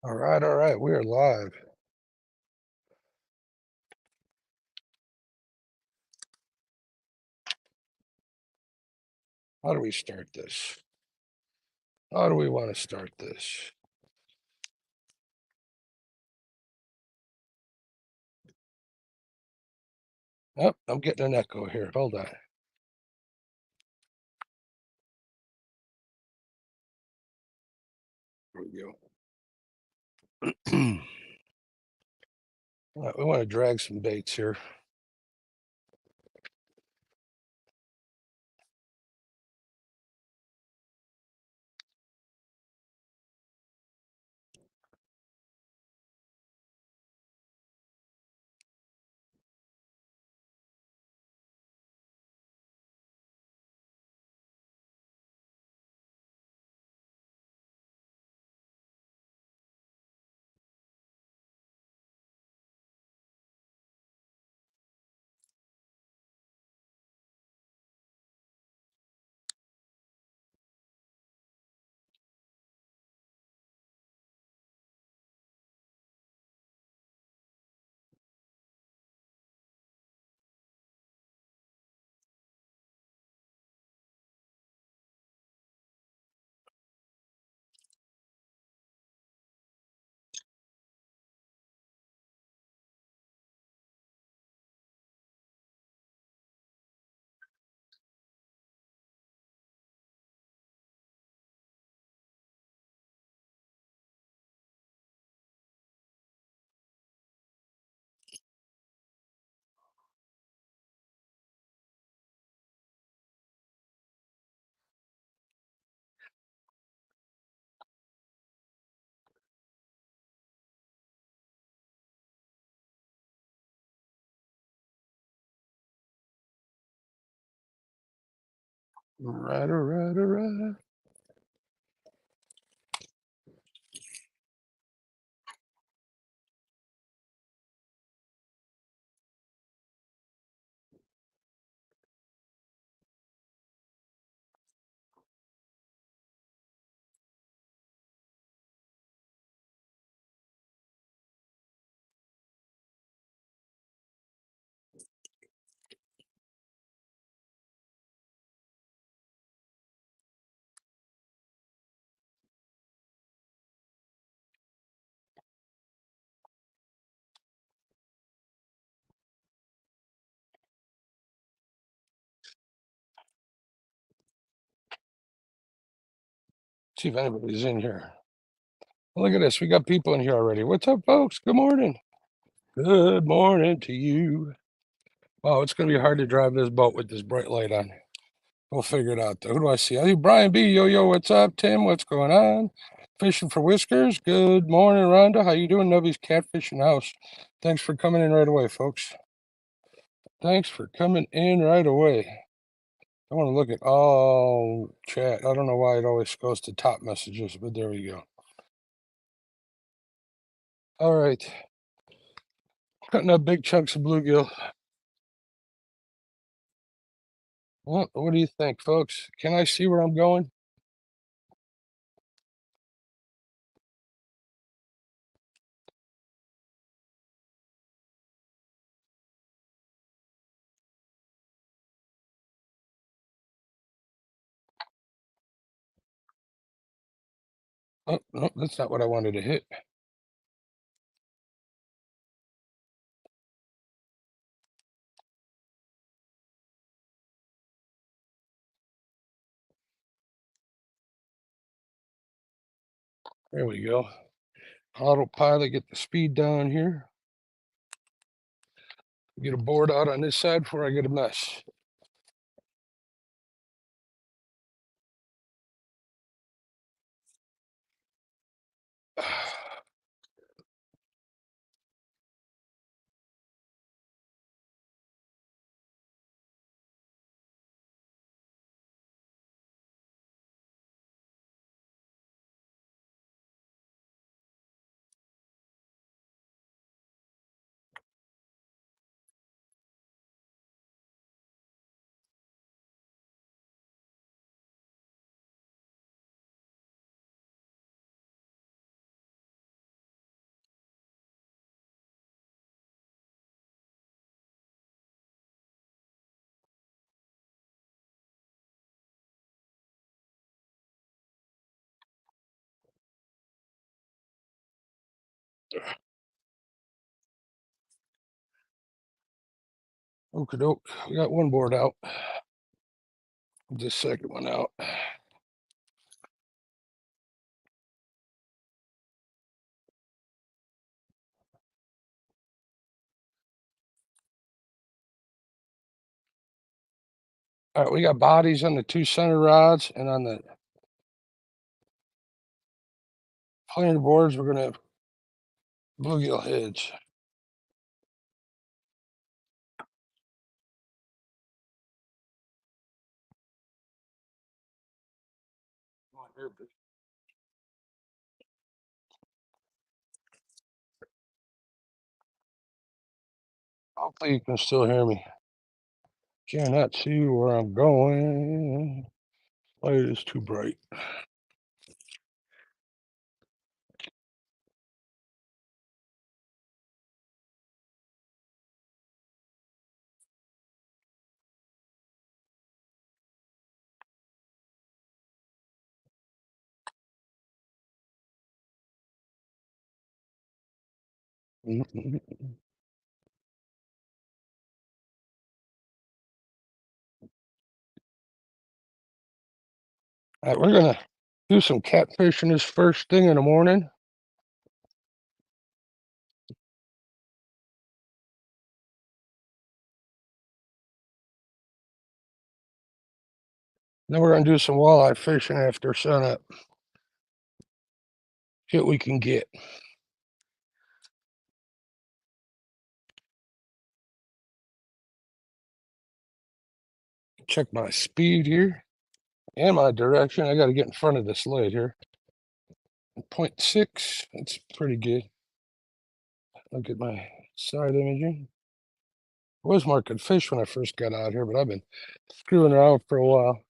All right, we are live. How do we start this? How do we want to start this? Oh, I'm getting an echo here. Hold on. There we go. All right, we want to drag some baits here. All right. See if anybody's in here. Look at this. We got people in here already. What's up, folks? Good morning. Good morning to you. Wow, it's going to be hard to drive this boat with this bright light on. We'll figure it out, though. Who do I see? I see Brian B. Yo, what's up? Tim, what's going on? Fishing for Whiskers. Good morning, Rhonda. How you doing? Nubby's Catfish in the house. Thanks for coming in right away, folks. Thanks for coming in right away. I want to look at all chat. I don't know why it always goes to top messages, but there we go. All right. Cutting up big chunks of bluegill. What do you think, folks? Can I see where I'm going? Oh, no, that's not what I wanted to hit. There we go. Autopilot, get the speed down here. Get a board out on this side before I get a mess. Okie doke. We got one board out. The second one out. All right, we got bodies on the 2 center rods, and on the planer boards, we're gonna have bluegill heads. Hopefully you can still hear me. Cannot see where I'm going. Light is too bright. All right, we're gonna do some catfishing this first thing in the morning. Then we're gonna do some walleye fishing after sunup. See what we can get. Check my speed here and my direction. I got to get in front of this lid here. 0.6, that's pretty good. Look at my side imaging. I was marking fish when I first got out here, but I've been screwing around for a while.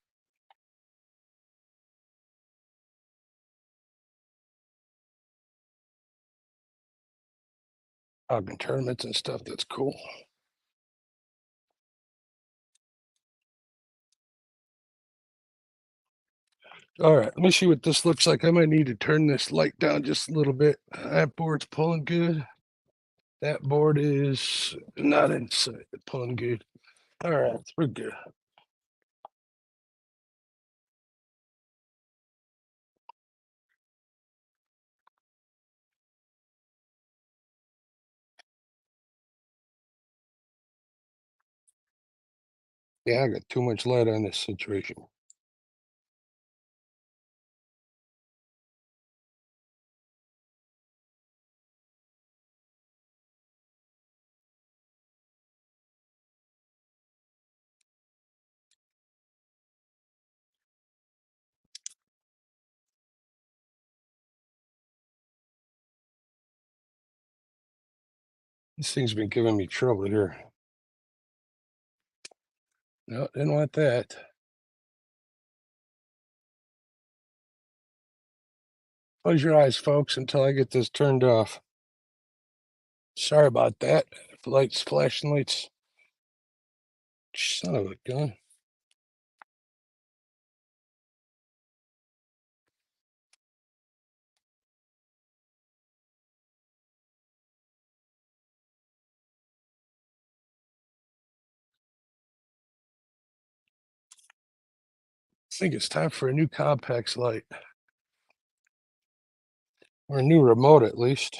I've been tournaments and stuff. That's cool. All right, let me see what this looks like. I might need to turn this light down just a little bit. That board's pulling good. That board is not inside, pulling good. All right, we're good. Yeah, I got too much light on this situation. This thing's been giving me trouble here. No, didn't want that. Close your eyes, folks, until I get this turned off. Sorry about that. Lights, flashing lights. Son of a gun. I think it's time for a new Compax light. Or a new remote, at least.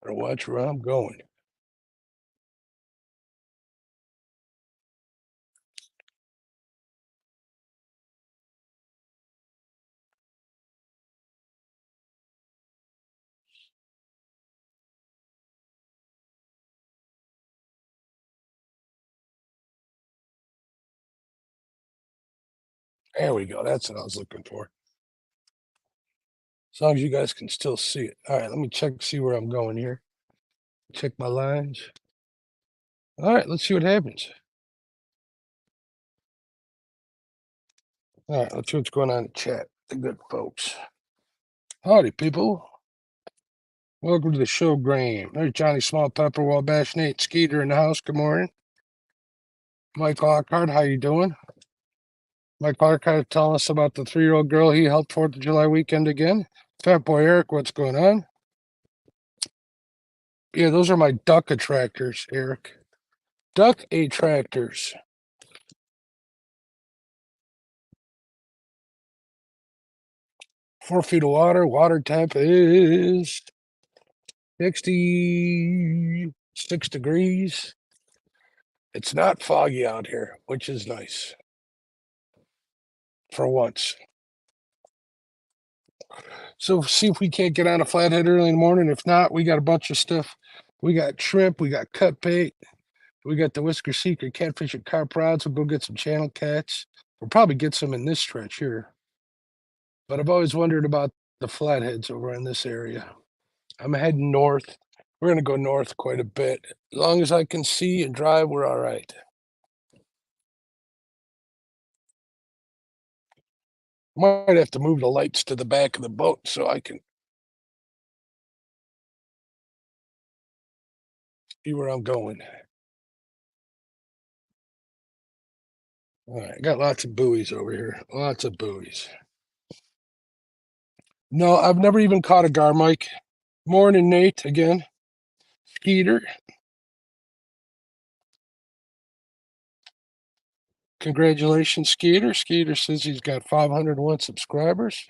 Better watch where I'm going. There we go. That's what I was looking for. As long as you guys can still see it. All right, let me check, see where I'm going here. Check my lines. All right, let's see what happens. All right, let's see what's going on in the chat. The good folks. Howdy, people. Welcome to the show, Graham. There's Johnny Small Pepper, Wabash, Nate Skeeter in the house. Good morning. Mike Lockhart, how you doing? Mike Lockhart telling us about the 3-year-old girl he helped 4th of July weekend again. Fat Boy Eric, what's going on? Yeah, those are my duck attractors, Eric. Duck attractors. Four feet of water temp is 66 degrees. It's not foggy out here, which is nice. For once. So see if we can't get on a flathead early in the morning. If not, we got a bunch of stuff. We got shrimp, we got cut bait, we got the Whisker Secret catfish and carp rods. We'll go get some channel cats. We'll probably get some in this stretch here. But I've always wondered about the flatheads over in this area. I'm heading north. We're going to go north quite a bit. As long as I can see and drive, we're all right. Might have to move the lights to the back of the boat so I can see where I'm going. All right, got lots of buoys over here. Lots of buoys. No, I've never even caught a gar, Mike. Morning, Nate, again. Skeeter. Congratulations, Skeeter. Skeeter says he's got 501 subscribers.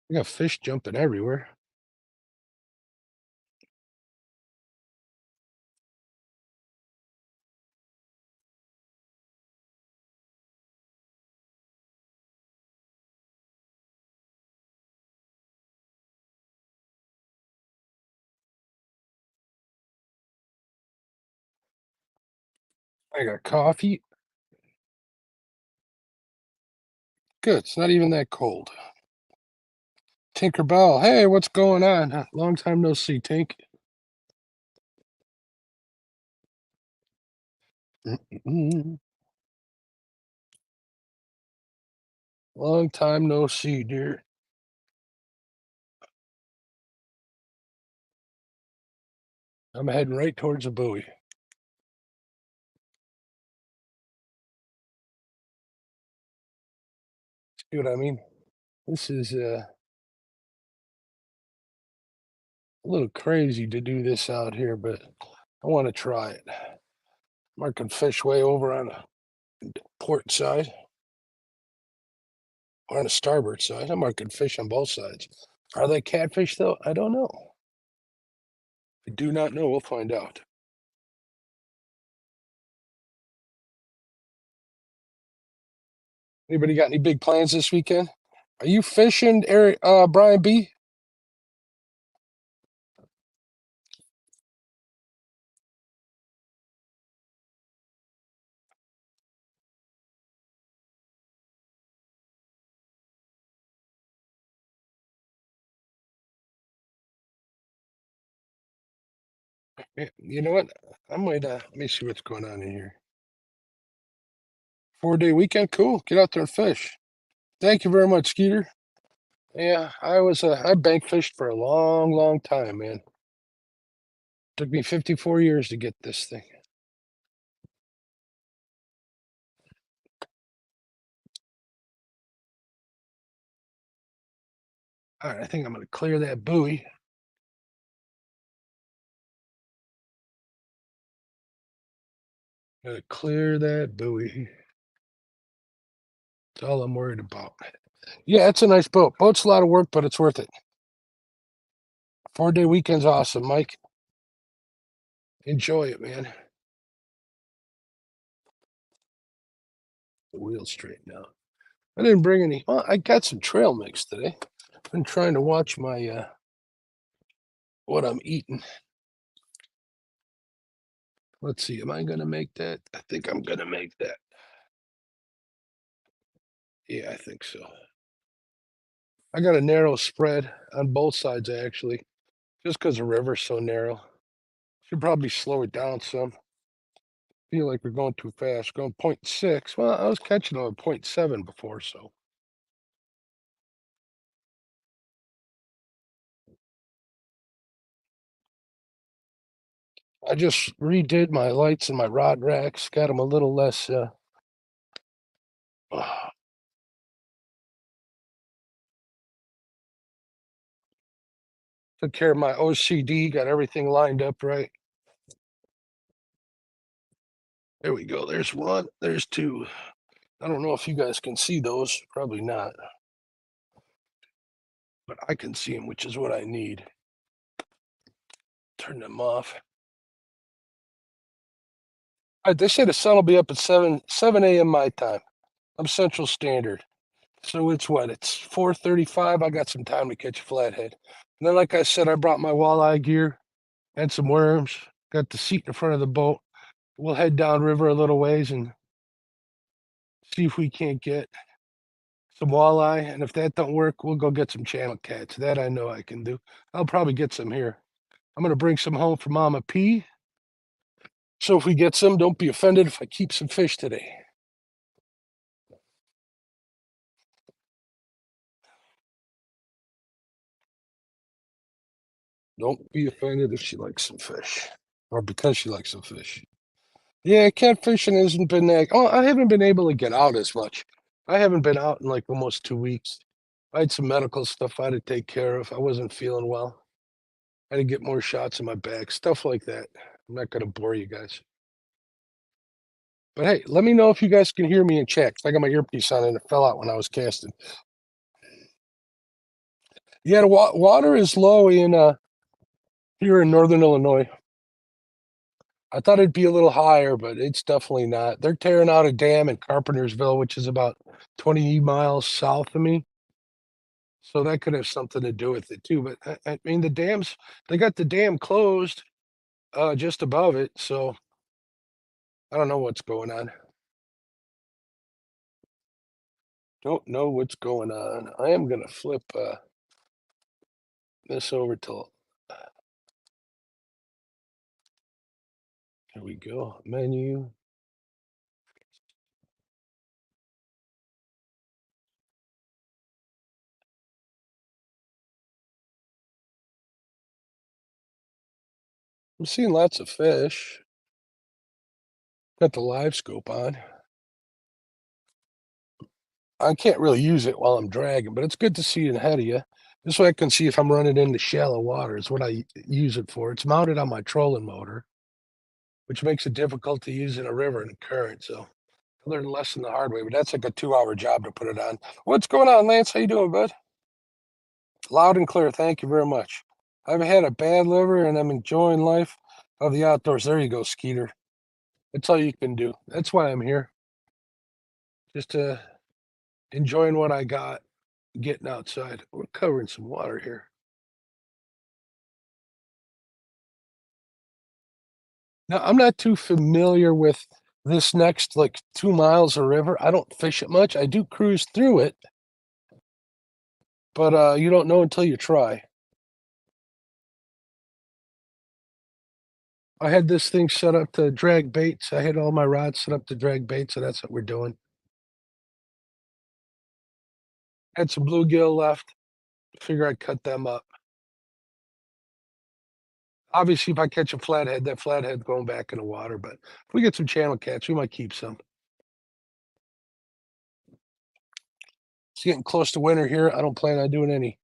We got fish jumping everywhere. I got coffee. Good. It's not even that cold. Tinkerbell. Hey, what's going on? Long time no see, Tink. Long time no see, dear. I'm heading right towards the buoy. See what I mean? This is a little crazy to do this out here, but I want to try it. Marking fish way over on the port side or on the starboard side. I'm marking fish on both sides. Are they catfish though? I don't know. I do not know. We'll find out. Anybody got any big plans this weekend? Are you fishing, Eric? Brian B? You know what? I might. Let me see what's going on in here. 4-day weekend. Cool. Get out there and fish. Thank you very much, Skeeter. Yeah, I bank fished for a long, long time, man. Took me 54 years to get this thing. All right, I think I'm going to clear that buoy. Going to clear that buoy. That's all I'm worried about. Yeah, it's a nice boat. Boat's a lot of work, but it's worth it. 4-day weekend's awesome, Mike. Enjoy it, man. The wheel straighten out. I didn't bring any. Well, I got some trail mix today. Been trying to watch my what I'm eating. Let's see. Am I gonna make that? I think I'm gonna make that. Yeah, I think so. I got a narrow spread on both sides, actually, just because the river's so narrow. Should probably slow it down some. Feel like we're going too fast. Going 0.6. Well, I was catching them at 0.7 before, so. I just redid my lights and my rod racks, got them a little less, took care of my OCD, got everything lined up right. There we go. There's one, there's two. I don't know if you guys can see those, probably not. But I can see them, which is what I need. Turn them off. All right, they say the sun will be up at 7 a.m. my time. I'm Central Standard. So it's what? It's 4:35. I got some time to catch a flathead. And then, like I said, I brought my walleye gear and some worms. Got the seat in front of the boat. We'll head downriver a little ways and see if we can't get some walleye. And if that don't work, we'll go get some channel cats. That I know I can do. I'll probably get some here. I'm gonna bring some home for Mama P. So if we get some, don't be offended if I keep some fish today. Don't be offended if she likes some fish, or because she likes some fish. Yeah, catfishing hasn't been that. Oh, I haven't been able to get out as much. I haven't been out in like almost 2 weeks. I had some medical stuff I had to take care of. I wasn't feeling well. I had to get more shots in my back, stuff like that. I'm not going to bore you guys. But hey, let me know if you guys can hear me in chat. 'Cause I got my earpiece on and it fell out when I was casting. Yeah, the water is low in here in northern Illinois. I thought it'd be a little higher, but it's definitely not. They're tearing out a dam in Carpentersville, which is about 20 miles south of me. So that could have something to do with it too. But I mean, they got the dam closed just above it. So I don't know what's going on. Don't know what's going on. I am going to flip this over to, here we go, menu. I'm seeing lots of fish. Got the live scope on. I can't really use it while I'm dragging, but it's good to see it ahead of you. This way I can see if I'm running into shallow water is what I use it for. It's mounted on my trolling motor, which makes it difficult to use in a river and a current. So I learned a lesson the hard way, but that's like a 2-hour job to put it on. What's going on, Lance? How you doing, bud? Loud and clear. Thank you very much. I've had a bad liver and I'm enjoying life of the outdoors. There you go, Skeeter. That's all you can do. That's why I'm here. Just enjoying what I got, getting outside. We're covering some water here. Now, I'm not too familiar with this next like 2 miles of river. I don't fish it much. I do cruise through it, but you don't know until you try. I had this thing set up to drag baits. I had all my rods set up to drag baits, so that's what we're doing. Had some bluegill left. Figure I'd cut them up. Obviously, if I catch a flathead, that flathead's going back in the water. But if we get some channel cats, we might keep some. It's getting close to winter here. I don't plan on doing any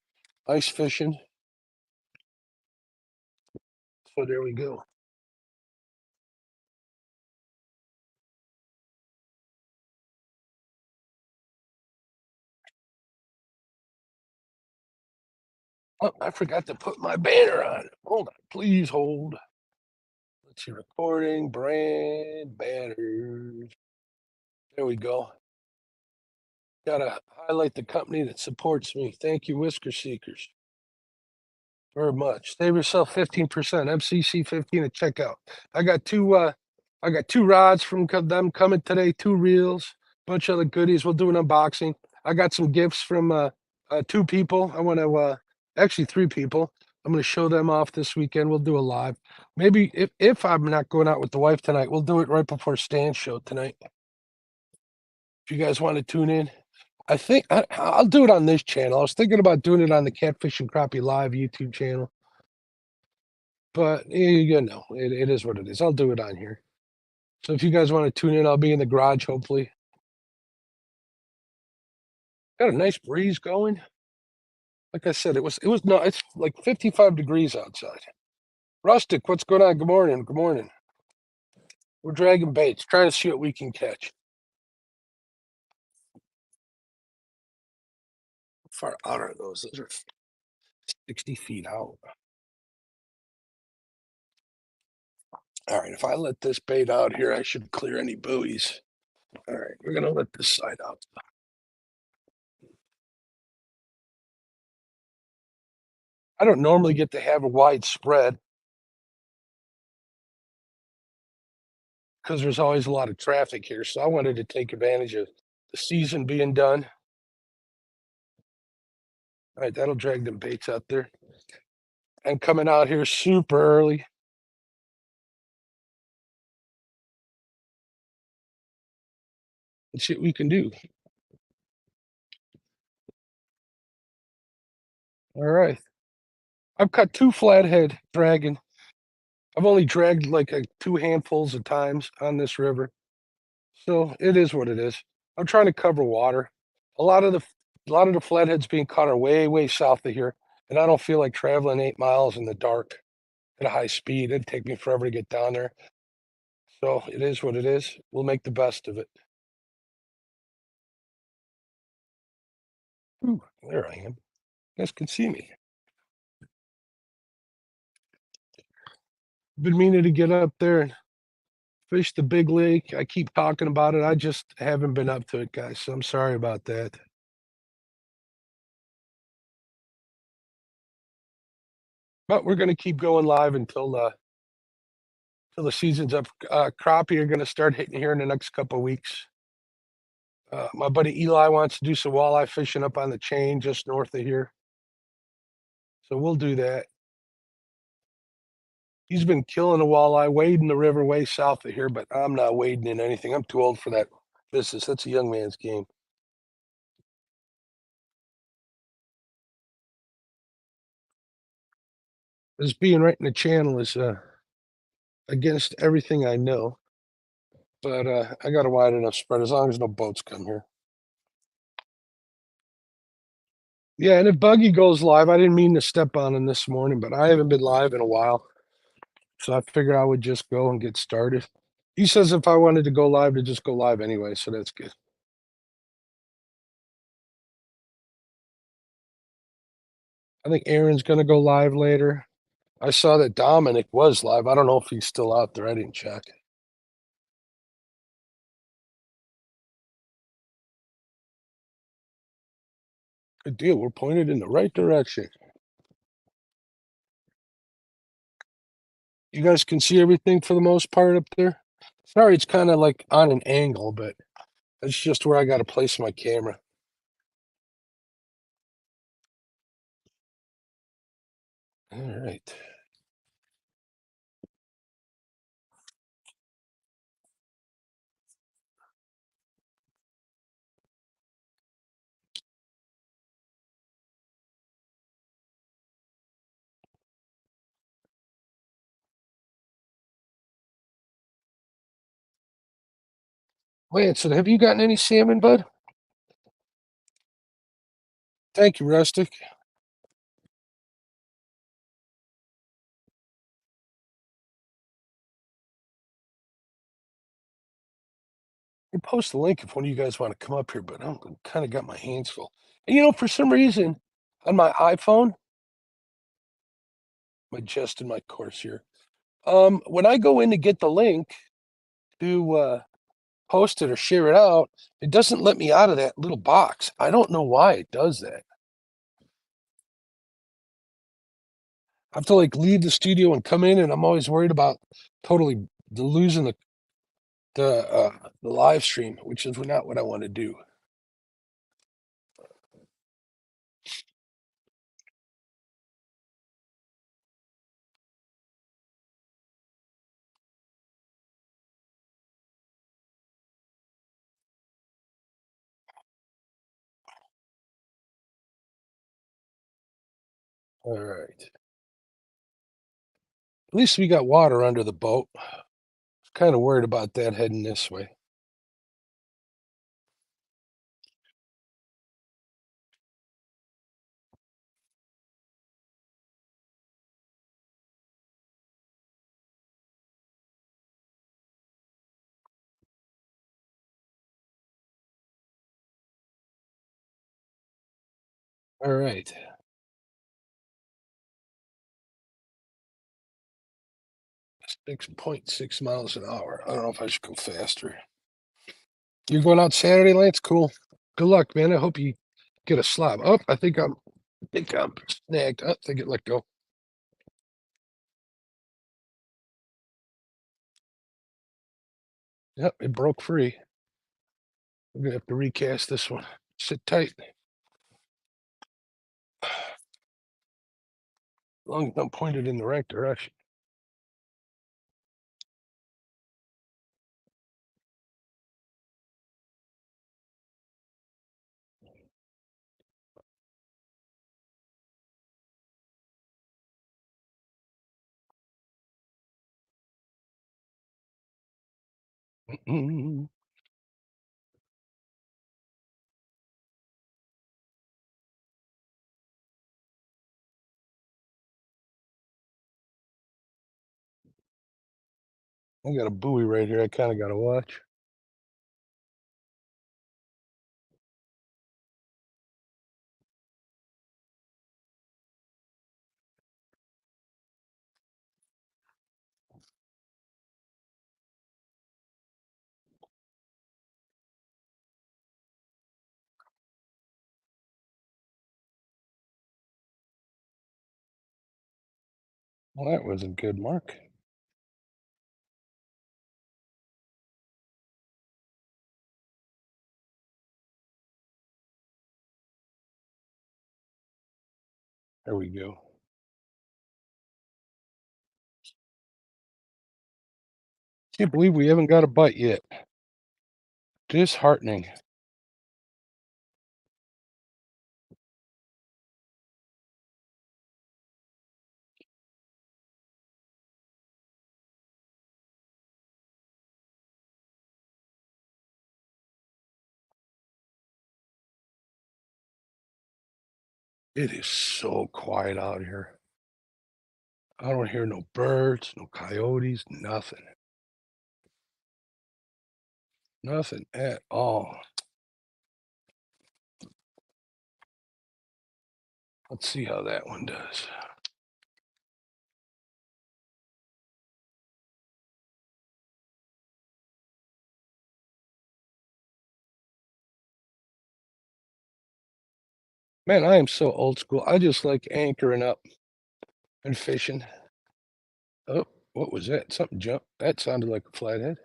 ice fishing. So there we go. Oh, I forgot to put my banner on. Hold on, please hold. Let's see, recording, brand, banners. There we go. Gotta highlight the company that supports me. Thank you, Whisker Seekers. Very much. Save yourself 15%. MCC 15 at checkout. I got two rods from them coming today, two reels, bunch of other goodies. We'll do an unboxing. I got some gifts from 2 people. I want to actually 3 people. I'm going to show them off this weekend. We'll do a live. Maybe if I'm not going out with the wife tonight, we'll do it right before Stan's show tonight. If you guys want to tune in, I think I'll do it on this channel. I was thinking about doing it on the Catfish and Crappie Live YouTube channel, but you know, it is what it is. I'll do it on here. So if you guys want to tune in, I'll be in the garage hopefully. Got a nice breeze going. Like I said, it's like 55 degrees outside. Rustic, what's going on? Good morning. Good morning. We're dragging baits, trying to see what we can catch. How far out are those? Those are 60 feet out. All right, if I let this bait out here, I should clear any buoys. All right, we're gonna let this side out. I don't normally get to have a wide spread because there's always a lot of traffic here. So I wanted to take advantage of the season being done. All right, that'll drag them baits out there. And coming out here super early. Let's see what we can do. All right. I've caught 2 flathead dragging. I've only dragged like 2 handfuls of times on this river. So it is what it is. I'm trying to cover water. A lot of the flatheads being caught are way, way south of here. And I don't feel like traveling 8 miles in the dark at a high speed. It'd take me forever to get down there. So it is what it is. We'll make the best of it. Ooh, there I am. You guys can see me. Been meaning to get up there and fish the big lake. I keep talking about it. I just haven't been up to it, guys. So I'm sorry about that. But we're gonna keep going live until the season's up. Crappie are gonna start hitting here in the next couple of weeks. My buddy Eli wants to do some walleye fishing up on the chain just north of here. So we'll do that. He's been killing the walleye, wading the river way south of here, but I'm not wading in anything. I'm too old for that business. That's a young man's game. This being right in the channel is against everything I know. But I got a wide enough spread as long as no boats come here. Yeah, and if Buggy goes live, I didn't mean to step on him this morning, but I haven't been live in a while. So I figured I would just go and get started. He says if I wanted to go live, to just go live anyway, so that's good. I think Aaron's gonna go live later. I saw that Dominic was live. I don't know if he's still out there. I didn't check. Good deal. We're pointed in the right direction. You guys can see everything for the most part up there. Sorry, it's kind of like on an angle, but that's just where I got to place my camera. All right. Lance, have you gotten any salmon, bud? Thank you, Rustic. You post a link if one of you guys want to come up here, but I'm kind of got my hands full. And you know, for some reason, on my iPhone, my chest and my course here. When I go in to get the link to post it or share it out, it doesn't let me out of that little box. I don't know why it does that. I have to like leave the studio and come in, and I'm always worried about totally losing the live stream, which is not what I want to do. All right. At least we got water under the boat. Kind of worried about that heading this way. All right. Six 6.6 miles an hour. I don't know if I should go faster. You're going out Saturday, Lance? Cool. Good luck, man. I hope you get a slab. Oh, I think I'm snagged. Oh, I think it let go. Yep, it broke free. We're gonna have to recast this one. Sit tight. As long as I'm pointed in the right direction. Mm-mm. I got a buoy right here. I kind of got to watch. Well, that was a good mark. There we go. Can't believe we haven't got a bite yet. Disheartening. It is so quiet out here. I don't hear no birds, no coyotes, nothing. Nothing at all. Let's see how that one does. Man, I am so old school. I just like anchoring up and fishing. Oh, what was that? Something jumped. That sounded like a flathead.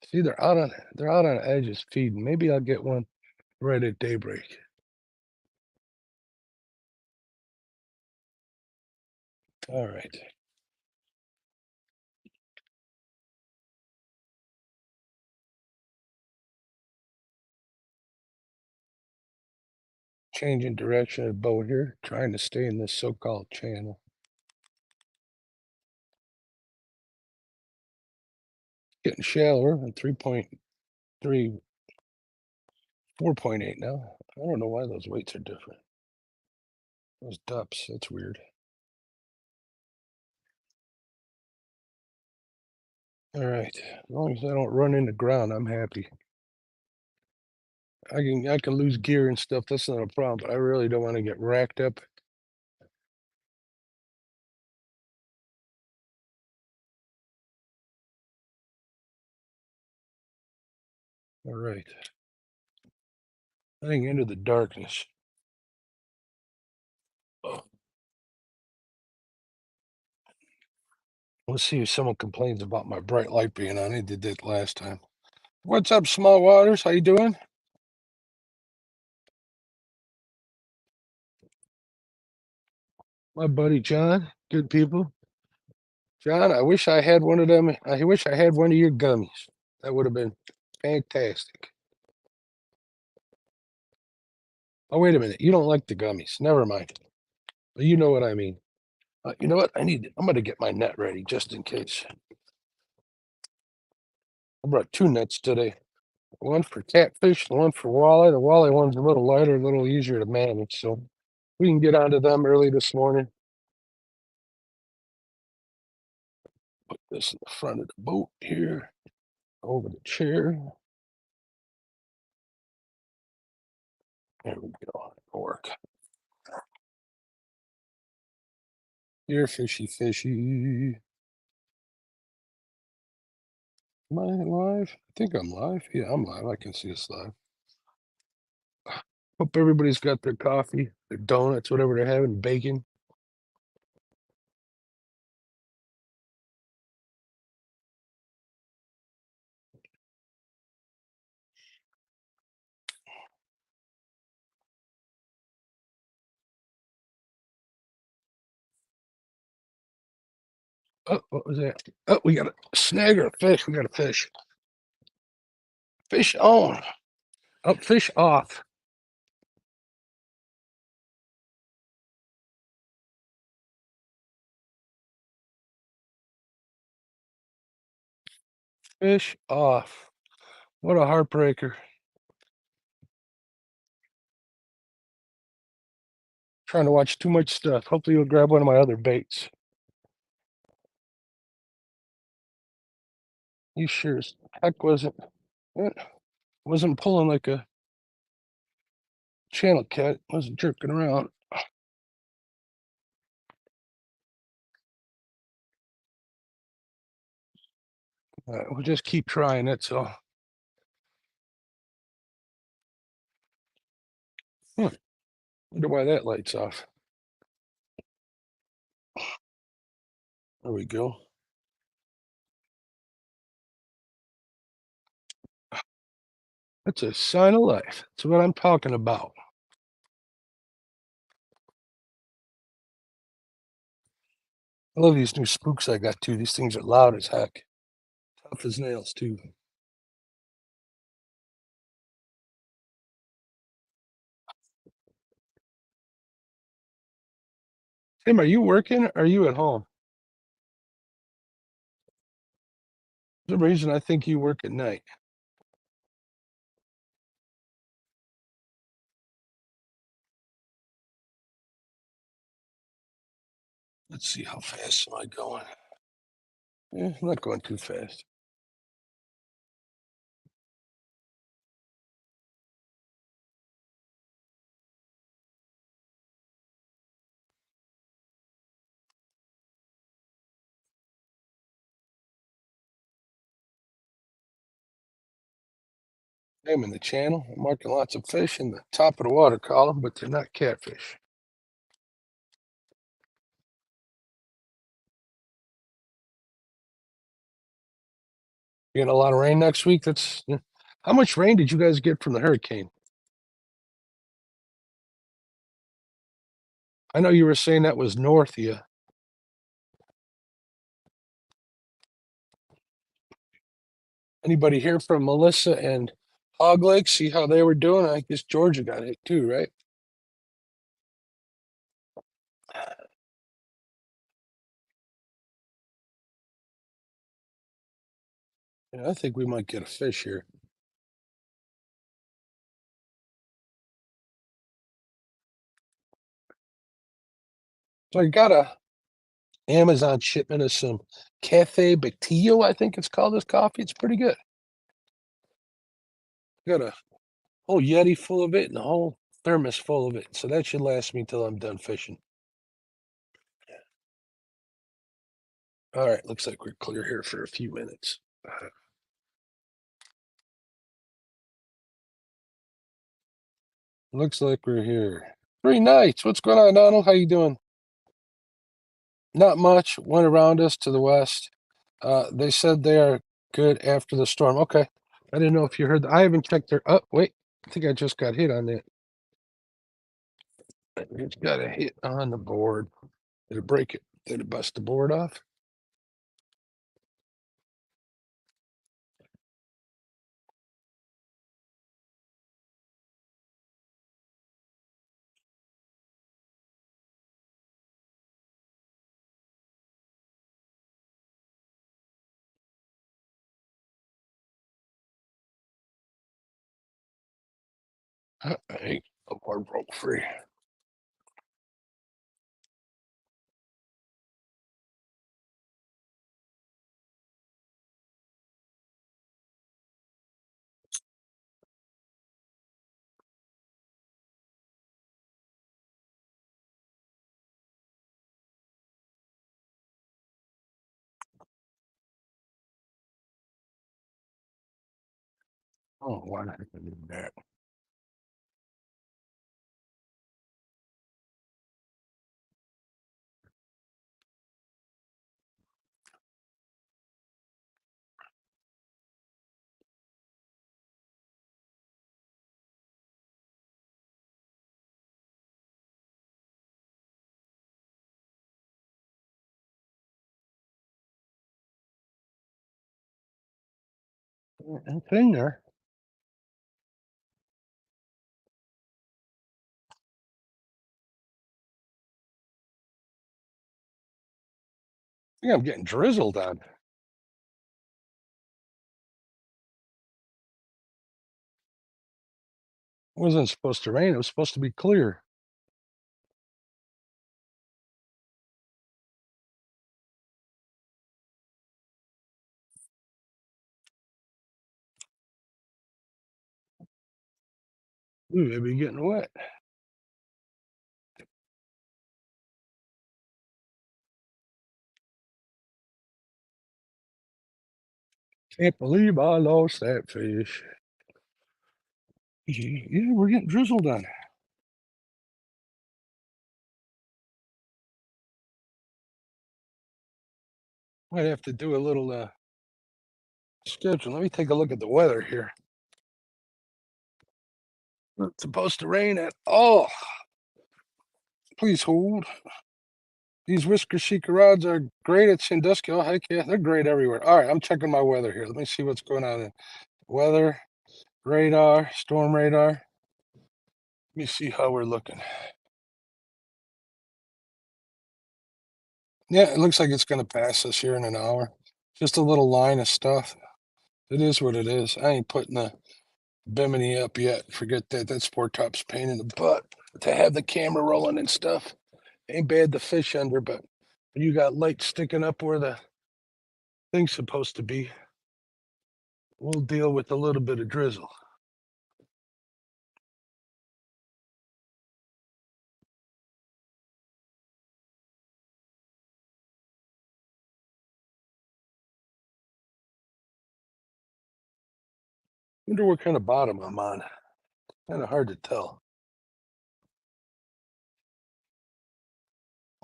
See, they're out on edges feeding. Maybe I'll get one right at daybreak. All right. Changing direction of the boat here, trying to stay in this so-called channel. Getting shallower at 3.3, 4.8 now. I don't know why those weights are different. Those depths, that's weird. All right. As long as I don't run into ground, I'm happy. I can lose gear and stuff. That's not a problem, but I really don't want to get racked up. All right. Heading into the darkness. Oh, let's see if someone complains about my bright light being on. I did that last time. What's up, Small Waters? How you doing? My buddy John. Good people. John, I wish I had one of them. I wish I had one of your gummies. That would have been fantastic. Oh, wait a minute. You don't like the gummies. Never mind. But you know what I mean. You know what? I'm gonna get my net ready just in case. I brought 2 nets today. One for catfish and one for walleye. The walleye one's a little lighter, a little easier to manage, so we can get onto them early this morning. Put this in the front of the boat here, over the chair. There we go. It'll work. Here, fishy, fishy. Am I live? I think I'm live. Yeah, I'm live. I can see us live. Hope everybody's got their coffee, their donuts, whatever they're having, bacon. Oh, what was that? Oh, we got a snag or a fish. We got a fish. Fish on. Oh, fish off. Fish off. What a heartbreaker. Trying to watch too much stuff. Hopefully you'll grab one of my other baits. You sure as heck wasn't pulling like a channel cat. Wasn't jerking around. We'll just keep trying it. So, wonder why that light's off. There we go. That's a sign of life. That's what I'm talking about. I love these new spooks I got too. These things are loud as heck. Tough as nails too. Tim, are you working? Or are you at home? For some reason I think you work at night. Let's see how fast am I going. I'm not going too fast. I'm in the channel. I'm marking lots of fish in the top of the water column, but they're not catfish. Getting a lot of rain next week. How much rain did you guys get from the hurricane? I know you were saying that was north of you. Anybody hear from Melissa and Hog Lake? See how they were doing? I guess Georgia got hit too, right? Yeah, I think we might get a fish here. So I got a Amazon shipment of some Cafe Batillo, I think it's called, this coffee. It's pretty good. Got a whole Yeti full of it and a whole thermos full of it. So that should last me till I'm done fishing. All right, looks like we're clear here for a few minutes. Looks like we're here. 3 nights. What's going on, Donald? How you doing? Not much. Went around us to the west. They said they are good after the storm. Okay. I didn't know if you heard. I haven't checked their. Oh, wait. I think I just got hit on that. I just got a hit on the board. Did it break it? Did it bust the board off? Hey, a bar broke free. Oh, why not do that? It's in there. I think I'm getting drizzled on. It wasn't supposed to rain. It was supposed to be clear. Ooh, they'd be getting wet. Can't believe I lost that fish. Yeah, we're getting drizzled on. Might have to do a little schedule. Let me take a look at the weather here. It's supposed to rain at, oh, please hold. These Whisker Sheikah rods are great at Sandusky. Oh, heck yeah, they're great everywhere. All right, I'm checking my weather here. Let me see what's going on in weather, radar, storm radar. Let me see how we're looking. Yeah, it looks like it's going to pass us here in an hour. Just a little line of stuff. It is what it is. I ain't putting the Bimini up yet. Forget that. That sport top's pain in the butt to have the camera rolling and stuff. Ain't bad to fish under, but when you got light sticking up where the thing's supposed to be, we'll deal with a little bit of drizzle. Wonder what kind of bottom I'm on. Kind of hard to tell.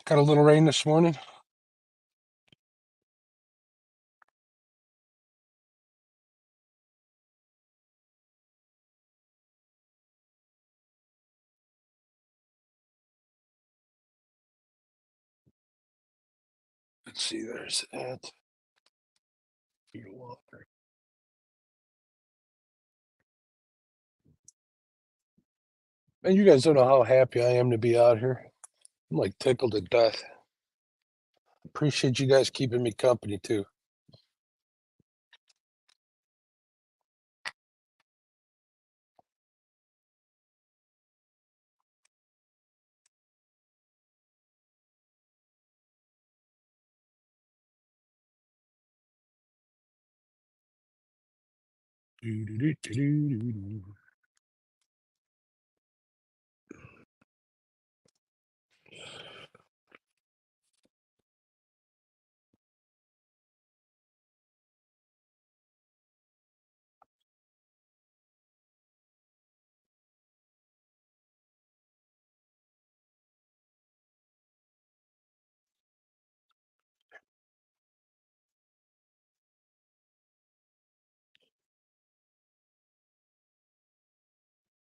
Got a little rain this morning. Let's see, there's that. Man, you guys don't know how happy I am to be out here. I'm like tickled to death. Appreciate you guys keeping me company too. Doo-doo-doo-doo-doo-doo.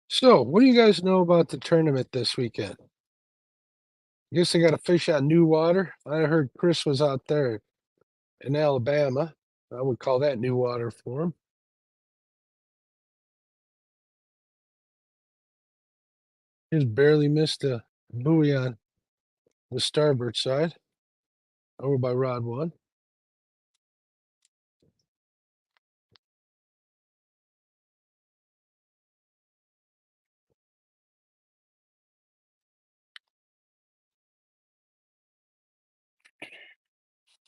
So, what do you guys know about the tournament this weekend? Guess they got to fish on new water. I heard Chris was out there in Alabama. I would call that new water for him. Just barely missed a buoy on the starboard side over by rod one.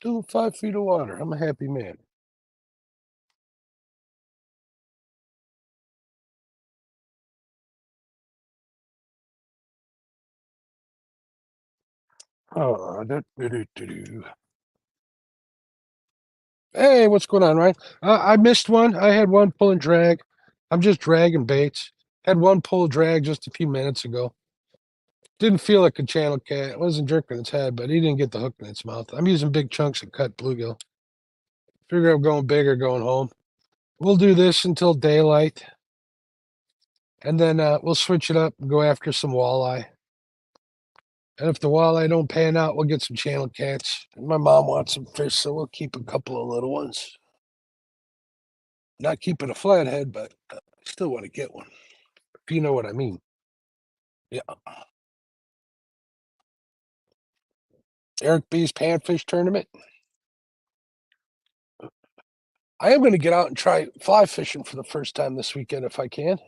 Still 5 feet of water. I'm a happy man. Oh, hey, what's going on, Ryan? I missed one. I had one pull and drag. I'm just dragging baits. Had one pull drag just a few minutes ago. Didn't feel like a channel cat. Wasn't jerking its head, but he didn't get the hook in its mouth. I'm using big chunks of cut bluegill. Figure I'm going big or going home. We'll do this until daylight, and then we'll switch it up and go after some walleye. And if the walleye don't pan out, we'll get some channel cats. And my mom wants some fish, so we'll keep a couple of little ones. Not keeping a flathead, but I still want to get one. If you know what I mean. Yeah. Eric B's panfish tournament. I am going to get out and try fly fishing for the first time this weekend if I can.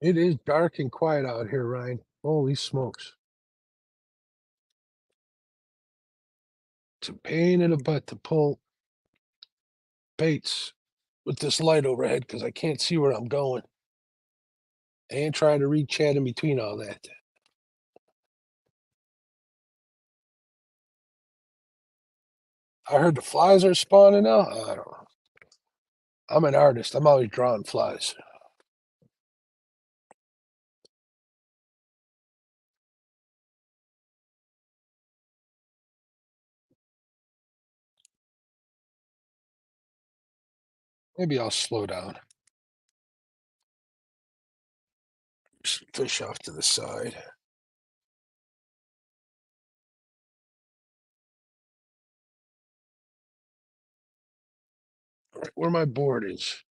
It is dark and quiet out here, Ryan. Holy smokes. It's a pain in the butt to pull baits with this light overhead because I can't see where I'm going. And trying to read chat in between all that. I heard the flies are spawning now. I don't know. I'm an artist. I'm always drawing flies. Maybe I'll slow down. Just fish off to the side. Right where my board is.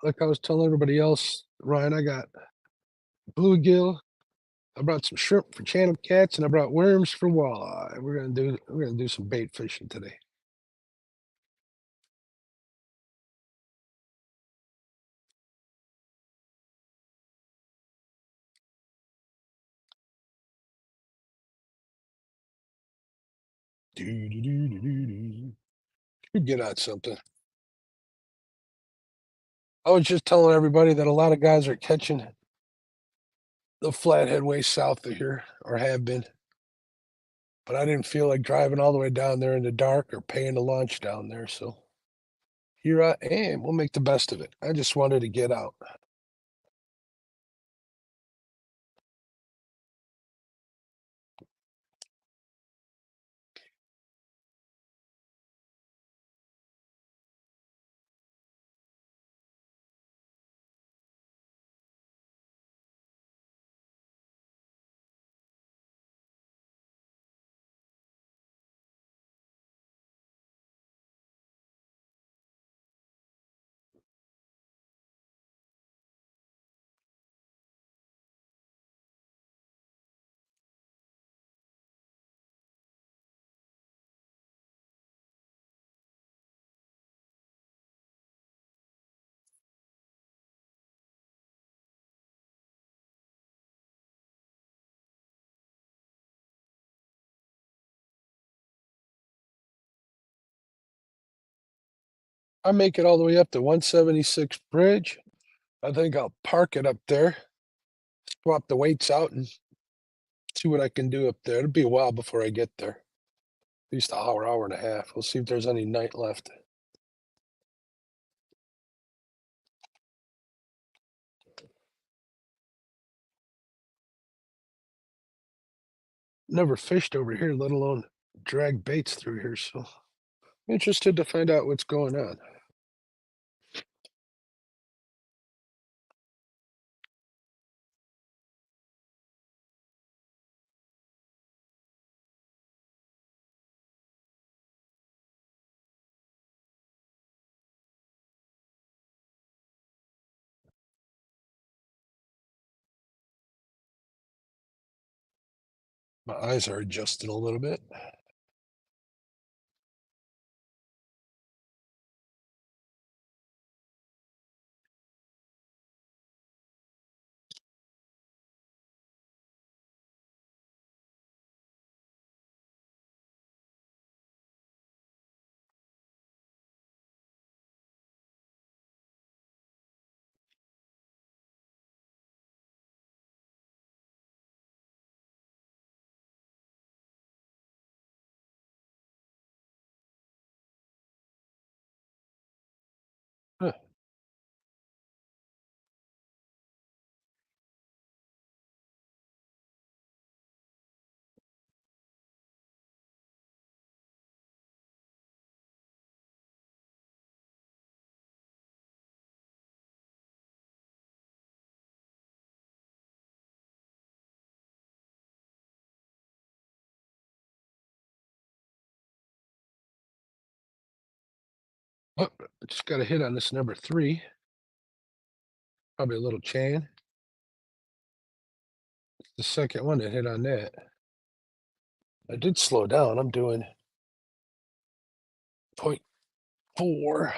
Like I was telling everybody else, Ryan, I got bluegill. I brought some shrimp for channel cats, and I brought worms for walleye. We're gonna do some bait fishing today. Should get out something. I was just telling everybody that a lot of guys are catching the flathead way south of here, or have been. But I didn't feel like driving all the way down there in the dark or paying to launch down there. So here I am. We'll make the best of it. I just wanted to get out. I make it all the way up to 176 bridge. I think I'll park it up there, swap the weights out, and see what I can do up there. It'll be a while before I get there. At least an hour, hour and a half. We'll see if there's any night left. Never fished over here, let alone drag baits through here. So Interested to find out what's going on. My eyes are adjusted a little bit. Huh. Oh, I just got a hit on this number 3. Probably a little chain. The second one that hit on that. I did slow down. I'm doing 0.4.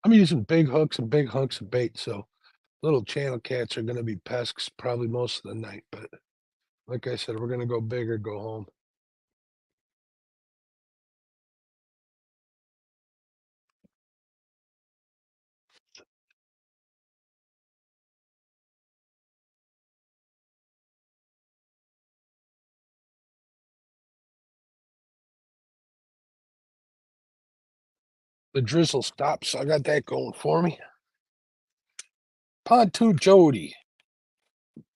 I'm using big hooks and big hunks of bait, so little channel cats are going to be pests probably most of the night. But like I said, we're going to go big or go home. The drizzle stops, so I got that going for me. Pontoon Jody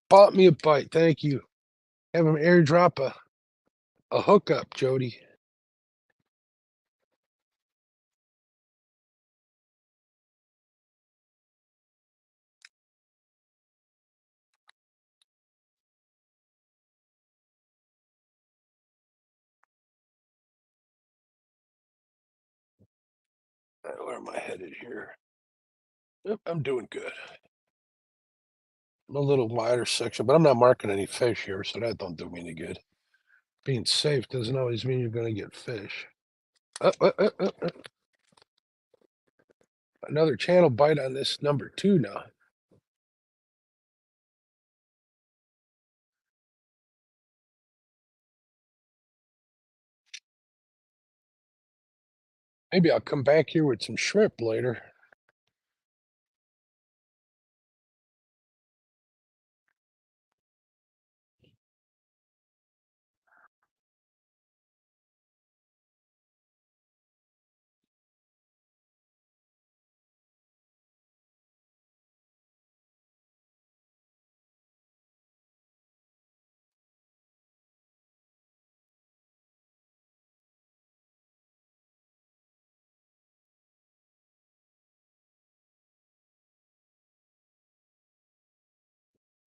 bought me a bite. Thank you. Have him airdrop a hookup, Jody. Where am I headed here? Yep, I'm doing good. I'm a little wider section, but I'm not marking any fish here, so that don't do me any good. Being safe doesn't always mean you're going to get fish. Another channel bite on this number 2 now. Maybe I'll come back here with some shrimp later.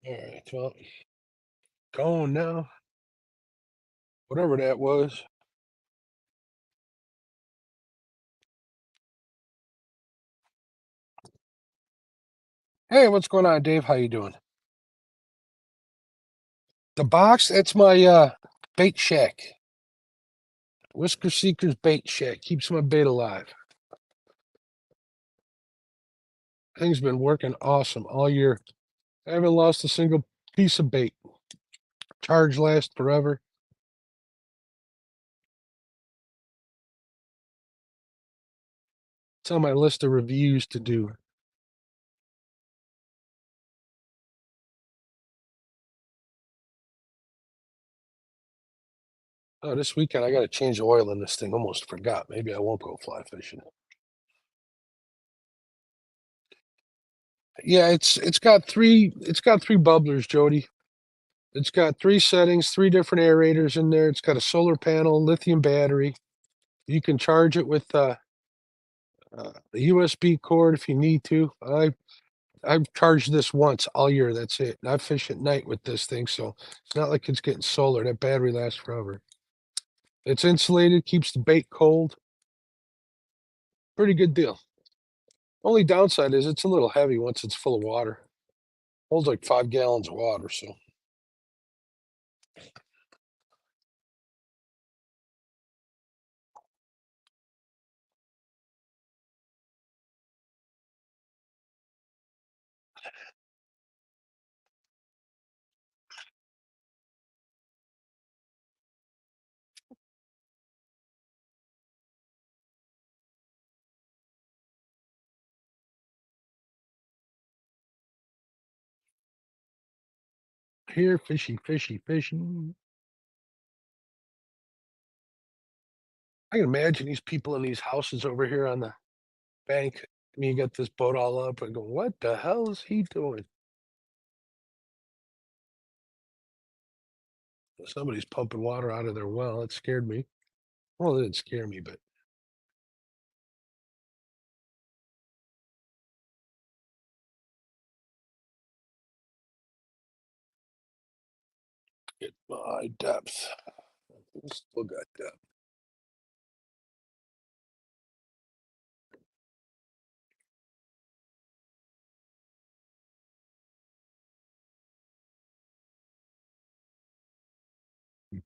All right, well, going now. Whatever that was. Hey, what's going on, Dave? How you doing? The box, that's my bait shack. Whisker Seeker's bait shack. Keeps my bait alive. Thing's been working awesome all year. I haven't lost a single piece of bait. Charge lasts forever. It's on my list of reviews to do. Oh, this weekend I got to change the oil in this thing. Almost forgot. Maybe I won't go fly fishing. Yeah, it's got three bubblers, Jody. It's got 3 settings, 3 different aerators in there. It's got a solar panel, lithium battery. You can charge it with a USB cord if you need to. I've charged this once all year. That's it. And I fish at night with this thing, so it's not like it's getting solar. That battery lasts forever. It's insulated, keeps the bait cold. Pretty good deal. Only downside is it's a little heavy once it's full of water. Holds like 5 gallons of water, so here, fishy, fishy, fishy. I can imagine these people in these houses over here on the bank. I mean, you got this boat all up and go, what the hell is he doing? Somebody's pumping water out of their well. It scared me. Well, it didn't scare me, but get my depth. Still got depth.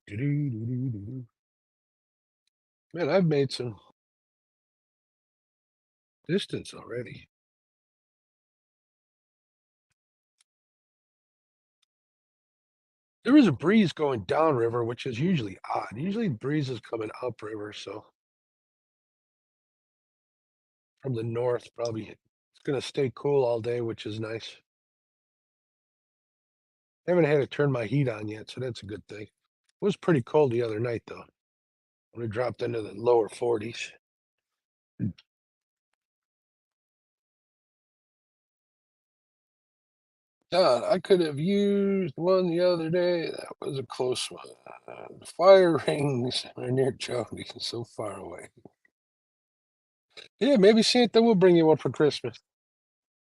Doo-doo-doo-doo-doo. Man, I've made some distance already. There is a breeze going downriver, which is usually odd. Usually the breeze is coming upriver, so from the north, probably it's gonna stay cool all day, which is nice. I haven't had to turn my heat on yet, so that's a good thing. It was pretty cold the other night though, when it dropped into the lower 40s. God, I could have used one the other day. That was a close one. The fire rings are near Jody, so far away. Yeah, maybe Santa will bring you one for Christmas.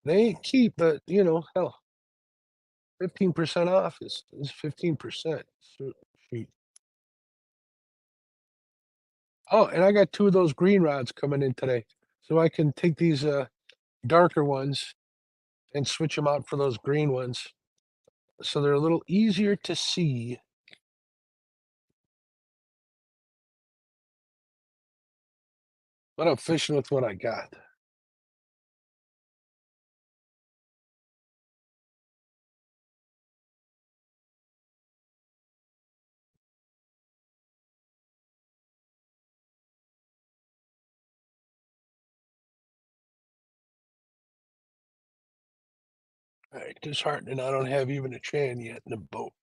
They ain't cheap, but hell, 15% off is 15%. So, shoot. Oh, and I got 2 of those green rods coming in today. So I can take these darker ones and switch them out for those green ones. So they're a little easier to see. But I'm fishing with what I got. All right, disheartening. I don't have even a chain yet in the boat.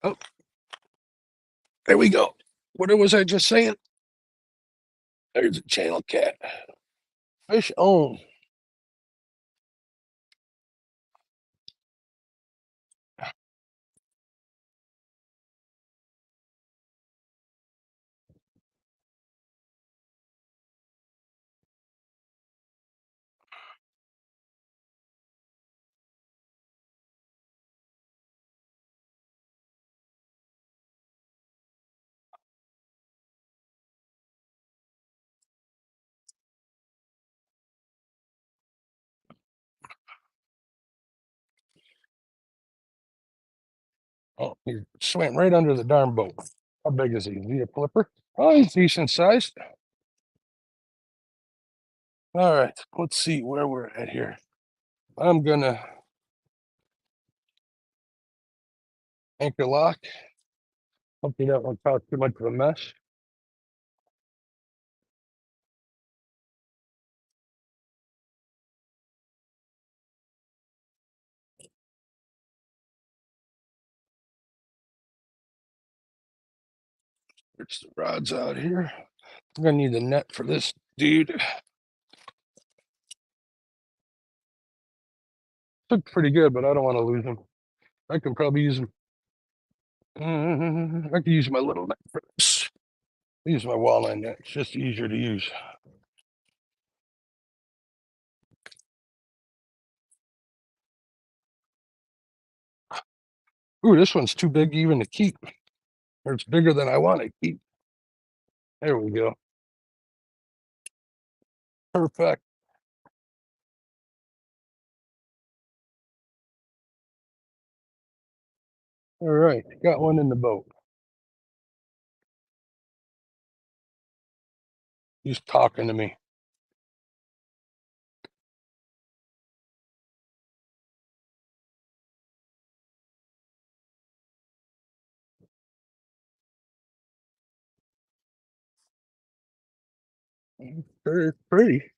Oh, there we go. What was I just saying? There's a channel cat. Fish on. Oh, he swam right under the darn boat. How big is he? Is he a flipper? Oh, he's decent sized. All right, let's see where we're at here. I'm gonna anchor lock. Hopefully that won't cause too much of a mess. There's the rods out here. I'm gonna need the net for this dude. Look pretty good, but I don't want to lose them. I can probably use them. I can use my little net for this. Use my walleye net. It's just easier to use. Ooh, this one's too big even to keep. Or it's bigger than I want to keep. There we go. Perfect. All right, got one in the boat. He's talking to me. Very pretty.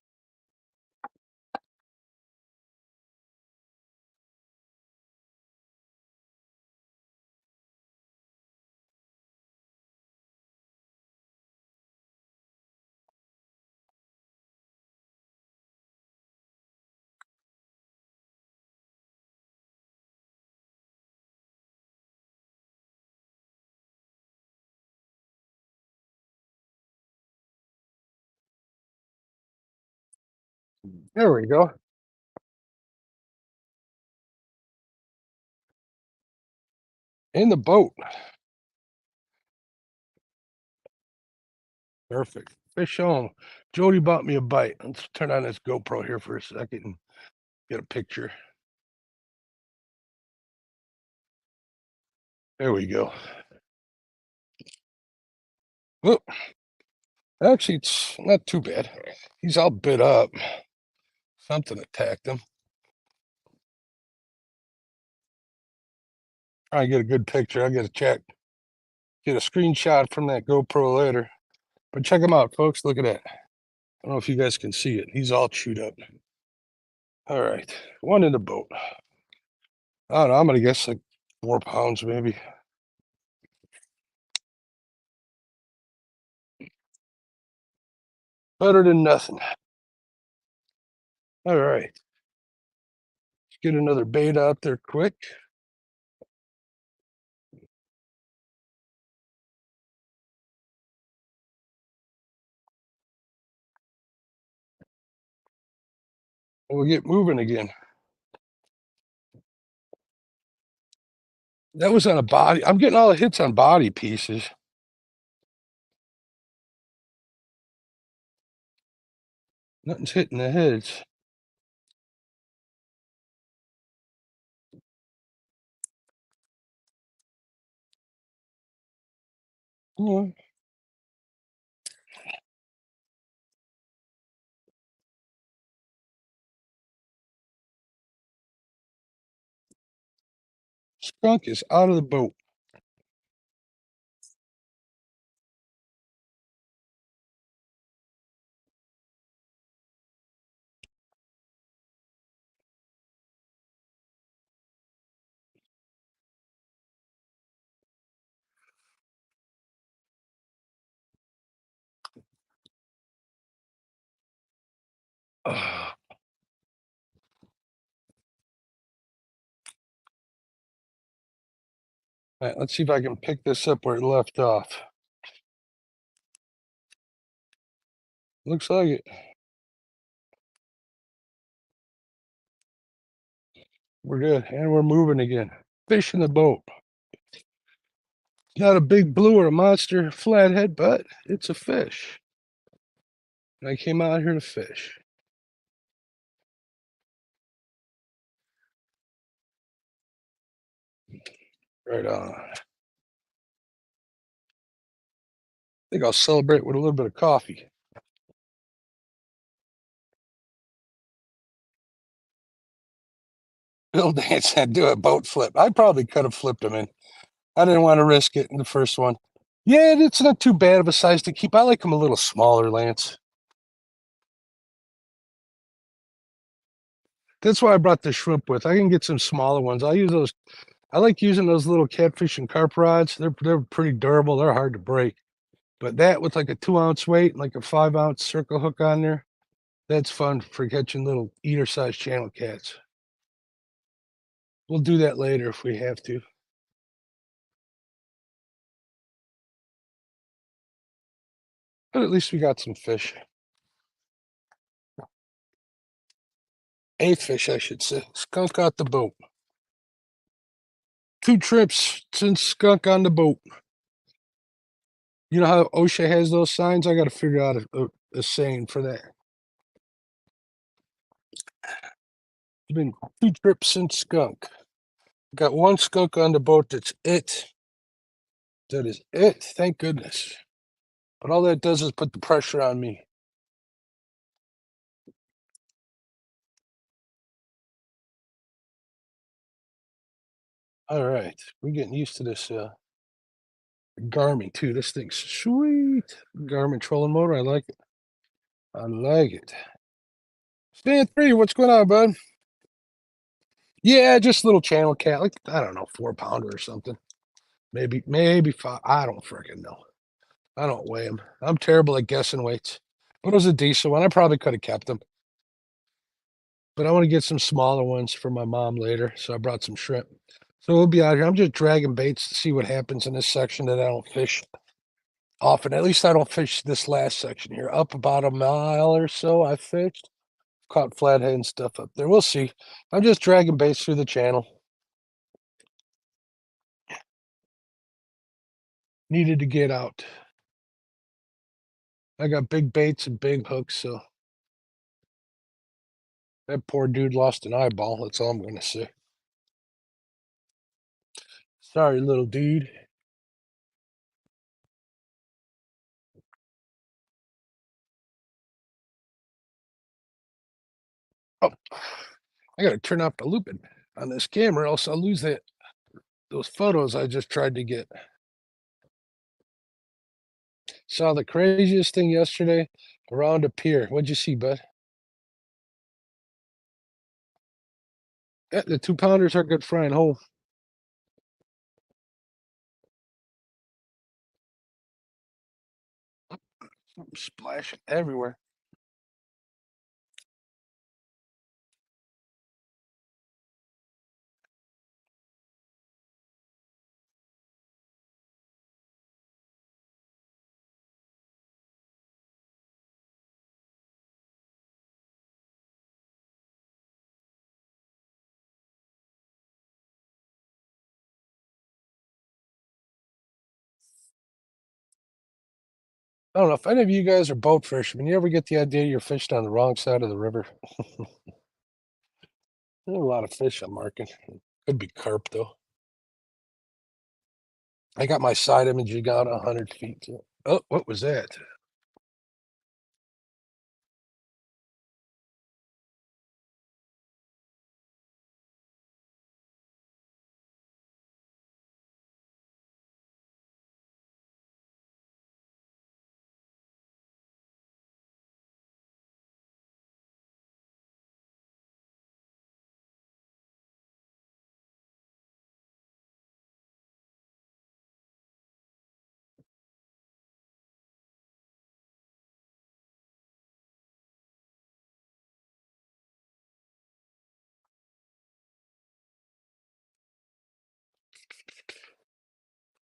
There we go. In the boat. Perfect. Fish on. Jody bought me a bite. Let's turn on this GoPro here for a second and get a picture. There we go. Look, actually, it's not too bad. He's all bit up. Something attacked him. Try and get a good picture. I got to check. Get a screenshot from that GoPro later. But check him out, folks. Look at that. I don't know if you guys can see it. He's all chewed up. All right. One in the boat. I don't know. I'm going to guess like 4 pounds, maybe. Better than nothing. All right. Let's get another bait out there quick. We'll get moving again. That was on a body. I'm getting all the hits on body pieces. Nothing's hitting the heads. Yeah. Skunk is out of the boat. All right, let's see if I can pick this up where it left off. Looks like it. We're good. And we're moving again. Fish in the boat. Not a big blue or a monster flathead, but it's a fish. And I came out here to fish. Right on. I think I'll celebrate with a little bit of coffee. Bill Dance said do a boat flip. I probably could have flipped him in. I didn't want to risk it in the first one. Yeah, it's not too bad of a size to keep. I like them a little smaller, Lance. That's why I brought the shrimp with. I can get some smaller ones. I'll use those. I like using those little catfish and carp rods. They're pretty durable. They're hard to break. But that with like a 2-ounce weight, like a 5-ounce circle hook on there, that's fun for catching little eater-sized channel cats. We'll do that later if we have to. But at least we got some fish. A fish, I should say. Skunk out the boat. 2 trips since skunk on the boat. You know how OSHA has those signs? I got to figure out a saying for that. It's been 2 trips since skunk. Got 1 skunk on the boat. That's it. That is it. Thank goodness. But all that does is put the pressure on me. All right. We're getting used to this Garmin too. This thing's sweet. Garmin trolling motor. I like it. I like it. Stand 3, what's going on, bud? Yeah, just a little channel cat, like I don't know, 4-pounder or something. Maybe 5. I don't freaking know. I don't weigh them. I'm terrible at guessing weights. But it was a decent one. I probably could have kept them. But I want to get some smaller ones for my mom later. So I brought some shrimp. So we'll be out here. I'm just dragging baits to see what happens in this section that I don't fish often. At least I don't fish this last section here. Up about a mile or so I fished. Caught flathead and stuff up there. We'll see. I'm just dragging baits through the channel. Needed to get out. I got big baits and big hooks, so that poor dude lost an eyeball. That's all I'm going to say. Sorry, little dude. Oh, I got to turn off the looping on this camera, else I'll lose those photos I just tried to get. Saw the craziest thing yesterday around a pier. What'd you see, bud? Yeah, the 2-pounders are good frying whole. Splashing everywhere. I don't know if any of you guys are boat fishermen. You ever get the idea you're fishing on the wrong side of the river? There's a lot of fish I'm marking. Could be carp though. I got my side imaging out 100 feet. Oh, what was that?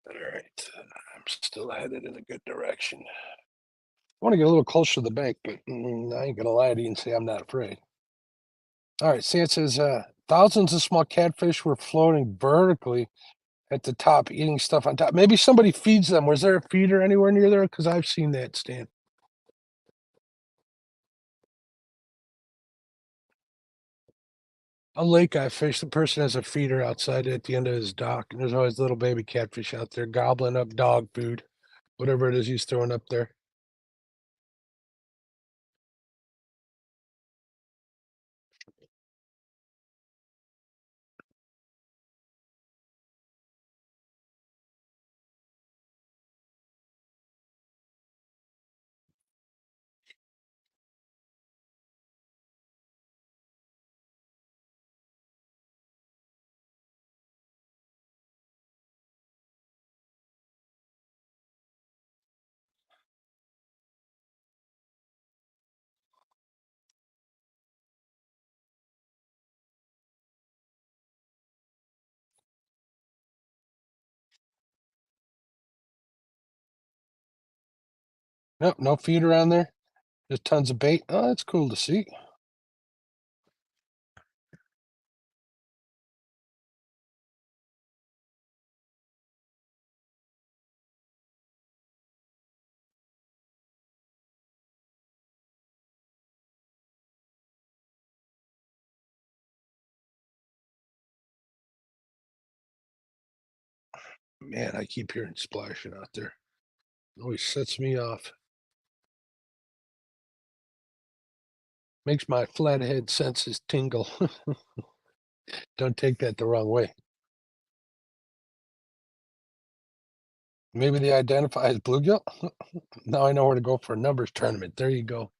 All right. I'm still headed in a good direction. I want to get a little closer to the bank, but I ain't gonna lie to you and say I'm not afraid. All right, see, it says thousands of small catfish were floating vertically at the top, eating stuff on top. Maybe somebody feeds them. Was there a feeder anywhere near there? Because I've seen that stand. A lake I fished, the person has a feeder outside at the end of his dock, and there's always little baby catfish out there gobbling up dog food, whatever it is he's throwing up there. Nope, no feeder on there. Just tons of bait. Oh, that's cool to see. Man, I keep hearing splashing out there. Always sets me off. Makes my flathead senses tingle. Don't take that the wrong way. Maybe they identify as bluegill. Now I know where to go for a numbers tournament. There you go.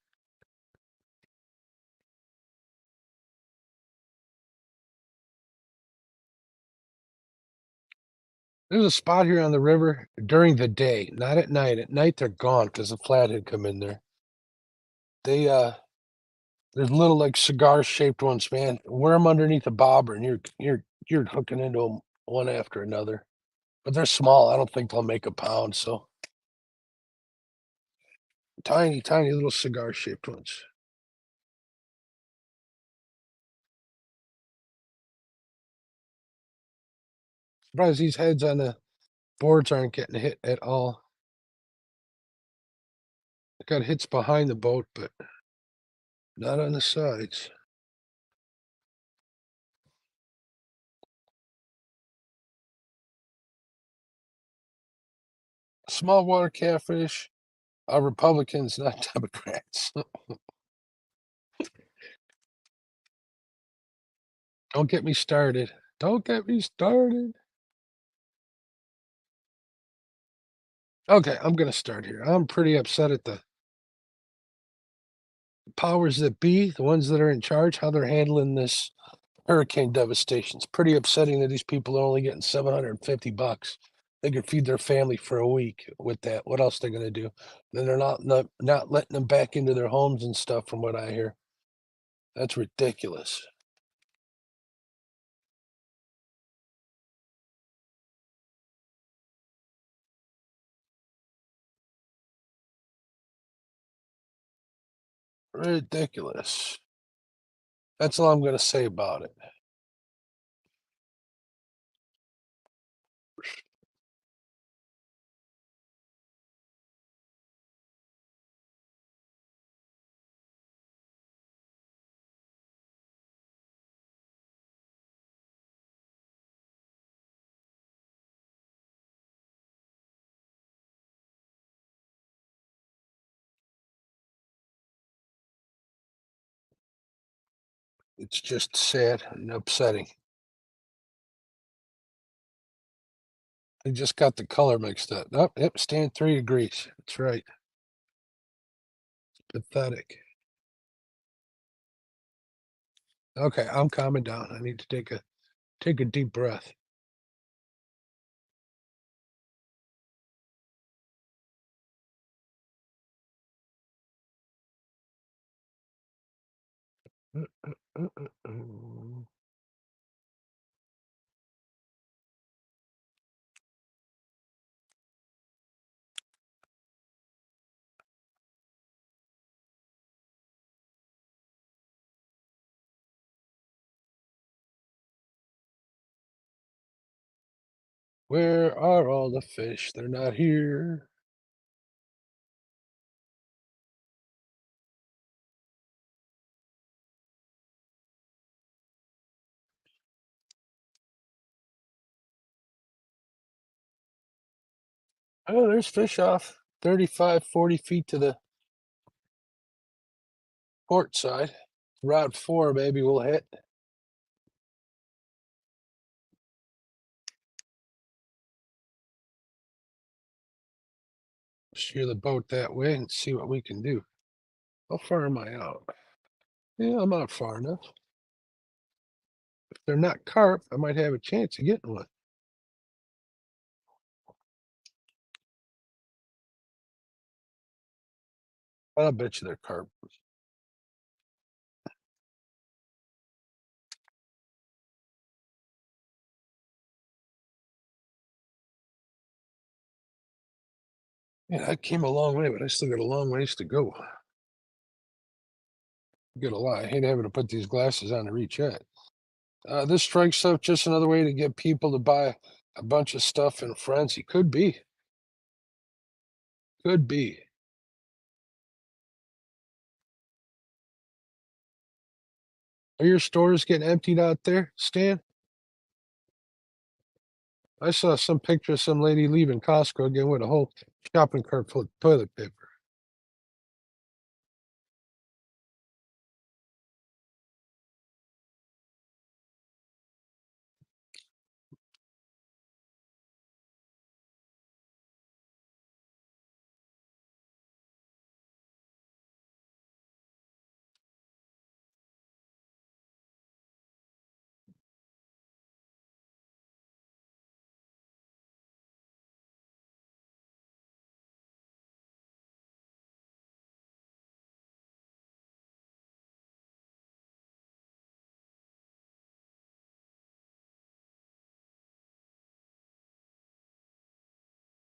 There's a spot here on the river during the day, not at night. At night they're gone because the flathead come in there. They there's little like cigar shaped ones, man. Wear them underneath a bobber, and you're hooking into them one after another. But they're small. I don't think they'll make a pound. So tiny, tiny little cigar shaped ones. Surprised these heads on the boards aren't getting hit at all. I got hits behind the boat, but not on the sides. Small water catfish are Republicans, not Democrats. Don't get me started. Don't get me started. Okay, I'm gonna start here. I'm pretty upset at the powers that be, the ones that are in charge, how they're handling this hurricane devastation. It's pretty upsetting that these people are only getting 750 bucks. They could feed their family for a week with that. What else they're gonna do? Then they're not letting them back into their homes and stuff from what I hear. That's ridiculous. Ridiculous. That's all I'm gonna say about it. It's just sad and upsetting. They just got the color mixed up. Oh, yep, stand 3 degrees. That's right. Pathetic. Okay, I'm calming down. I need to take a deep breath. Where are all the fish? They're not here. Oh, there's fish off 35, 40 feet to the port side. Rod 4, maybe we'll hit. Steer the boat that way and see what we can do. How far am I out? Yeah, I'm out far enough. If they're not carp, I might have a chance of getting one. I'll bet you they're carp. Yeah, I came a long way, but I still got a long ways to go. Get a lot. I hate having to put these glasses on to reach it. This strike stuff just another way to get people to buy a bunch of stuff in a frenzy. Could be. Could be. Are your stores getting emptied out there, Stan? I saw some picture of some lady leaving Costco again with a whole shopping cart full of toilet paper.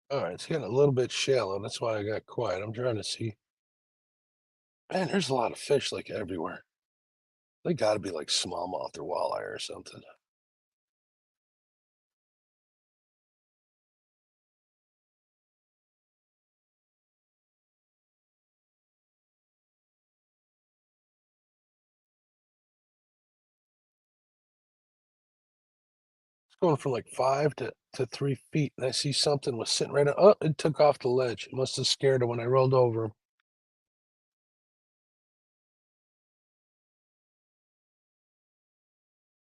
All right, it's getting a little bit shallow. That's why I got quiet. I'm trying to see. Man, there's a lot of fish like everywhere. They got to be like smallmouth or walleye or something. It's going from like 5 to 3 feet, and I see something was sitting right. Oh, it took off the ledge. It must have scared it when I rolled over him.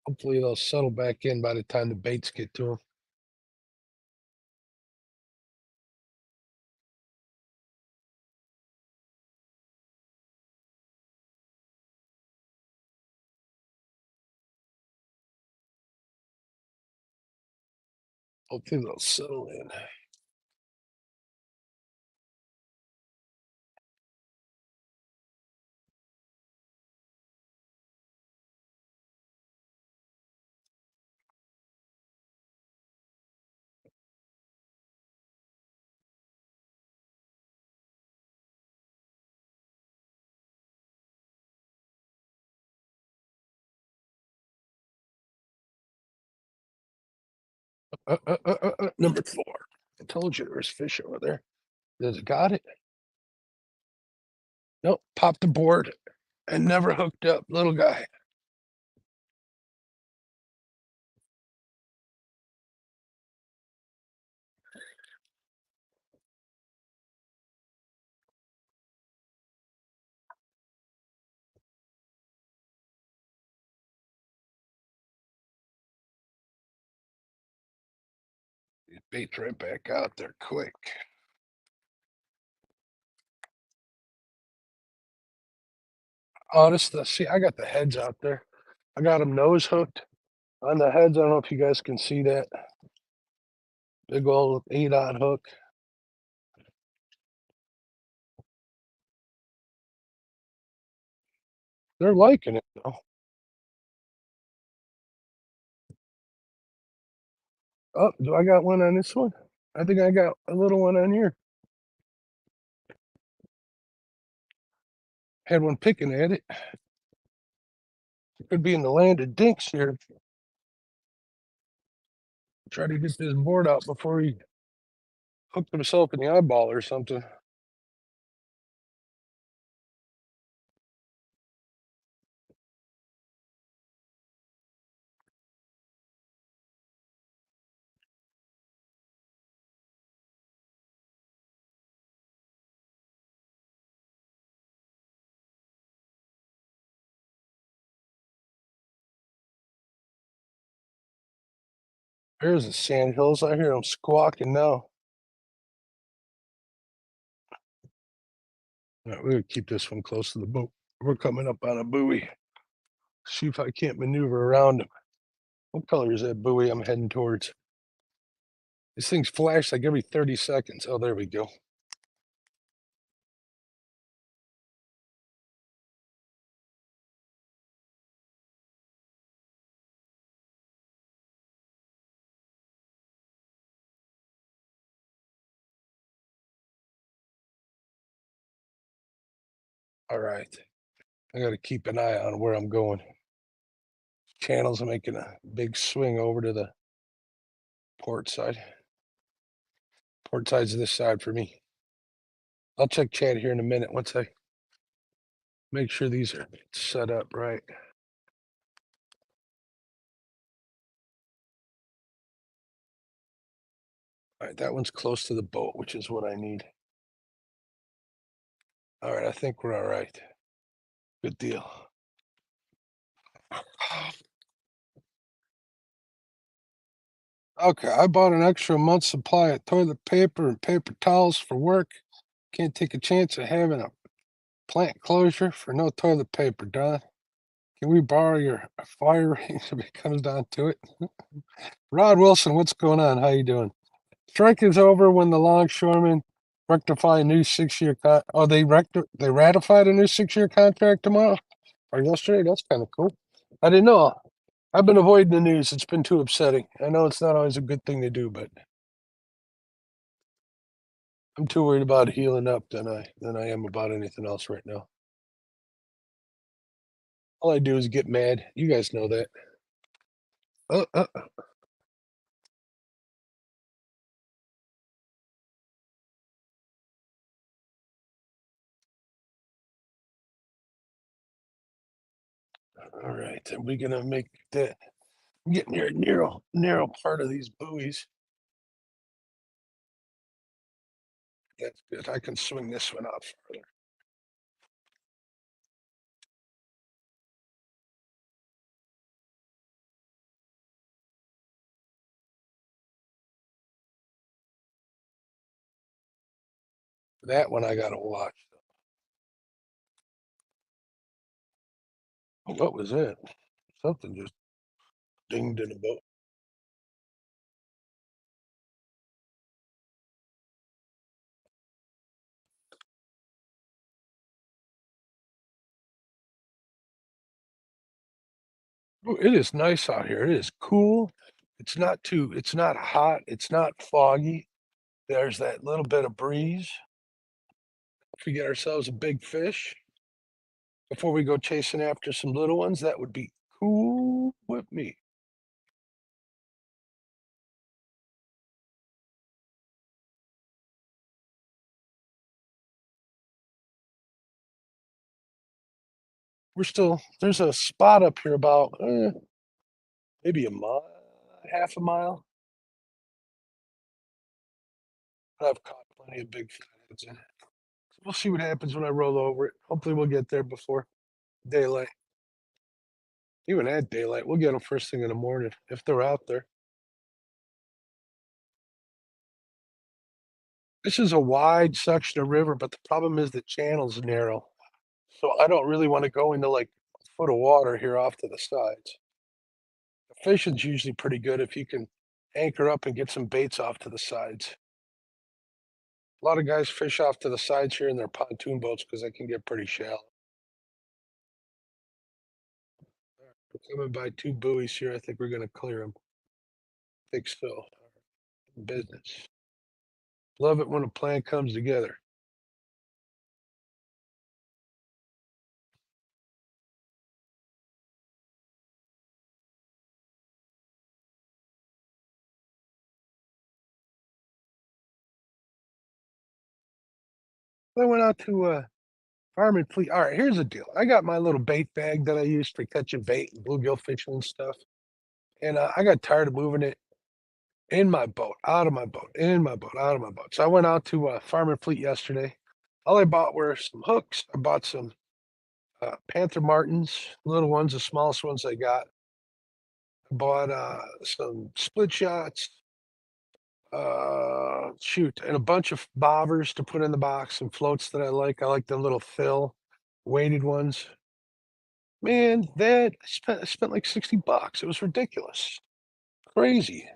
Hopefully, they'll settle back in by the time the baits get to them. Hopefully, they'll settle in. Number 4. I told you there was fish over there. Does it got it? Nope. Popped the board and never hooked up. Little guy. He baits right back out there quick. Honest, see, I got the heads out there. I got them nose hooked on the heads. I don't know if you guys can see that. Big old 8-aught hook. They're liking it though. Oh, do I got one on this one? I think I got a little one on here. Had one picking at it. It could be in the land of dinks here. Try to get this board out before he hooked himself in the eyeball or something. There's the sand hills. I hear them squawking now. All right, we're gonna keep this one close to the boat. We're coming up on a buoy. See if I can't maneuver around him. What color is that buoy I'm heading towards? These things flash like every 30 seconds. Oh, there we go. All right. I got to keep an eye on where I'm going. Channels are making a big swing over to the port side. Port side's this side for me. I'll check chat here in a minute once I make sure these are set up right. All right, that one's close to the boat, which is what I need. All right, I think we're all right. Good deal. Okay, I bought an extra month's supply of toilet paper and paper towels for work. Can't take a chance of having a plant closure for no toilet paper, Don. Can we borrow your fire rings if it comes down to it? Rod Wilson, what's going on? How you doing? Strike is over when the longshoremen rectify a new 6-year they ratified a new 6-year contract tomorrow or yesterday. That's kind of cool. I didn't know. I've been avoiding the news. It's been too upsetting. I know it's not always a good thing to do, but I'm too worried about healing up than I am about anything else right now. All I do is get mad. You guys know that. Uh, uh, all right, and we're gonna make that get near narrow part of these buoys. That's good. I can swing this one out further. That one I gotta watch. What was that? Something just dinged in the boat. Oh, it is nice out here. It is cool. It's not hot. It's not foggy. There's that little bit of breeze. If we get ourselves a big fish before we go chasing after some little ones, that would be cool with me. There's a spot up here about maybe a mile, half a mile. I've caught plenty of big flatheads in it. So we'll see what happens when I roll over it. Hopefully, we'll get there before daylight. Even at daylight, we'll get them first thing in the morning if they're out there. This is a wide section of river, but the problem is the channel's narrow. So I don't really want to go into like a foot of water here off to the sides. The fishing's usually pretty good if you can anchor up and get some baits off to the sides. A lot of guys fish off to the sides here in their pontoon boats because they can get pretty shallow. We're coming by 2 buoys here. I think we're going to clear them. I think so. Business. Love it when a plan comes together. I went out to Farm and Fleet. All right, here's the deal. I got my little bait bag that I use for catching bait and bluegill fishing and stuff. And I got tired of moving it in my boat, out of my boat, in my boat, out of my boat. So I went out to Farm and Fleet yesterday. All I bought were some hooks. I bought some Panther Martins, little ones, the smallest ones I got. I bought some split shots, shoot, and a bunch of bobbers to put in the box and floats that I like. I like the little fill weighted ones. Man, I spent like 60 bucks. It was ridiculous. Crazy.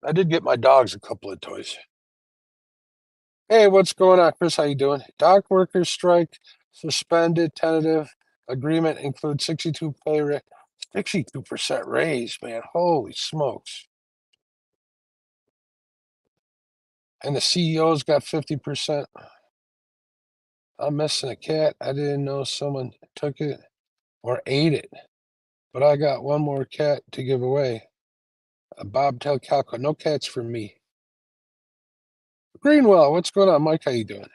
I did get my dogs a couple of toys. Hey, what's going on, Chris? How you doing? Dock workers strike suspended. Tentative agreement includes 62 pay rate, 62% raise, man. Holy smokes. And the CEO's got 50%. I'm missing a cat. I didn't know someone took it or ate it, but I got one more cat to give away. A bobtail calico. No cats for me. Greenwell, what's going on, Mike? How you doing?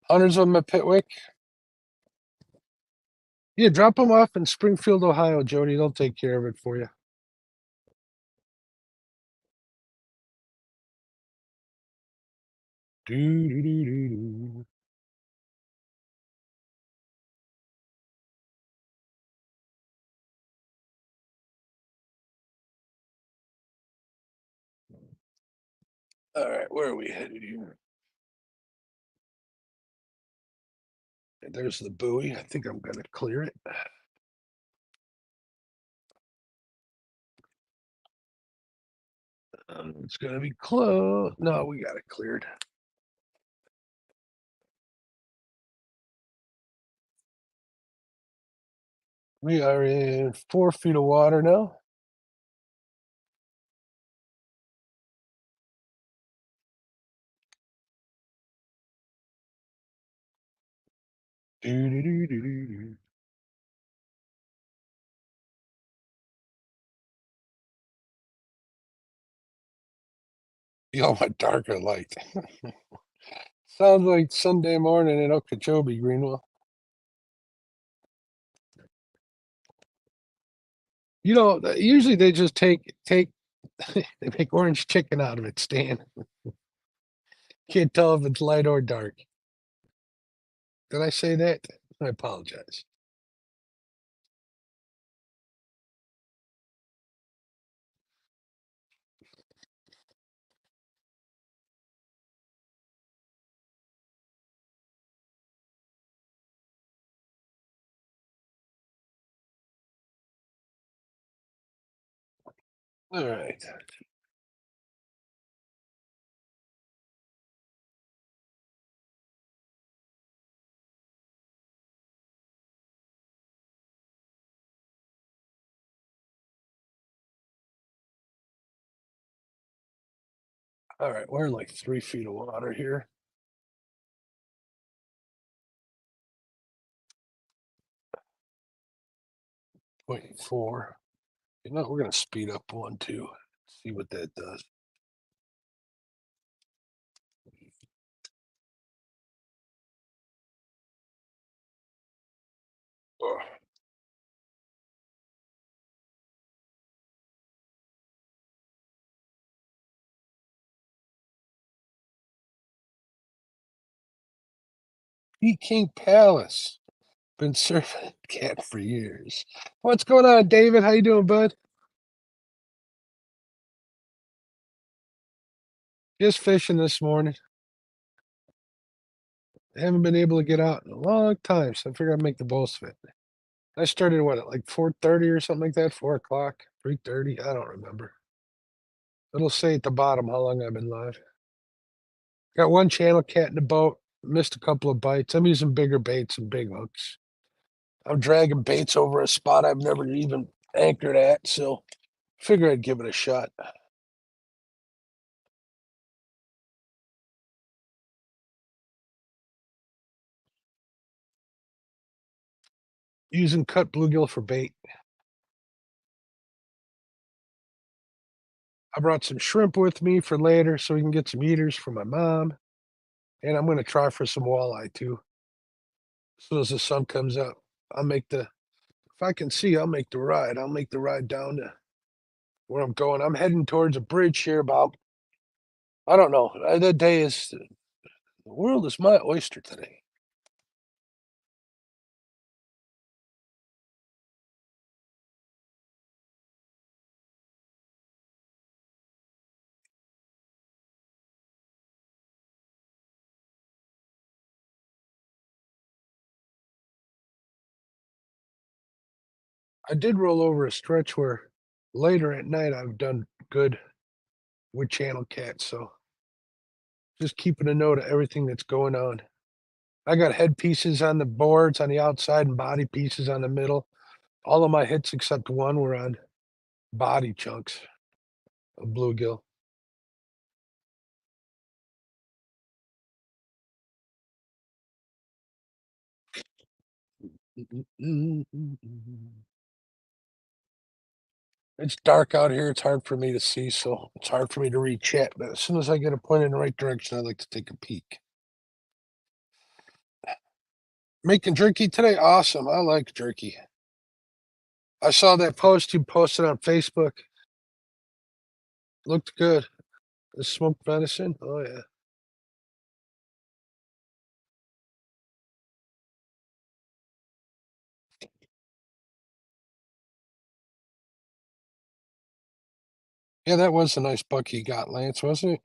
Hundreds of them at Pitwick. Yeah, drop them off in Springfield, Ohio, Jody. They'll take care of it for you. Do, do, do, do, do. All right, where are we headed here? There's the buoy. I think I'm going to clear it. It's going to be close. No, we got it cleared. We are in 4 feet of water now. Do, do, do, do, do, do. You want darker light. Sounds like Sunday morning in Okeechobee, Greenwell. You know, usually they just take they make orange chicken out of it, Stan. Can't tell if it's light or dark. Did I say that? I apologize. All right. All right, we're in like 3 feet of water here. 0.4. You know, we're gonna speed up 1, 2. See what that does. Oh, King Palace. Been surfing cat for years. What's going on, David? How you doing, bud? Just fishing this morning. I haven't been able to get out in a long time, so I figured I'd make the most of it. I started what at like 4:30 or something like that, 4 o'clock, 3:30. I don't remember. It'll say at the bottom how long I've been live. Got one channel cat in the boat. Missed a couple of bites. I'm using bigger baits and big hooks. I'm dragging baits over a spot I've never even anchored at, so figure I'd give it a shot. Using cut bluegill for bait. I brought some shrimp with me for later so we can get some eaters for my mom. And I'm gonna try for some walleye too. As soon as the sun comes up, I'll make the if I can see, I'll make the ride. I'll make the ride down to where I'm going. I'm heading towards a bridge here about I don't know. The day is the world is my oyster today. I did roll over a stretch where later at night I've done good with channel cats, so just keeping a note of everything that's going on. I got head pieces on the boards on the outside and body pieces on the middle. All of my hits except one were on body chunks of bluegill. It's dark out here. It's hard for me to see, so it's hard for me to read chat. But as soon as I get it pointed in the right direction, I like to take a peek. Making jerky today? Awesome. I like jerky. I saw that post you posted on Facebook. Looked good. The smoked venison? Oh, yeah. Yeah, that was a nice buck you got, Lance, wasn't it?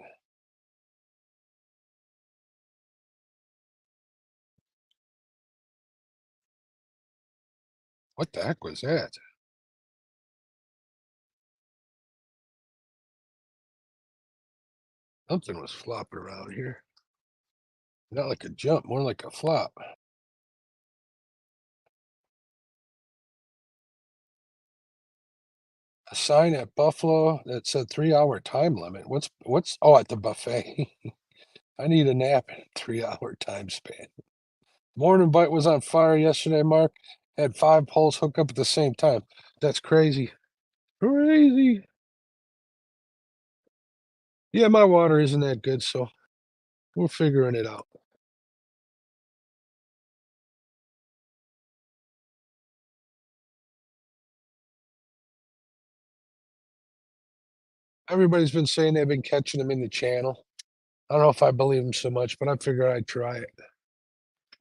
What the heck was that? Something was flopping around here. Not like a jump, more like a flop. A sign at Buffalo that said 3-hour time limit. Oh, at the buffet. I need a nap in a 3-hour time span. Morning bite was on fire yesterday, Mark. Had 5 poles hook up at the same time. That's crazy. Crazy. Yeah, my water isn't that good, so we're figuring it out. Everybody's been saying they've been catching them in the channel. I don't know if I believe them so much, but I figure I'd try it.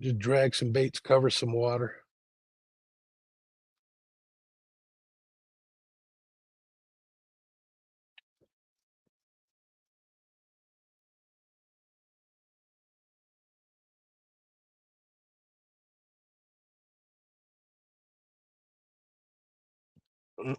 Just drag some baits, cover some water. How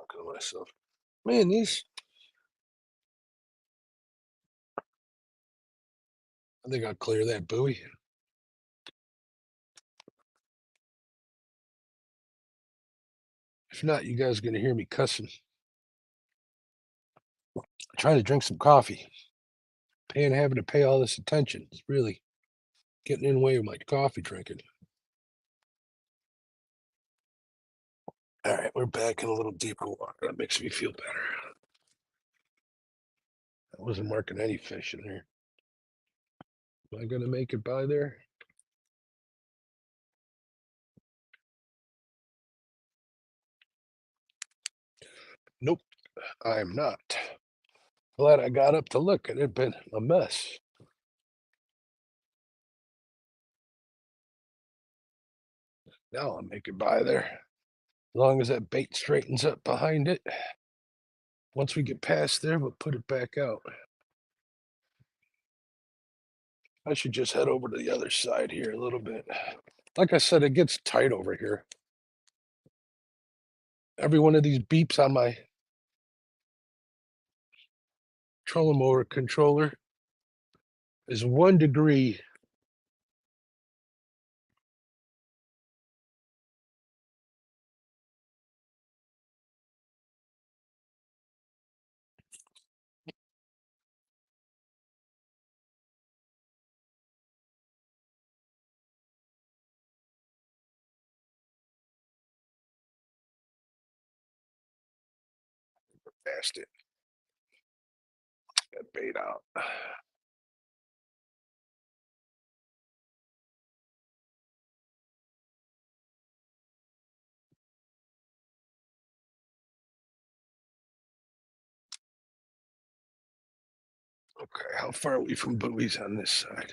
can myself? Man, these. I think I'll clear that buoy. If not, you guys are gonna hear me cussing. Trying to drink some coffee. Having to pay all this attention. It's really getting in the way of my coffee drinking. All right, we're back in a little deeper water. That makes me feel better. I wasn't marking any fish in there. Am I gonna make it by there? Nope, I am not. Glad I got up to look. It had been a mess. Now I'll make it by there. As long as that bait straightens up behind it. Once we get past there, we'll put it back out. I should just head over to the other side here a little bit. Like I said, it gets tight over here. Every one of these beeps on my trolling motor controller is 1 degree. Past it. That bait out. Okay, how far are we from buoys on this side?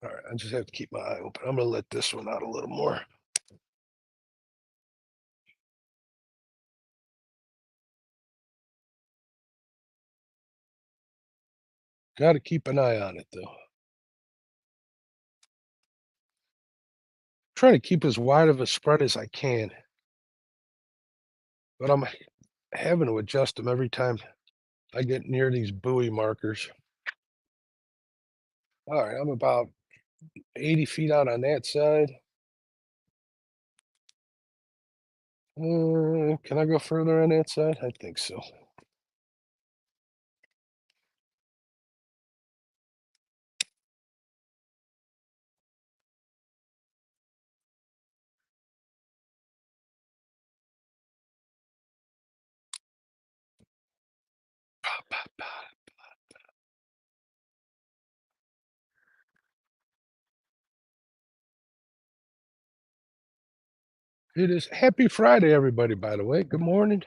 All right, I just have to keep my eye open. I'm gonna let this one out a little more. Got to keep an eye on it though. Trying to keep as wide of a spread as I can, but I'm having to adjust them every time I get near these buoy markers. All right, I'm about 80 feet out on that side. Can I go further on that side? I think so. It is happy Friday, everybody, by the way. Good morning.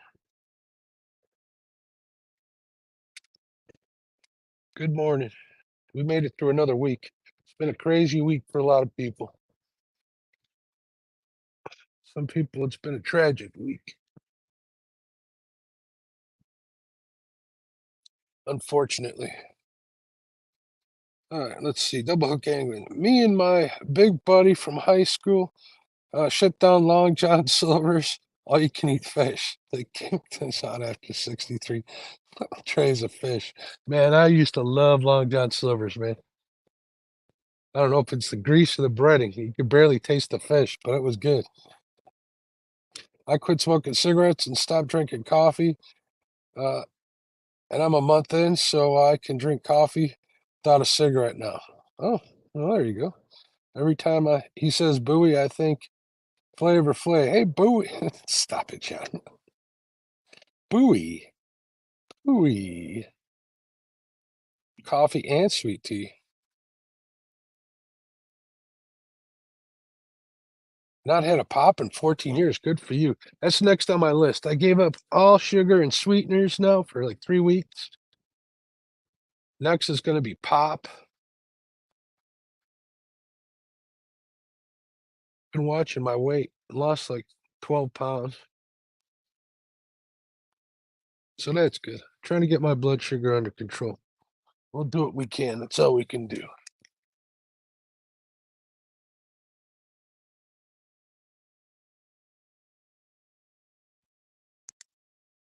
Good morning. We made it through another week. It's been a crazy week for a lot of people. Some people, it's been a tragic week, unfortunately. All right, let's see. Double hook angling. Me and my big buddy from high school shut down Long John Silver's all you can eat fish. They kicked us out after 63 trays of fish. Man, I used to love Long John Silver's, man. I don't know if it's the grease or the breading. You could barely taste the fish, but it was good. I quit smoking cigarettes and stopped drinking coffee. Uh, and I'm a month in, so I can drink coffee without a cigarette now. Oh, well, there you go. Every time he says Bowie, I think Flavor Flav. Hey, Bowie. Stop it, John. Bowie. Bowie. Coffee and sweet tea. Not had a pop in 14 years. Good for you. That's next on my list. I gave up all sugar and sweeteners now for like 3 weeks. Next is going to be pop. Been watching my weight. Lost like 12 pounds. So that's good. Trying to get my blood sugar under control. We'll do what we can. That's all we can do.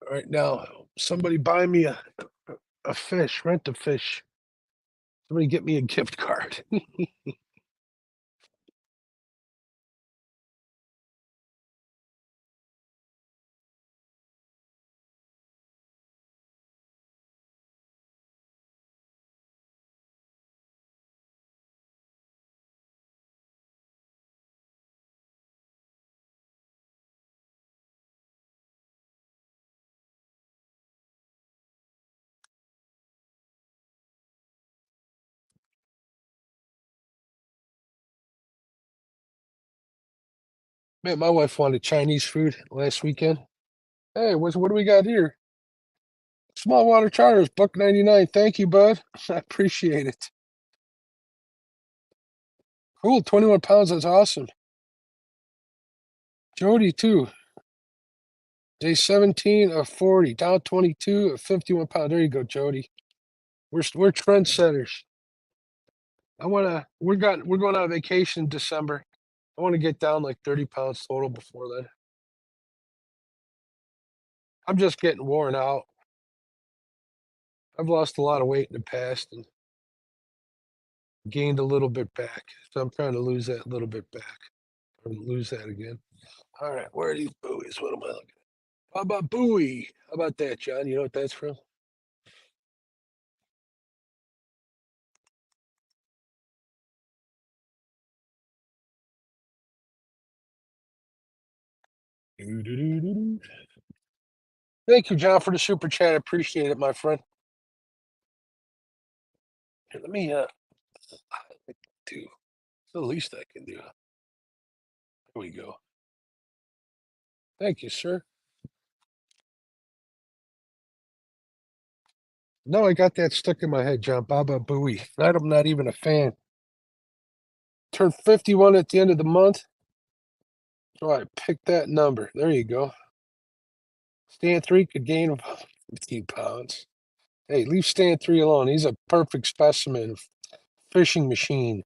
All right, now somebody buy me a fish, rent a fish. Somebody get me a gift card. Man, my wife wanted Chinese food last weekend. Hey, what do we got here? Small water charters, $1.99. Thank you, bud. I appreciate it. Cool, 21 pounds. That's awesome. Jody too. Day 17 of 40, down 22 of 51 pounds. There you go, Jody. We're trendsetters. We're going on vacation in December. I want to get down like 30 pounds total before then. I'm just getting worn out. I've lost a lot of weight in the past and gained a little bit back. So I'm trying to lose that little bit back or lose that again. All right, where are these buoys? What am I looking at? How about buoy? How about that, John? You know what that's from? Doo-doo-doo-doo-doo. Thank you, John, for the super chat. I appreciate it, my friend. Here, let me do the least I can do. There we go. Thank you, sir. No, I got that stuck in my head, John. Baba Booey. I'm not even a fan. Turned 51 at the end of the month. So I picked that number. There you go. Stand 3 could gain 15 pounds. Hey, leave Stand 3 alone. He's a perfect specimen of fishing machine.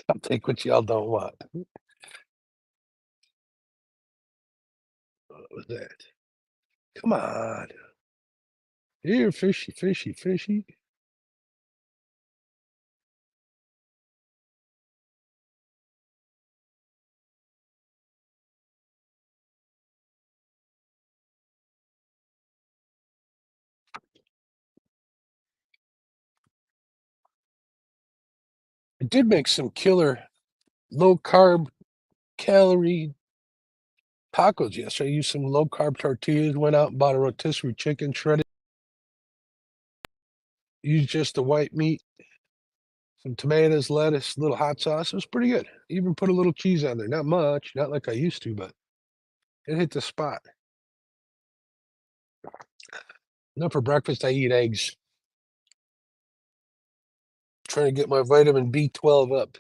I'll take what y'all don't want. What was that? Come on. Here, fishy, fishy, fishy. did make some killer low carb calorie tacos yesterday. I used some low carb tortillas, went out and bought a rotisserie chicken, shredded, used just the white meat, some tomatoes, lettuce, a little hot sauce. It was pretty good. Even put a little cheese on there. Not much, not like I used to, but it hit the spot. Now for breakfast, I eat eggs. Trying to get my vitamin B12 up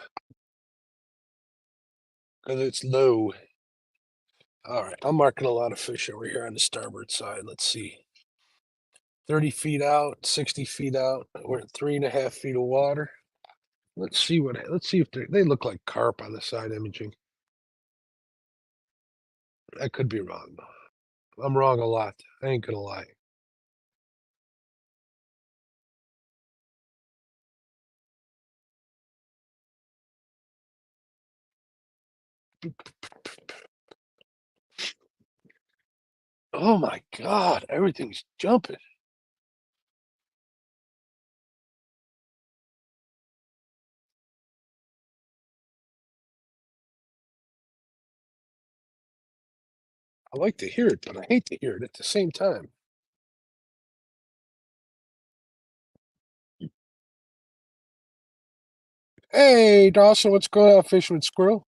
because it's low. All right, I'm marking a lot of fish over here on the starboard side. Let's see. 30 feet out, 60 feet out. We're at 3.5 feet of water. Let's see if they look like carp on the side imaging. I could be wrong. I'm wrong a lot. I ain't gonna lie. Oh my God, everything's jumping. I like to hear it, but I hate to hear it at the same time. Hey, Dawson, what's going on, Fishing with Squirrel?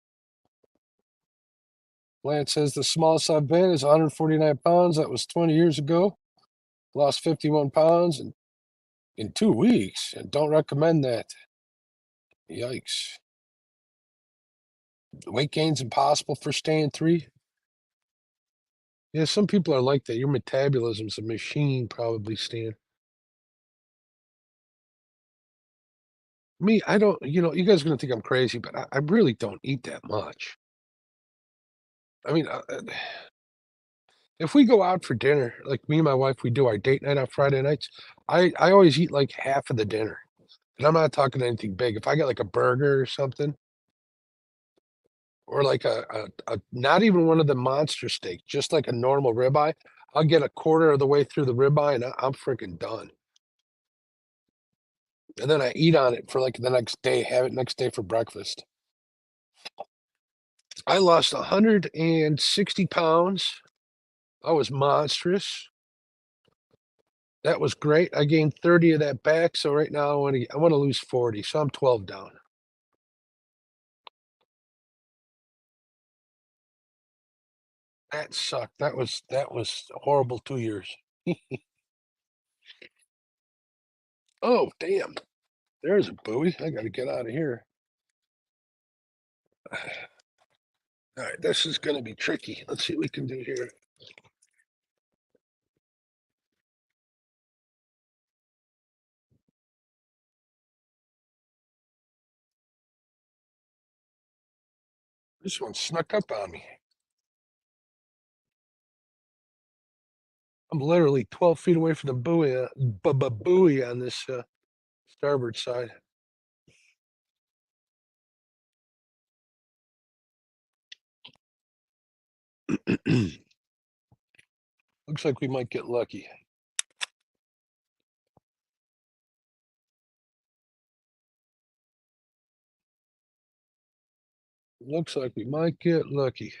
Lance says the smallest I've been is 149 pounds. That was 20 years ago. Lost 51 pounds in 2 weeks, and don't recommend that. Yikes. Weight gain's impossible for staying 3. Yeah, some people are like that. Your metabolism's a machine, probably, Stan. Me, I don't, you guys are gonna think I'm crazy, but I really don't eat that much. I mean, if we go out for dinner, like me and my wife, we do our date night on Friday nights. I always eat like half of the dinner, and I'm not talking anything big. If I get like a burger or something, or like a not even one of the monster steaks, just like a normal ribeye, I'll get a quarter of the way through the ribeye, and I'm freaking done. And then I eat on it for like the next day, have it next day for breakfast. I lost 160 pounds. I was monstrous. That was great. I gained 30 of that back. So right now I want to lose 40. So I'm 12 down. That sucked. That was a horrible 2 years. Oh, damn. There's a buoy. I gotta get out of here. All right, this is gonna be tricky. Let's see what we can do here. This one snuck up on me. I'm literally 12 feet away from the buoy, buoy on this starboard side. Looks like we might get lucky. Looks like we might get lucky.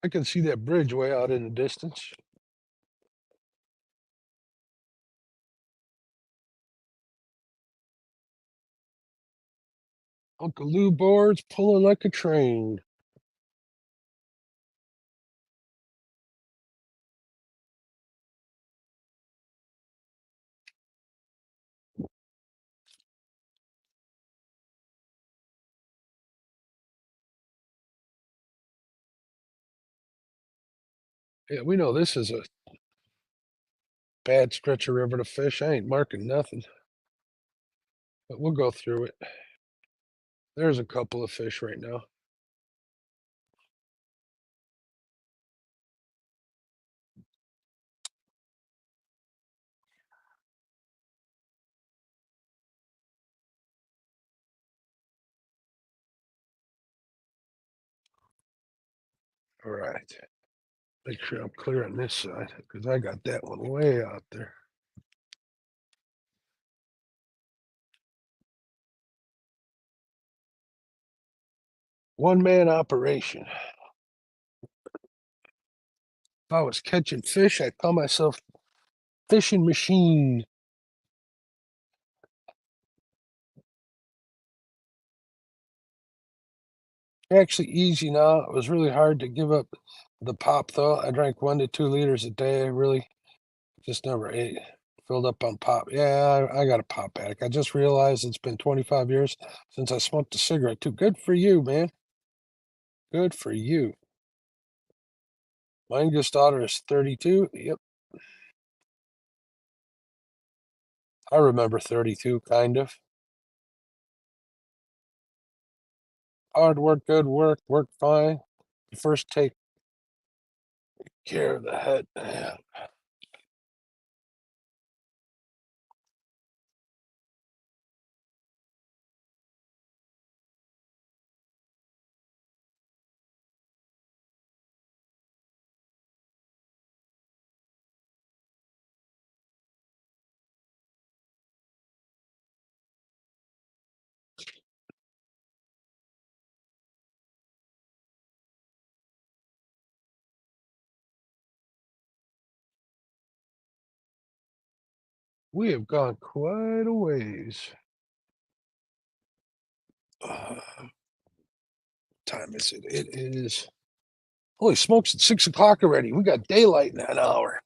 I can see that bridge way out in the distance. Uncle Lou boards pulling like a train. Yeah, we know this is a bad stretch of river to fish. I ain't marking nothing, but we'll go through it. There's a couple of fish right now. All right. Make sure I'm clear on this side because I got that one way out there. One-man operation. If I was catching fish, I'd call myself fishing machine. Actually easy now. It was really hard to give up the pop though. I drank 1 to 2 liters a day. I really just never ate. Filled up on pop. Yeah, I got a pop addict. I just realized it's been 25 years since I smoked a cigarette too. Good for you, man. Good for you. My youngest daughter is 32. Yep. I remember 32, kind of. Hard work, good work, work fine. First take care of the head. Yeah. We have gone quite a ways. Time is it? It is. Holy smokes! It's 6 o'clock already. We got daylight in an hour.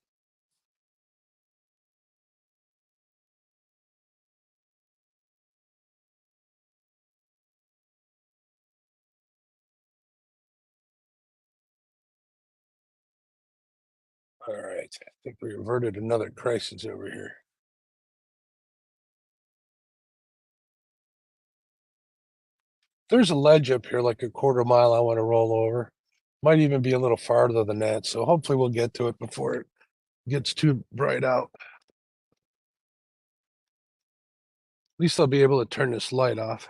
All right. I think we averted another crisis over here. There's a ledge up here, like a quarter mile. I want to roll over. Might even be a little farther than that. So hopefully we'll get to it before it gets too bright out. At least I'll be able to turn this light off.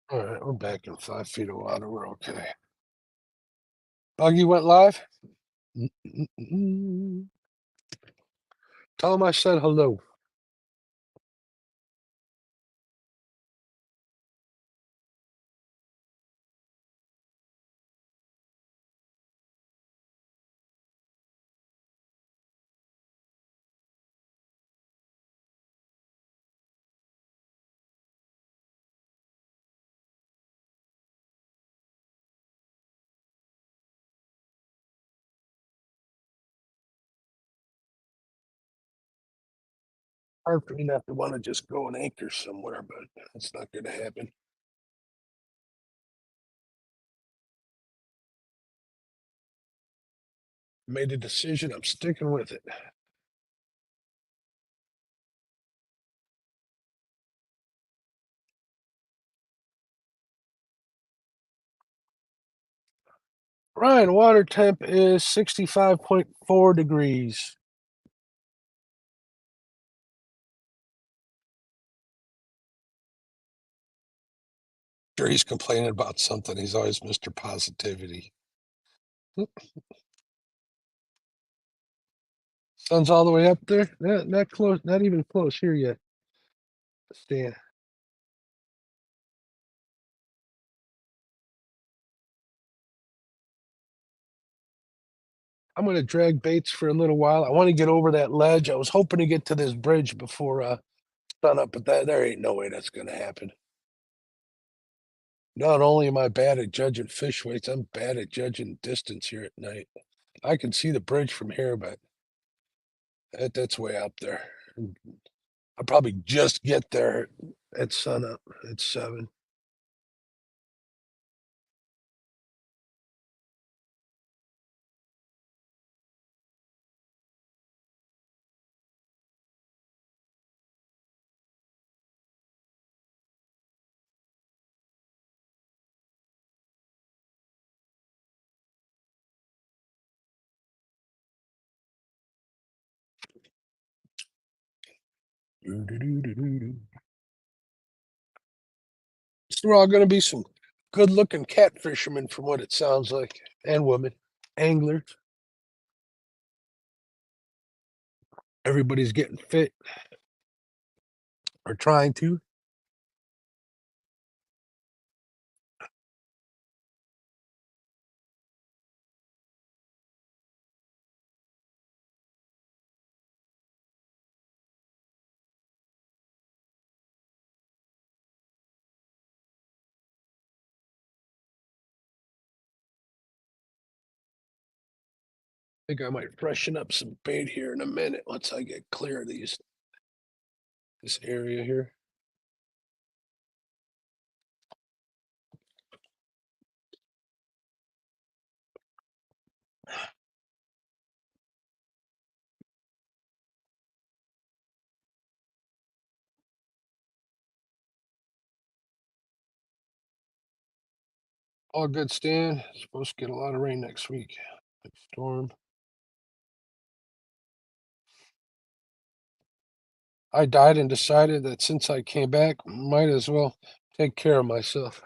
All right, we're back in 5 feet of water. We're okay. Buggy went live. Tell him I said hello. Hard for me not to want to just go and anchor somewhere, but that's not going to happen. Made a decision. I'm sticking with it. Ryan, water temp is 65.4 degrees. Sure, he's complaining about something. He's always Mr. Positivity. Sun's all the way up there. Not close, not even close here yet. Stan. I'm going to drag baits for a little while. I want to get over that ledge. I was hoping to get to this bridge before sun up, but there ain't no way that's going to happen. Not only am I bad at judging fish weights, I'm bad at judging distance here at night. I can see the bridge from here, but that's way up there. I'll probably just get there at sunup at 7. Doo-doo-doo-doo-doo. So we're all going to be some good-looking cat fishermen, from what it sounds like, and women, anglers. Everybody's getting fit or trying to. I think I might freshen up some bait here in a minute once I get clear of this area here. All good, Stan. Supposed to get a lot of rain next week. Big storm. I died and decided that since I came back, might as well take care of myself.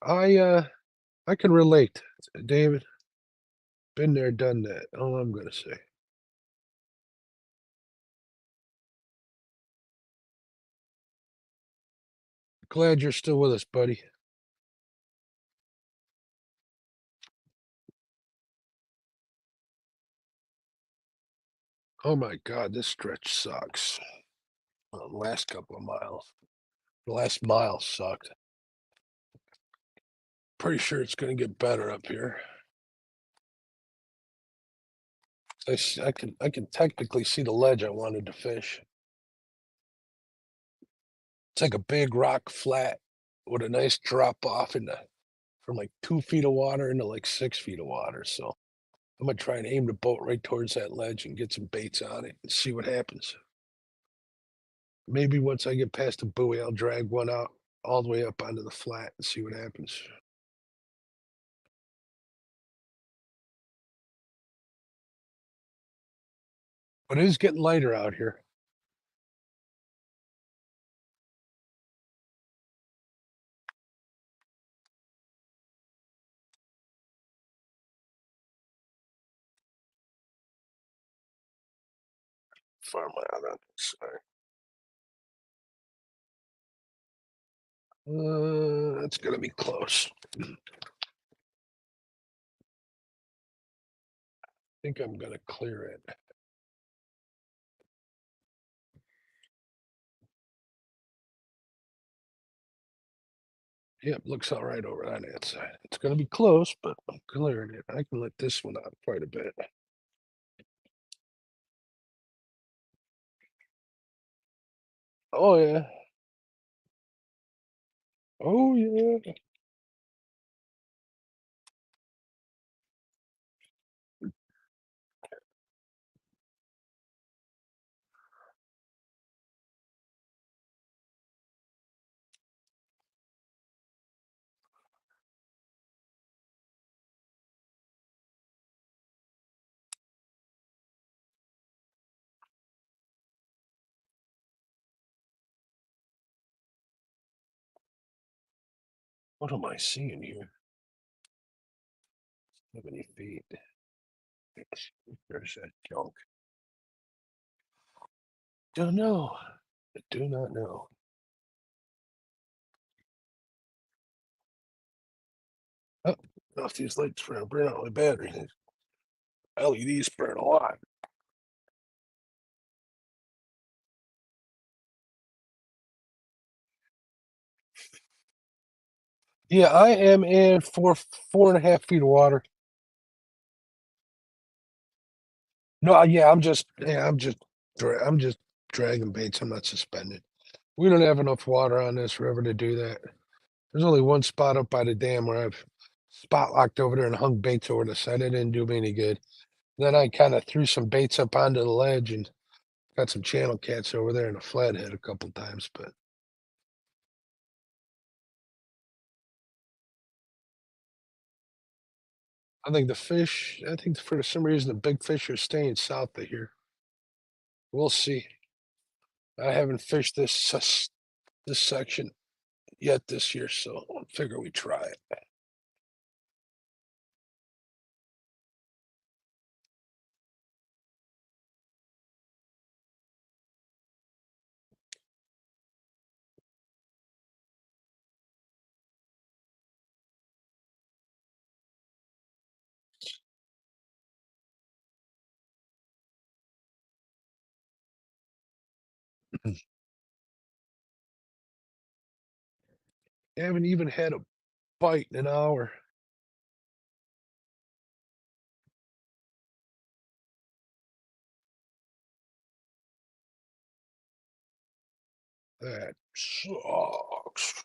I can relate, David. Been there, done that. All I'm gonna say. Glad you're still with us, buddy. Oh my God, this stretch sucks. The last couple of miles. The last mile sucked. Pretty sure it's gonna get better up here. I can technically see the ledge I wanted to fish. It's like a big rock flat with a nice drop off from like 2 feet of water into like 6 feet of water. So I'm gonna try and aim the boat right towards that ledge and get some baits on it and see what happens. Maybe once I get past the buoy, I'll drag one out all the way up onto the flat and see what happens. But it is getting lighter out here. Far out on this side. That's gonna be close. I think I'm gonna clear it. Yep, looks all right over on that side. It's gonna be close, but I'm clearing it. I can let this one out quite a bit. Oh yeah. Oh yeah. What am I seeing here? How many feet? There's that junk. Don't know. I do not know. Oh, off these lights for burn out my battery. LEDs burn a lot. Yeah, I am in 4.5 feet of water. No, I'm just dragging baits. I'm not suspended. We don't have enough water on this river to do that. There's only one spot up by the dam where I've spot locked over there and hung baits over the side. It didn't do me any good. Then I kind of threw some baits up onto the ledge and got some channel cats over there and a flathead a couple times, but I think for some reason the big fish are staying south of here. We'll see. I haven't fished this section yet this year, so I figure we try it. I haven't even had a bite in an hour. That sucks.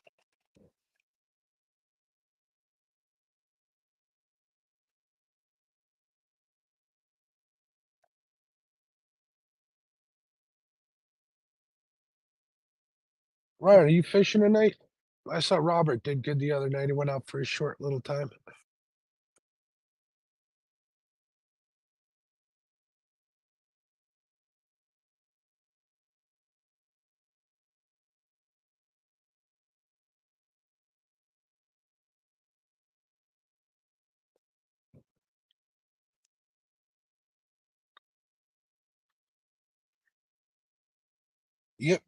Ryan, are you fishing tonight? I saw Robert did good the other night. He went out for a short little time. Yep.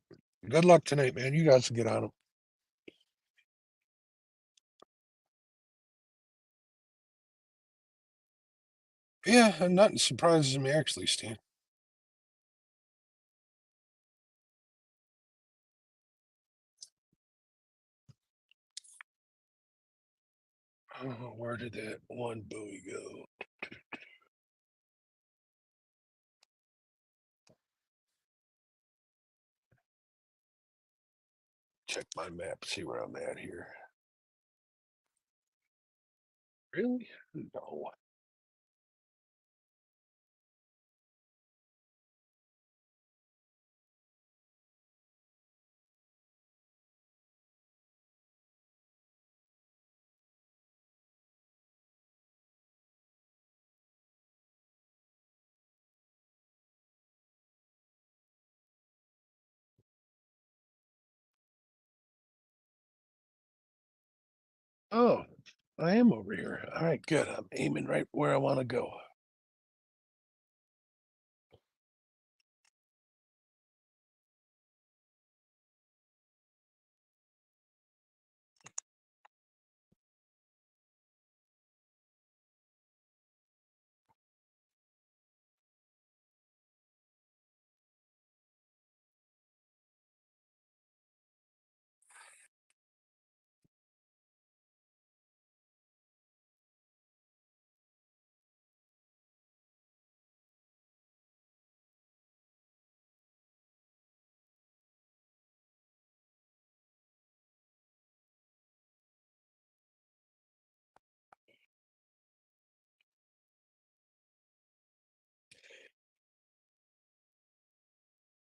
Good luck tonight, man. You guys get on them. Yeah, and nothing surprises me actually, Stan. Oh, where did that one buoy go? Check my map, see where I'm at here. Really? No. Oh, I am over here. All right, good. I'm aiming right where I want to go.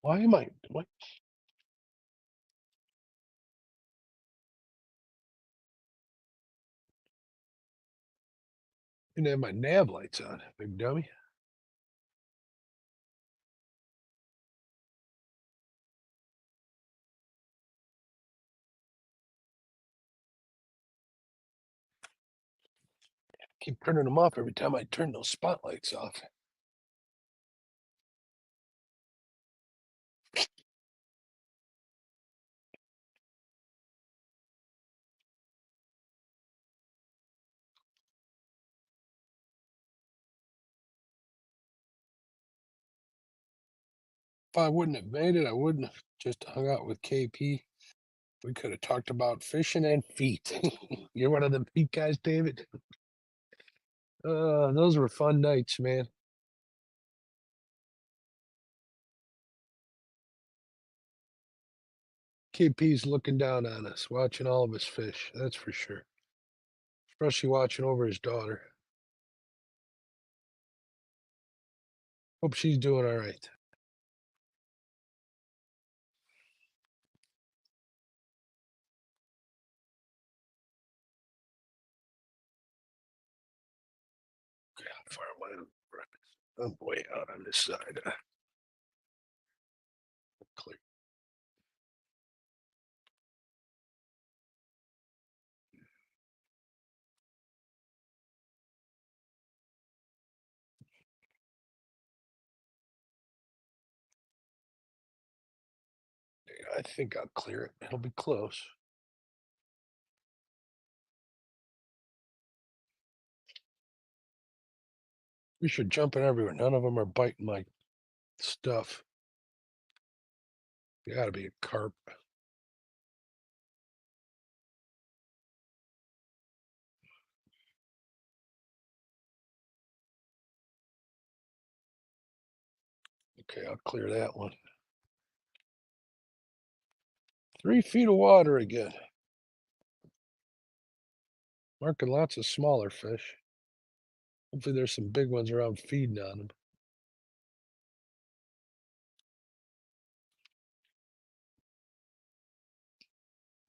Why am I? What? I didn't have my nav lights on, big dummy. Keep turning them off every time I turn those spotlights off. If I wouldn't have made it, I wouldn't have just hung out with KP. We could have talked about fishing and feet. You're one of them feet guys, David. Those were fun nights, man. KP's looking down on us, watching all of us fish. That's for sure. Especially watching over his daughter. Hope she's doing all right. How far am I? I'm way out on this side. I think I'll clear it. It'll be close. Fish are jumping everywhere. None of them are biting my stuff. Gotta be a carp. Okay, I'll clear that one. 3 feet of water again. Marking lots of smaller fish. Hopefully there's some big ones around feeding on them.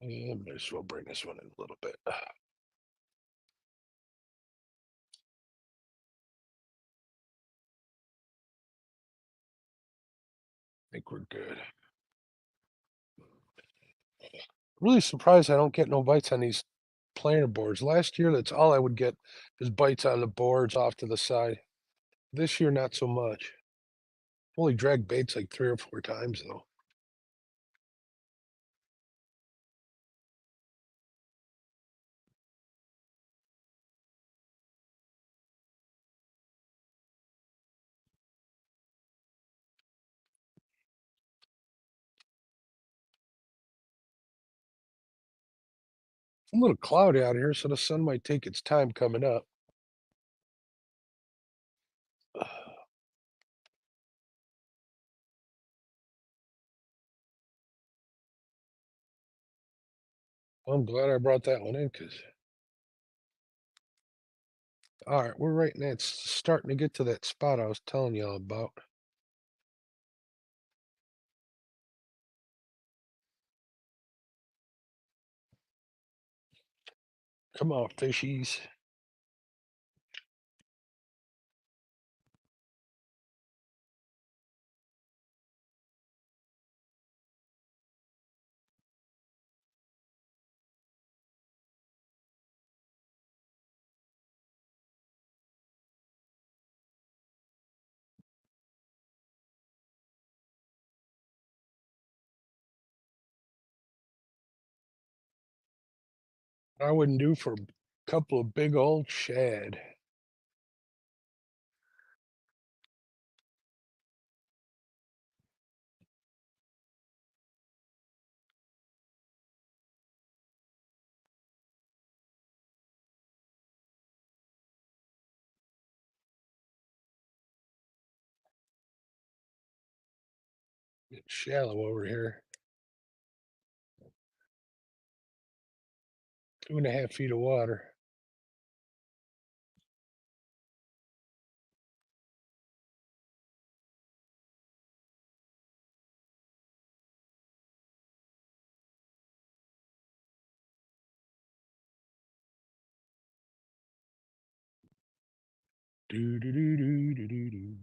And might as well bring this one in a little bit. I think we're good. Really surprised I don't get no bites on these planer boards. Last year, that's all I would get is bites on the boards off to the side. This year, not so much. Only dragged baits like 3 or 4 times though. A little cloudy out here, so the sun might take its time coming up. I'm glad I brought that one in because. All right, we're right now. It's starting to get to that spot I was telling y'all about. Come on, fishies. I wouldn't do for a couple of big old shad. Getting shallow over here. 2.5 feet of water. Do do do do do do do.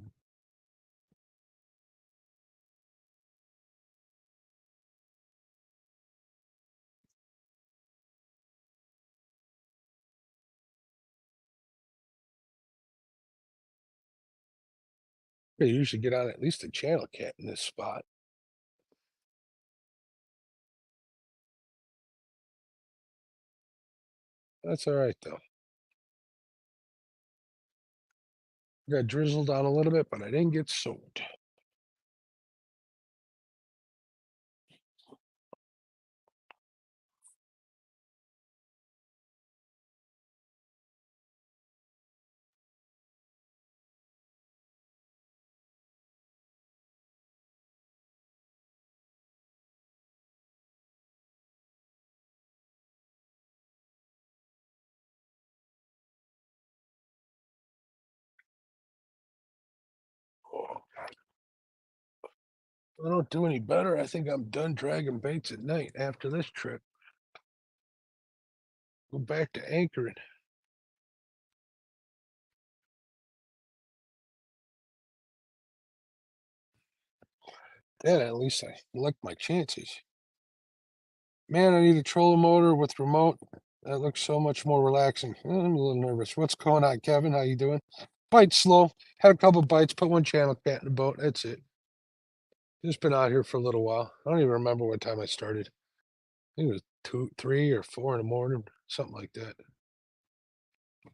They usually get on at least a channel cat in this spot. That's all right though. Got drizzled on a little bit, but I didn't get soaked. Oh, I don't do any better. I think I'm done dragging baits at night after this trip. Go back to anchoring. Then at least I like my chances. Man, I need a trolling motor with remote. That looks so much more relaxing. I'm a little nervous. What's going on, Kevin? How you doing? Bite slow. Had a couple bites. Put one channel cat in the boat. That's it. Just been out here for a little while. I don't even remember what time I started. I think it was 2, 3 or 4 in the morning, something like that.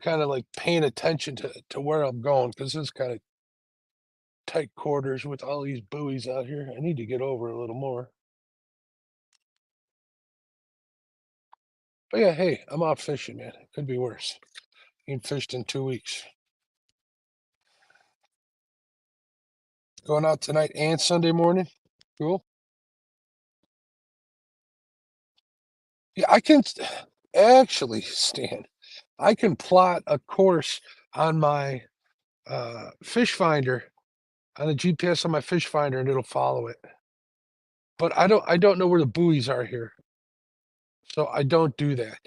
Kinda, like, paying attention to where I'm going because it's kinda tight quarters with all these buoys out here. I need to get over a little more. But, yeah, hey, I'm out fishing, man. It could be worse. Ain't fished in 2 weeks. Going out tonight and Sunday morning? Cool. Yeah, I can actually, Stan, I can plot a course on my, fish finder, on the GPS on my fish finder, and it'll follow it. But I don't know where the buoys are here, so I don't do that.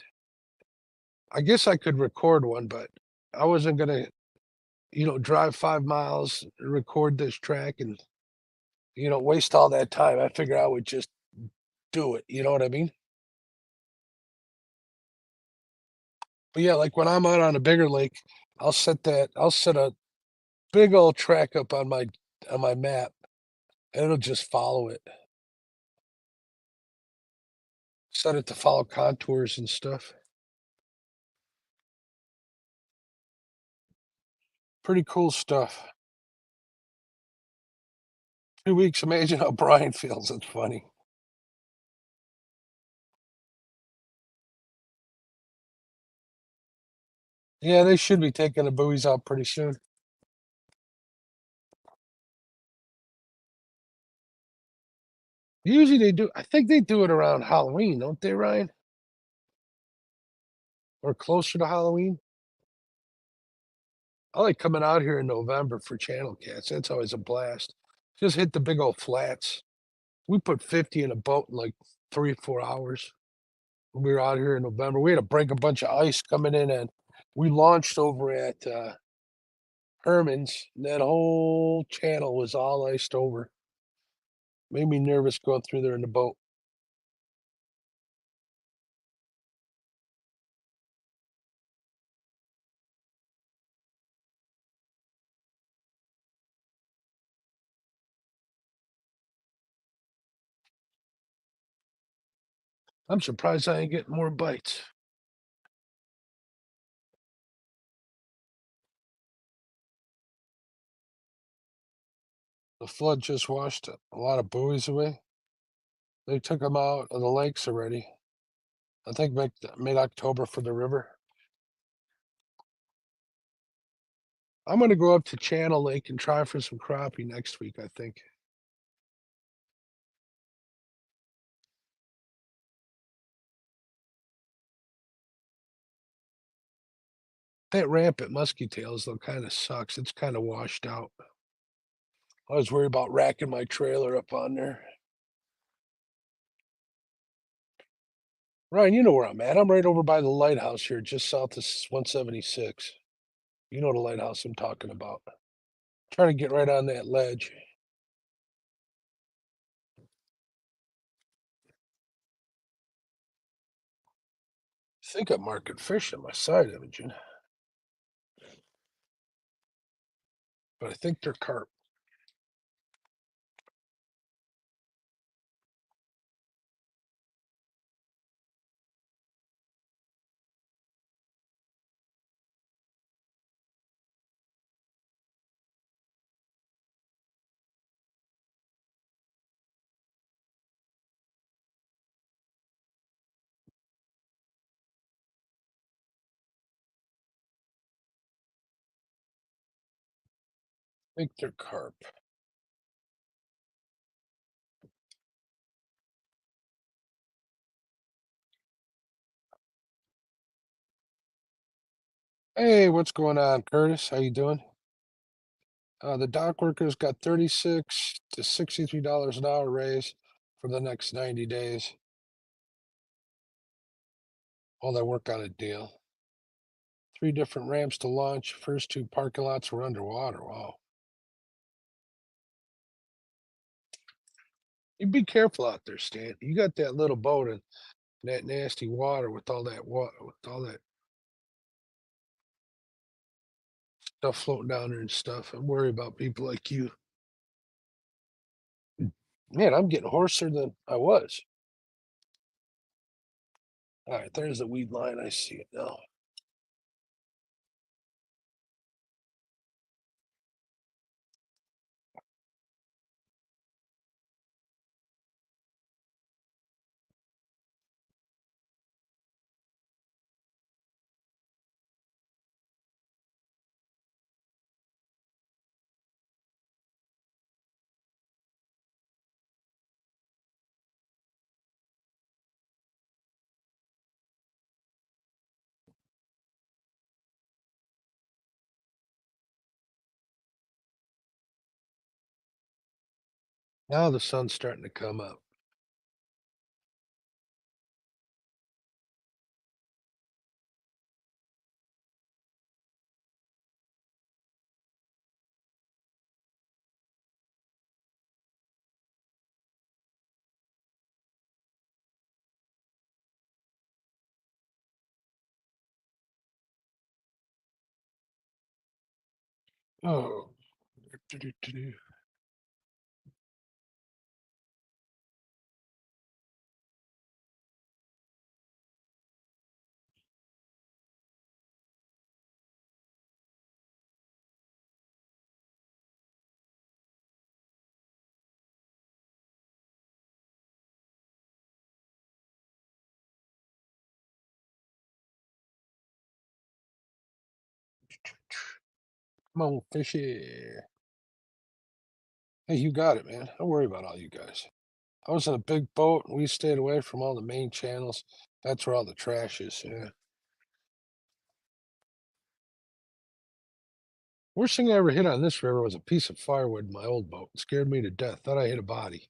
I guess I could record one, but I wasn't gonna, drive 5 miles, record this track, and, waste all that time. I figure I would just do it, you know what I mean? But, yeah, like, when I'm out on a bigger lake, I'll set a big old track up on my map, and it'll just follow it. Set it to follow contours and stuff. Pretty cool stuff. 2 weeks, imagine how Brian feels, it's funny. Yeah, they should be taking the buoys out pretty soon. Usually they do I think they do it around Halloween, don't they, Ryan? Or closer to Halloween? I like coming out here in November for channel cats, that's always a blast. Just hit the big old flats. We put 50 in a boat in, like, 3, 4 hours when we were out here in November. We had to break a bunch of ice coming in, and we launched over at, Herman's, and that whole channel was all iced over. Made me nervous going through there in the boat. I'm surprised I ain't getting more bites. The flood just washed a lot of buoys away. They took them out of the lakes already. I think mid-October for the river. I'm gonna go up to Channel Lake and try for some crappie next week, I think. That ramp at Muskie Tails, though, kinda sucks. It's kinda washed out. I was worried about racking my trailer up on there. Ryan, you know where I'm at. I'm right over by the lighthouse here, just south of 176. You know the lighthouse I'm talking about. Trying to get right on that ledge. I think I'm marking fish on my side imaging, but I think they're carp. I think they're carp. Hey, what's going on, Curtis? How you doing? The dock workers got 36 to $63 an hour raise for the next 90 days while they work on a deal. 3 different ramps to launch. First 2 parking lots were underwater. Wow. You be careful out there, Stan. You got that little boat and that nasty water with all that water, with all that stuff floating down there and stuff. I'm worried about people like you. Man, I'm getting hoarser than I was. All right, there's the weed line. I see it now. Now the sun's starting to come up. Oh. Come on, fishy. Hey, you got it, man. Don't worry about all you guys. I was in a big boat and we stayed away from all the main channels. That's where all the trash is. Yeah. Worst thing I ever hit on this river was a piece of firewood in my old boat. It scared me to death. Thought I hit a body.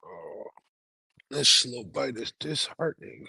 Oh, this slow bite is disheartening.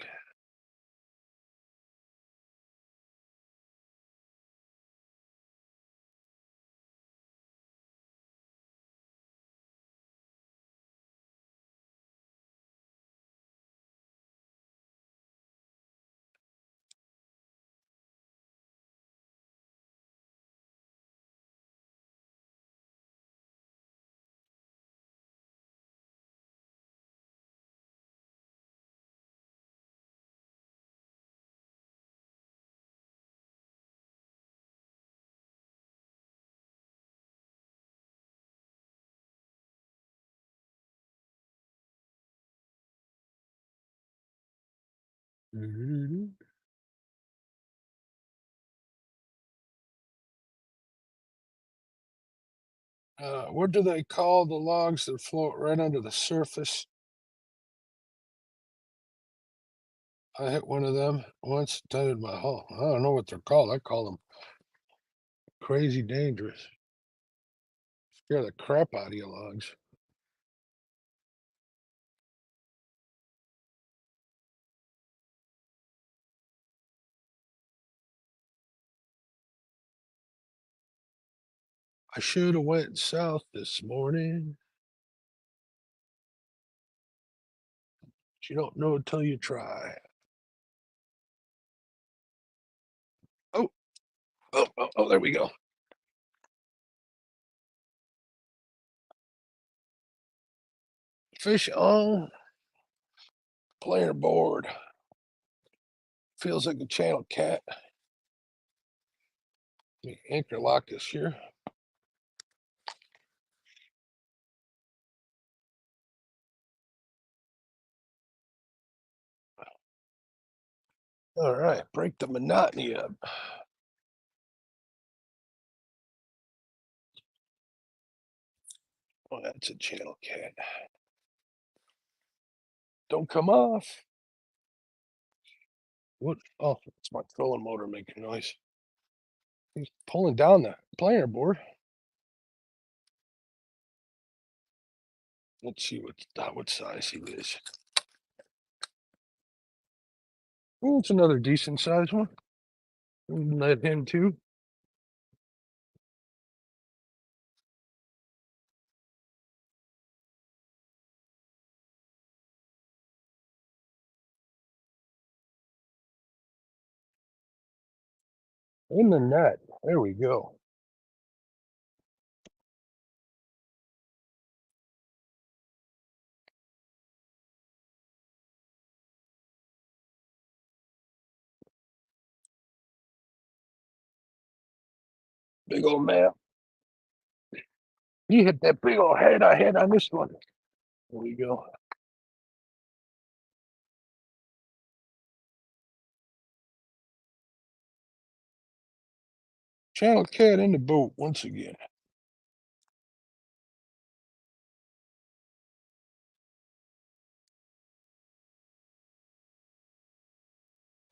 What do they call the logs that float right under the surface? I hit one of them once, dented my hull. I don't know what they're called. I call them crazy dangerous. Scare the crap out of you logs. I should have went south this morning. But you don't know until you try. Oh, oh, there we go. Fish on, planer board. Feels like a channel cat. Let me anchor lock this here. All right, break the monotony up. Oh, that's a channel cat. Don't come off. What? Oh, it's my trolling motor making noise. He's pulling down the planer board. Let's see what size he is. Oh, it's another decent sized one. Let him too. In the net. There we go. Big old man. He hit that big old head I had on this one. There we go. Channel cat in the boat once again.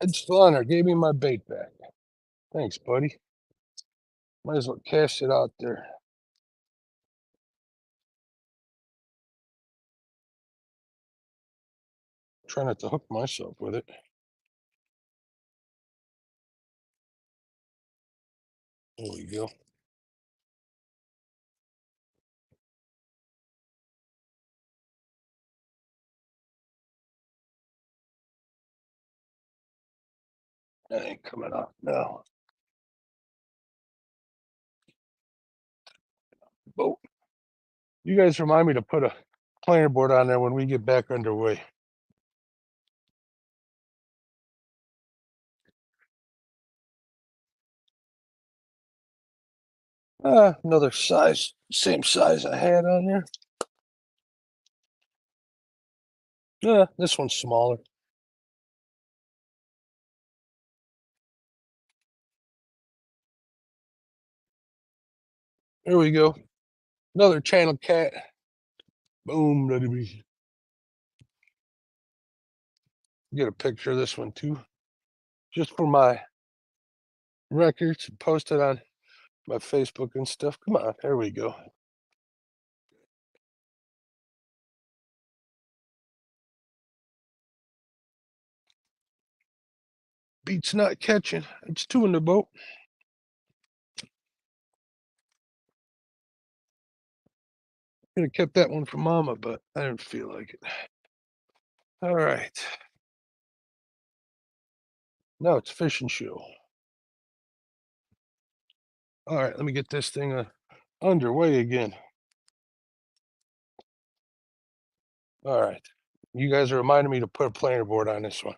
Ed Slaughter gave me my bait back. Thanks, buddy. Might as well cast it out there. Try not to hook myself with it. There we go. That ain't coming off now. Boat. You guys remind me to put a planer board on there when we get back underway. Another size, same size I had on there. This one's smaller. There we go. Another channel cat. Boom, let me get a picture of this one too. Just for my records, post it on my Facebook and stuff. Come on, there we go. Beats not catching. It's two in the boat. Could have kept that one for Mama, but I didn't feel like it. All right. Now it's fishing show. All right, let me get this thing underway again. All right. You guys are reminding me to put a planer board on this one.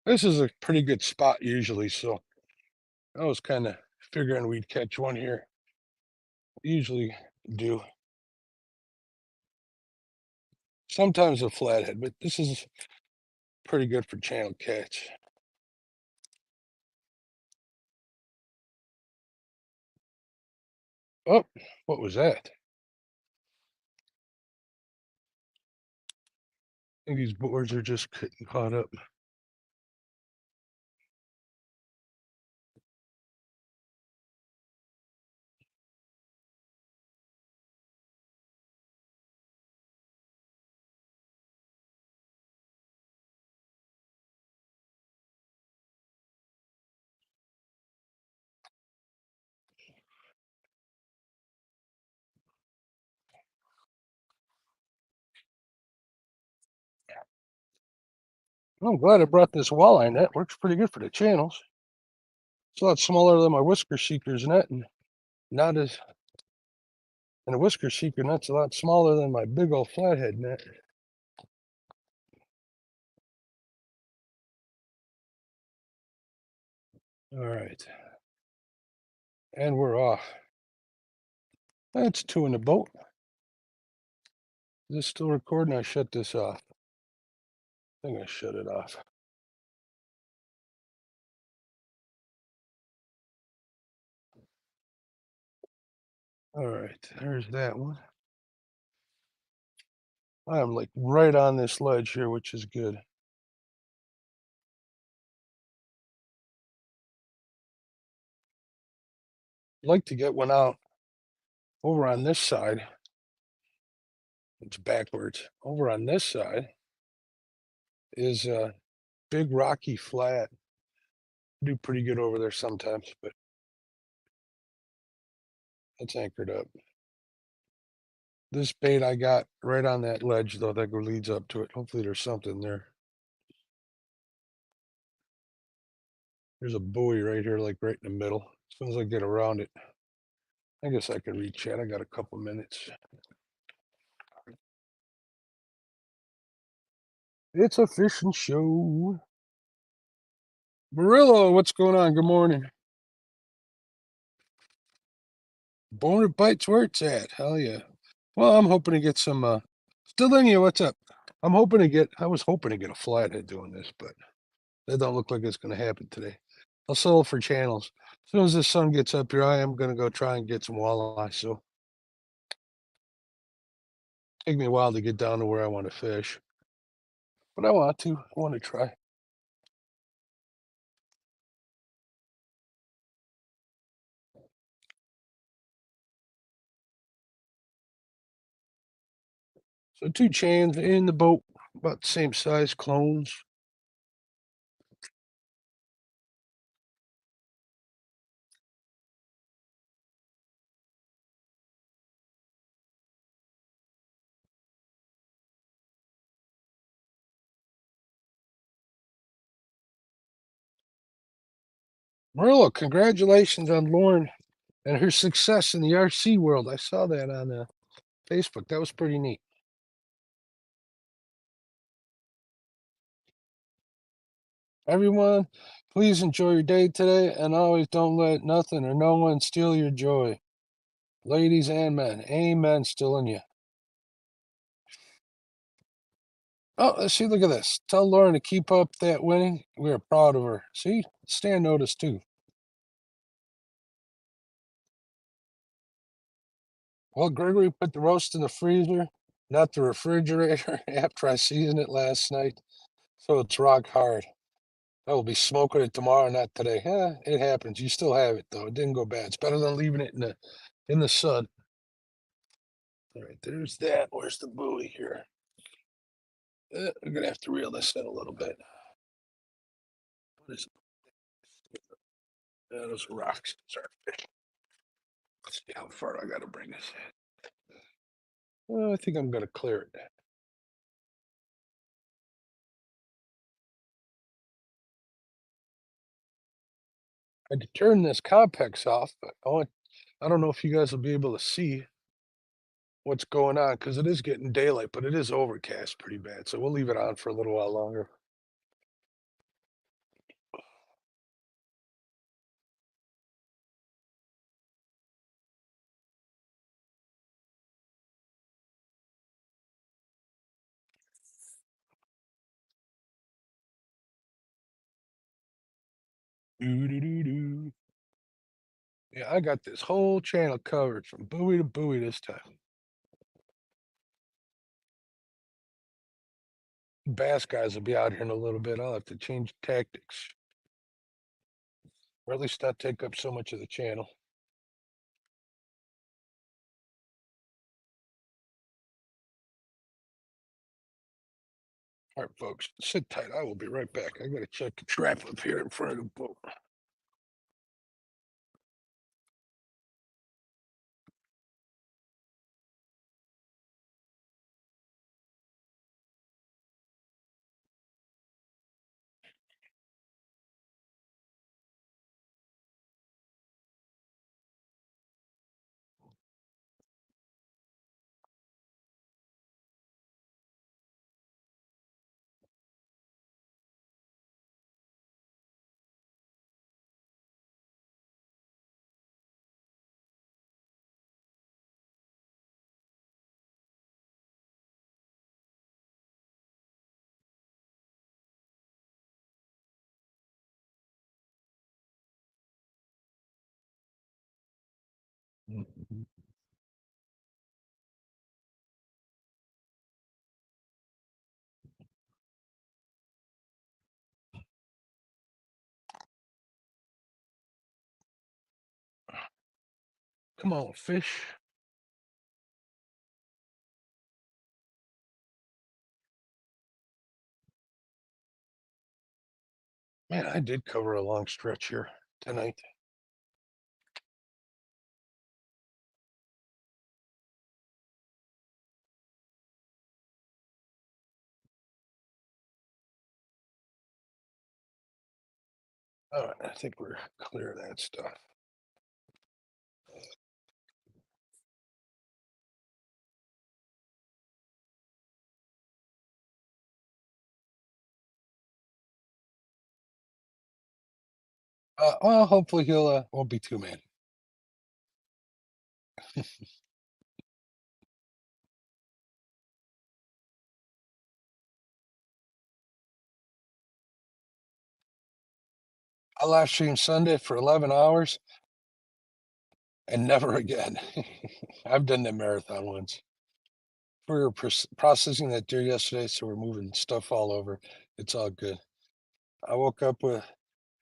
This is a pretty good spot usually, so I was kind of figuring we'd catch one here. Usually do. Sometimes a flathead, but this is pretty good for channel catch. Oh, what was that? I think these boards are just getting caught up. I'm glad I brought this walleye net. Works pretty good for the channels. It's a lot smaller than my Whisker Seeker's net, and not as. And a Whisker Seeker net's a lot smaller than my big old flathead net. All right. And we're off. That's two in the boat. Is this still recording? I shut this off. I think I shut it off. All right, there's that one. I'm like right on this ledge here, which is good. I'd like to get one out over on this side, it's backwards. Over on this side is a big rocky flat. Do pretty good over there sometimes, but it's anchored up. This bait I got right on that ledge, though, that leads up to it. Hopefully there's something there. There's a buoy right here, like right in the middle. As soon as I get around it, I guess I can reach it. I got a couple minutes. It's a fishing show. Murillo, what's going on? Good morning. Boner bites where it's at. Hell yeah. Well, I'm hoping to get some still in you, what's up? I was hoping to get a flathead doing this, but that don't look like it's gonna happen today. I'll sell for channels. As soon as the sun gets up here, I am gonna go try and get some walleye. So take me a while to get down to where I want to fish. But I want to. I want to try. So 2 chains in the boat, about the same size clones. Marilla, congratulations on Lauren and her success in the RC world. I saw that on Facebook. That was pretty neat. Everyone, please enjoy your day today and always don't let nothing or no one steal your joy. Ladies and men, amen still in you. Oh, let's see, look at this. Tell Lauren to keep up that winning. We are proud of her. See, Stan noticed too. Well, Gregory put the roast in the freezer, not the refrigerator, after I seasoned it last night. So it's rock hard. I will be smoking it tomorrow, not today. Yeah, it happens. You still have it though. It didn't go bad. It's better than leaving it in the sun. All right, there's that. Where's the buoy here? I'm gonna have to reel this in a little bit. What is it? Those rocks. Sorry. Let's see how far I gotta bring this. I think I'm gonna clear it. I could turn this complex off, but I don't know if you guys will be able to see what's going on because it is getting daylight, but it is overcast pretty bad. So we'll leave it on for a little while longer. Doo doo doo doo. Yeah, I got this whole channel covered from buoy to buoy this time. Bass guys will be out here in a little bit. I'll have to change tactics, or at least not take up so much of the channel. All right, folks, sit tight. I will be right back. I gotta check the trap up here in front of the boat. Mhm. Come on, fish. Man, I did cover a long stretch here tonight. All right, I think we're clear of that stuff. Well, hopefully he'll won't be too mad. I live streamed Sunday for 11 hours and never again. I've done the marathon once. We were processing that deer yesterday, so we're moving stuff all over. It's all good. I woke up with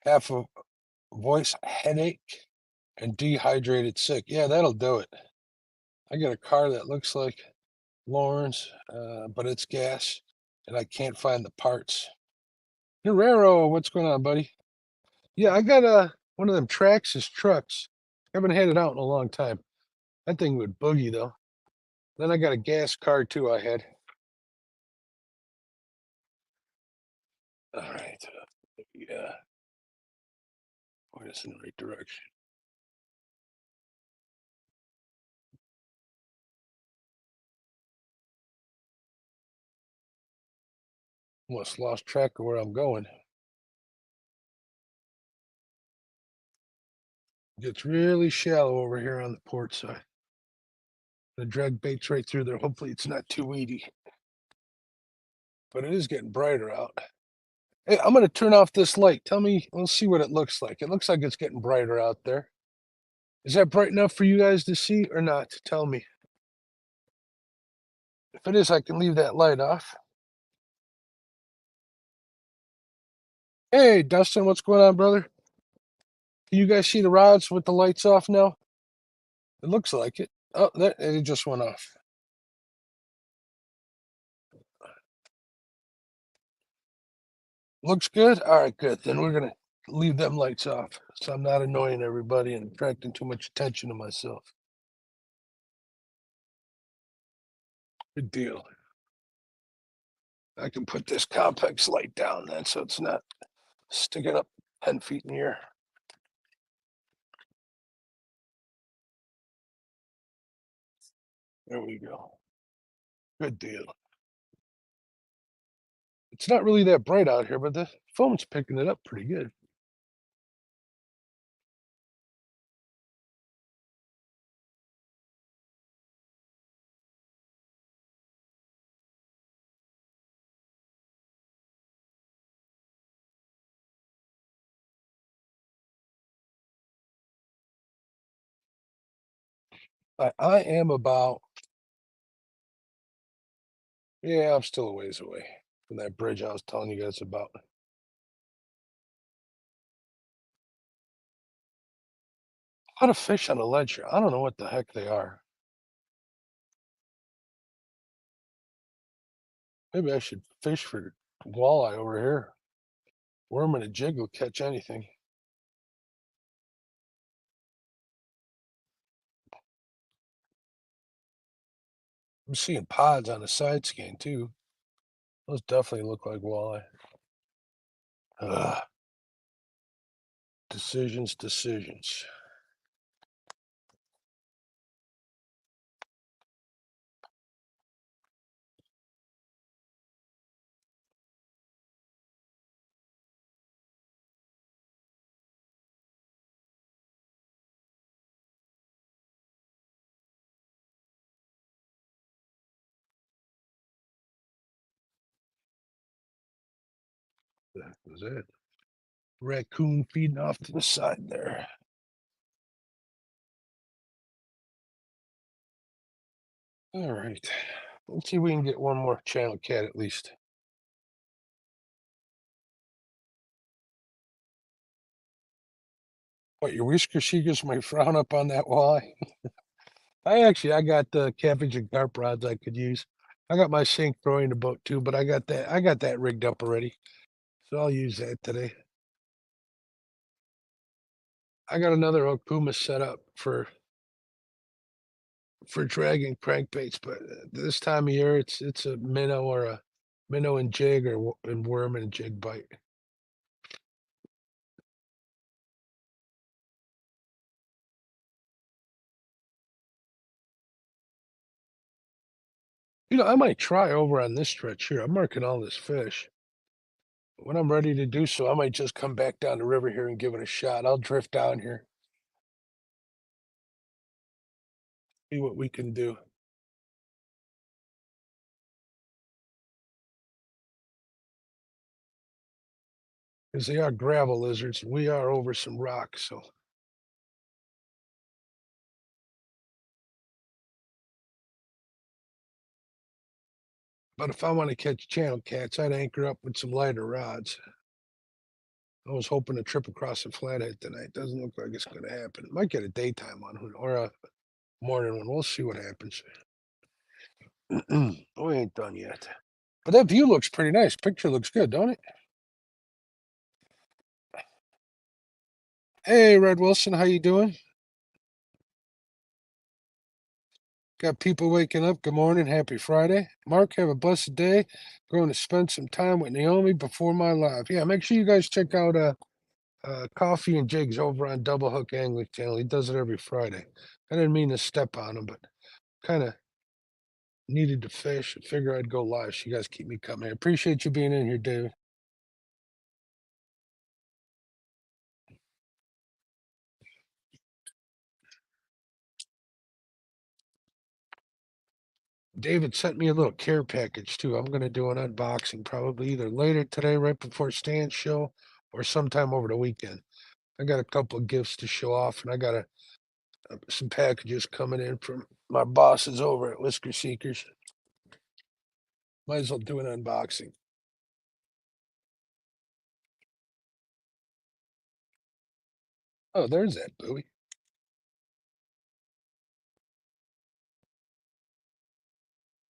half a voice headache and dehydrated sick. Yeah, that'll do it. I got a car that looks like Lauren's, but it's gas, and I can't find the parts. Guerrero, what's going on, buddy? Yeah, I got one of them Traxxas trucks. Haven't had it out in a long time. That thing would boogie though. Then I got a gas car too. I had. All right. Yeah, point us in the right direction. Almost lost track of where I'm going. Gets really shallow over here on the port side. The drag bait's right through there. Hopefully it's not too weedy. But it is getting brighter out. Hey, I'm going to turn off this light. Tell me, let's see what it looks like. It looks like it's getting brighter out there. Is that bright enough for you guys to see or not? Tell me. If it is, I can leave that light off. Hey, Dustin, what's going on, brother? Can you guys see the rods with the lights off now? It looks like it. Oh, that it just went off. Looks good? All right, good. Then we're gonna leave them lights off so I'm not annoying everybody and attracting too much attention to myself. Good deal. I can put this complex light down then so it's not sticking up 10 feet in the air. There we go. Good deal. It's not really that bright out here, but the phone's picking it up pretty good. I am about, yeah, I'm still a ways away from that bridge I was telling you guys about. How to fish on a ledge here. I don't know what the heck they are. Maybe I should fish for walleye over here. Worm and a jig will catch anything. I'm seeing pods on the side scan too. Those definitely look like walleye. Ugh. Decisions, decisions. That was it. Raccoon feeding off to the side there. All right. Let's see if we can get one more channel cat at least. What, your whisker seekers might frown up on that walleye? I got the catfish and carp rods I could use. I got my sink throwing the boat too, but I got that rigged up already. So I'll use that today. I got another Okuma set up for dragging crankbaits, but this time of year it's a minnow or a minnow and jig or and worm and jig bite. You know, I might try over on this stretch here. I'm marking all this fish. When I'm ready to do so, I might just come back down the river here and give it a shot. I'll drift down here, see what we can do. Because they are gravel lizards. We are over some rocks, so. But if I want to catch channel cats, I'd anchor up with some lighter rods. I was hoping to trip across a flathead tonight. Doesn't look like it's going to happen. Might get a daytime one or a morning one. We'll see what happens. We ain't done yet. But that view looks pretty nice. Picture looks good, don't it? Hey, Red Wilson, how you doing? Got people waking up. Good morning. Happy Friday. Mark, have a blessed day. Going to spend some time with Naomi before my live. Yeah, make sure you guys check out Coffee and Jigs over on Double Hook Angling Channel. He does it every Friday. I didn't mean to step on him, but kind of needed to fish. I figure I'd go live. So you guys keep me coming. I appreciate you being in here, David. David sent me a little care package too. I'm going to do an unboxing probably either later today, right before Stan's show, or sometime over the weekend. I got a couple of gifts to show off, and I got some packages coming in from my bosses over at Whisker Seekers. Might as well do an unboxing. Oh, there's that buoy.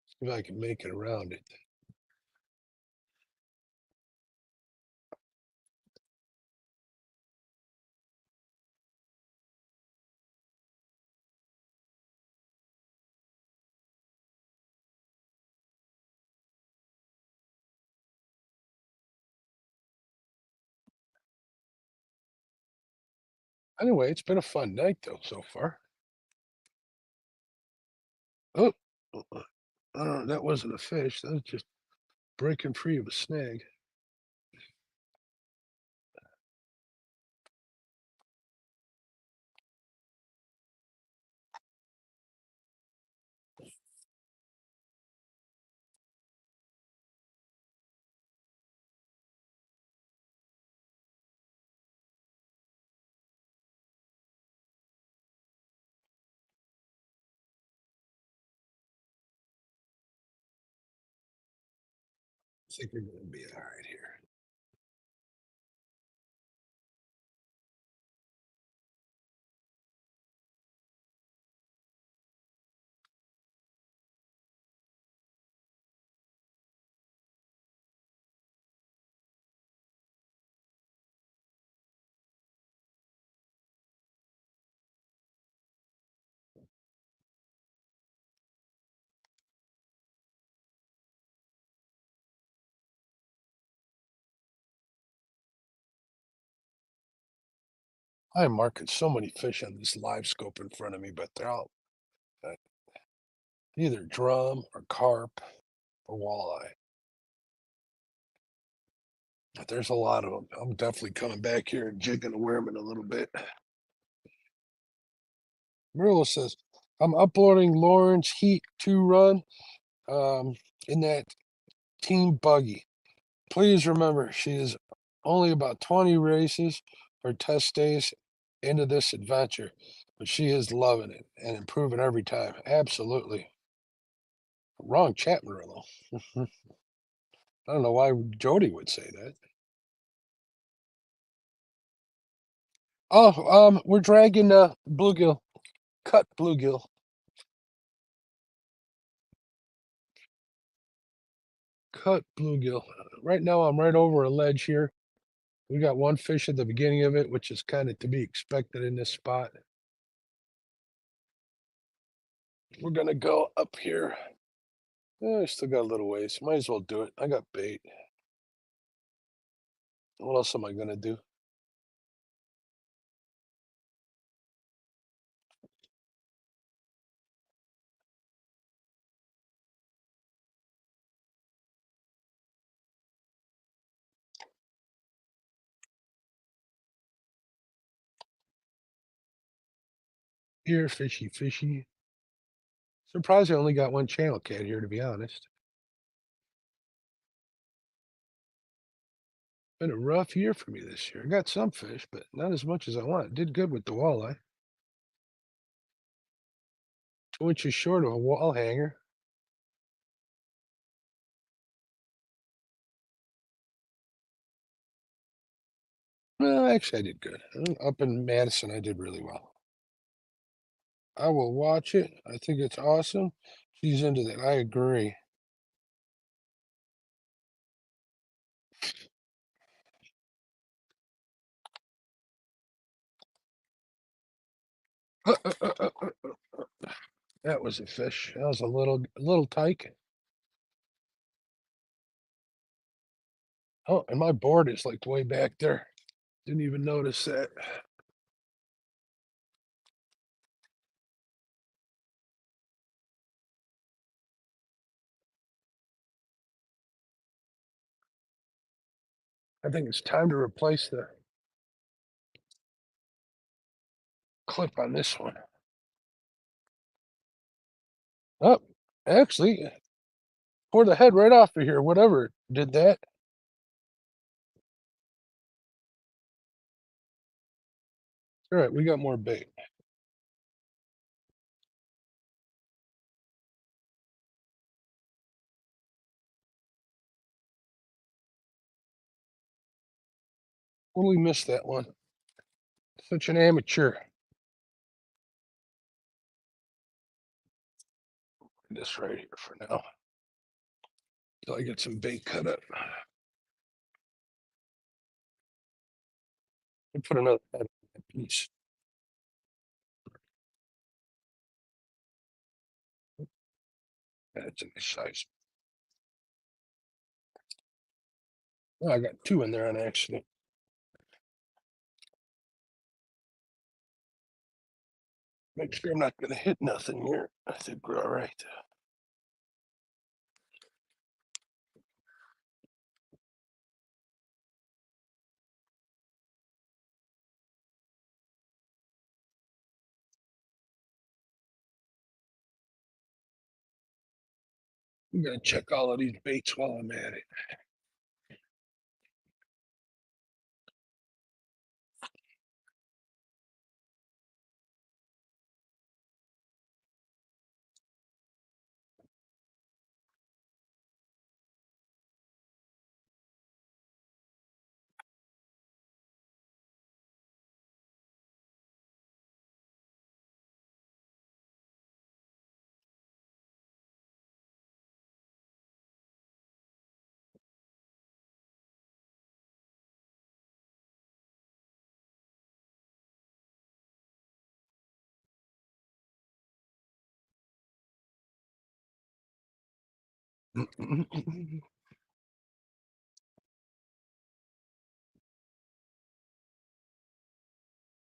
See if I can make it around it. Anyway, it's been a fun night though so far. Oh, I don't know. That wasn't a fish. That was just breaking free of a snag. I think we're going to be all right here. I'm marking so many fish on this live scope in front of me, but they're all uh, either drum or carp or walleye. But there's a lot of them. I'm definitely coming back here and jigging a worm in a little bit. Marilla says, I'm uploading Lauren's Heat 2 run in that team buggy. Please remember, she is only about 20 races or test days into this adventure, but she is loving it and improving every time. Absolutely. Wrong chat, Murillo. I don't know why Jody would say that. Oh, we're dragging bluegill, cut bluegill. Cut bluegill. Right now, I'm right over a ledge here We got one fish at the beginning of it, which is kind of to be expected in this spot. We're gonna go up here. I still got a little ways. Might as well do it. I got bait. What else am I gonna do? Here, fishy, fishy. Surprised I only got one channel cat here, to be honest. Been a rough year for me this year. I got some fish, but not as much as I want. Did good with the walleye. 2 inches short of a wall hanger. Well, actually, I did good. Up in Madison, I did really well. I will watch it. I think it's awesome. She's into that. I agree. That was a fish. That was a little tyke. Oh, and my board is like way back there. Didn't even notice that. I think it's time to replace the clip on this one. Oh, actually, tore the head right off of here. Whatever did that. All right, we got more bait. Totally missed that one. Such an amateur. This right here for now. Till I get some bait cut up. And put another head on that piece. That's a nice size. Oh, I got two in there on accident. Make sure I'm not going to hit nothing here. I think we're all right. I'm going to check all of these baits while I'm at it.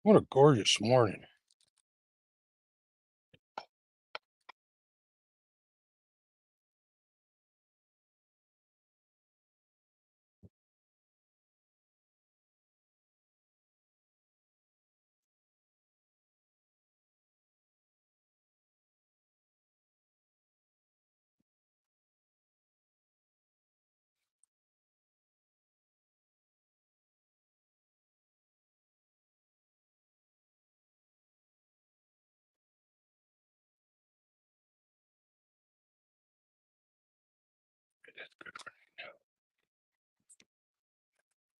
What a gorgeous morning.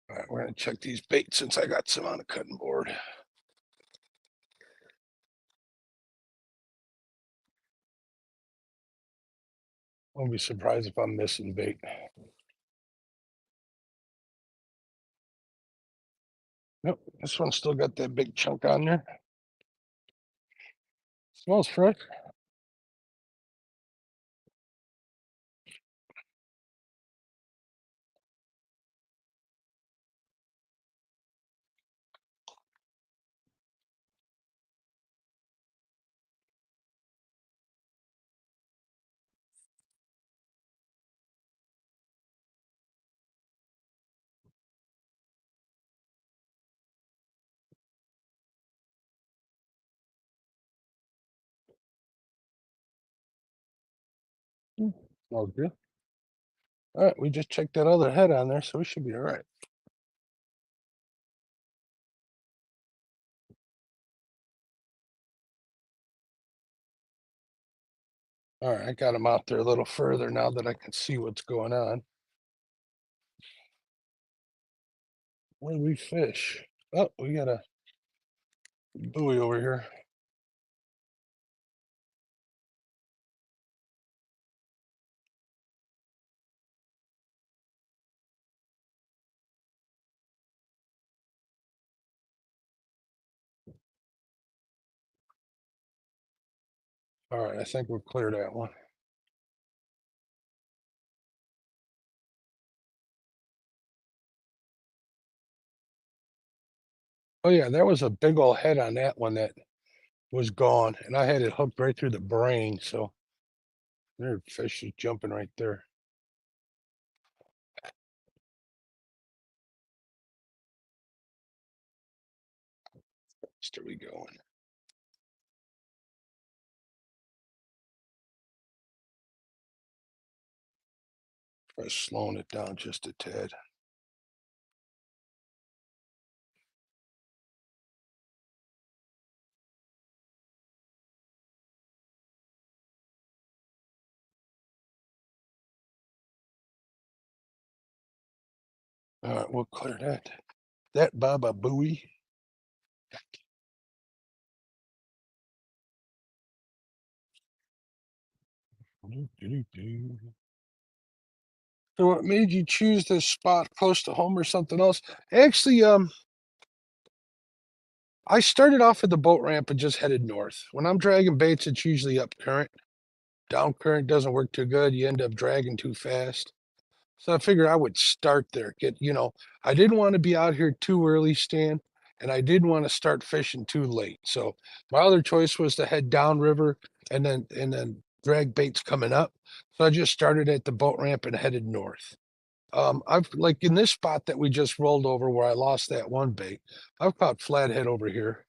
All right, we're going to check these baits since I got some on a cutting board. Won't be surprised if I'm missing bait. Nope, this one's still got that big chunk on there. Smells fresh. Smells good. All right, we just checked that other head on there, so we should be all right. All right, I got him out there a little further now that I can see what's going on. Where do we fish? Oh, we got a buoy over here. All right, I think we'll clear that one. Oh yeah, there was a big old head on that one that was gone, and I had it hooked right through the brain. So there, fish is jumping right there. There we go. Try slowing it down just a tad. All right, we'll clear that. That Baba buoy. So what made you choose this spot close to home or something else? Actually, I started off at the boat ramp and just headed north. When I'm dragging baits, it's usually up current. Down current doesn't work too good. You end up dragging too fast. So I figured I would start there. I didn't want to be out here too early, Stan, and I didn't want to start fishing too late. So my other choice was to head downriver and then drag baits coming up. So I just started at the boat ramp and headed north. I've like in this spot that we just rolled over where I lost that one bait. I've caught flathead over here.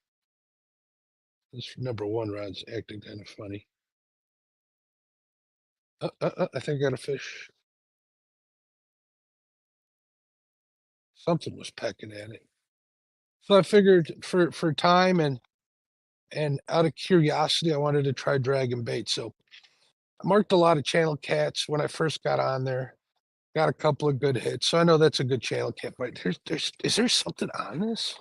This number one rod's acting kind of funny. I think I got a fish. Something was pecking at it. So I figured for time and out of curiosity, I wanted to try dragging bait. So I marked a lot of channel cats when I first got on there. Got a couple of good hits. So I know that's a good channel cat, but is there something on this?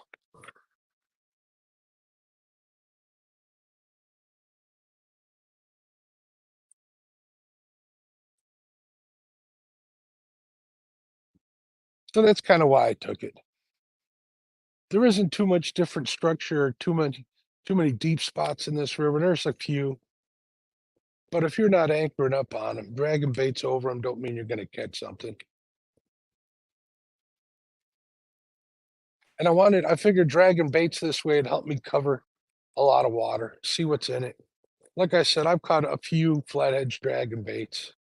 So that's kind of why I took it. There isn't too much different structure or too many deep spots in this river. There's a few, but if you're not anchoring up on them, dragging baits over them don't mean you're going to catch something. And I figured dragging baits this way would help me cover a lot of water, see what's in it. Like I said, I've caught a few flathead dragging baits.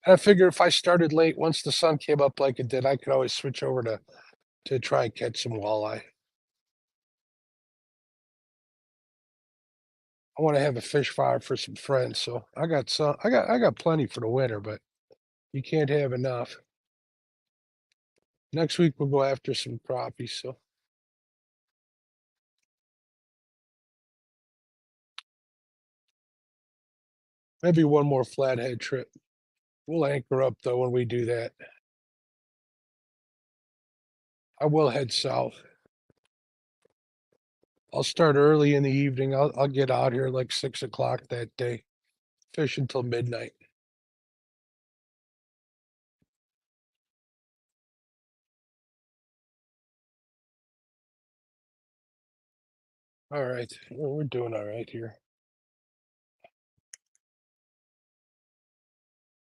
And I figure if I started late, once the sun came up like it did, I could always switch over to try and catch some walleye. I want to have a fish fire for some friends, so I got plenty for the winter, but you can't have enough. Next week we'll go after some crappie, so maybe one more flathead trip. We'll anchor up though when we do that. I will head south. I'll start early in the evening. I'll get out here like 6 o'clock that day. fish until midnight. All right. Well, we're doing all right here.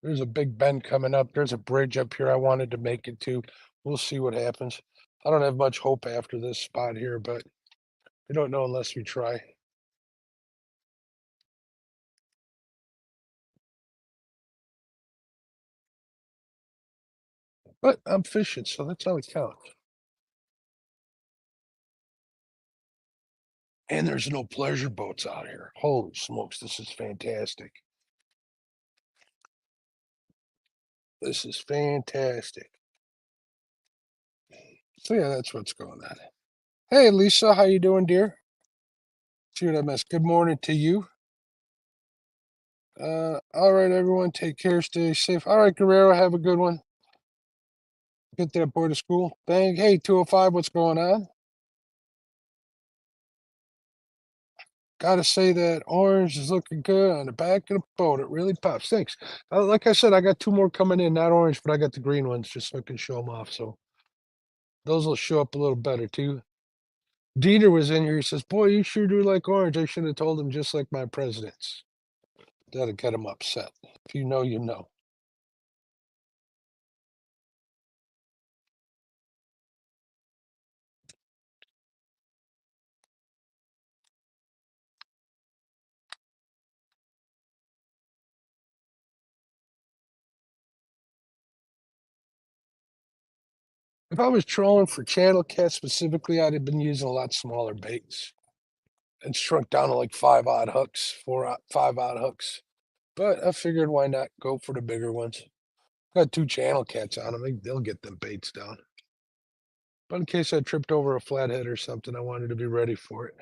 There's a big bend coming up. There's a bridge up here I wanted to make it to. We'll see what happens. I don't have much hope after this spot here, but we don't know unless we try. But I'm fishing, so that's how it counts. And there's no pleasure boats out here. Holy smokes, this is fantastic. This is fantastic. So yeah, that's what's going on. Hey Lisa, how you doing, dear? See what I missed. Good morning to you. All right, everyone, take care, stay safe. All right, Guerrero, have a good one. Get that boy to school. Bang. Hey, 205, what's going on? Gotta say that orange is looking good on the back of the boat. It really pops. Thanks. Like I said, I got two more coming in, not orange, but I got the green ones just so I can show them off. So those will show up a little better too. Dieter was in here. He says, "Boy, you sure do like orange. I should have told him just like my presidents." That'll get him upset. If you know, you know. If I was trolling for channel cats specifically, I'd have been using a lot smaller baits and shrunk down to like 5-odd hooks, 5-odd hooks. But I figured why not go for the bigger ones. Got two channel cats on them. They'll get them baits down. But in case I tripped over a flathead or something, I wanted to be ready for it.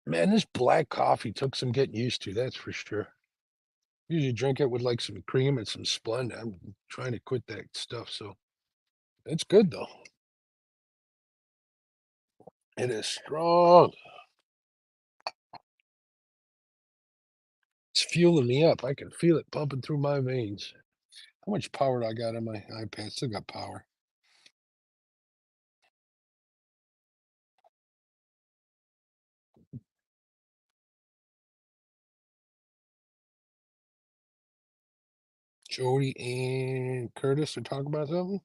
Man, this black coffee took some getting used to, that's for sure. Usually drink it with like some cream and some Splenda. I'm trying to quit that stuff, so it's good though. It is strong. It's fueling me up. I can feel it pumping through my veins. How much power do I got on my iPad? Still got power. Jody and Curtis are talking about something.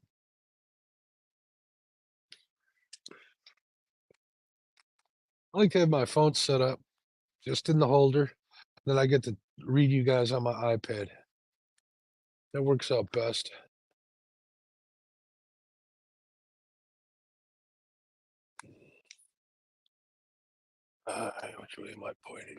I like to have my phone set up just in the holder. Then I get to read you guys on my iPad. That works out best. Which way am I pointing?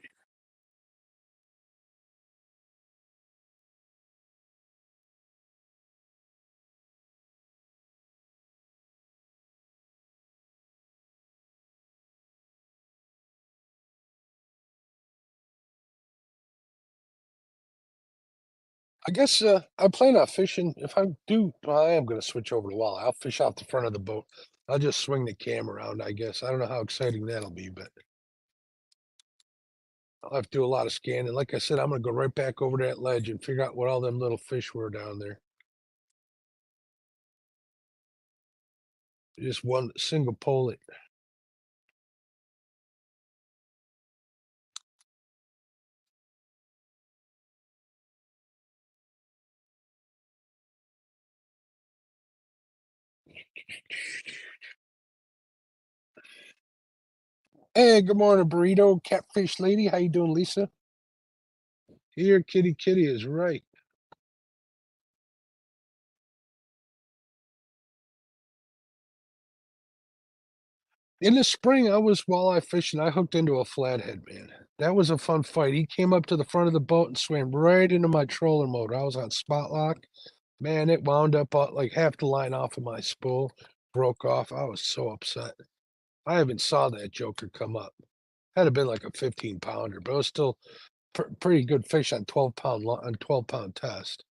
I guess I plan on fishing. If I do, well, I am going to switch over to walleye. I'll fish out the front of the boat. I'll just swing the camera around, I guess. I don't know how exciting that'll be, but I'll have to do a lot of scanning. Like I said, I'm going to go right back over to that ledge and figure out what all them little fish were down there. Just one single pole it. Hey, good morning, burrito, catfish lady. How you doing, Lisa? Here, kitty kitty is right. In the spring, I was walleye fishing. I hooked into a flathead, man. That was a fun fight. He came up to the front of the boat and swam right into my trolling motor. I was on spot lock. Man, it wound up like half the line off of my spool, broke off. I was so upset. I haven't saw that joker come up. Had to been like a 15-pounder, but it was still pretty good fish on 12-pound test.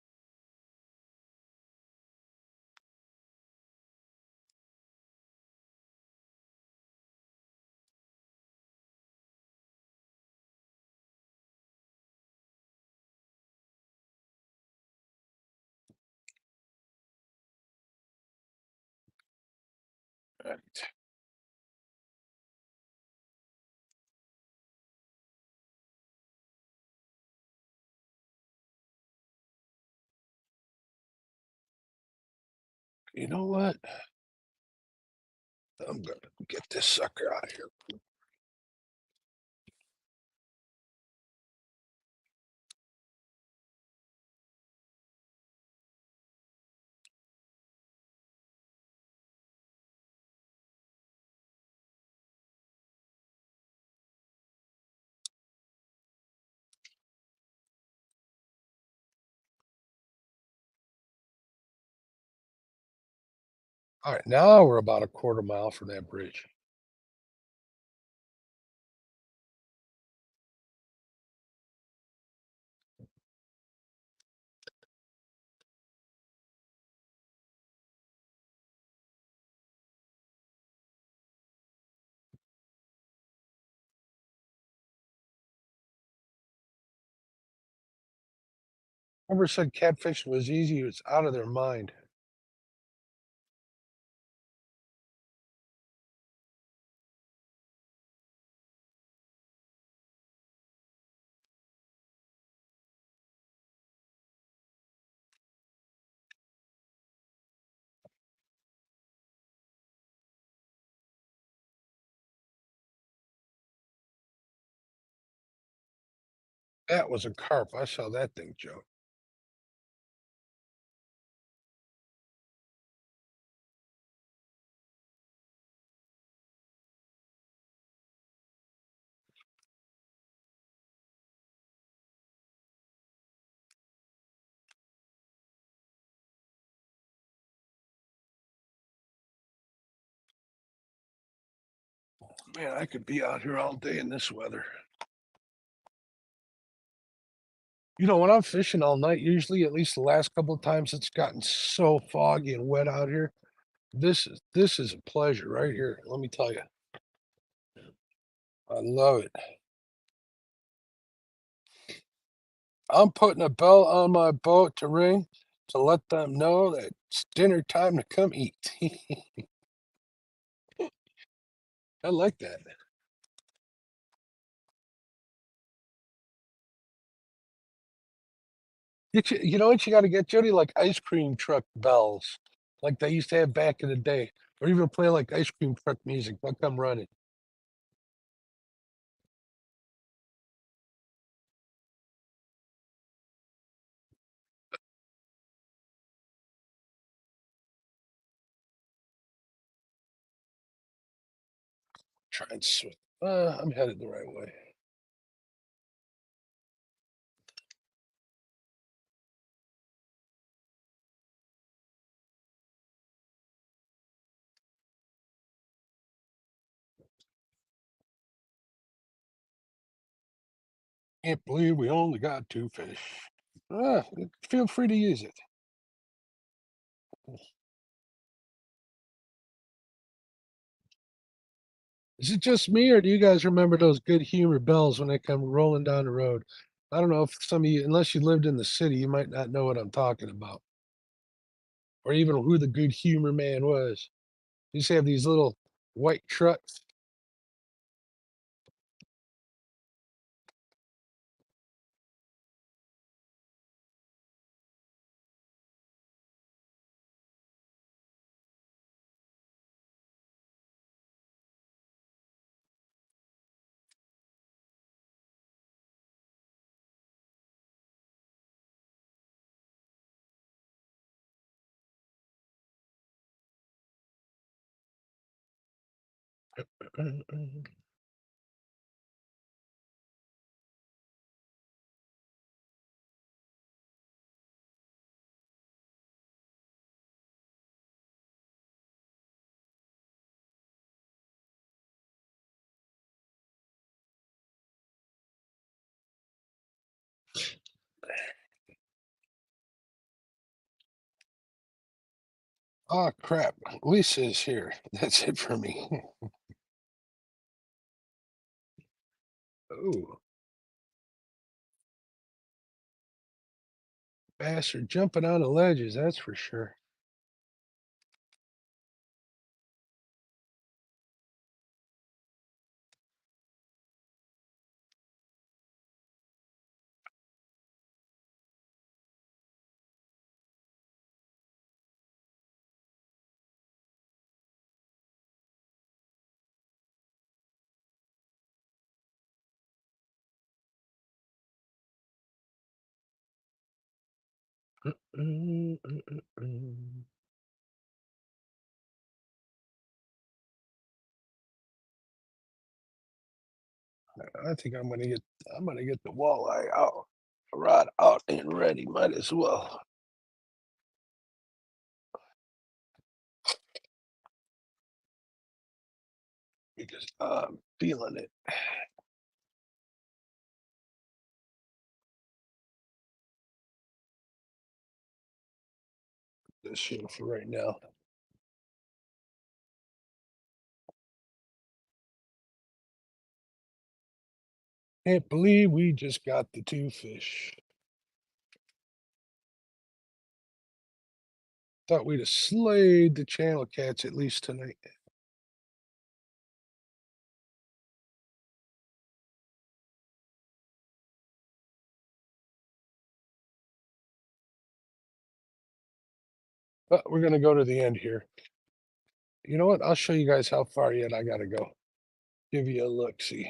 Right. You know what? I'm gonna get this sucker out of here. All right, now we're about a quarter mile from that bridge. Whoever said catfishing was easy was out of their mind. That was a carp. I saw that thing, Joe. Man, I could be out here all day in this weather. You know, when I'm fishing all night, usually at least the last couple of times it's gotten so foggy and wet out here. This is a pleasure right here. Let me tell you. I love it. I'm putting a bell on my boat to ring to let them know that it's dinner time to come eat. I like that. You know what you got to get, Jody? Like ice cream truck bells, like they used to have back in the day, or even play like ice cream truck music. They'll come running. Try and swim. I'm headed the right way. Can't believe we only got two fish. Ah, feel free to use it. Is it just me, or do you guys remember those good humor bells when they come rolling down the road? I don't know if some of you, unless you lived in the city, you might not know what I'm talking about, or even who the good humor man was. He used to have these little white trucks. Ah, crap. Lisa's here. That's it for me. Oh, bass are jumping on the ledges, that's for sure. Mm, mm, mm, mm. I think I'm gonna get the walleye out, rod out and ready. Might as well because I'm feeling it. This here for right now. Can't believe we just got the two fish. Thought we'd have slayed the channel cats at least tonight. But we're gonna go to the end here. You know what? I'll show you guys how far yet I gotta go. Give you a look. See,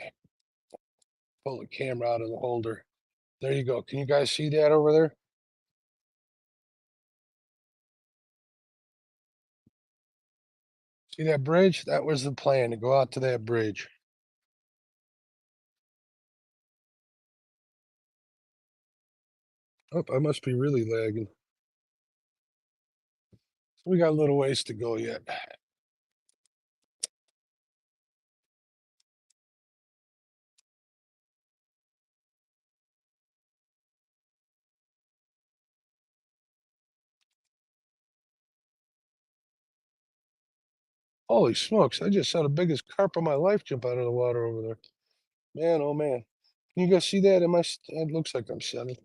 pull the camera out of the holder. There you go. Can you guys see that over there? See that bridge? That was the plan to go out to that bridge. Oh, I must be really lagging. We got a little ways to go yet. Holy smokes, I just saw the biggest carp of my life jump out of the water over there. Man, oh man. Can you guys see that? It looks like I'm setting.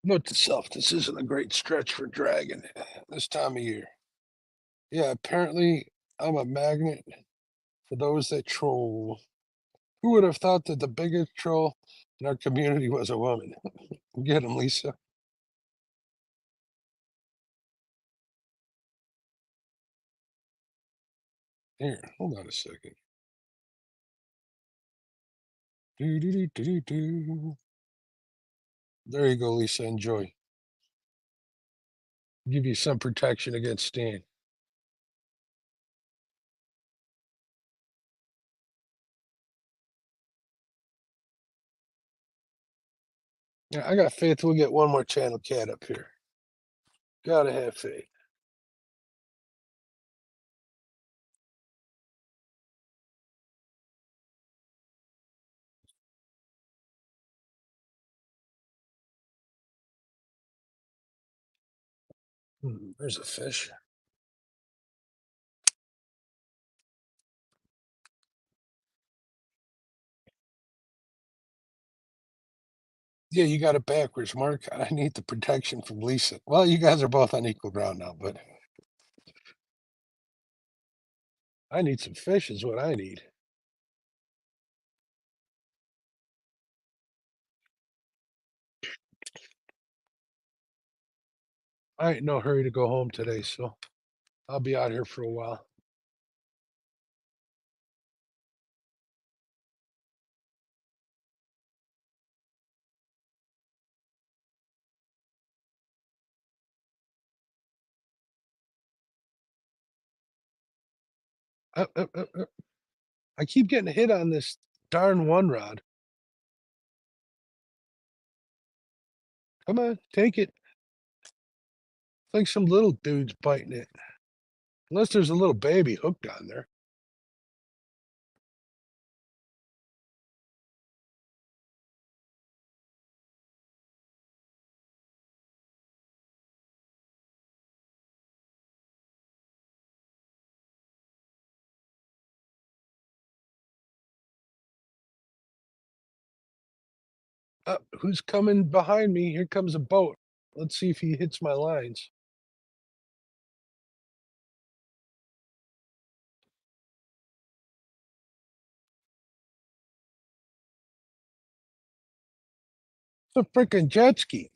Note to self, this isn't a great stretch for dragging this time of year. Yeah, apparently I'm a magnet for those that troll. Who would have thought that the biggest troll in our community was a woman? Get him, Lisa. Here, hold on a second. Do, do, do, do, do, do. There you go, Lisa. Enjoy. Give you some protection against Stan. Yeah, I got faith we'll get one more channel cat up here. Gotta have faith. There's a fish. Yeah, you got it backwards, Mark. I need the protection from Lisa. Well, you guys are both on equal ground now, but I need some fish is what I need. I ain't no hurry to go home today, so I'll be out here for a while. Up, up, up, up. I keep getting hit on this darn one rod. Come on, take it. It's like some little dude's biting it. Unless there's a little baby hooked on there. Who's coming behind me? Here comes a boat. Let's see if he hits my lines. It's a freaking jet ski.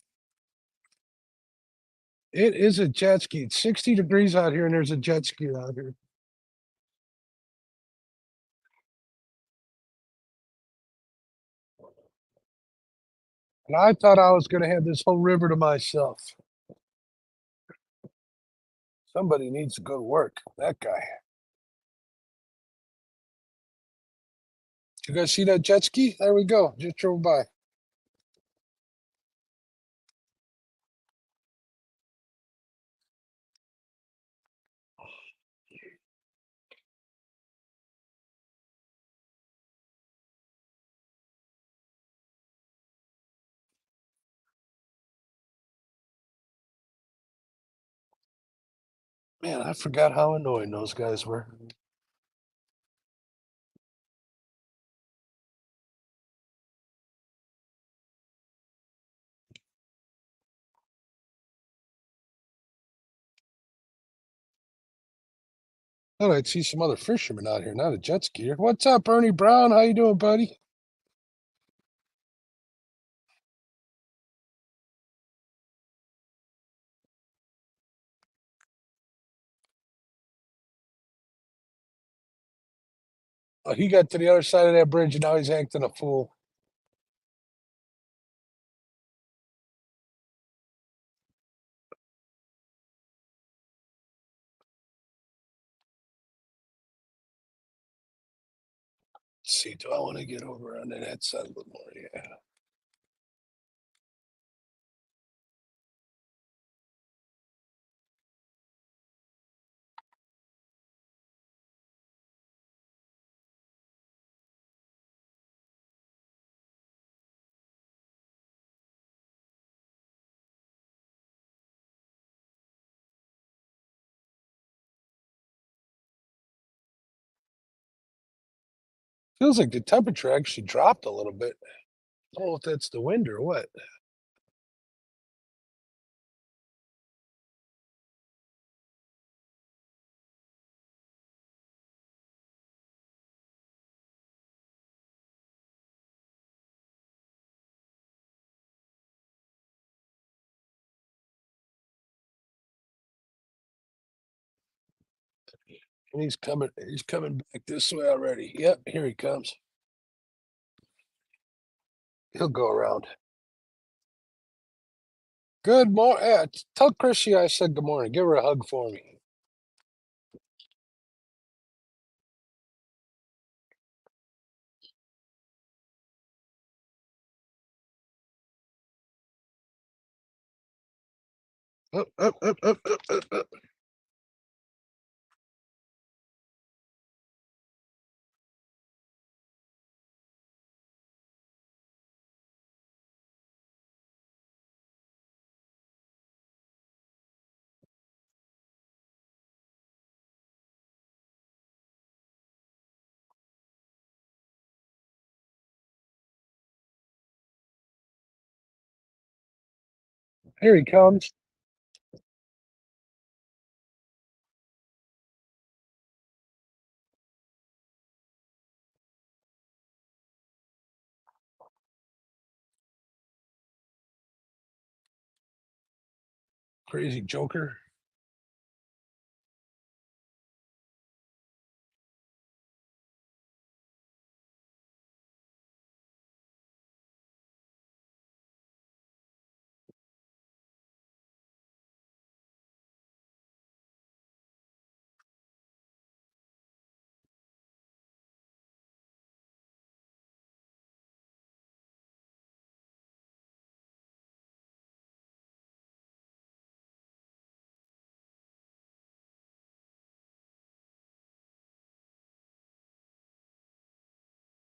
It is a jet ski. It's 60 degrees out here, and there's a jet ski out here. And I thought I was going to have this whole river to myself. Somebody needs to go to work. That guy. You guys see that jet ski? There we go. Just drove by. Man, I forgot how annoying those guys were. Thought I'd see some other fishermen out here, not a jet skier. What's up, Ernie Brown? How you doing, buddy? Oh, he got to the other side of that bridge and now he's acting a fool. Let's see, do I want to get over on that side a little more? Yeah. Feels like the temperature actually dropped a little bit. I don't know if that's the wind or what. And he's coming back this way already. Yep, here he comes. He'll go around. Good morning. Yeah, tell Chrissy I said good morning. Give her a hug for me. Up, up, up, up, up, up, up. Here he comes. Crazy Joker.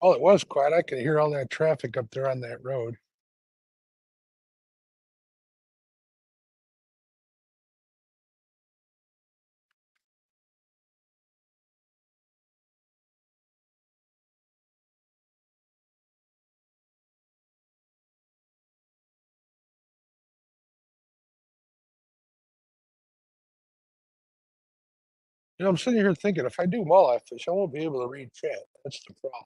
Oh, it was quiet. I could hear all that traffic up there on that road. You know, I'm sitting here thinking if I do walleye fish, I won't be able to read chat. That's the problem.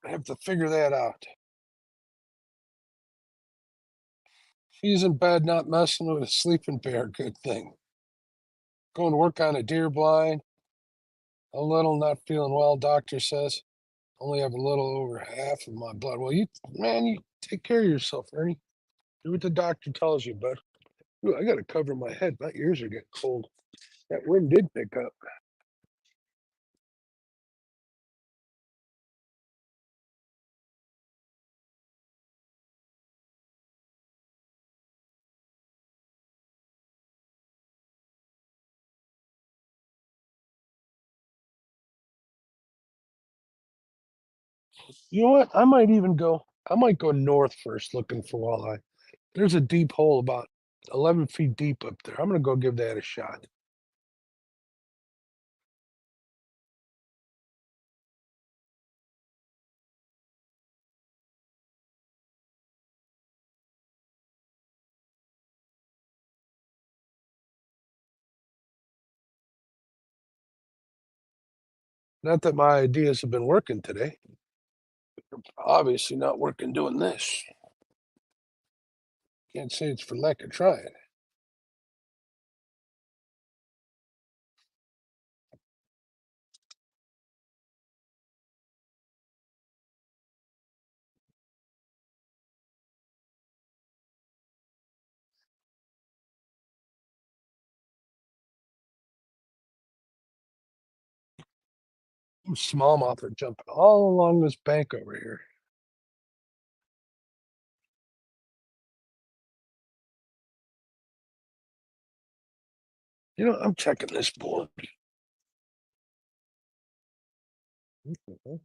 I have to figure that out. He's in bed, not messing with a sleeping bear. Good thing. Going to work on a deer blind. A little, not feeling well, doctor says. Only have a little over half of my blood. Well, you take care of yourself, Ernie. Do what the doctor tells you, bud. Ooh, I got to cover my head. My ears are getting cold. That wind did pick up. You know what? I might go north first looking for walleye. There's a deep hole about 11 feet deep up there. I'm going to go give that a shot. Not that my ideas have been working today. Obviously not working doing this. Can't say it's for lack of trying. Smallmouth are jumping all along this bank over here. You know, I'm checking this board. Mhm.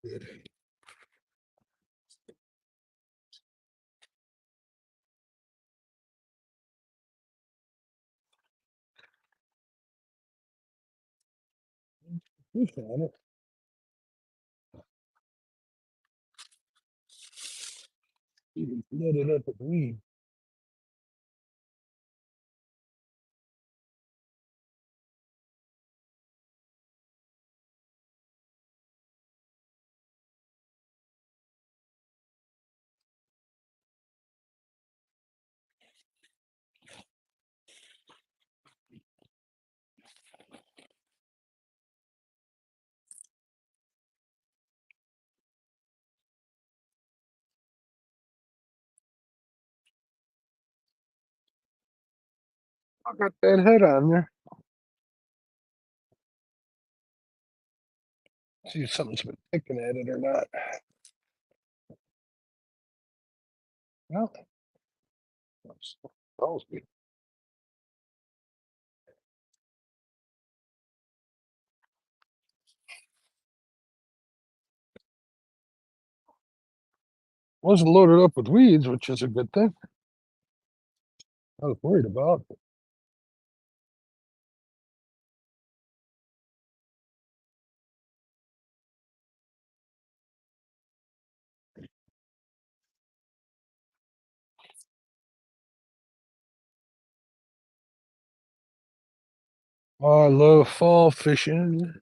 Good. You found it. You lit it up with weed. I got that head on there. See if something's been picking at it or not. Well, smells good. Wasn't loaded up with weeds, which is a good thing. I was worried about. Oh, I love fall fishing.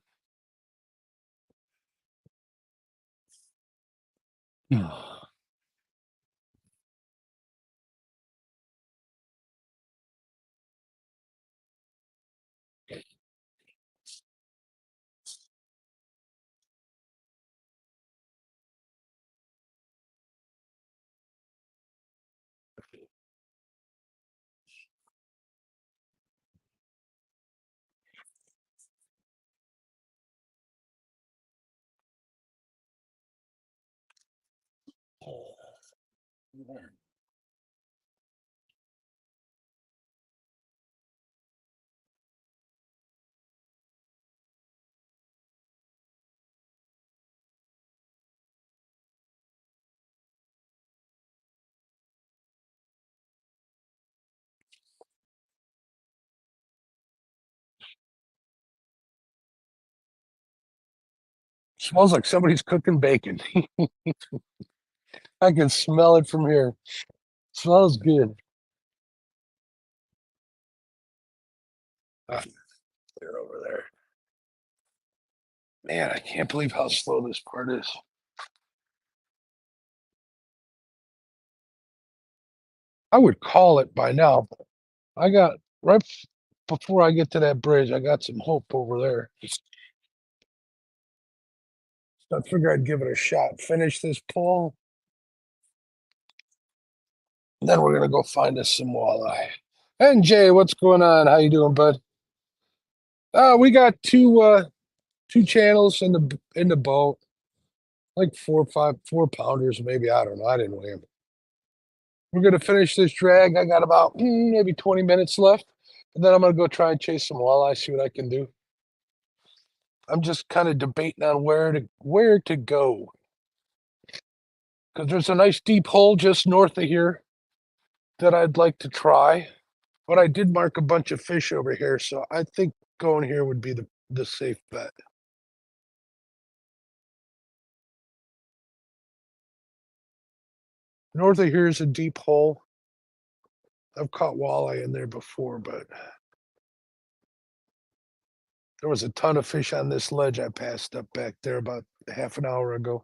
Smells like somebody's cooking bacon. I can smell it from here. Smells good. Ah, they're over there. Man, I can't believe how slow this part is. I would call it by now. I got right before I get to that bridge, I got some hope over there. So I figure I'd give it a shot. Finish this pull, and then we're gonna go find us some walleye. And Jay, what's going on? How you doing, bud? We got two channels in the boat, like 4 pounders, maybe. I don't know. I didn't weigh them. We're gonna finish this drag. I got about maybe 20 minutes left, and then I'm gonna go try and chase some walleye, see what I can do. I'm just kind of debating on where to go, because there's a nice deep hole just north of here that I'd like to try. But I did mark a bunch of fish over here, so I think going here would be the safe bet. North of here is a deep hole. I've caught walleye in there before, but there was a ton of fish on this ledge I passed up back there about half an hour ago.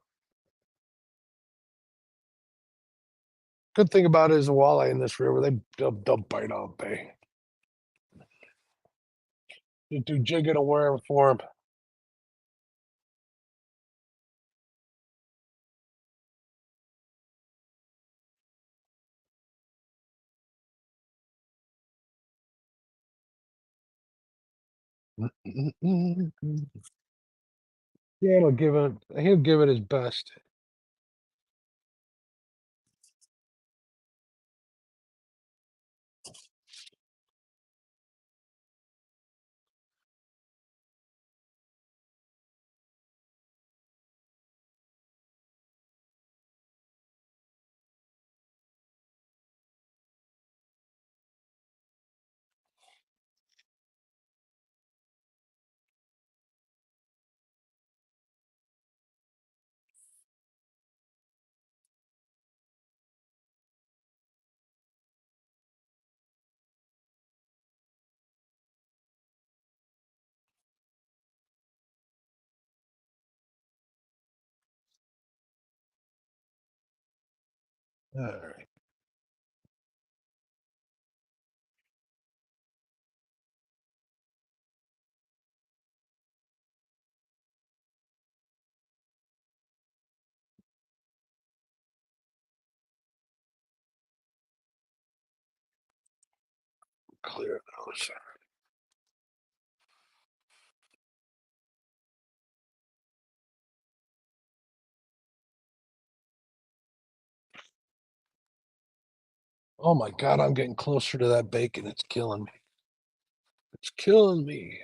Good thing about it is the walleye in this river, they'll bite all day. You do jigging or wherever for them. Yeah, he'll give it his best. All right. Clear those. Oh my God, I'm getting closer to that bacon. It's killing me. It's killing me.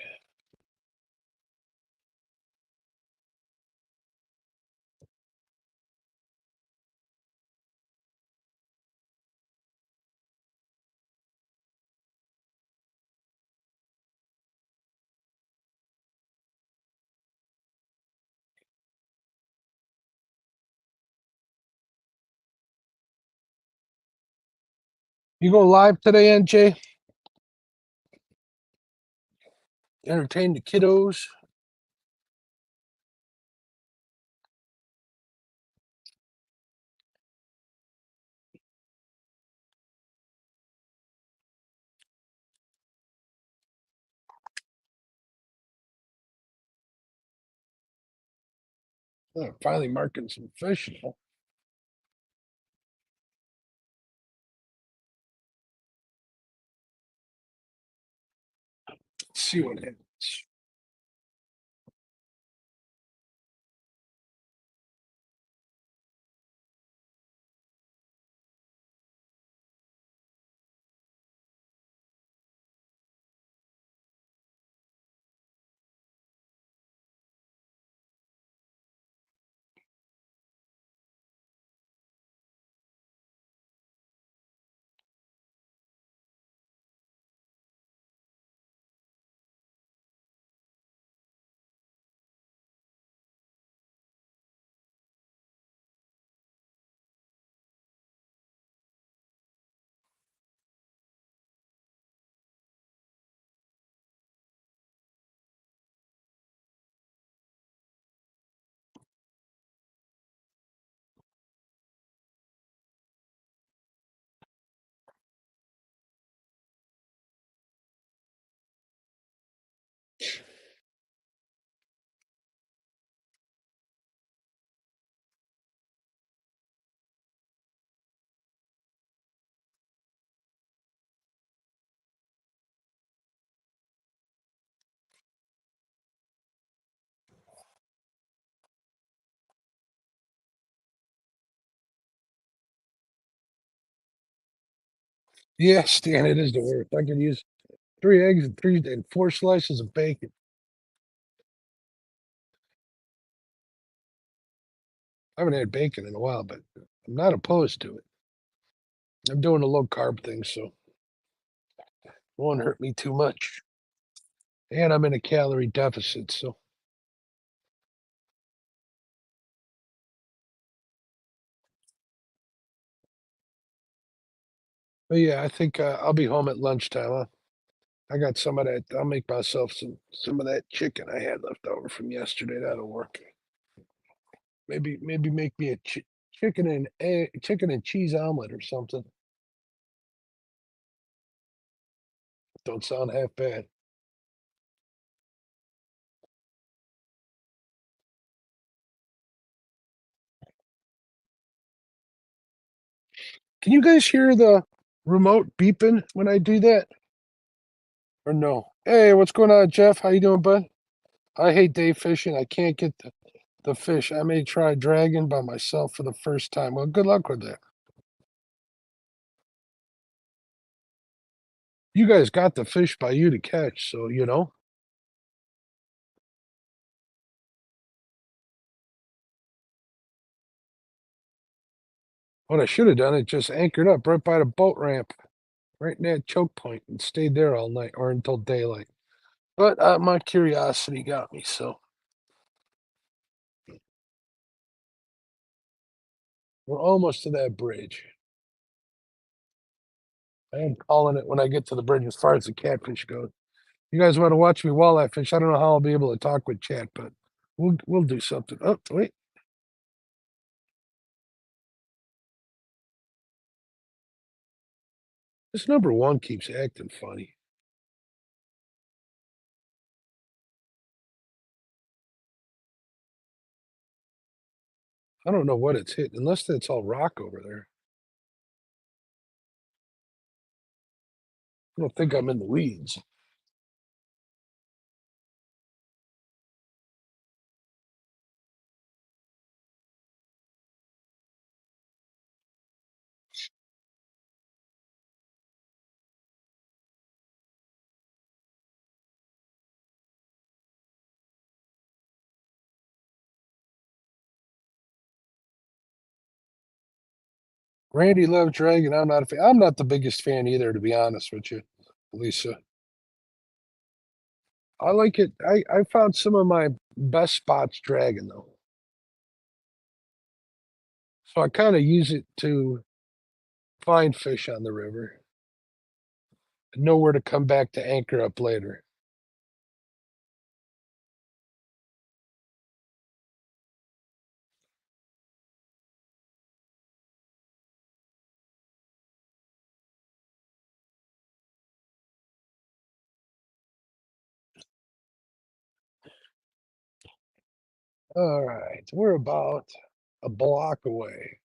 You go live today, NJ? Entertain the kiddos. Oh, finally marking some fish now. Let's see what happens. Yeah, Stan, it is the worst. I could use 3 eggs and 4 slices of bacon. I haven't had bacon in a while, but I'm not opposed to it. I'm doing a low carb thing, so it won't hurt me too much. And I'm in a calorie deficit, so but yeah, I think I'll be home at lunchtime. I got some of that. I'll make myself some of that chicken I had left over from yesterday. That'll work. Maybe make me a chicken and cheese omelet or something. Don't sound half bad. Can you guys hear the remote beeping when I do that? Or no? Hey, what's going on, Jeff? How you doing, bud? I hate day fishing. I can't get the fish. I may try dragging by myself for the first time. Well, good luck with that. You guys got the fish by you to catch, so you know. What I should have done is just anchored up right by the boat ramp, right in that choke point, and stayed there all night or until daylight. But my curiosity got me, so we're almost to that bridge. I am calling it when I get to the bridge as far as the catfish goes. You guys want to watch me walleye fish? I don't know how I'll be able to talk with chat, but we'll do something. Oh, wait. This number one keeps acting funny. I don't know what it's hitting, unless that's all rock over there. I don't think I'm in the weeds. Randy loves dragon. I'm not a fan. I'm not the biggest fan either, to be honest with you, Lisa. I like it. I found some of my best spots dragging though. So I kind of use it to find fish on the river and know where to come back to anchor up later. All right, we're about a block away.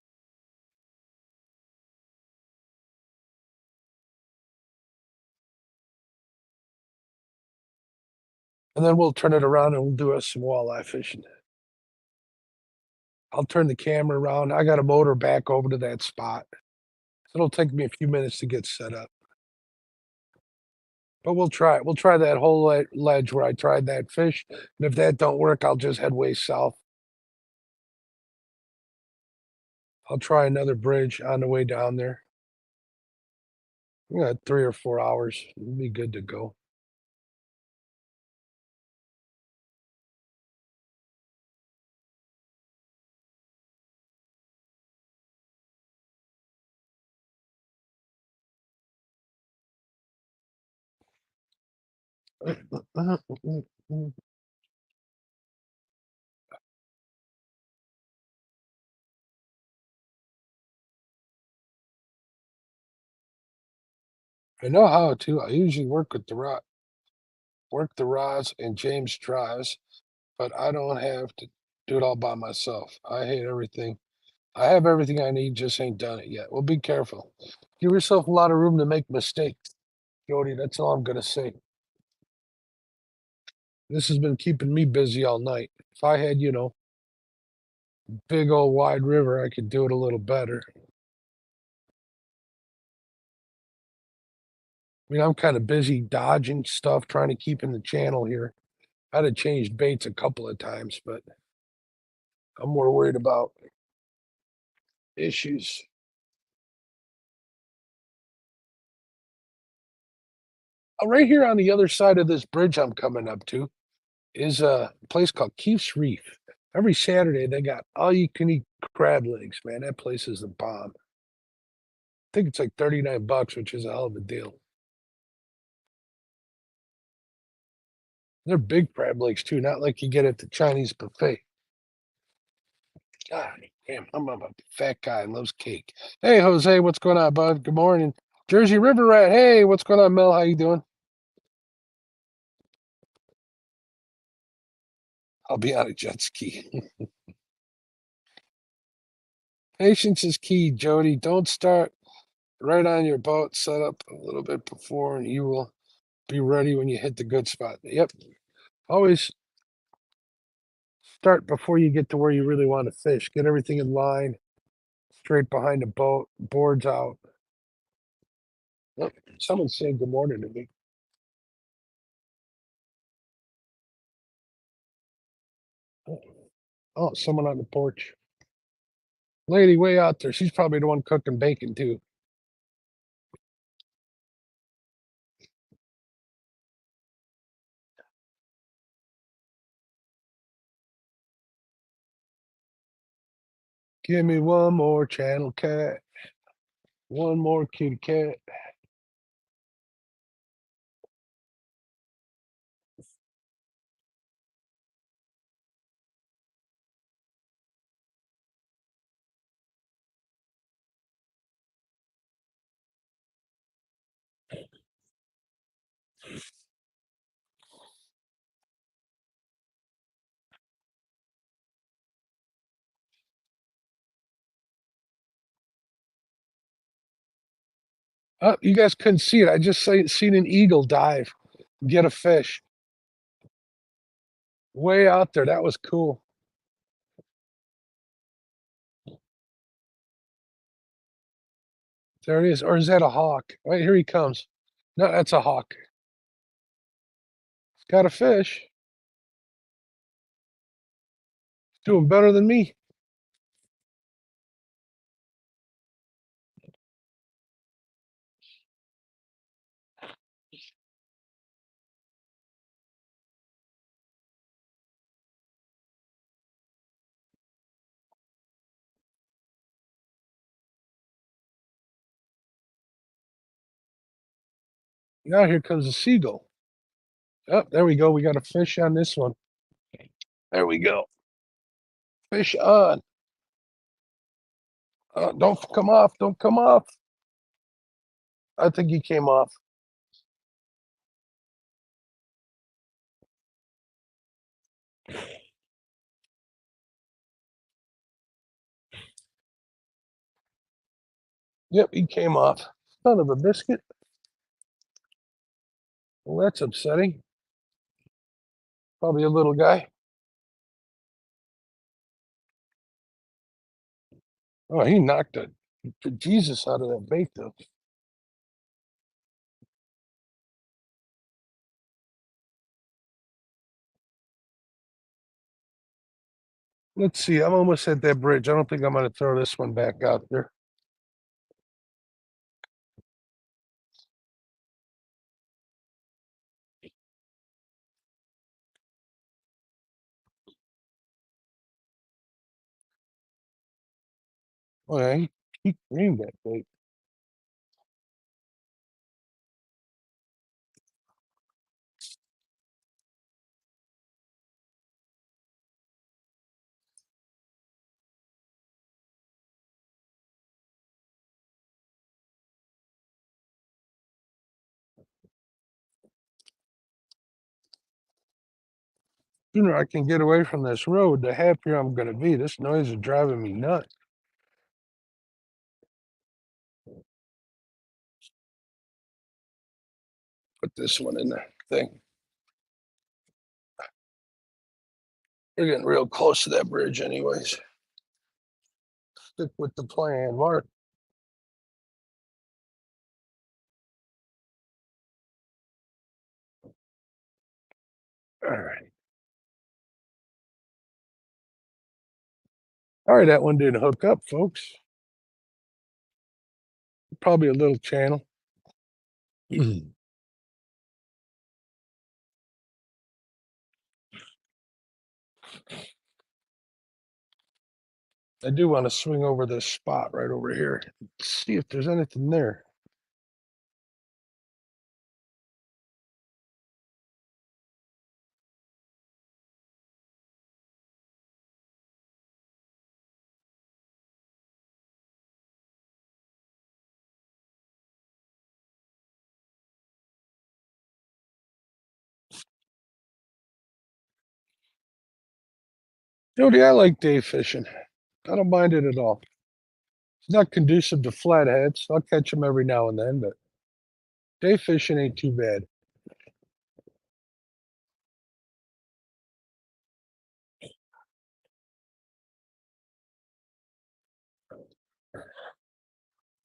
And then we'll turn it around and we'll do us some walleye fishing. I'll turn the camera around. I got a motor back over to that spot. It'll take me a few minutes to get set up. But we'll try it. We'll try that whole ledge where I tried that fish. And if that don't work, I'll just head way south. I'll try another bridge on the way down there. We got 3 or 4 hours. We'll be good to go. I know how to. I usually work the rods and James drives, but I don't have to do it all by myself. I hate everything. I have everything I need, just ain't done it yet. Well, be careful. Give yourself a lot of room to make mistakes, Jody. That's all I'm gonna say. This has been keeping me busy all night. If I had, big old wide river, I could do it a little better. I mean, I'm kind of busy dodging stuff, trying to keep in the channel here. I'd have changed baits a couple of times, but I'm more worried about issues. Right here on the other side of this bridge I'm coming up to is a place called Keef's Reef. Every Saturday they got all you can eat crab legs, man. That place is the bomb. I think it's like 39 bucks, which is a hell of a deal. They're big crab legs too, not like you get at the Chinese buffet. God damn, I'm a fat guy and loves cake. Hey Jose, what's going on, bud? Good morning. Jersey River Rat. Hey, what's going on, Mel? How you doing? I'll be on a jet ski. Patience is key, Jody. Don't start right on your boat. Set up a little bit before, and you will be ready when you hit the good spot. Yep. Always start before you get to where you really want to fish. Get everything in line, straight behind the boat, boards out. Oh, someone's saying good morning to me. Oh, oh, someone on the porch. Lady way out there. She's probably the one cooking bacon too. Give me one more channel cat. One more kitty cat. Oh, you guys couldn't see it. I just seen an eagle dive, get a fish way out there. That was cool. There it is. Or is that a hawk? Wait, here he comes. No, that's a hawk. He's got a fish. Doing better than me. Now here comes a seagull. Oh, there we go. We got a fish on this one. There we go. Fish on. Don't come off. Don't come off. I think he came off. Yep, he came off. Son of a biscuit. Well, that's upsetting. Probably a little guy. Oh, he knocked the Jesus out of that bait, though. Let's see. I'm almost at that bridge. I don't think I'm going to throw this one back out there. Oh, yeah, he creamed that bait. Sooner I can get away from this road, the happier I'm going to be. This noise is driving me nuts. Put this one in the thing. We're getting real close to that bridge anyways. Stick with the plan, Mark. All right. All right, that one didn't hook up, folks. Probably a little channel. I do want to swing over this spot right over here. See if there's anything there. Jody, I like day fishing. I don't mind it at all. It's not conducive to flatheads. I'll catch them every now and then, but day fishing ain't too bad.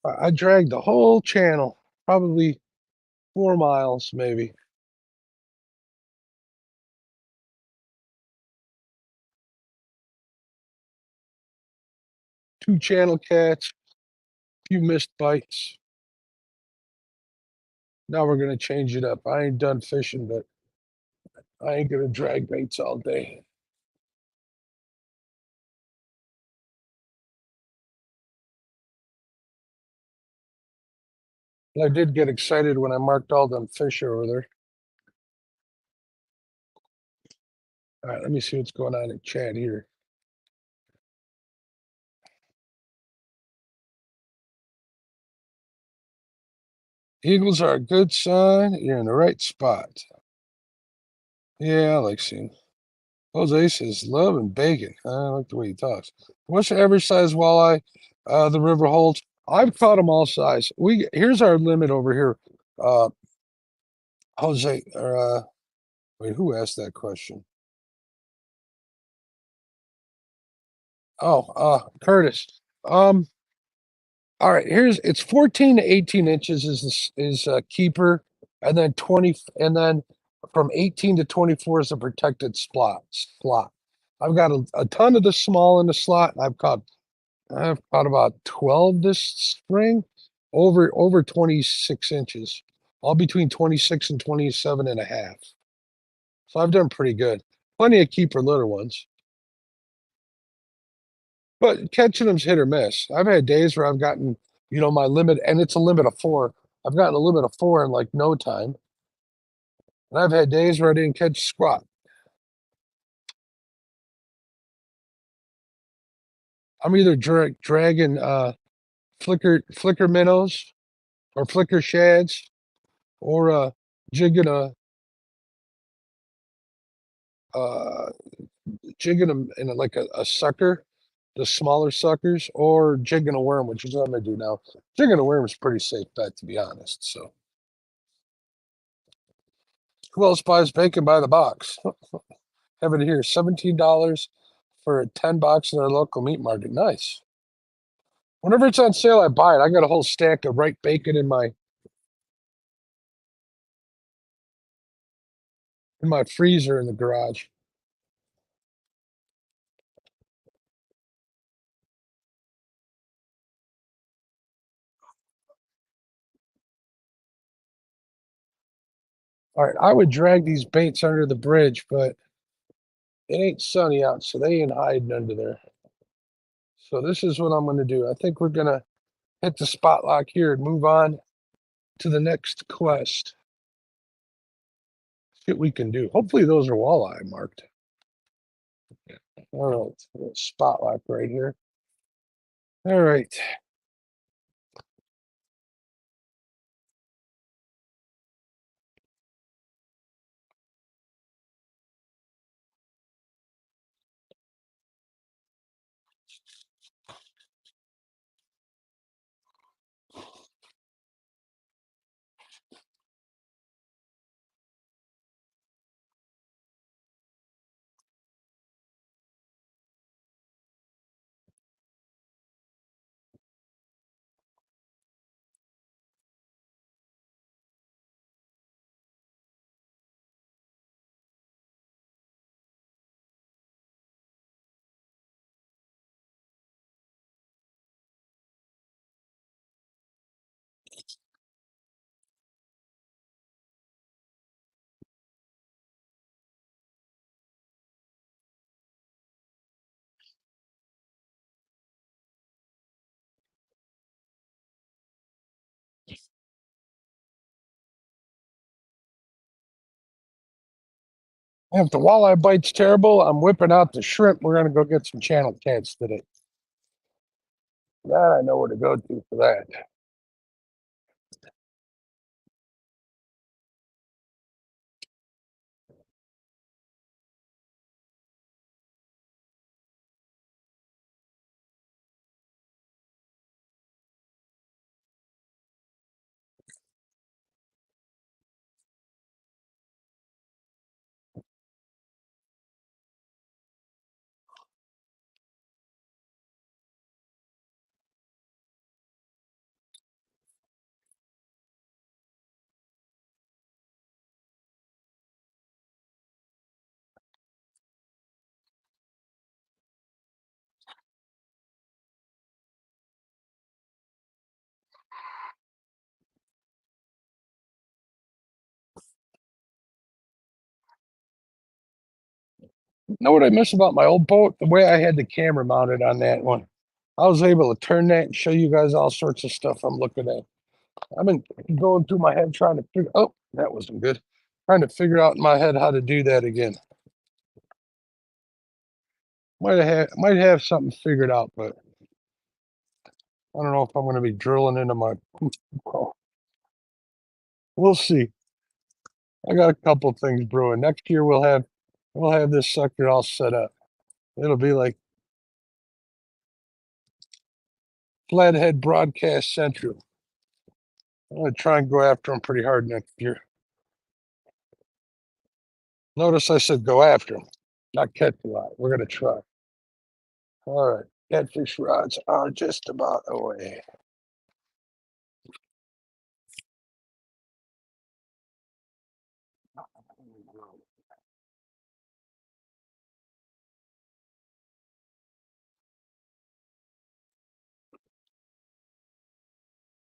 I dragged the whole channel, probably 4 miles, maybe. Two channel cats, few missed bites. Now we're gonna change it up. I ain't done fishing, but I ain't gonna drag baits all day. And I did get excited when I marked all them fish over there. All right, let me see what's going on in chat here. Eagles are a good sign. You're in the right spot. Yeah, I like seeing. Jose says love and bacon. I like the way he talks. What's the average size walleye the river holds? I've caught them all size. Here's our limit over here. Jose, wait, who asked that question? Oh, Curtis. All right, it's 14 to 18 inches is keeper, and then 20, and then from 18 to 24 is a protected slot. I've got a ton of the small in the slot, and I've caught about 12 this spring, over 26 inches, all between 26 and 27 and a half. So I've done pretty good. Plenty of keeper little ones. But catching them's hit or miss. I've had days where I've gotten, my limit, and it's a limit of 4. I've gotten a limit of 4 in like no time. And I've had days where I didn't catch squat. I'm either dragging flicker minnows or flicker shads or jigging a uh jigging them in like a sucker. the smaller suckers, or jigging a worm, which is what I'm gonna do now. Jigging a worm is a pretty safe bet, to be honest. So, who else buys bacon by the box? Have it here, $17 for a 10 box in our local meat market. Nice. Whenever it's on sale, I buy it. I got a whole stack of right bacon in my freezer in the garage. All right, I would drag these baits under the bridge, but it ain't sunny out, so they ain't hiding under there. So this is what I'm going to do. I think we're going to hit the spot lock here and move on to the next quest. See what we can do. Hopefully those are walleye marked. All right, spot lock right here. All right. If the walleye bite's terrible, I'm whipping out the shrimp. We're going to go get some channel cats today. That I know where to go to for that. Know what I miss about my old boat? The way I had the camera mounted on that one. I was able to turn that and show you guys all sorts of stuff I'm looking at. I've been going through my head trying to figure. Oh, that wasn't good. Trying to figure out in my head how to do that again. Might have something figured out, but I don't know if I'm going to be drilling into my. Oh, we'll see. I got a couple things brewing. Next year we'll have this sucker all set up. It'll be like Flathead Broadcast Central. I'm going to try and go after them pretty hard next year. Notice I said go after them, not catch a lot. We're going to try. All right. Catfish rods are just about away.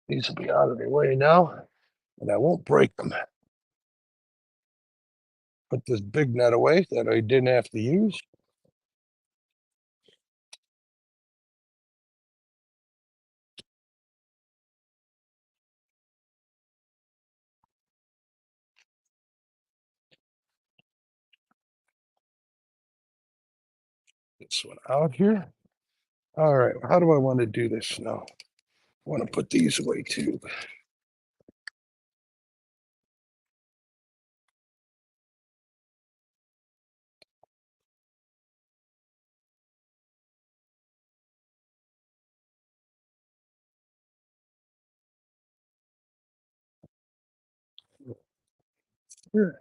These will be out of the way now, and I won't break them. Put this big net away that I didn't have to use. This one out here. All right, how do I want to do this now? I want to put these away too. Here.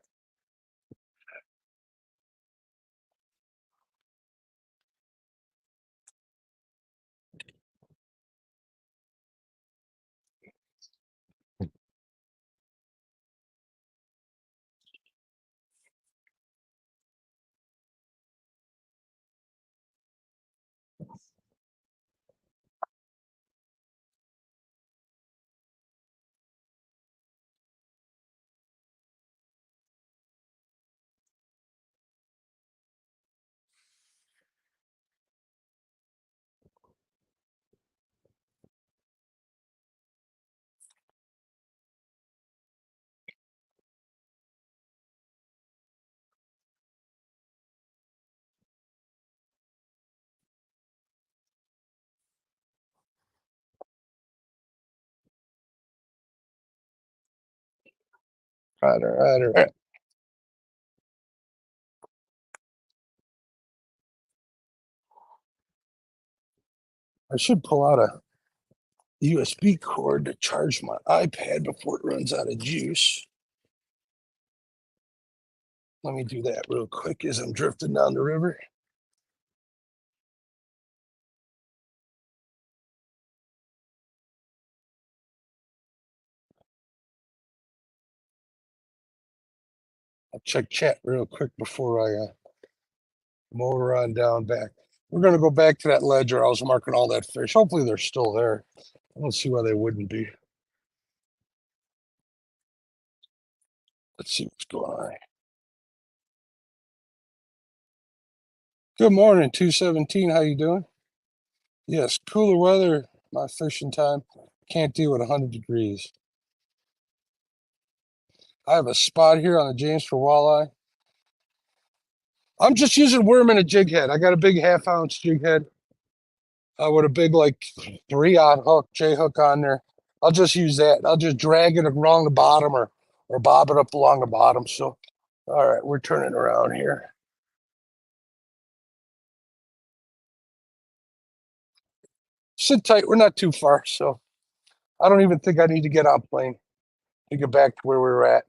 All right. I should pull out a USB cord to charge my iPad before it runs out of juice. Let me do that real quick as I'm drifting down the river. I'll check chat real quick before I motor on down back. We're going to go back to that ledge where I was marking all that fish. Hopefully they're still there. I don't see why they wouldn't be. Let's see what's going on. Good morning, 217. How you doing? Yes, cooler weather, my fishing time. Can't deal with 100 degrees. I have a spot here on the James for walleye. I'm just using worm and a jig head. I got a big 1/2 ounce jig head with a big like 3/0 hook, J hook on there. I'll just use that. I'll just drag it along the bottom or bob it up along the bottom. So, all right, we're turning around here. Sit tight. We're not too far, so I don't even think I need to get on plane to get back to where we were at.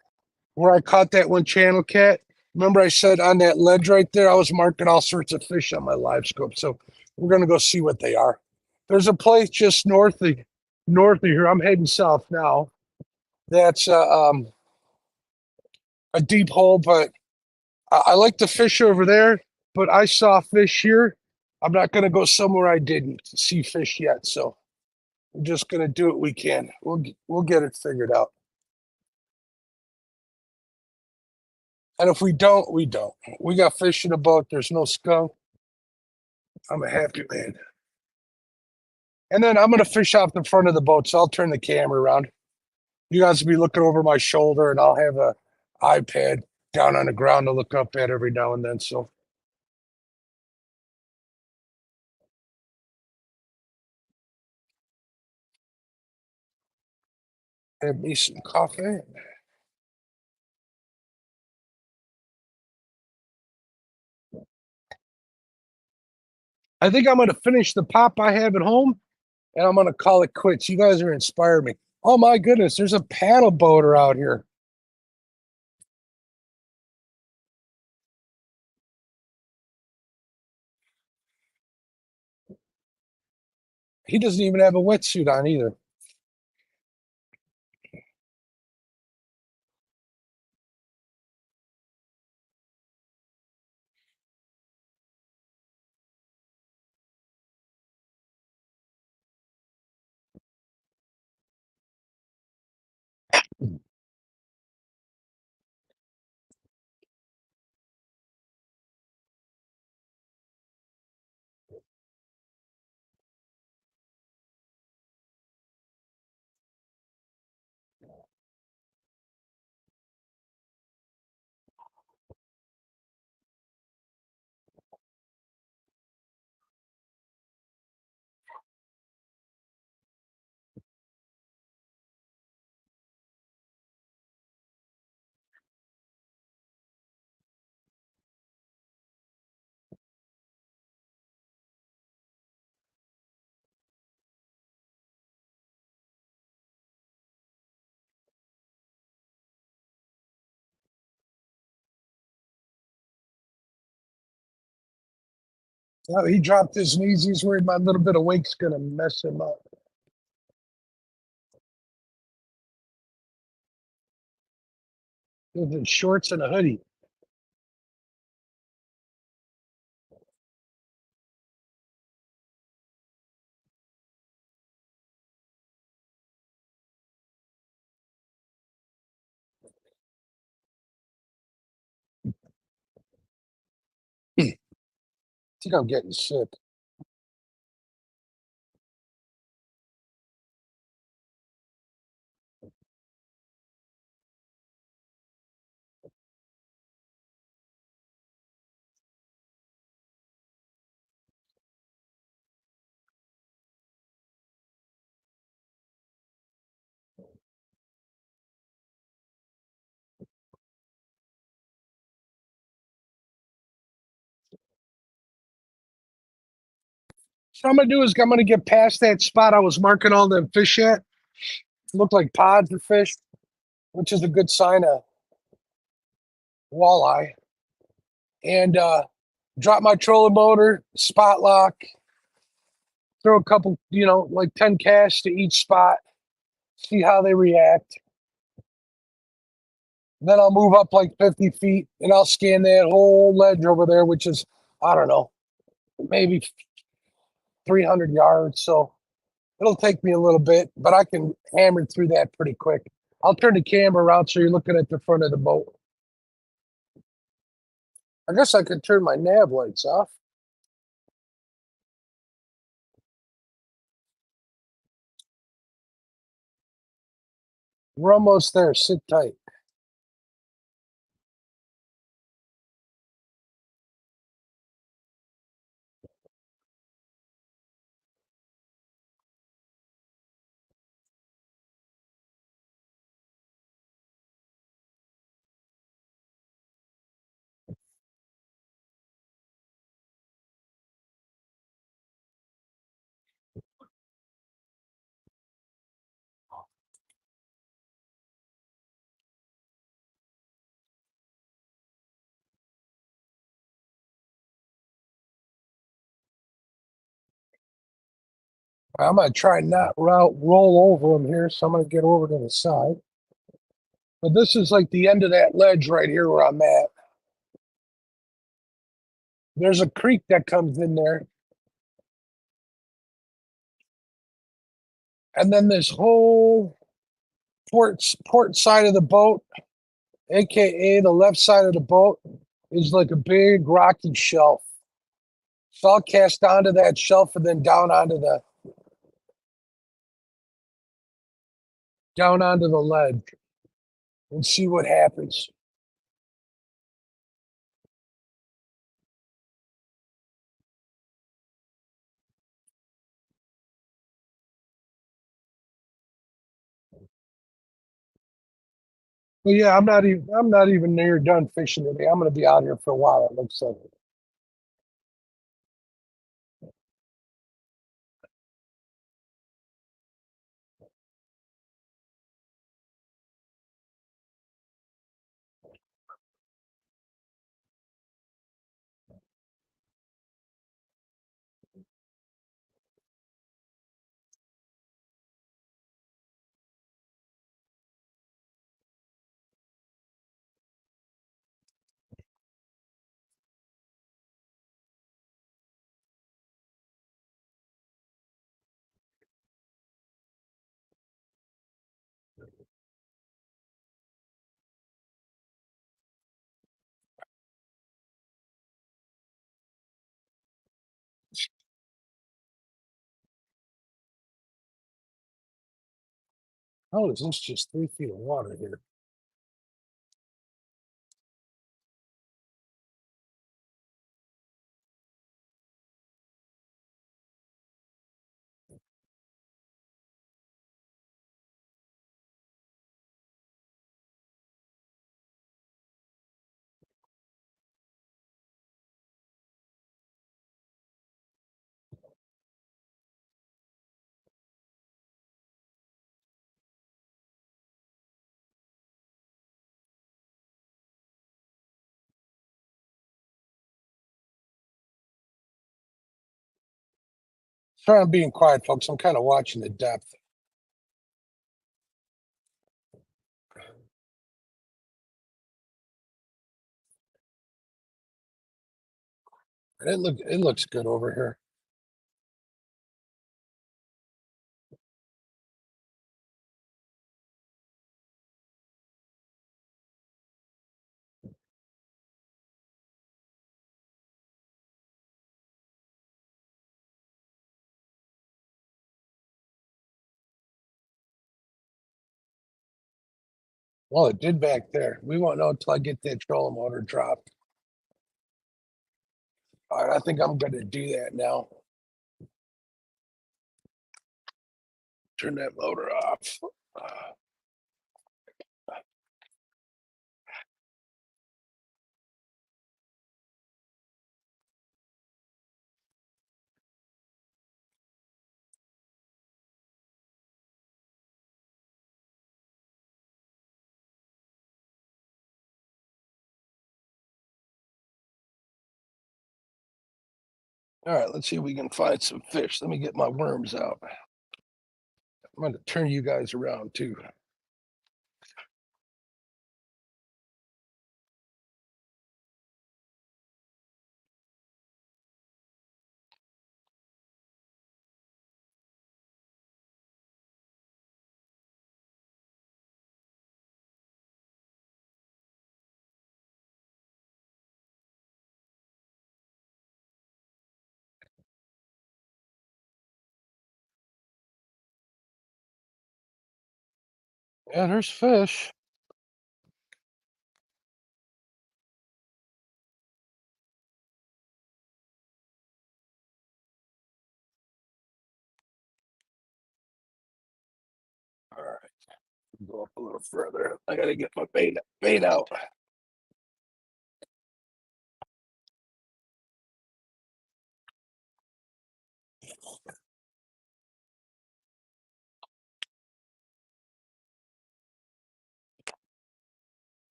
Where I caught that one channel cat. Remember I said on that ledge right there, I was marking all sorts of fish on my live scope. So we're gonna go see what they are. There's a place just north of here. I'm heading south now. That's a deep hole, but I like the fish over there. But I saw fish here. I'm not gonna go somewhere I didn't see fish yet. So we're just gonna do what we can. We'll get it figured out. And if we don't, we don't. We got fish in the boat. There's no skunk. I'm a happy man. And then I'm going to fish off the front of the boat, so I'll turn the camera around. You guys will be looking over my shoulder, and I'll have a iPad down on the ground to look up at every now and then. So have me some coffee. I think I'm going to finish the pop I have at home, and I'm going to call it quits. You guys are inspiring me. Oh my goodness, there's a paddle boater out here. He doesn't even have a wetsuit on either. Oh, he dropped his knees. He's worried my little bit of wake's gonna mess him up. He's in shorts and a hoodie. I think I'm getting sick. So I'm gonna do is I'm gonna get past that spot I was marking all the fish at. Look like pods of fish, which is a good sign of walleye. And drop my trolling motor, spot lock, throw a couple, like 10 casts to each spot, see how they react. Then I'll move up like 50 feet and I'll scan that whole ledge over there, which is, I don't know, maybe 300 yards. So it'll take me a little bit, but I can hammer through that pretty quick. I'll turn the camera around so you're looking at the front of the boat. I guess I could turn my nav lights off. We're almost there. Sit tight. I'm gonna try not roll over them here, so I'm gonna get over to the side. But this is like the end of that ledge right here where I'm at. There's a creek that comes in there, and then this whole port side of the boat, aka the left side of the boat, is like a big rocky shelf. So I'll cast onto that shelf and then down onto the ledge and see what happens. But yeah, I'm not even near done fishing today. I'm gonna be out here for a while, it looks like. How is this just 3 feet of water here? Sorry, I'm being quiet, folks. I'm kind of watching the depth. It looks good over here. Well, it did back there. We won't know until I get that trolling motor dropped. All right, I think I'm going to do that now. Turn that motor off. All right, let's see if we can find some fish. Let me get my worms out. I'm going to turn you guys around too. Yeah, there's fish. All right, go up a little further. I got to get my bait out.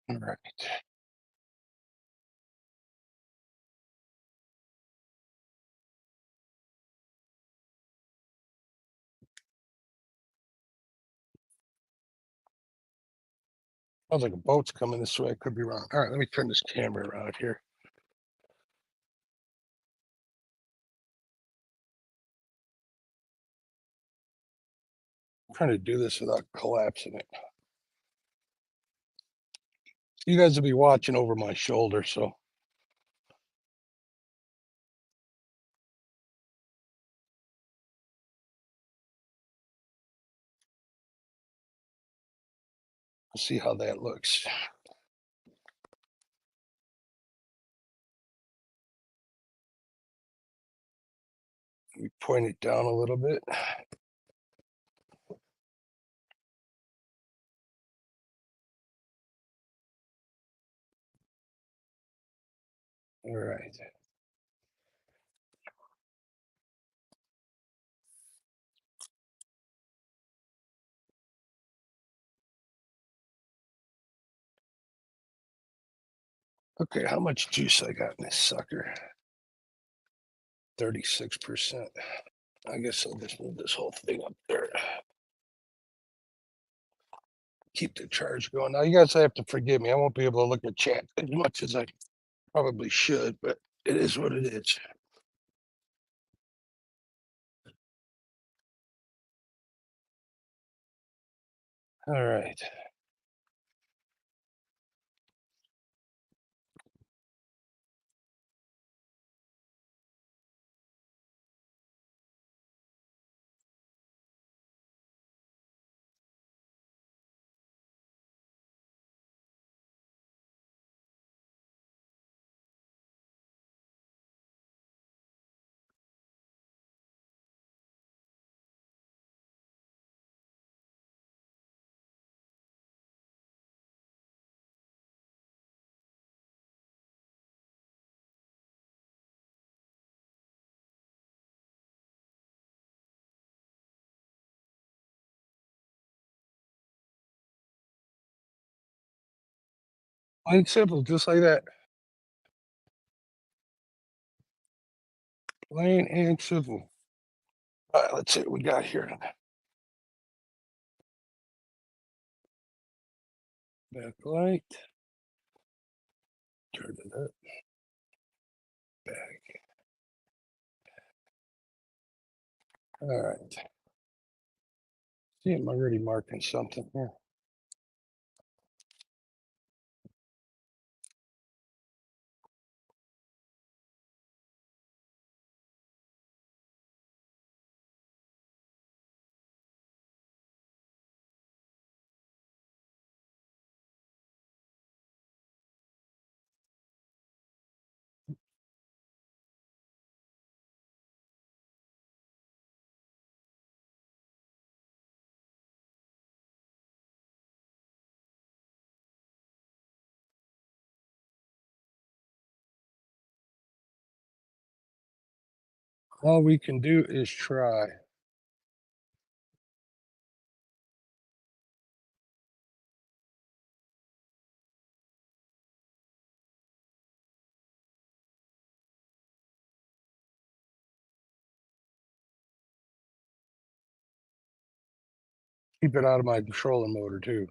All right. Sounds like a boat's coming this way. I could be wrong. All right, let me turn this camera around here. I'm trying to do this without collapsing it. You guys will be watching over my shoulder, so we'll see how that looks. Let me point it down a little bit. All right. Okay, how much juice I got in this sucker? 36%. I guess I'll just move this whole thing up there. Keep the charge going. Now, you guys have to forgive me. I won't be able to look at chat as much as I probably should, but it is what it is. All right. Plain and simple, just like that. Plain and simple. All right, let's see what we got here. Backlight. Turn it up. Back. All right. See, I'm already marking something here. All we can do is try. Keep it out of my trolling motor too.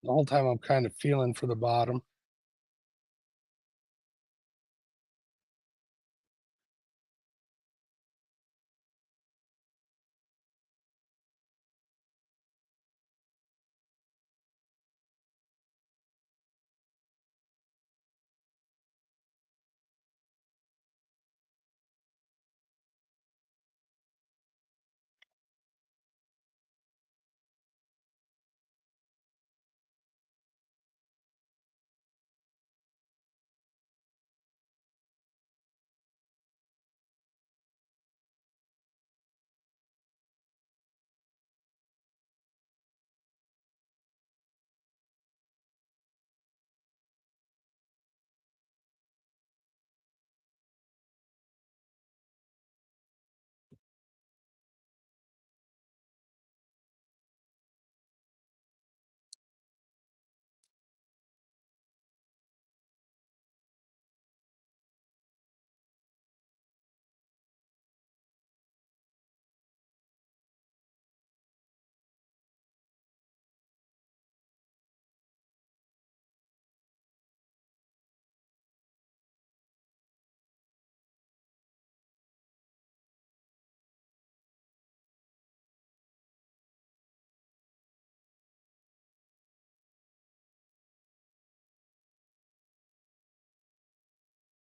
The whole time I'm kind of feeling for the bottom.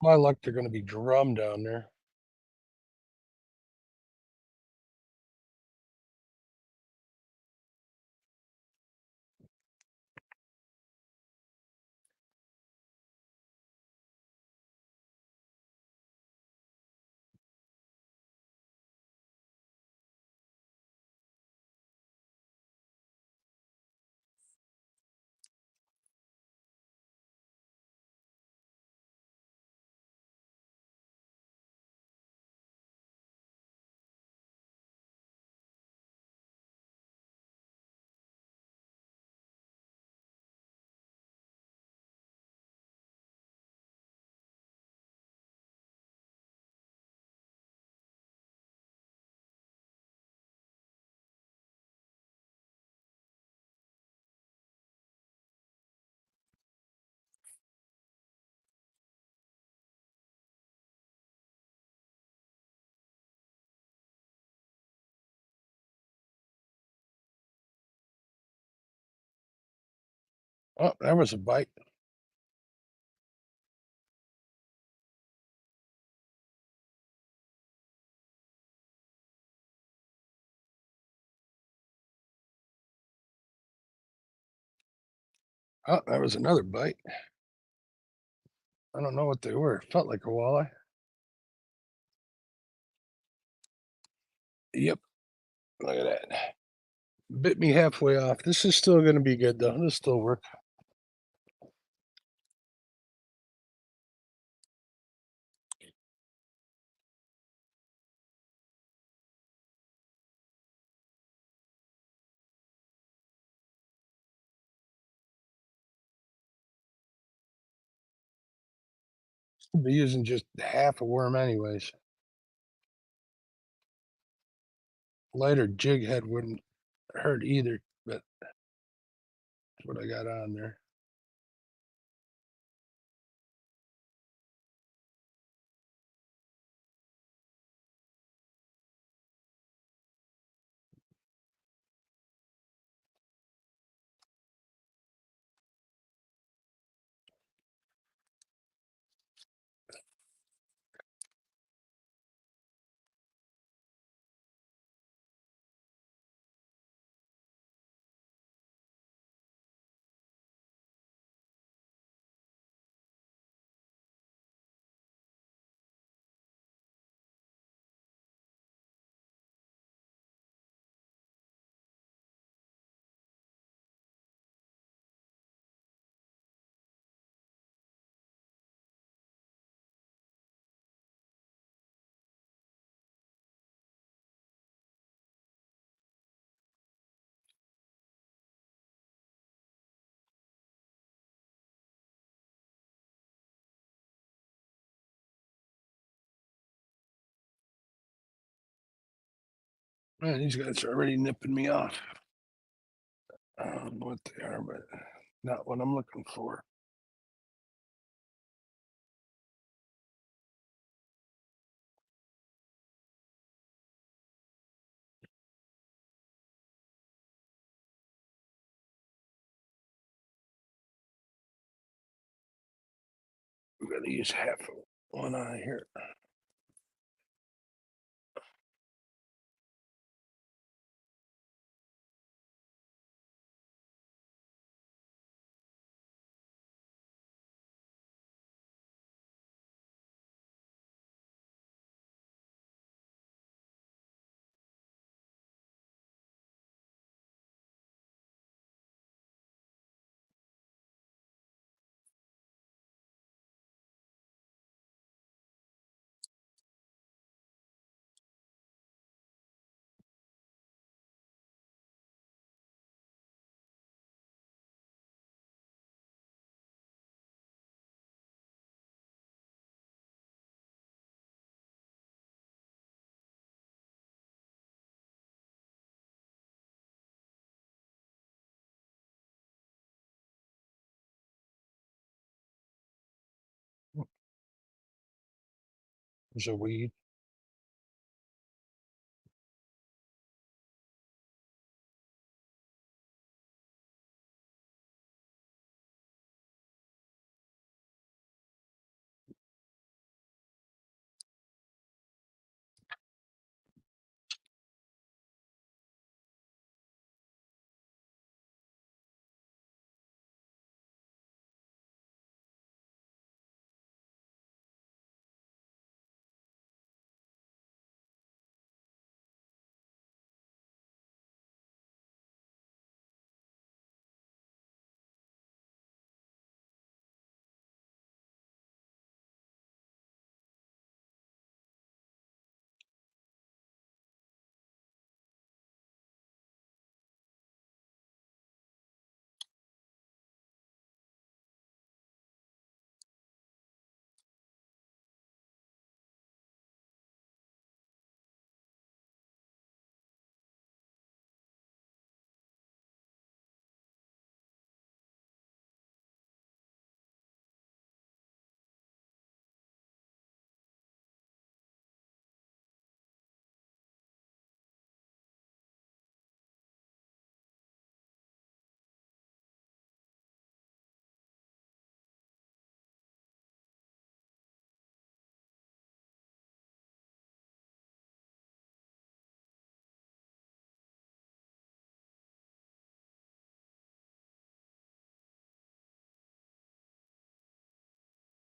My luck, they're going to be drum down there. Oh, that was a bite. Oh, that was another bite. I don't know what they were. It felt like a walleye. Yep. Look at that. Bit me halfway off. This is still going to be good, though. This still work. I'll be using just half a worm anyways. Lighter jig head wouldn't hurt either, but that's what I got on there. Man, these guys are already nipping me off. I don't know what they are, but not what I'm looking for. I'm going to use half of one eye here. There's a weed.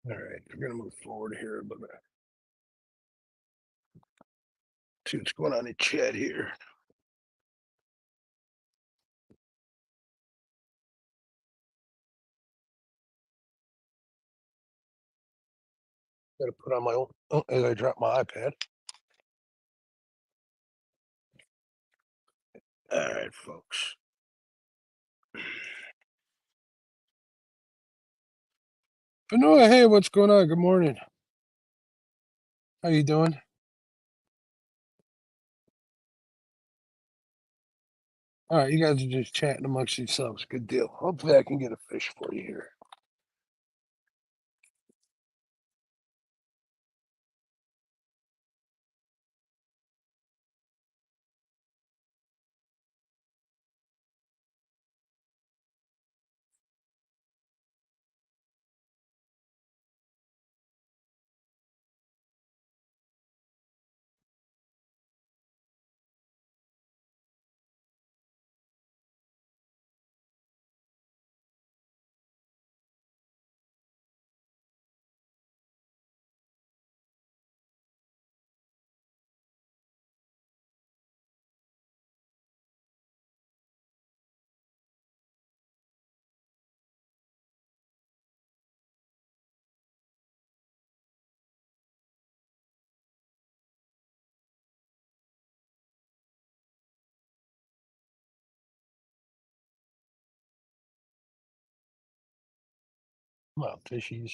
All right, we're gonna move forward here a little bit. See what's going on in chat here. Got to put on my own. Oh, as I drop my iPad. All right, folks. Vanilla, hey, what's going on? Good morning. How you doing? All right, you guys are just chatting amongst yourselves. Good deal. Hopefully, I can get a fish for you here. Come on, fishies.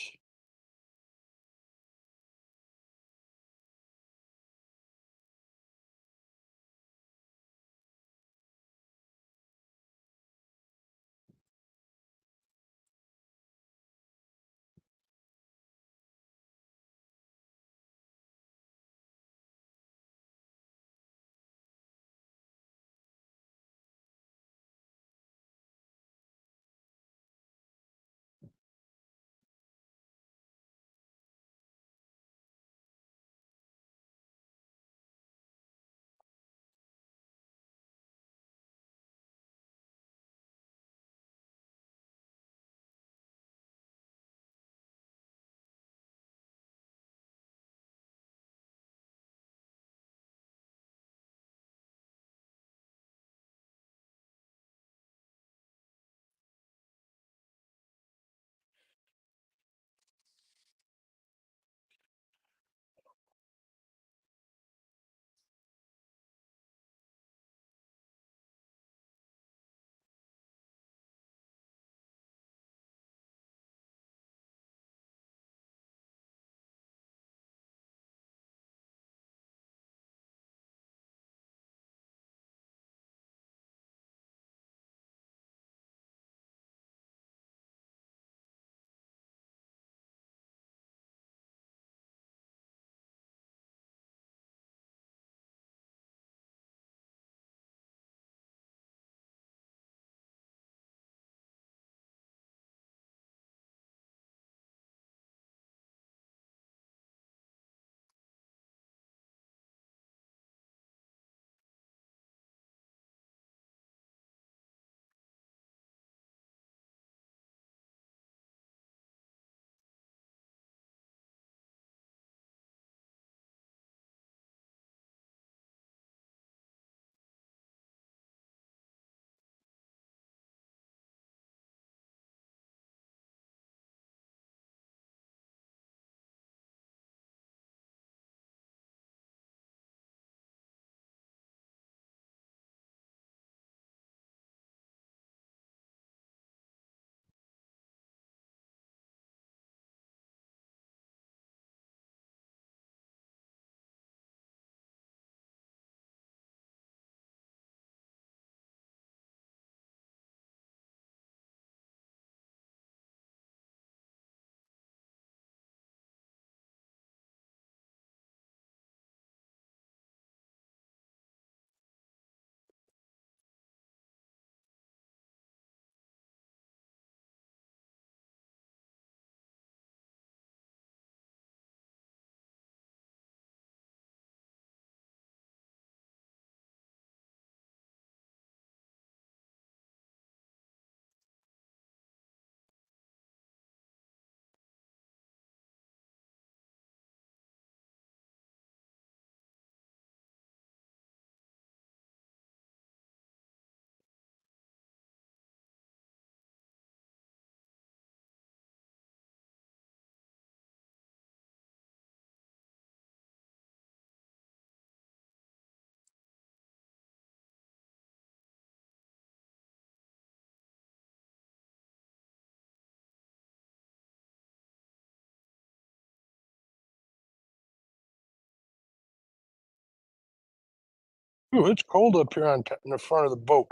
Ooh, it's cold up here on in the front of the boat.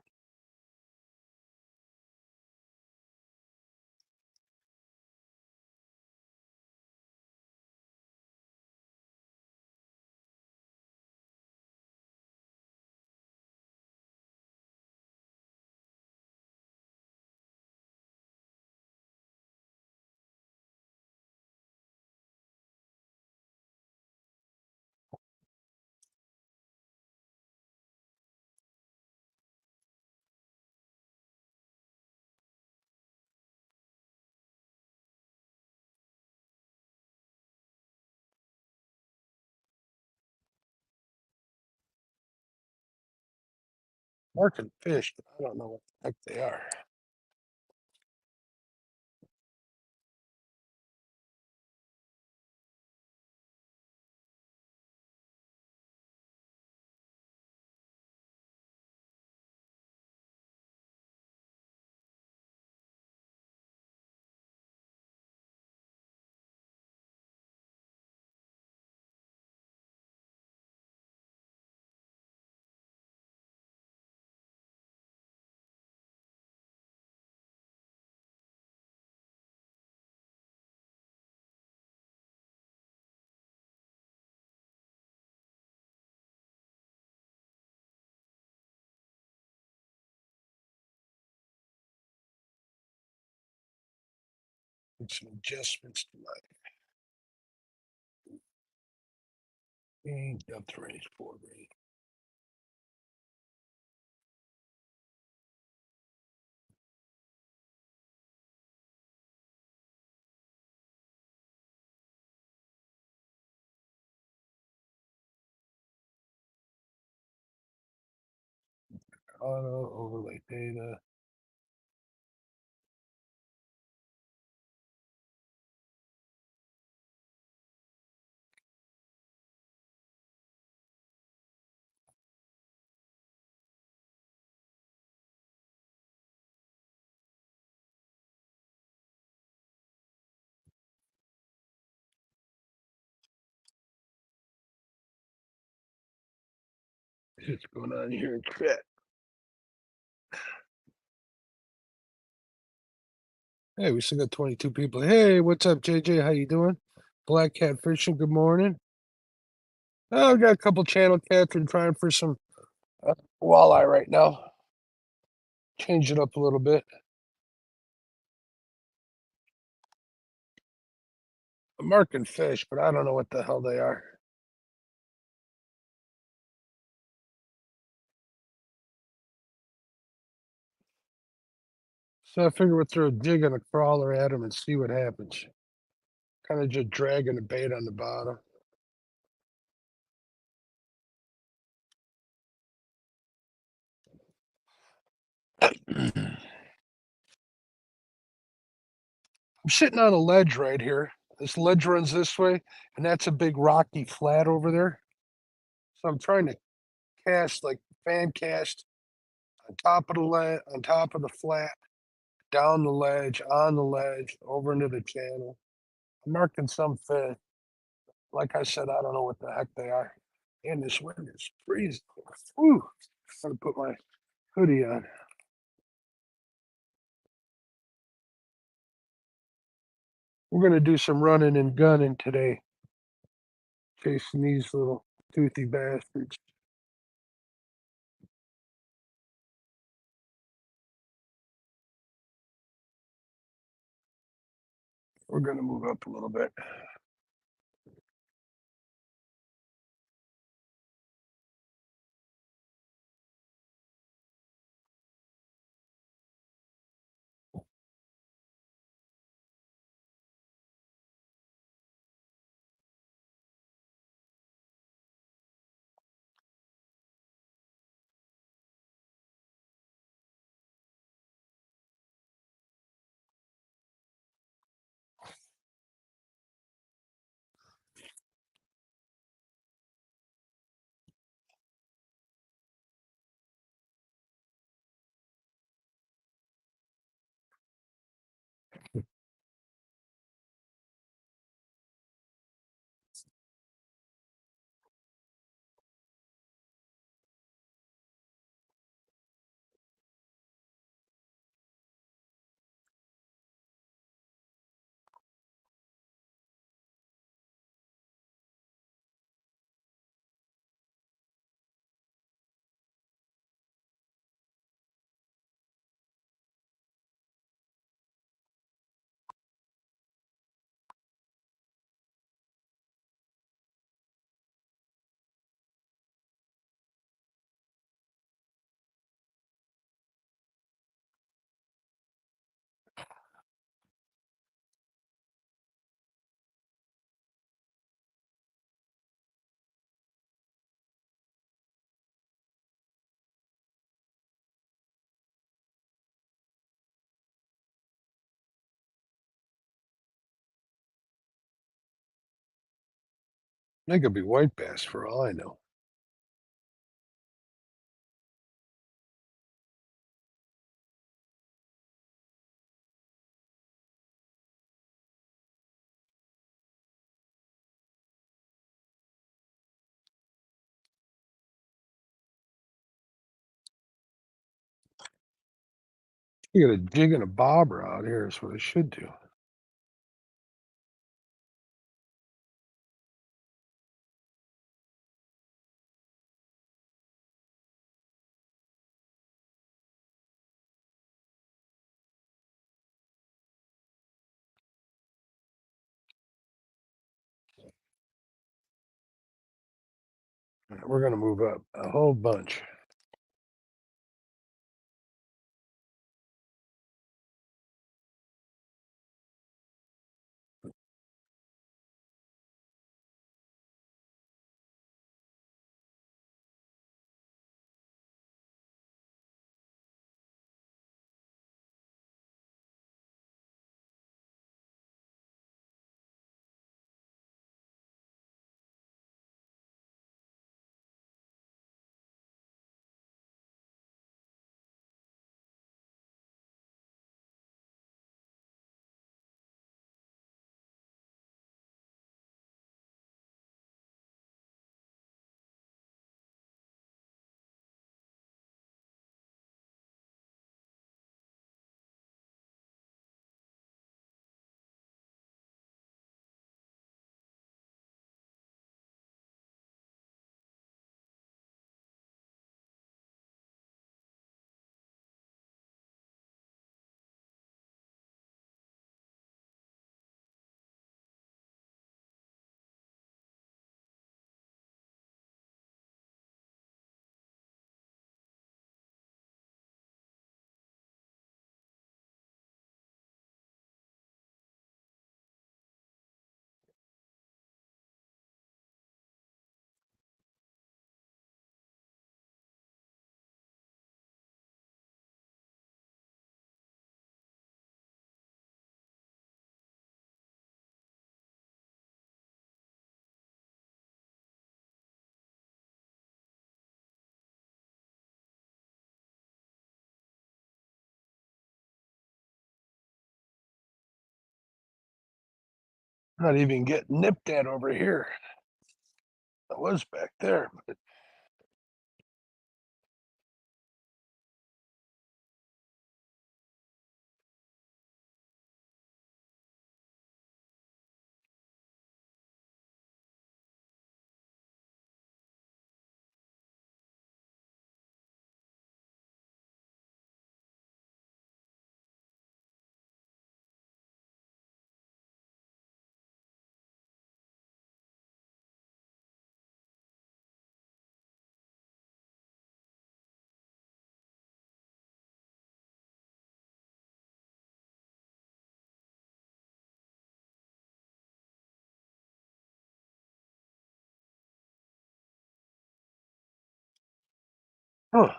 Marking fish, but I don't know what the heck they are. Make some adjustments to my depth range, forward range. Auto overlay data. What's going on here in chat? Hey, we still got 22 people. Hey, what's up, JJ? How you doing? Black Cat Fishing, good morning. Oh, I got a couple channel cats and trying for some walleye right now. Change it up a little bit. I'm marking fish, but I don't know what the hell they are. So I figure we'll throw a jig and a crawler at them and see what happens. Kind of just dragging the bait on the bottom. I'm sitting on a ledge right here. This ledge runs this way, and that's a big rocky flat over there. So I'm trying to cast like fan cast on top of the on top of the flat, down the ledge, on the ledge, over into the channel. I'm marking some fish. Like I said, I don't know what the heck they are. And this wind is freezing. Whew. I'm gonna put my hoodie on. We're gonna do some running and gunning today, chasing these little toothy bastards. We're gonna move up a little bit. They could be white bass for all I know. You got a jig and a bobber out here is what I should do. All right, we're gonna move up a whole bunch. Not even getting nipped at over here. I was back there, but huh.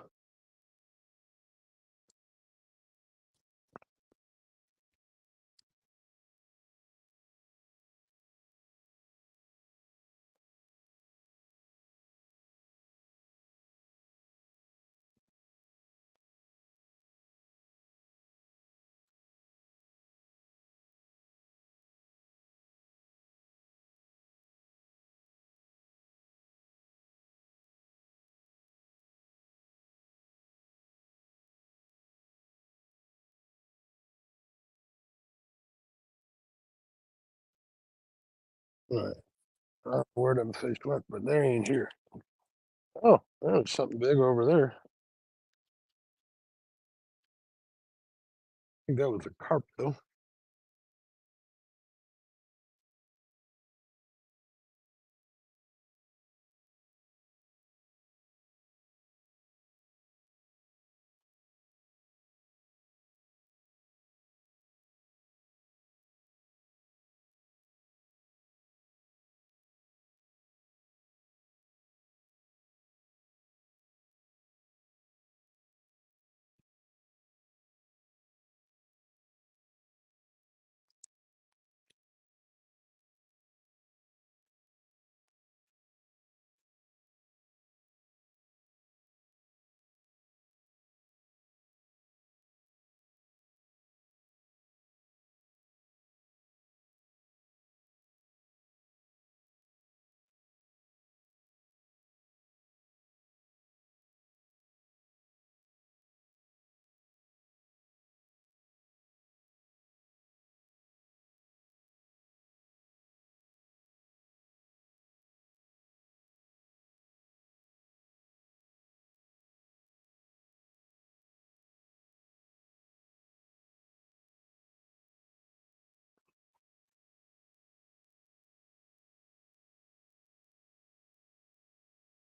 All right. I don't know where them fish went, but they ain't here. Oh, there's something big over there. I think that was a carp, though.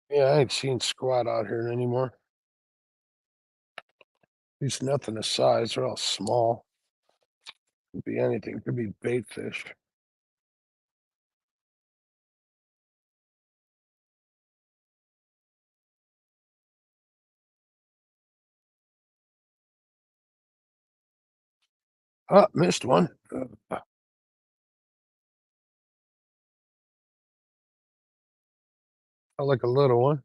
Yeah, I ain't seen squat out here anymore. At least nothing the size. They're all small. Could be anything. Could be bait fish. Oh, missed one. I like a little one.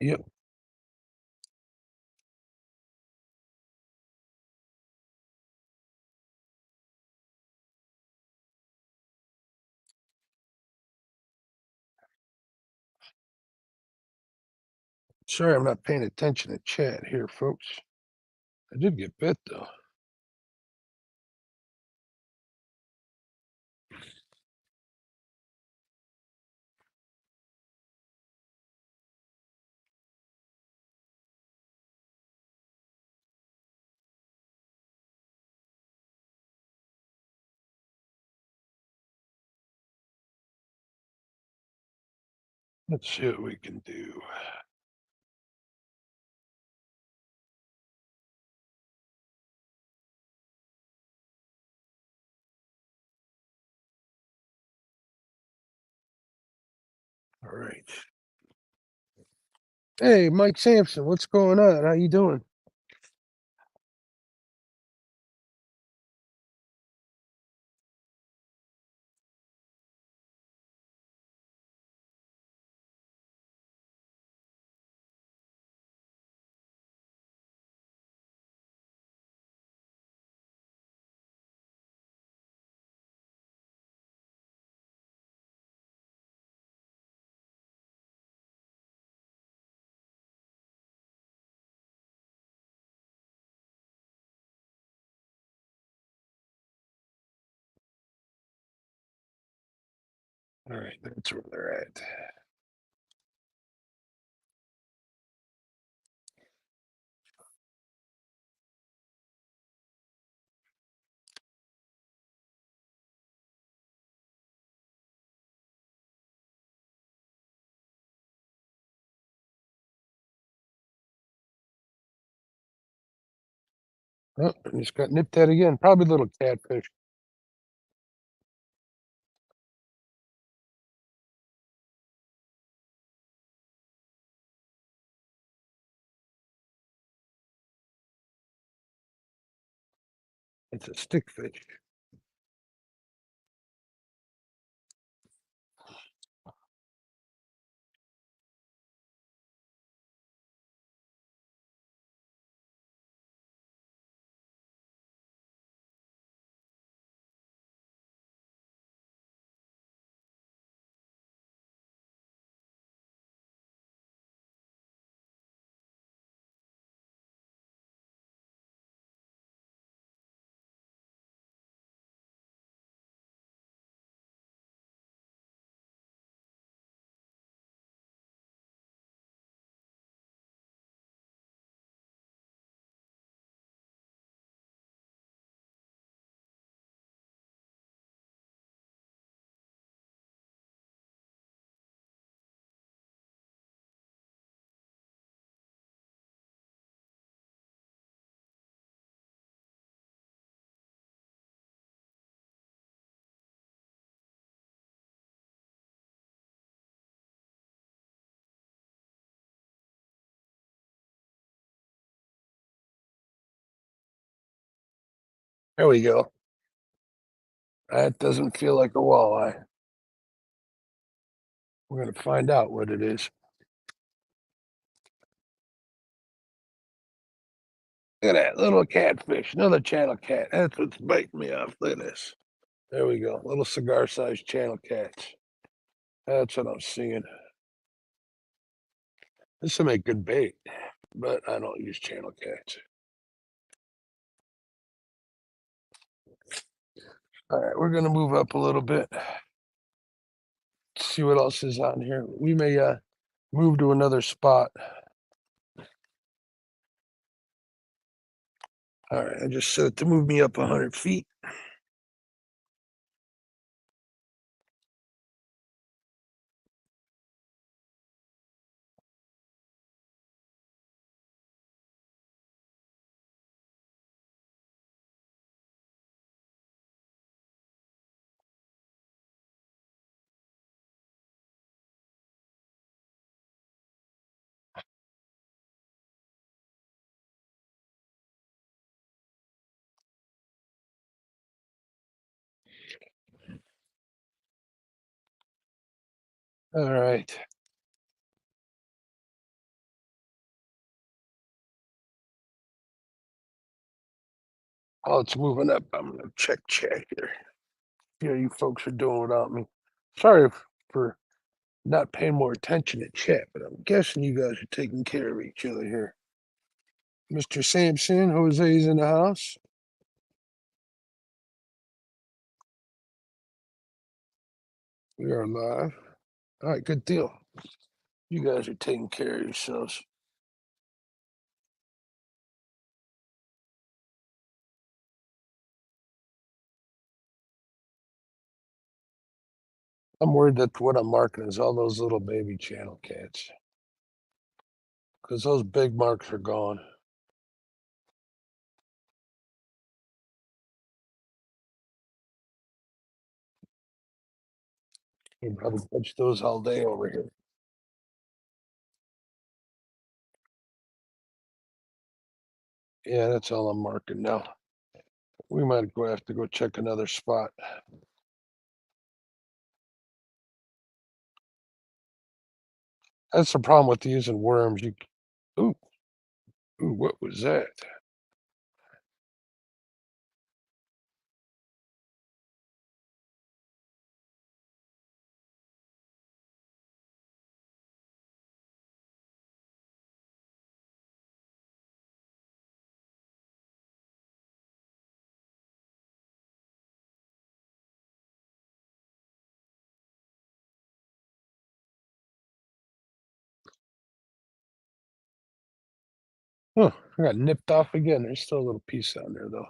Yep. Sorry, I'm not paying attention to chat here, folks. I did get bit though. Let's see what we can do. All right. Hey, Mike Sampson, what's going on? How you doing? All right, that's where they're at. Oh, I just got nipped at again. Probably a little catfish. It's a stick fish. There we go. That doesn't feel like a walleye. We're going to find out what it is. Look at that little catfish, another channel cat. That's what's biting me off. Look at this. There we go. Little cigar-sized channel cats. That's what I'm seeing. This will make good bait, but I don't use channel cats. All right, we're gonna move up a little bit. See what else is on here. We may move to another spot. All right, I just set it to move me up 100 feet. All right. Oh, it's moving up. I'm gonna check here. Yeah, you folks are doing without me. Sorry for not paying more attention to chat, but I'm guessing you guys are taking care of each other here. Mr. Sampson, Jose's in the house. We are live. All right, good deal. You guys are taking care of yourselves. I'm worried that what I'm marking is all those little baby channel cats. Because those big marks are gone. You can probably catch those all day over here. Yeah, that's all I'm marking now. We might have to go check another spot. That's the problem with using worms. Ooh, ooh, what was that? Huh, I got nipped off again. There's still a little piece on there though.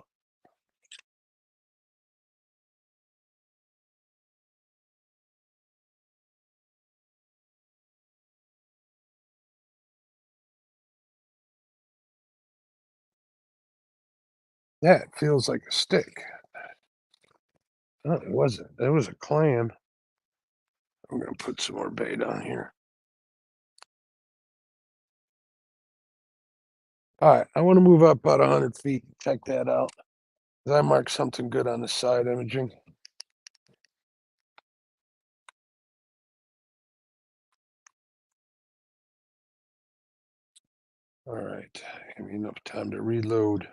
That feels like a stick. Oh, it wasn't. It was a clam. I'm gonna put some more bait on here. All right, I want to move up about 100 feet. Check that out. I marked something good on the side imaging. All right, give me enough time to reload.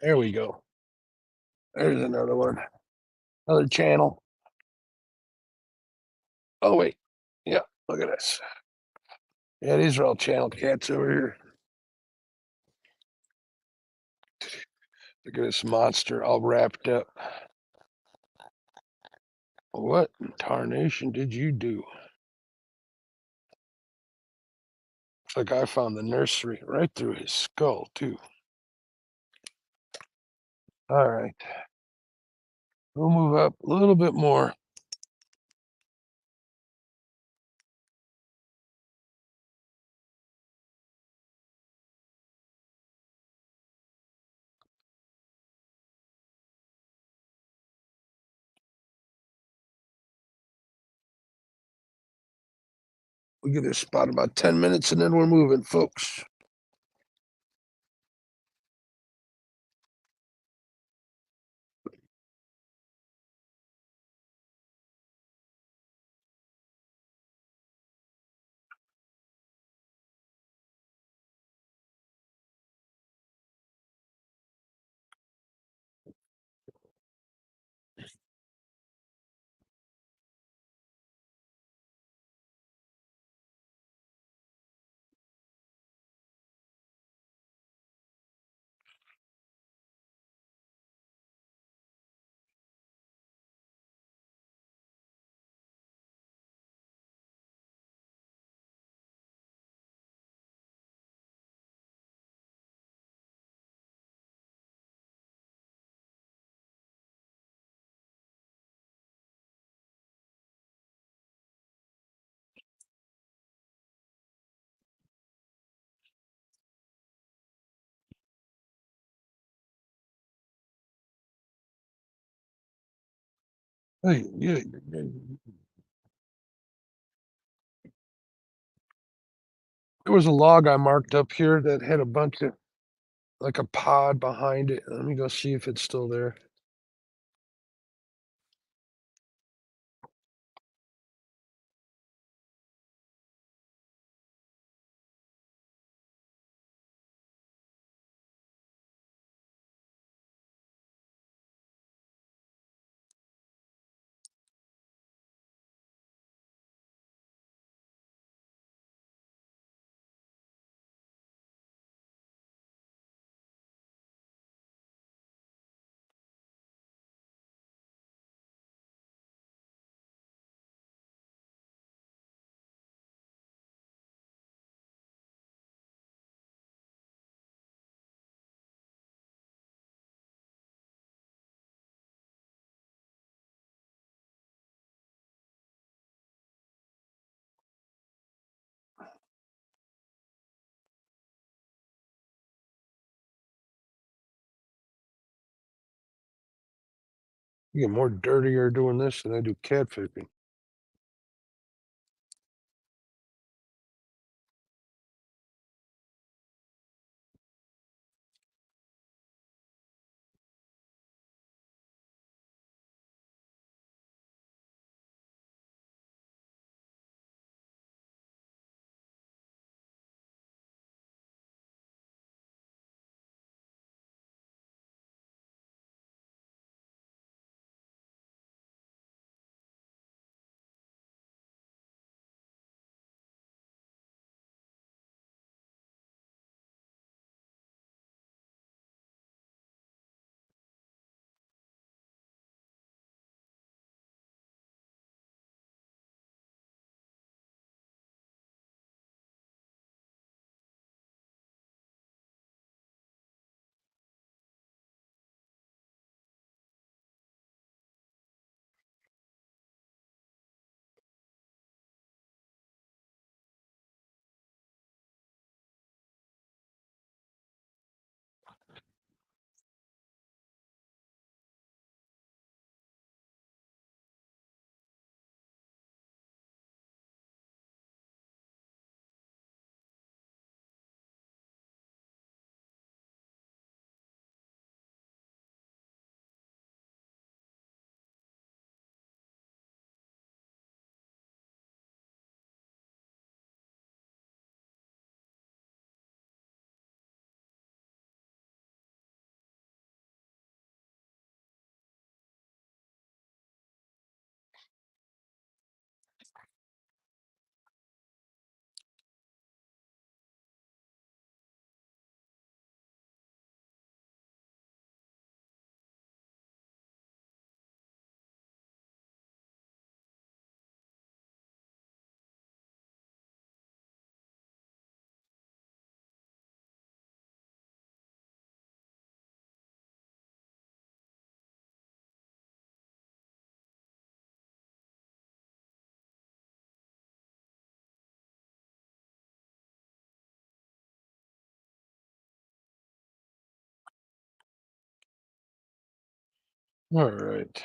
There we go. There's another one. Another channel. Oh wait. Yeah, look at this. Yeah, these are all channel cats over here. Look at this monster all wrapped up. What in tarnation did you do? Looks like I found the nursery right through his skull, too. All right. We'll move up a little bit more. We give this spot about 10 minutes and then we're moving, folks. Hey, yeah, yeah. There was a log I marked up here that had a bunch of like a pod behind it. Let me go see if it's still there. You get more dirtier doing this than I do catfishing. All right.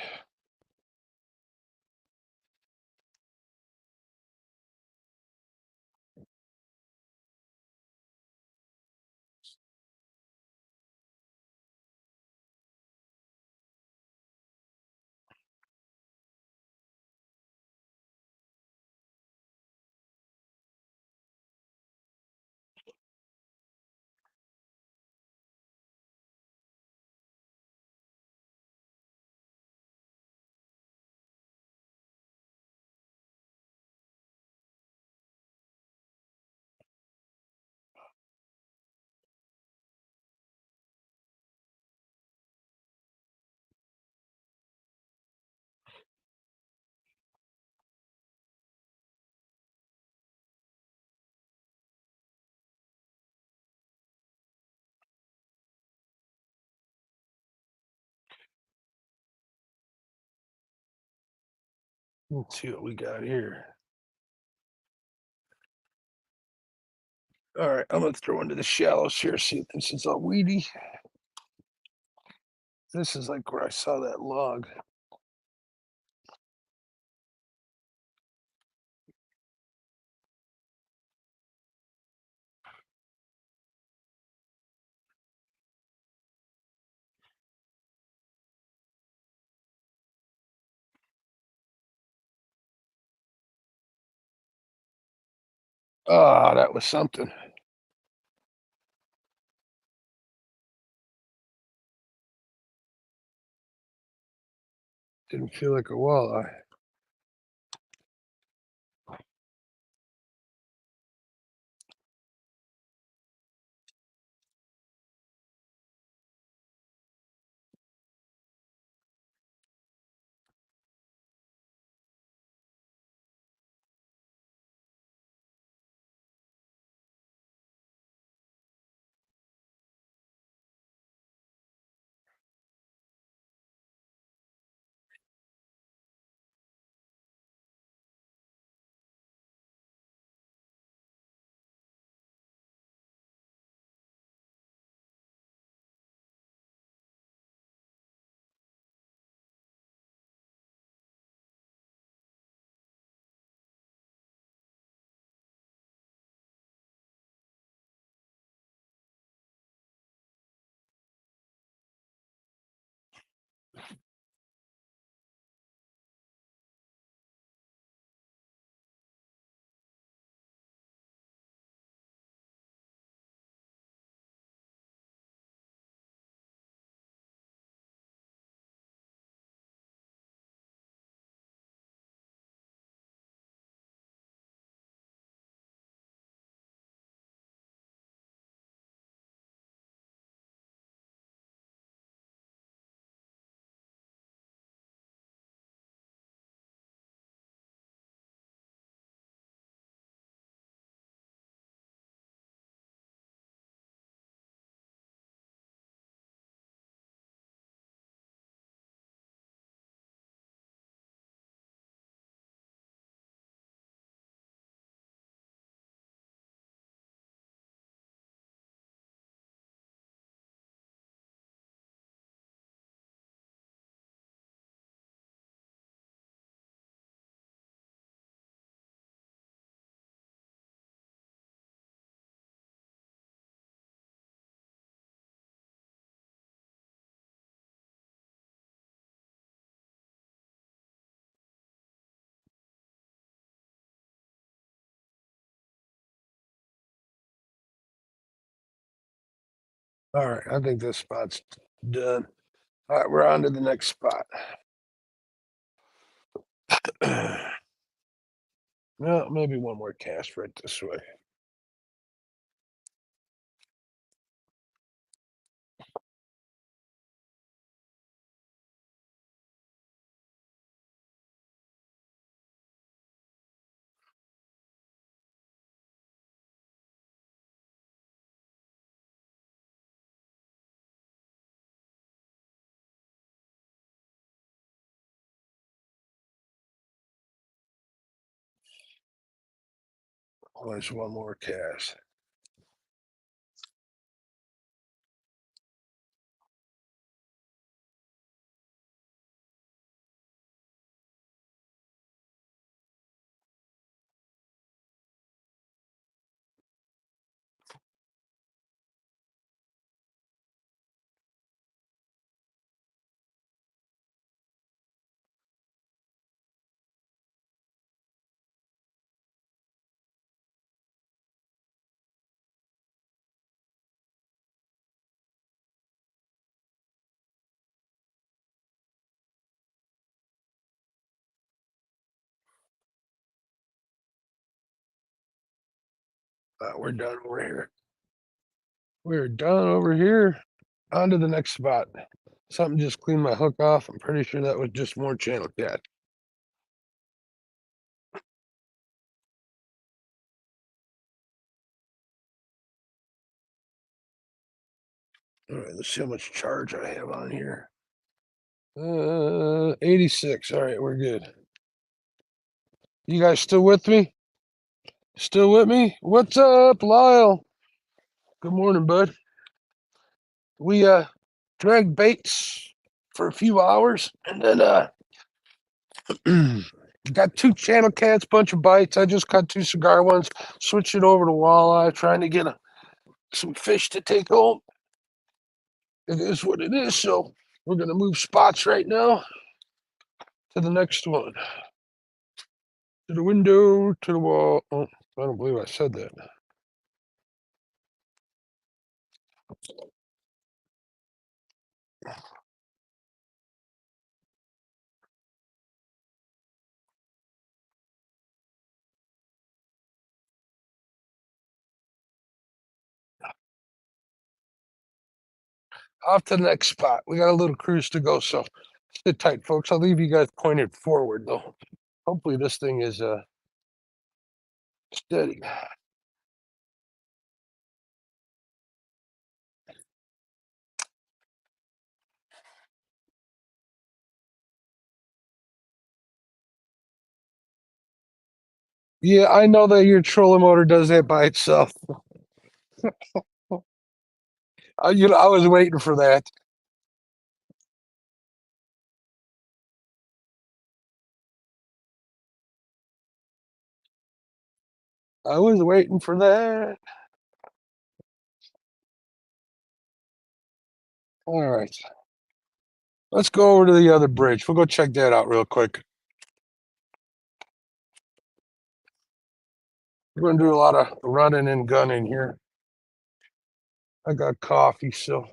Let's see what we got here. All right, I'm gonna throw into the shallows here. See if this is all weedy. This is like where I saw that log. Ah, that was something. Didn't feel like a walleye. All right, I think this spot's done. All right, we're on to the next spot. Well, maybe one more cast right this way. Oh, there's one more cast. We're done over here. We're done over here. On to the next spot. Something just cleaned my hook off. I'm pretty sure that was just more channel cat. All right, let's see how much charge I have on here. 86. All right, we're good. You guys still with me? Still with me? What's up, Lyle? Good morning, bud. We dragged baits for a few hours and then got 2 channel cats, bunch of bites. I just caught 2 cigar ones, switched it over to walleye, trying to get some fish to take home. It is what it is, so we're gonna move spots right now to the next one. To the window, to the wall. Oh, I don't believe I said that. Off to the next spot. We got a little cruise to go, so sit tight, folks. I'll leave you guys pointed forward, though. Hopefully this thing is steady. Yeah, I know that your trolling motor does that by itself. I was waiting for that. I was waiting for that. All right. Let's go over to the other bridge. We'll go check that out real quick. We're going to do a lot of running and gunning here. I got coffee, so.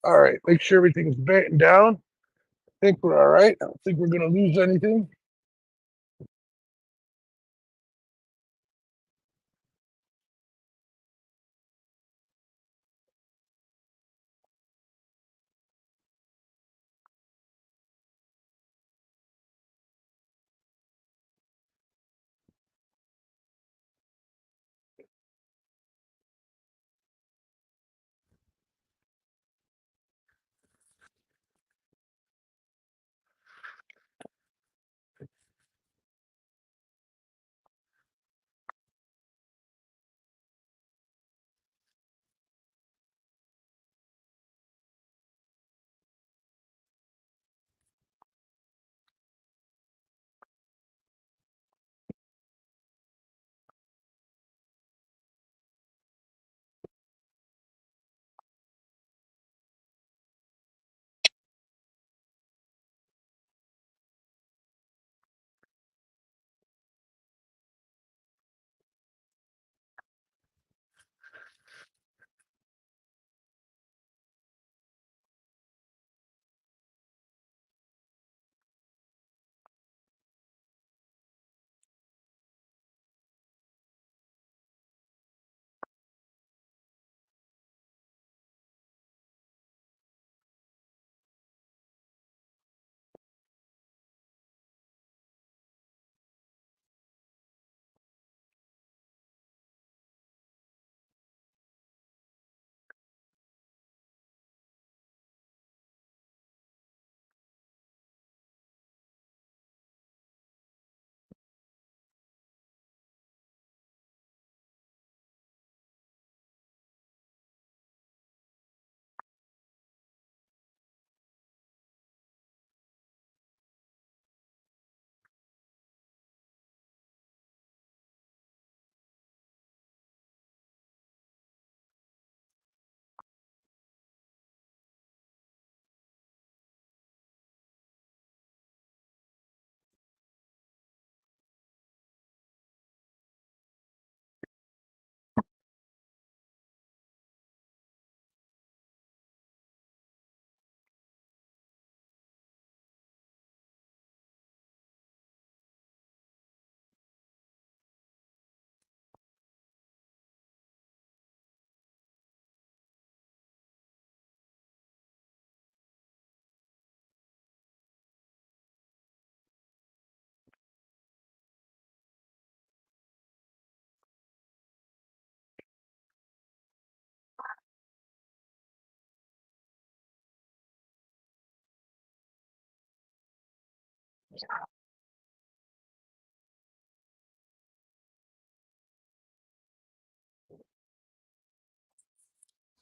All right. Make sure everything's battened down. I think we're all right. I don't think we're going to lose anything.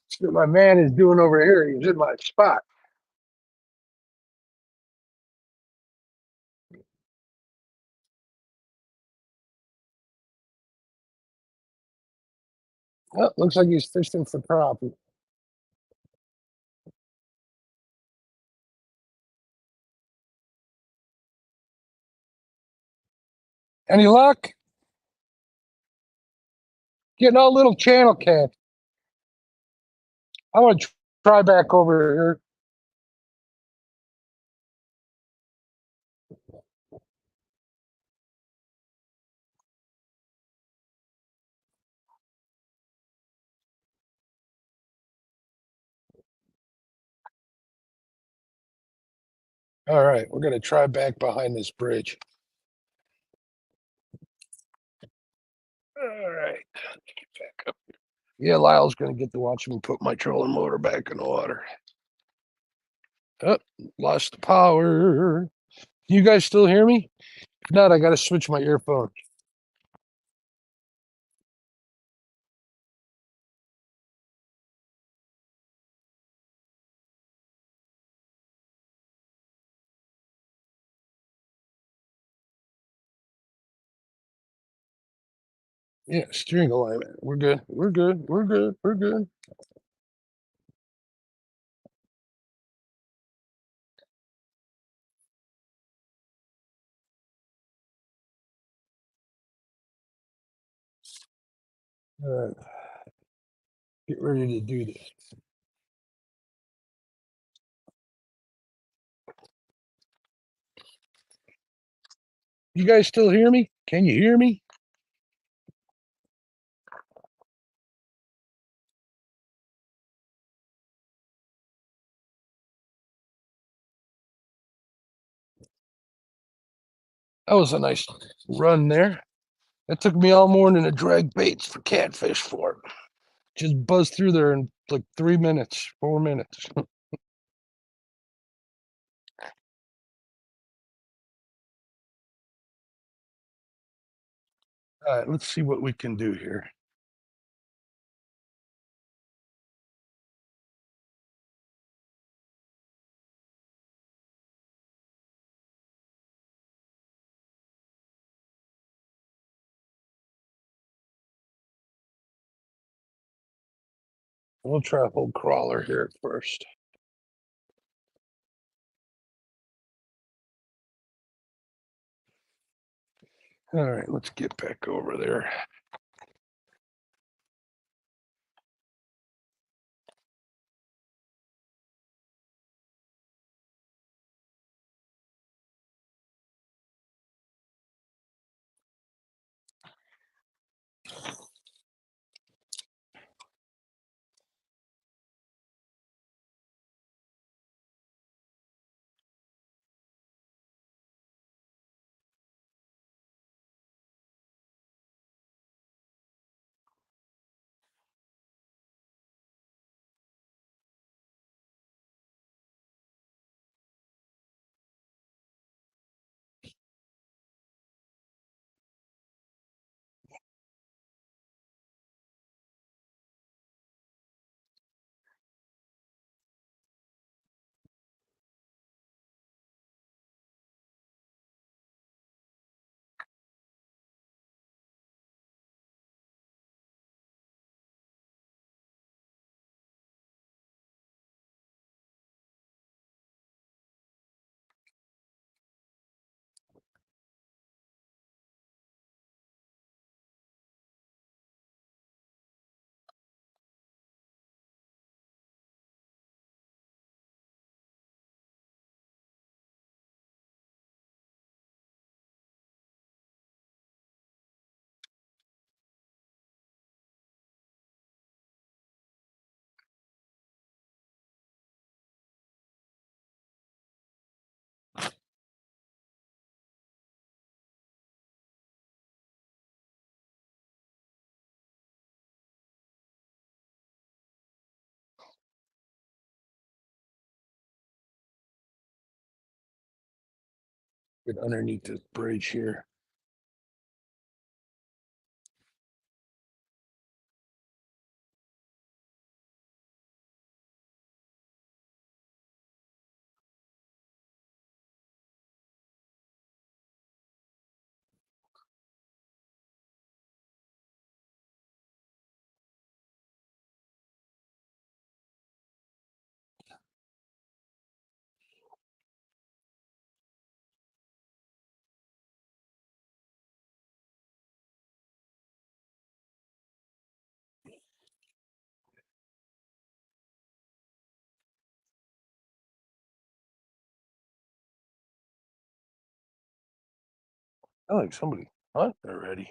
See what my man is doing over here. He's in my spot. Oh, looks like he's fishing for crappie. Any luck? Getting all little channel cat. I want to try back over here. All right, we're gonna try back behind this bridge. All right, back up. Yeah, Lyle's gonna get to watch me put my trolling motor back in the water. Oh, lost the power. You guys still hear me? If not, I gotta switch my earphone. Yeah, steering alignment. We're good. We're good. We're good. We're good. All right. Get ready to do this. You guys still hear me? Can you hear me? That was a nice run there. That took me all morning to drag baits for catfish for it. Just buzzed through there in like 3 minutes, 4 minutes. All right, let's see what we can do here. We'll try a whole crawler here first. All right, let's get back over there. Get underneath this bridge here. I like somebody hunt already.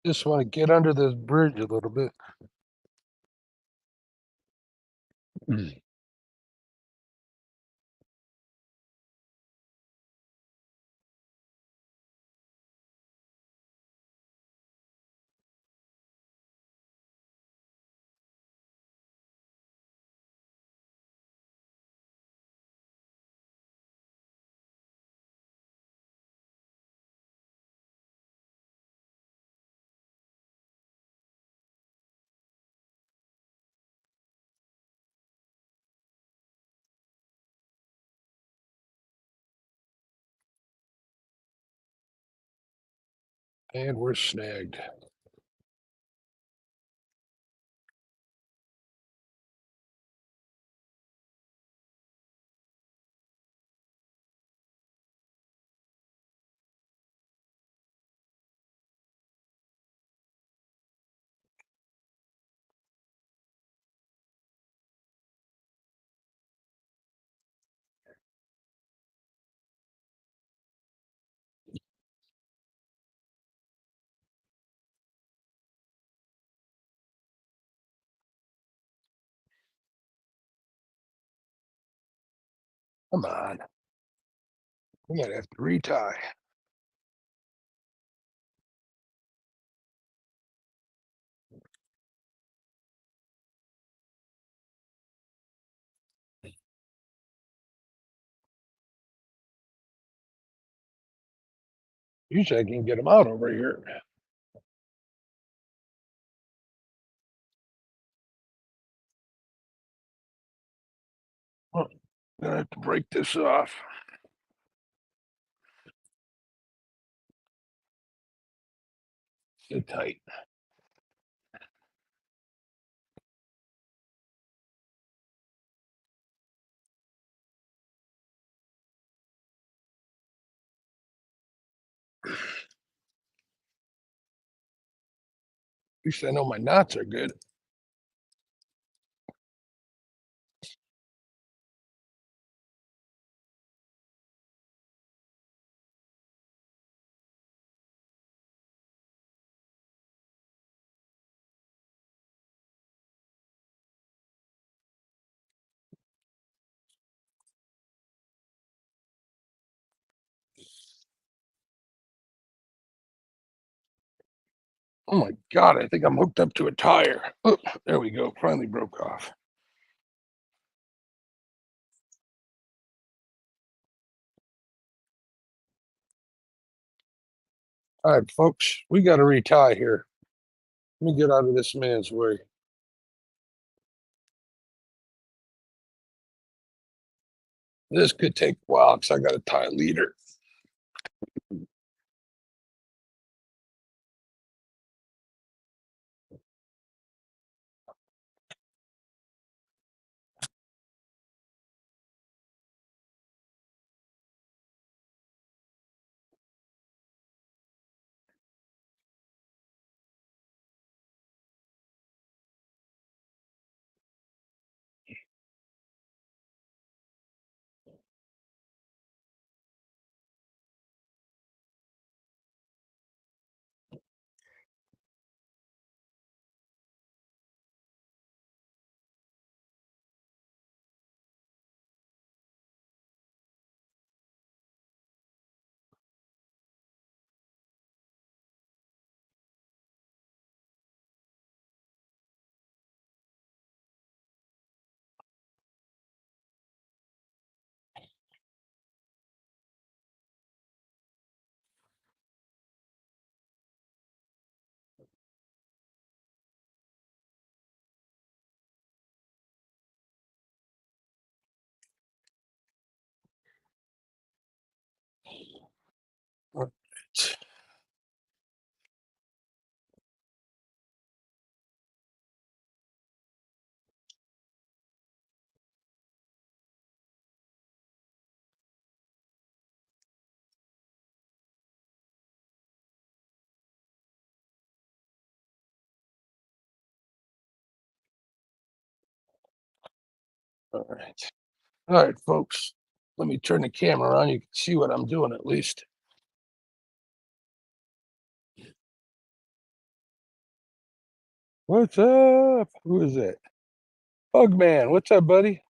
Just want to get under this bridge a little bit. And we're snagged. Come on. We might have to retie. Usually I can get them out over here. Oh, gonna have to break this off. Sit tight. At least I know my knots are good. Oh my God, I think I'm hooked up to a tire. Oh, there we go. Finally broke off. All right, folks, we got to retie here. Let me get out of this man's way. This could take a while because I got to tie a leader. All right. All right. All right, folks. Let me turn the camera on. You can see what I'm doing at least. What's up? Who is it? Bug Man. What's up, buddy?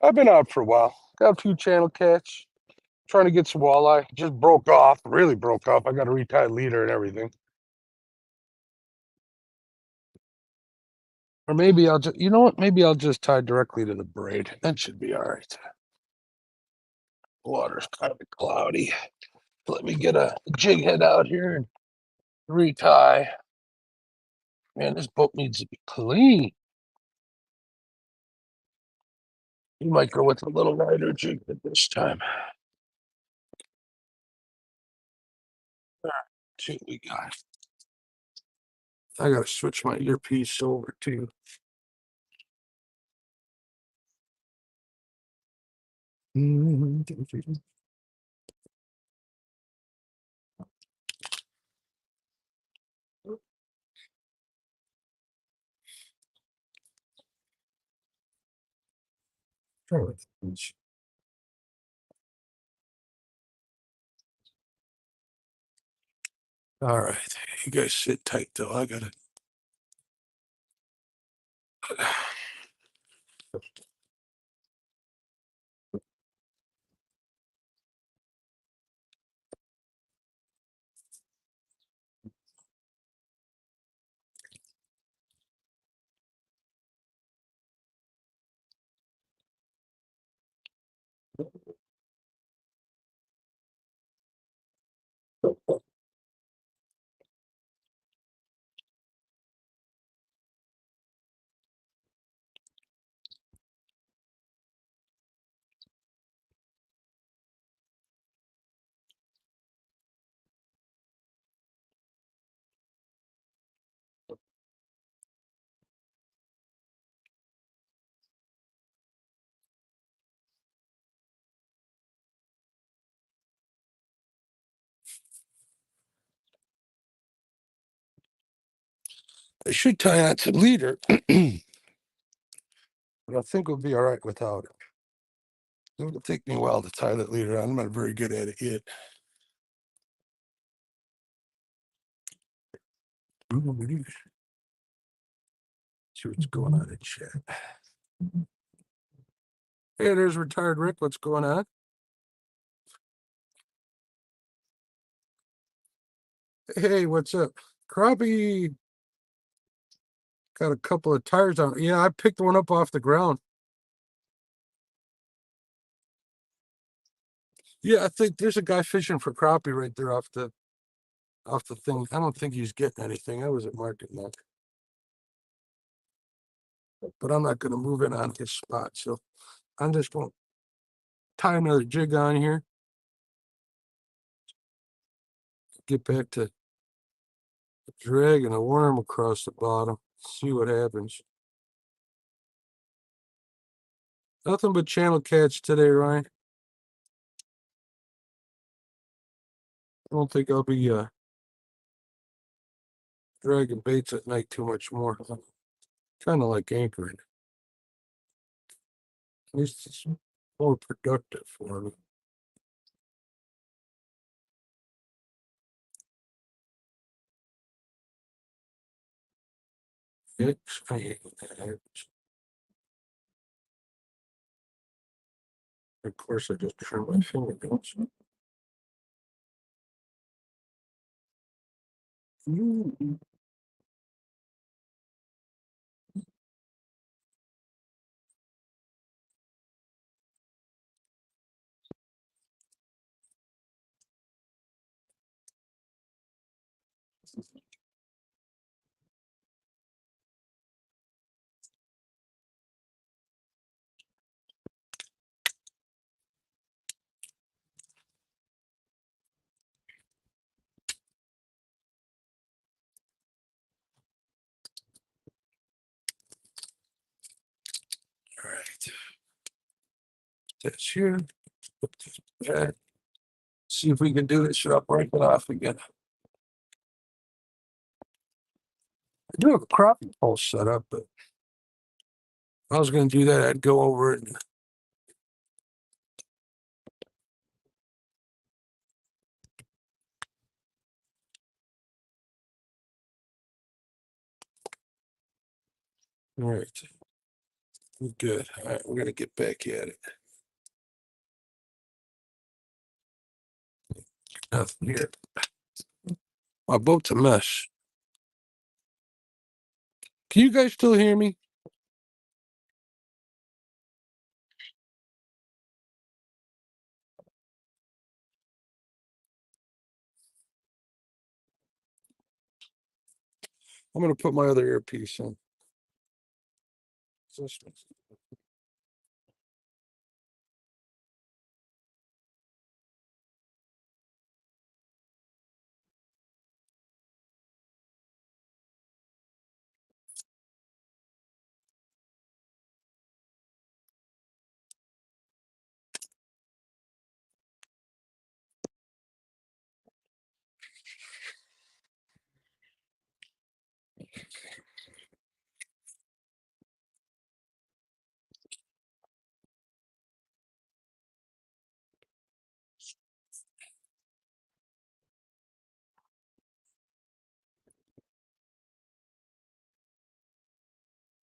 I've been out for a while. Got a few channel catch. Trying to get some walleye. Just broke off. Really broke off. I got to retie leader and everything. Or maybe I'll just, you know what? Maybe I'll just tie directly to the braid. That should be all right. Water's kind of cloudy. Let me get a jig head out here and retie. Man, this boat needs to be clean. You might go with a little lighter jig at this time. All right, see what we got. I gotta switch my earpiece over too. All right, you guys sit tight though. I gotta. I should tie on to leader, but I think we'll be all right without it. It'll take me a while to tie that leader on. I'm not very good at it yet. See what's going on in chat. Hey, there's retired Rick. What's going on? Hey, what's up? Crappie. Got a couple of tires on. Yeah, I picked one up off the ground. Yeah, I think there's a guy fishing for crappie right there off the thing. I don't think he's getting anything. I was at market that. But I'm not gonna move it on his spot. So I'm just gonna tie another jig on here. Get back to dragging a worm across the bottom. See what happens. Nothing but channel catch today, Ryan. I don't think I'll be dragging baits at night too much more. Kind of like anchoring. At least it's more productive for me. Of course, I just trimmed my fingernails. All right. That's here. Put this back. See if we can do this without breaking it off again. I do have a crappie pole set up, but if I was going to do that, I'd go over it. All right. Good. All right, we're going to get back at it. Nothing here. My boat's a mess. Can you guys still hear me? I'm going to put my other earpiece in.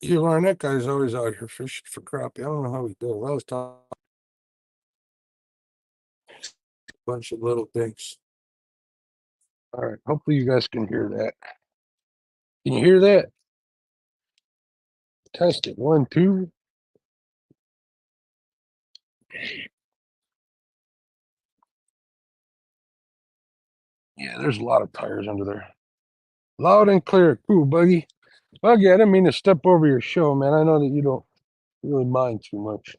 Yeah, Ryan, that guy's always out here fishing for crappie. I don't know how he does it. I was talking a bunch of little things. All right, hopefully you guys can hear that. Can you hear that? Test it. 1, 2. Yeah, there's a lot of tires under there. Loud and clear. Cool, Buggy. Buggy, I didn't mean to step over your show, man. I know that you don't really mind too much.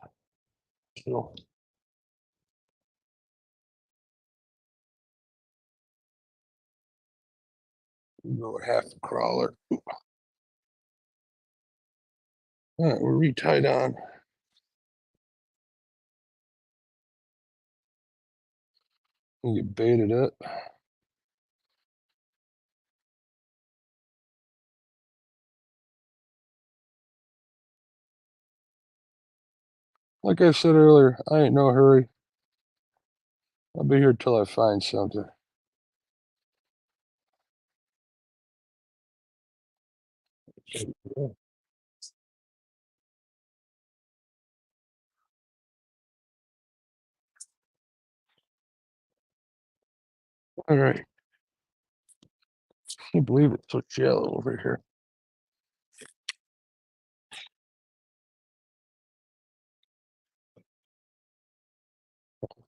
So, we go with half the crawler. All right, we're retied on. We get baited up. Like I said earlier, I ain't no hurry. I'll be here till I find something. All right. Can't believe it's so shallow over here.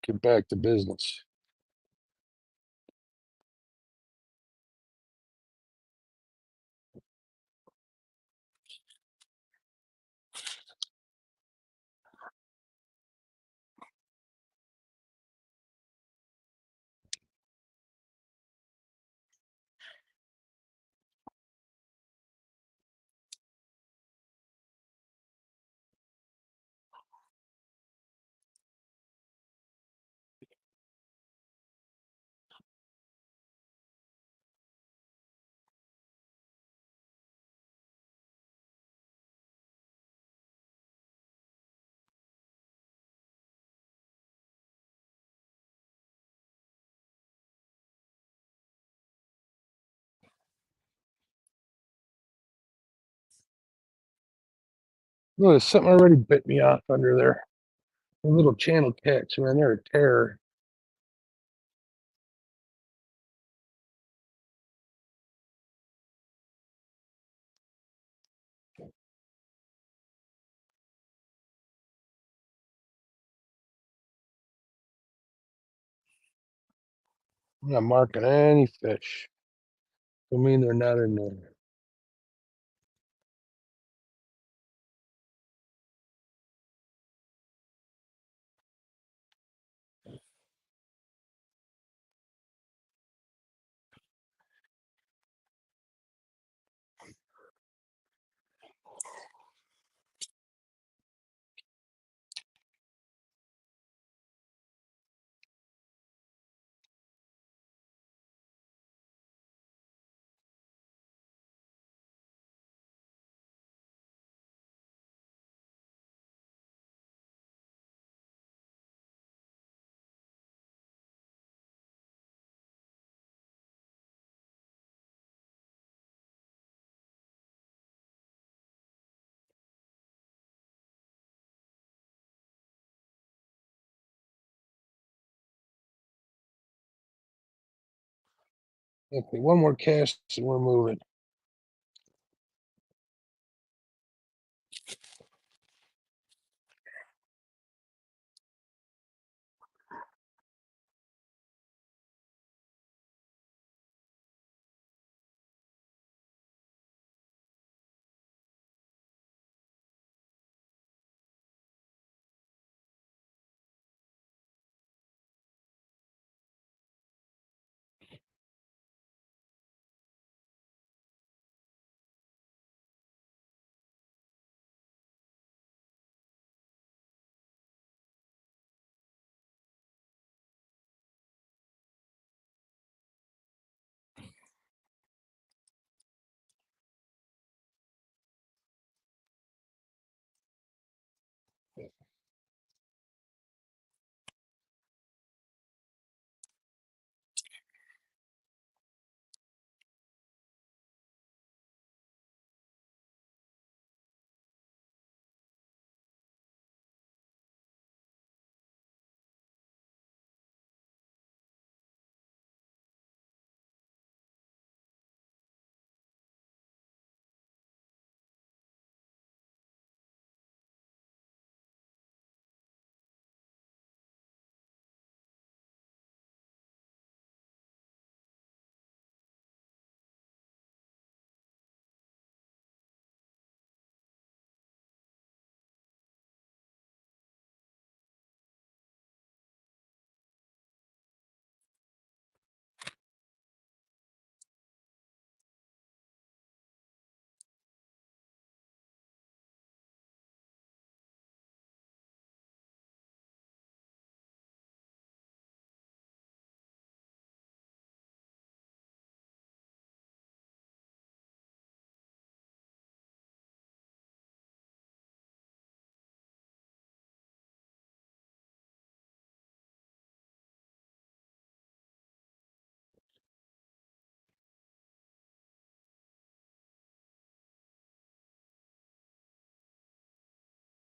Get back to business. Look, something already bit me off under there. A little channel catch, man. They're a terror. I'm not marking any fish. I mean, they're not in there. Okay, one more cast and we're moving.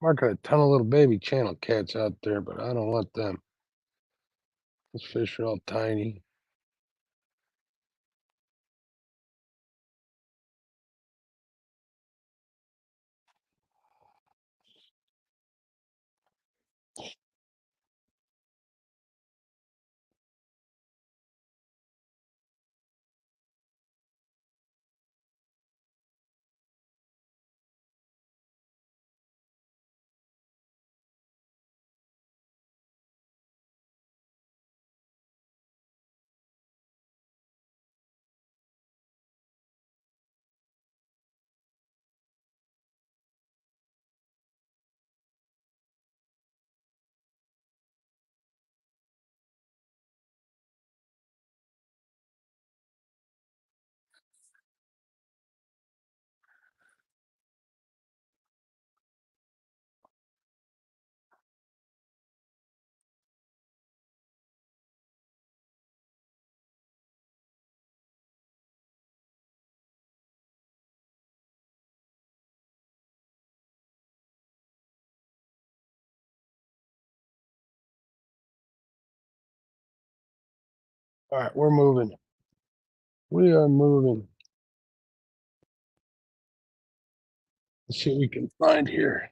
Marking a ton of little baby channel cats out there, but I don't want them. Those fish are all tiny. All right, we're moving. We are moving. Let's see what we can find here.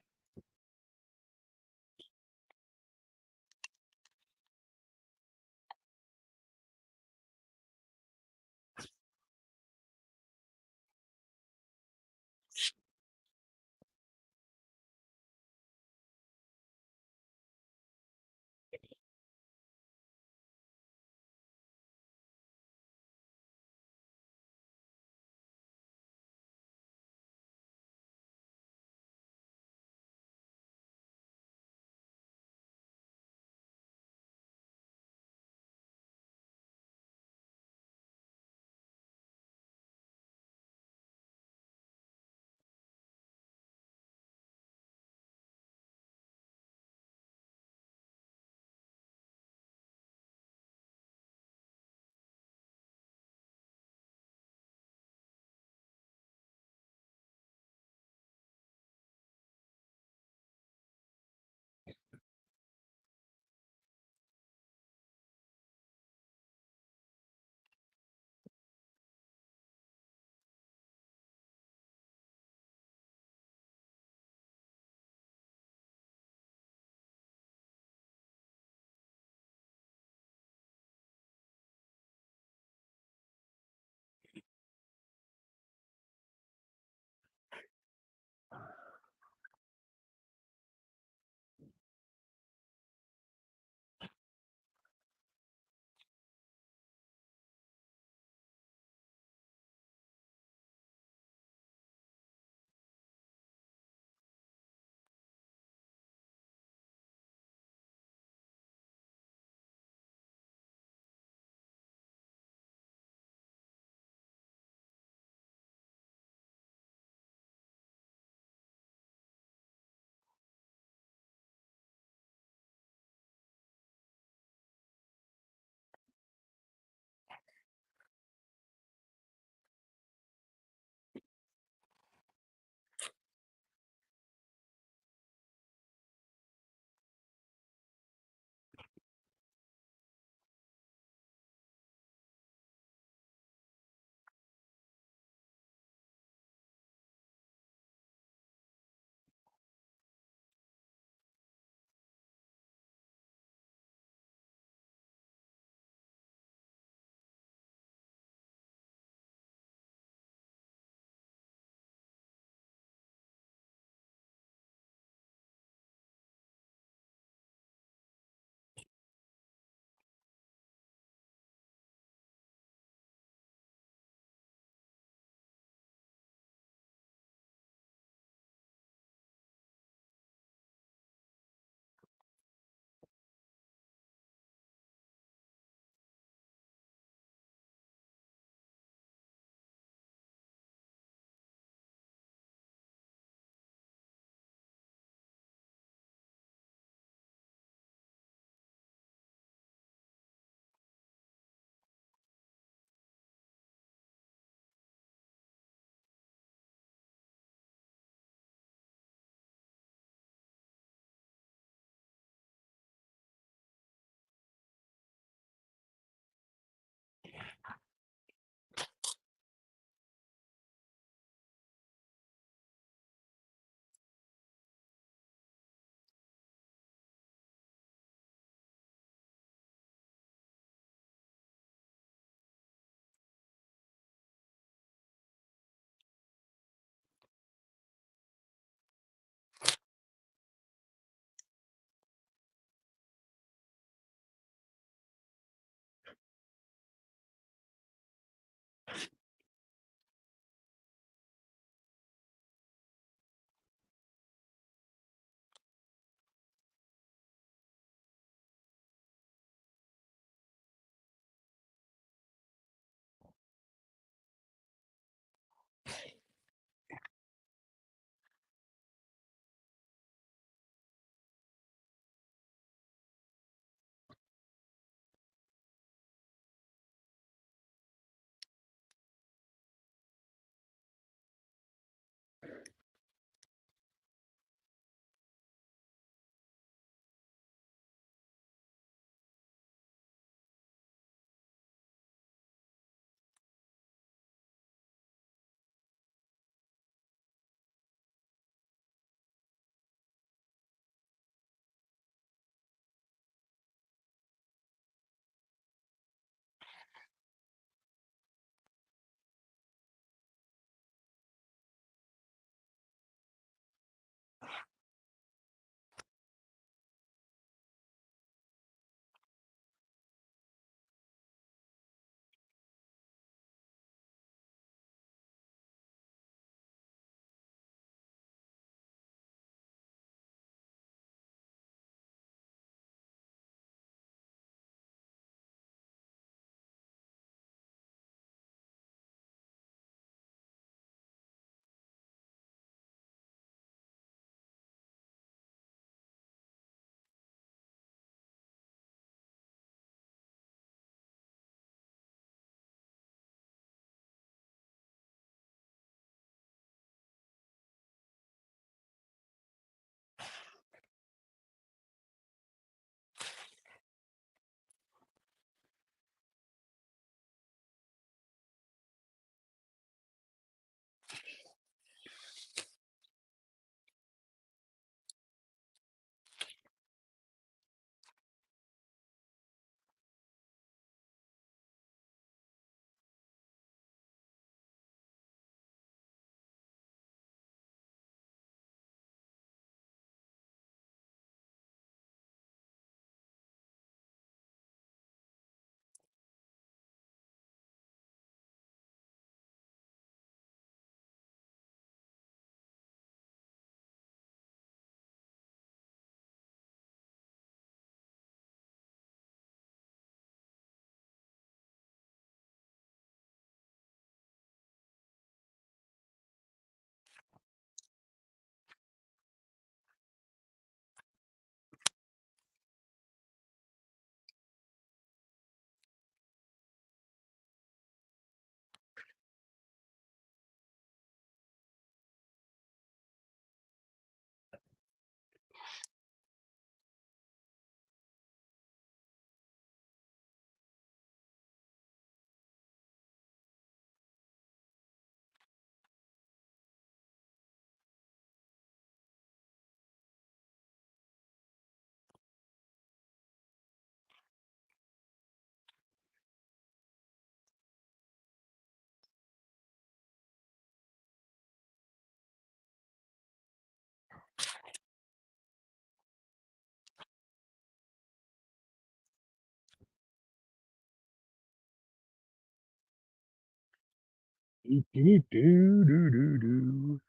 Do, do, do, do, do, do.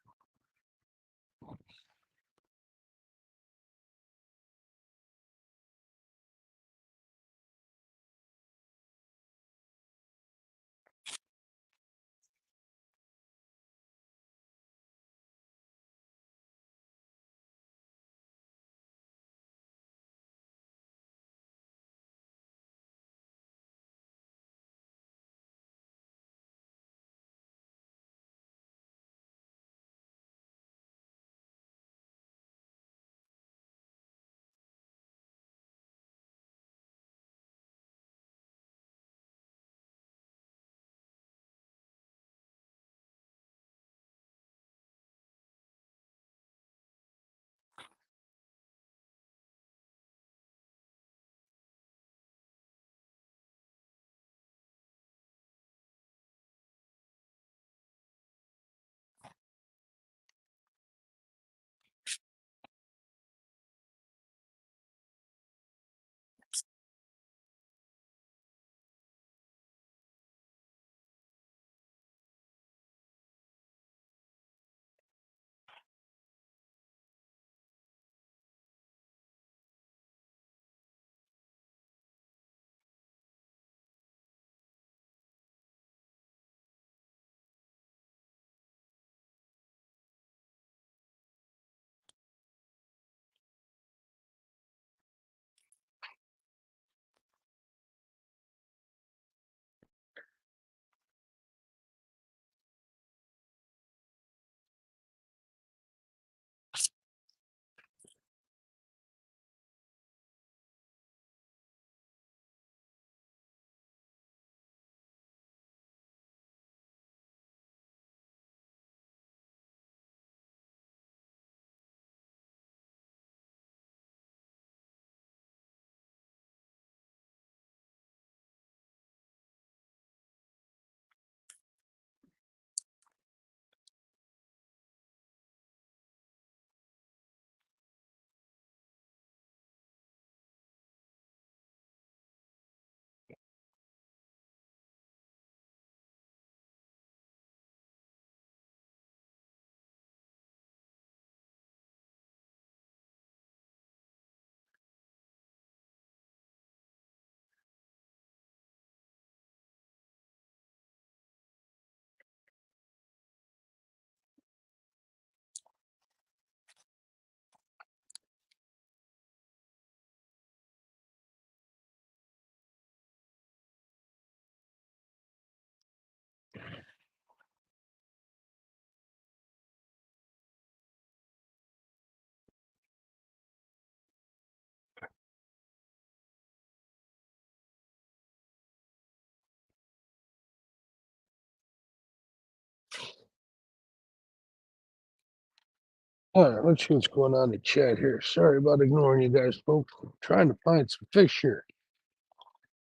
All right, let's see what's going on in the chat here. Sorry about ignoring you guys, folks. I'm trying to find some fish here.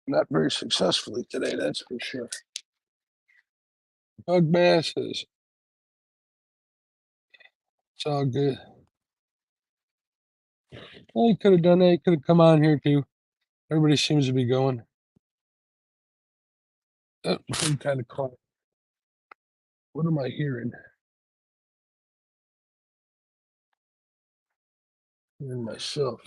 Not very successfully today, that's for sure. Bug masses. It's all good. Well, you could have done that. You could have come on here too. Everybody seems to be going. I'm kind of quiet. What am I hearing? Hearing myself.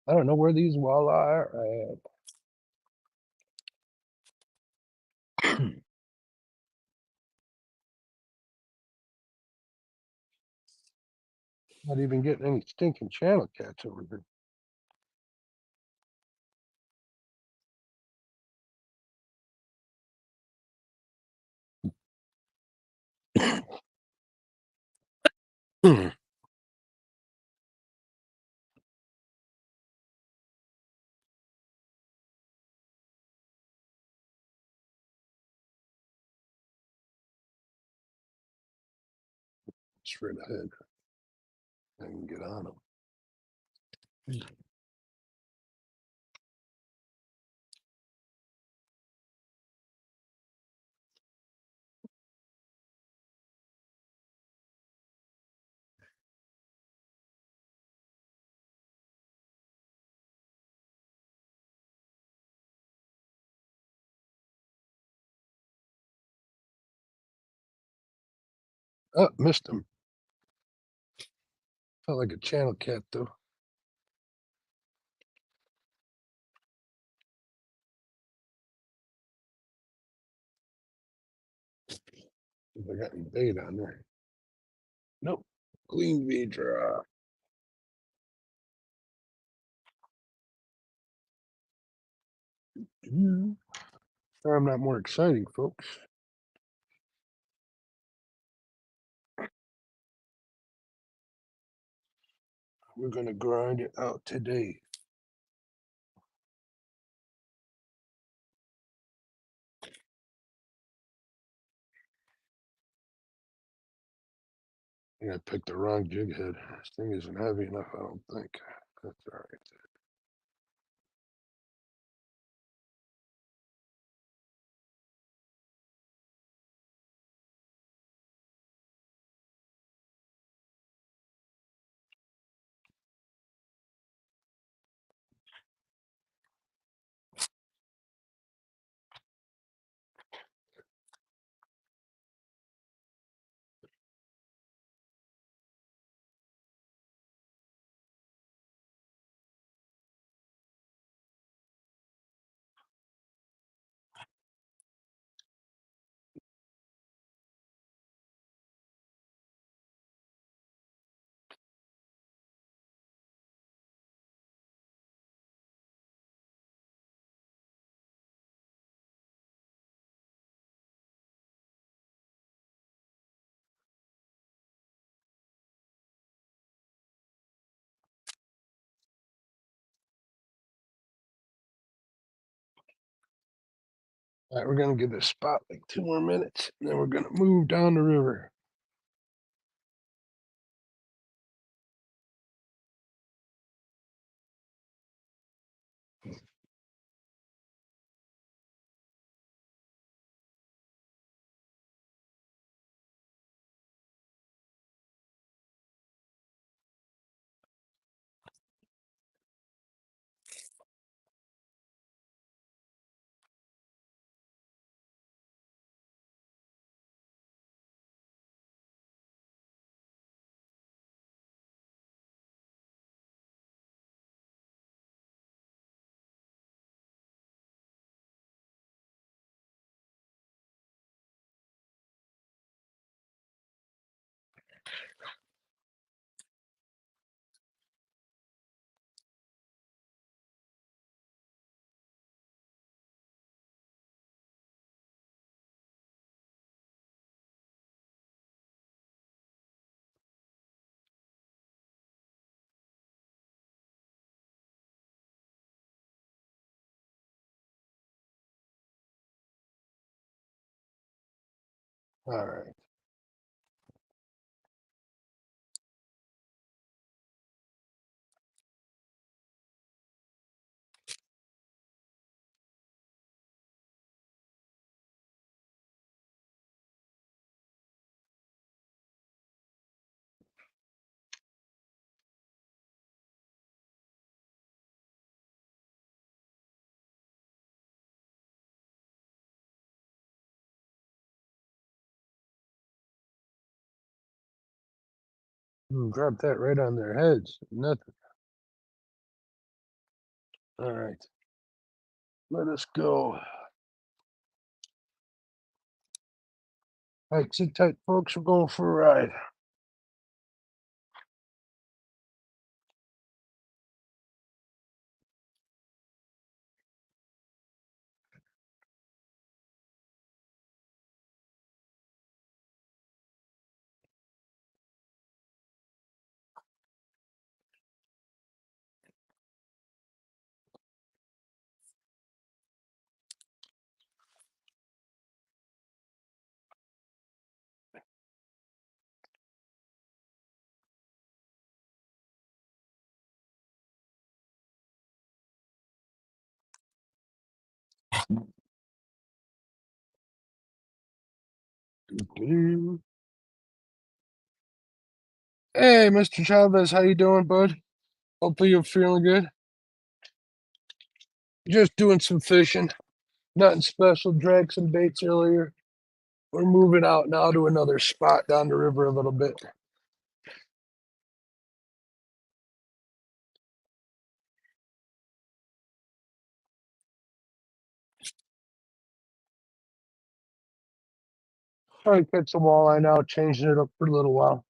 I don't know where these walleye are at. Not even getting any stinking channel cats over here. straight ahead. I can get on them. Oh, missed him. Felt like a channel cat though. If I got any bait on there. Nope. Clean V draw. I'm not more exciting, folks. We're gonna grind it out today. I think I picked the wrong jig head. This thing isn't heavy enough, I don't think. That's all right. All right, we're gonna give this spot like 2 more minutes, and then we're gonna move down the river. All right. Drop that right on their heads. Nothing. All right. Let us go. All right, sit tight, folks. We're going for a ride. Hey, Mr. Chavez, how you doing, bud? Hopefully you're feeling good. Just doing some fishing. Nothing special. Dragged some baits earlier. We're moving out now to another spot down the river a little bit. Trying to catch some walleye now, changing it up for a little while.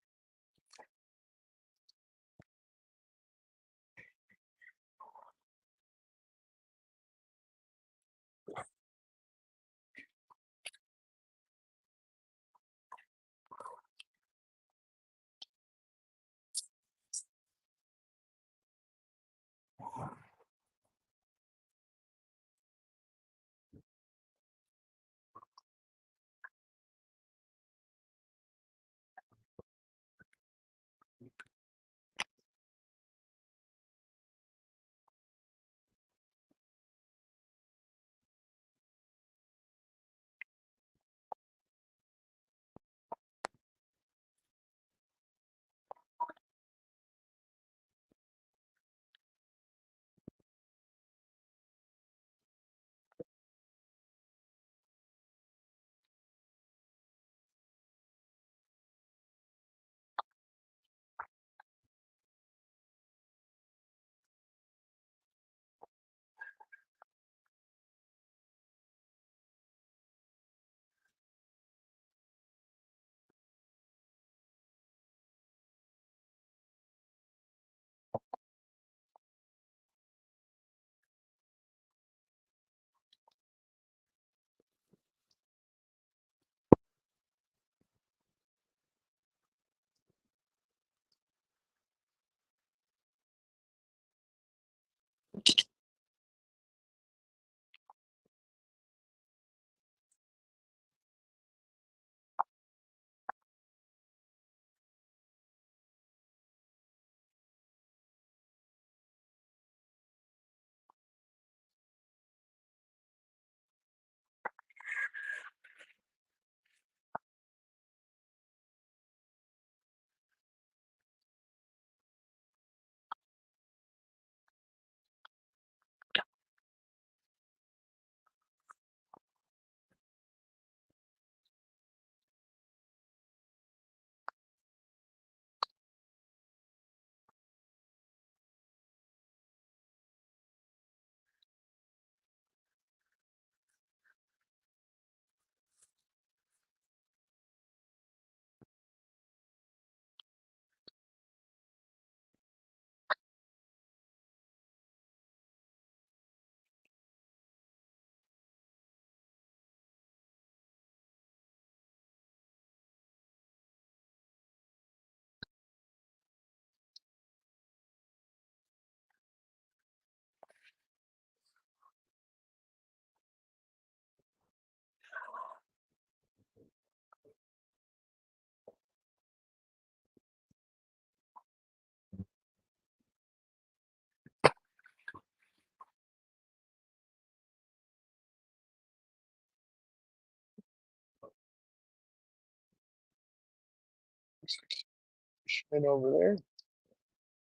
And over there,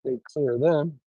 they clear them.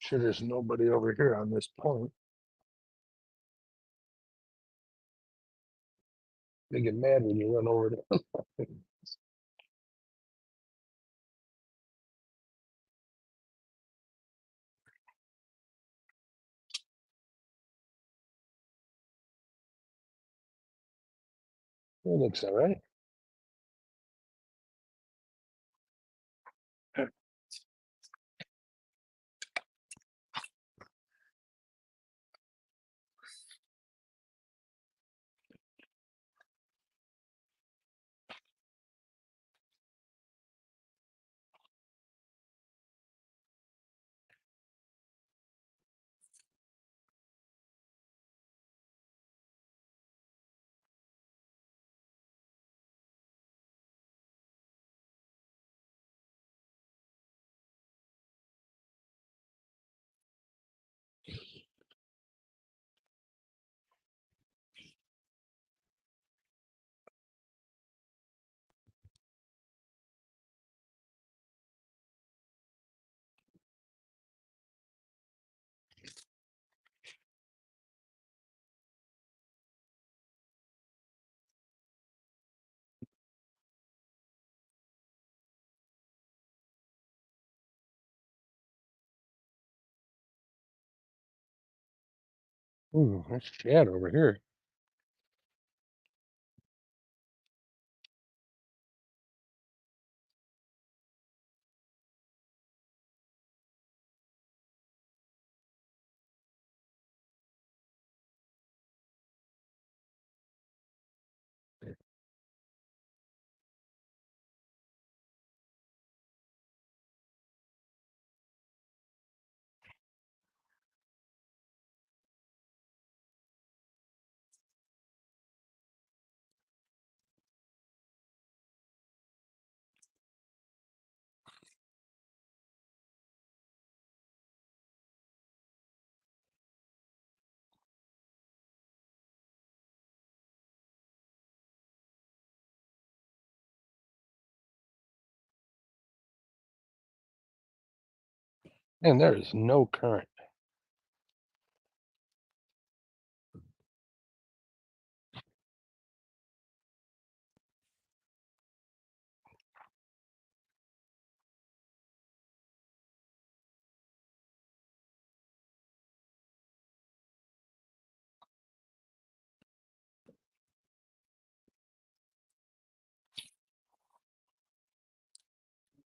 Sure, there's nobody over here on this point. They get mad when you run over them. It looks all right. Ooh, there's shad over here. And there is no current.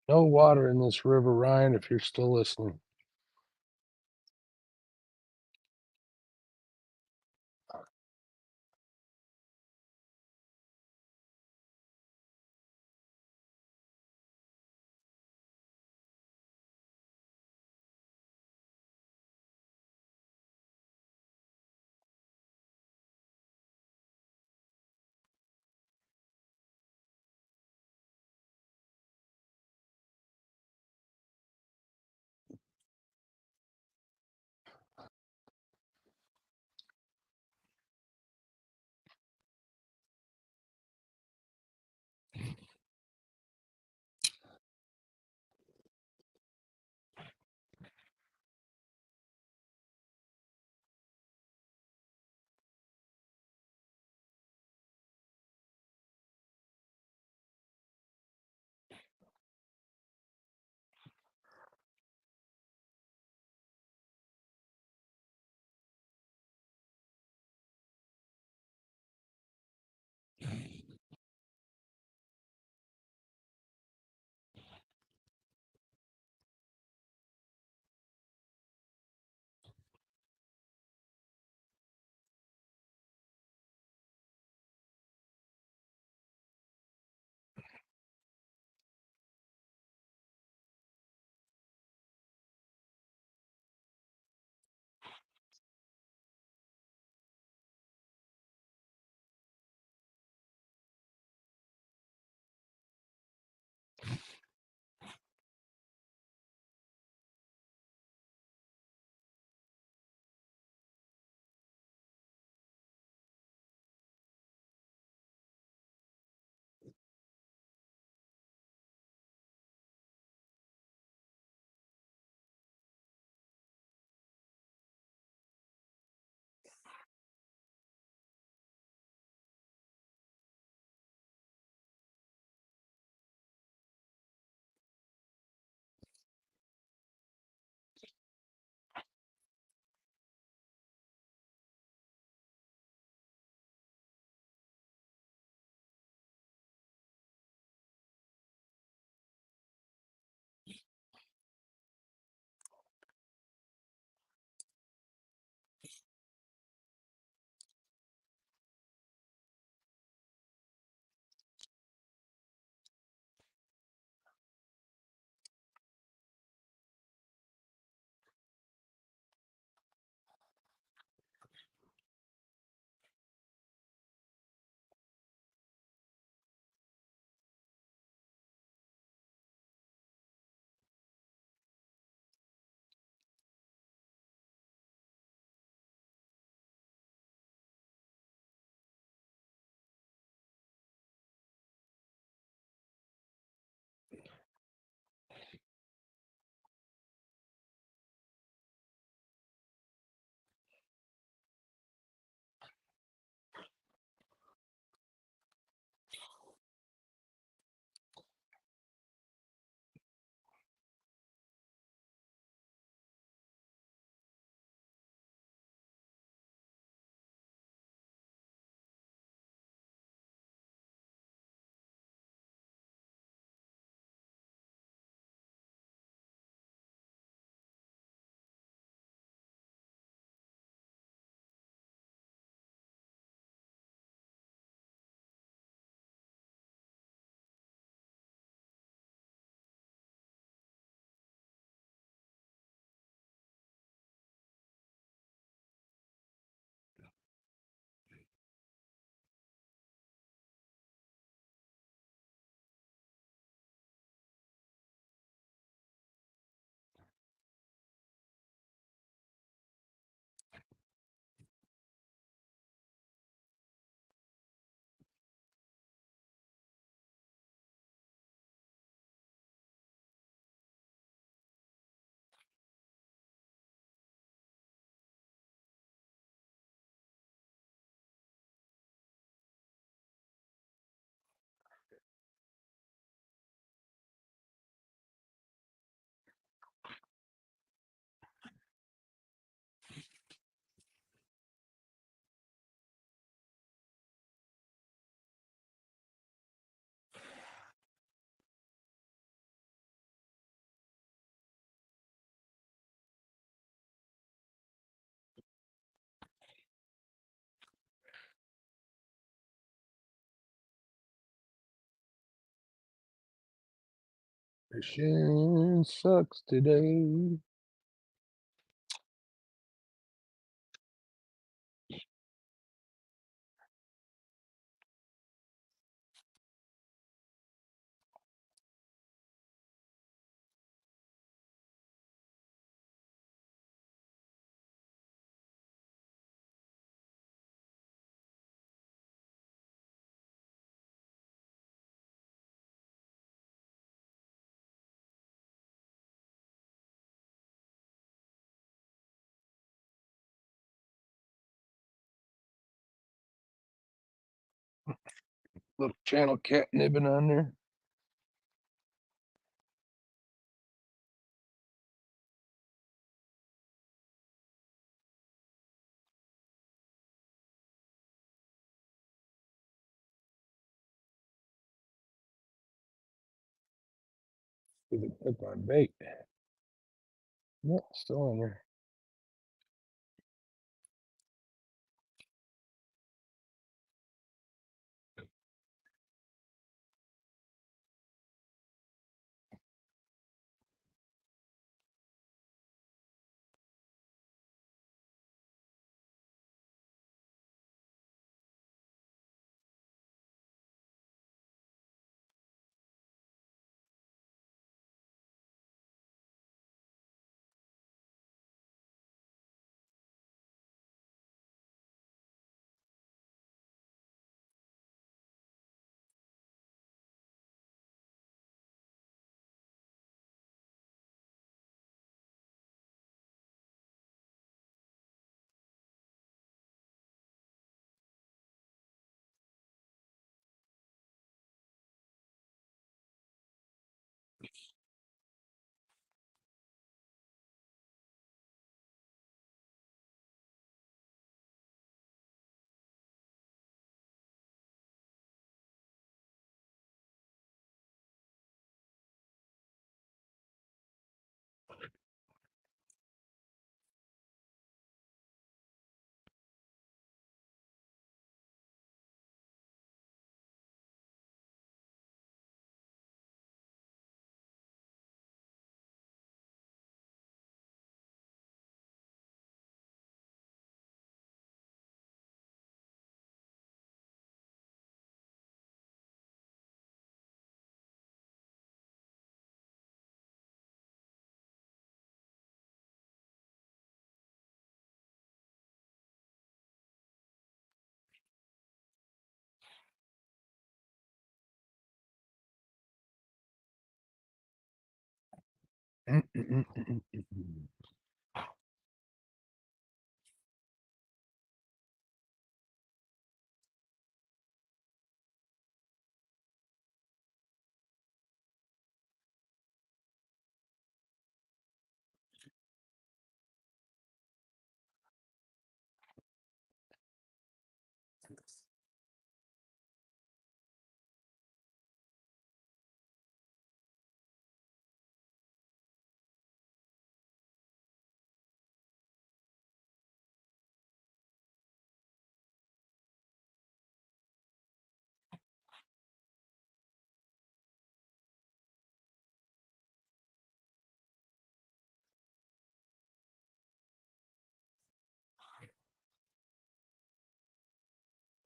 No water in this river, Ryan, if you're still listening. Fishing sucks today. Little channel cat nibbing on there. Did it took my bait? Yep, still in there.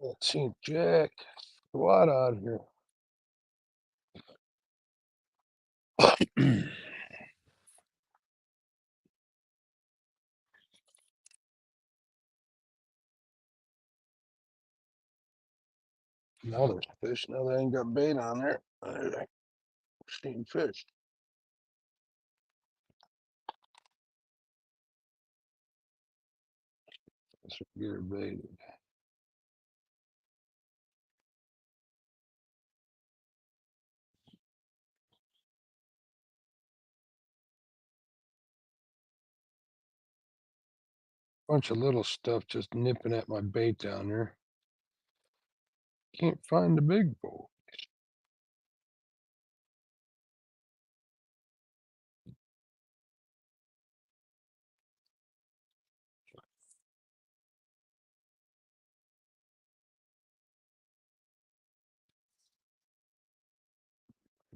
Let's see, Jack. Squat out here. Now there's fish. Now they ain't got bait on there. I've seen fish. Let's get her baited. Bunch of little stuff just nipping at my bait down there. Can't find the big boat.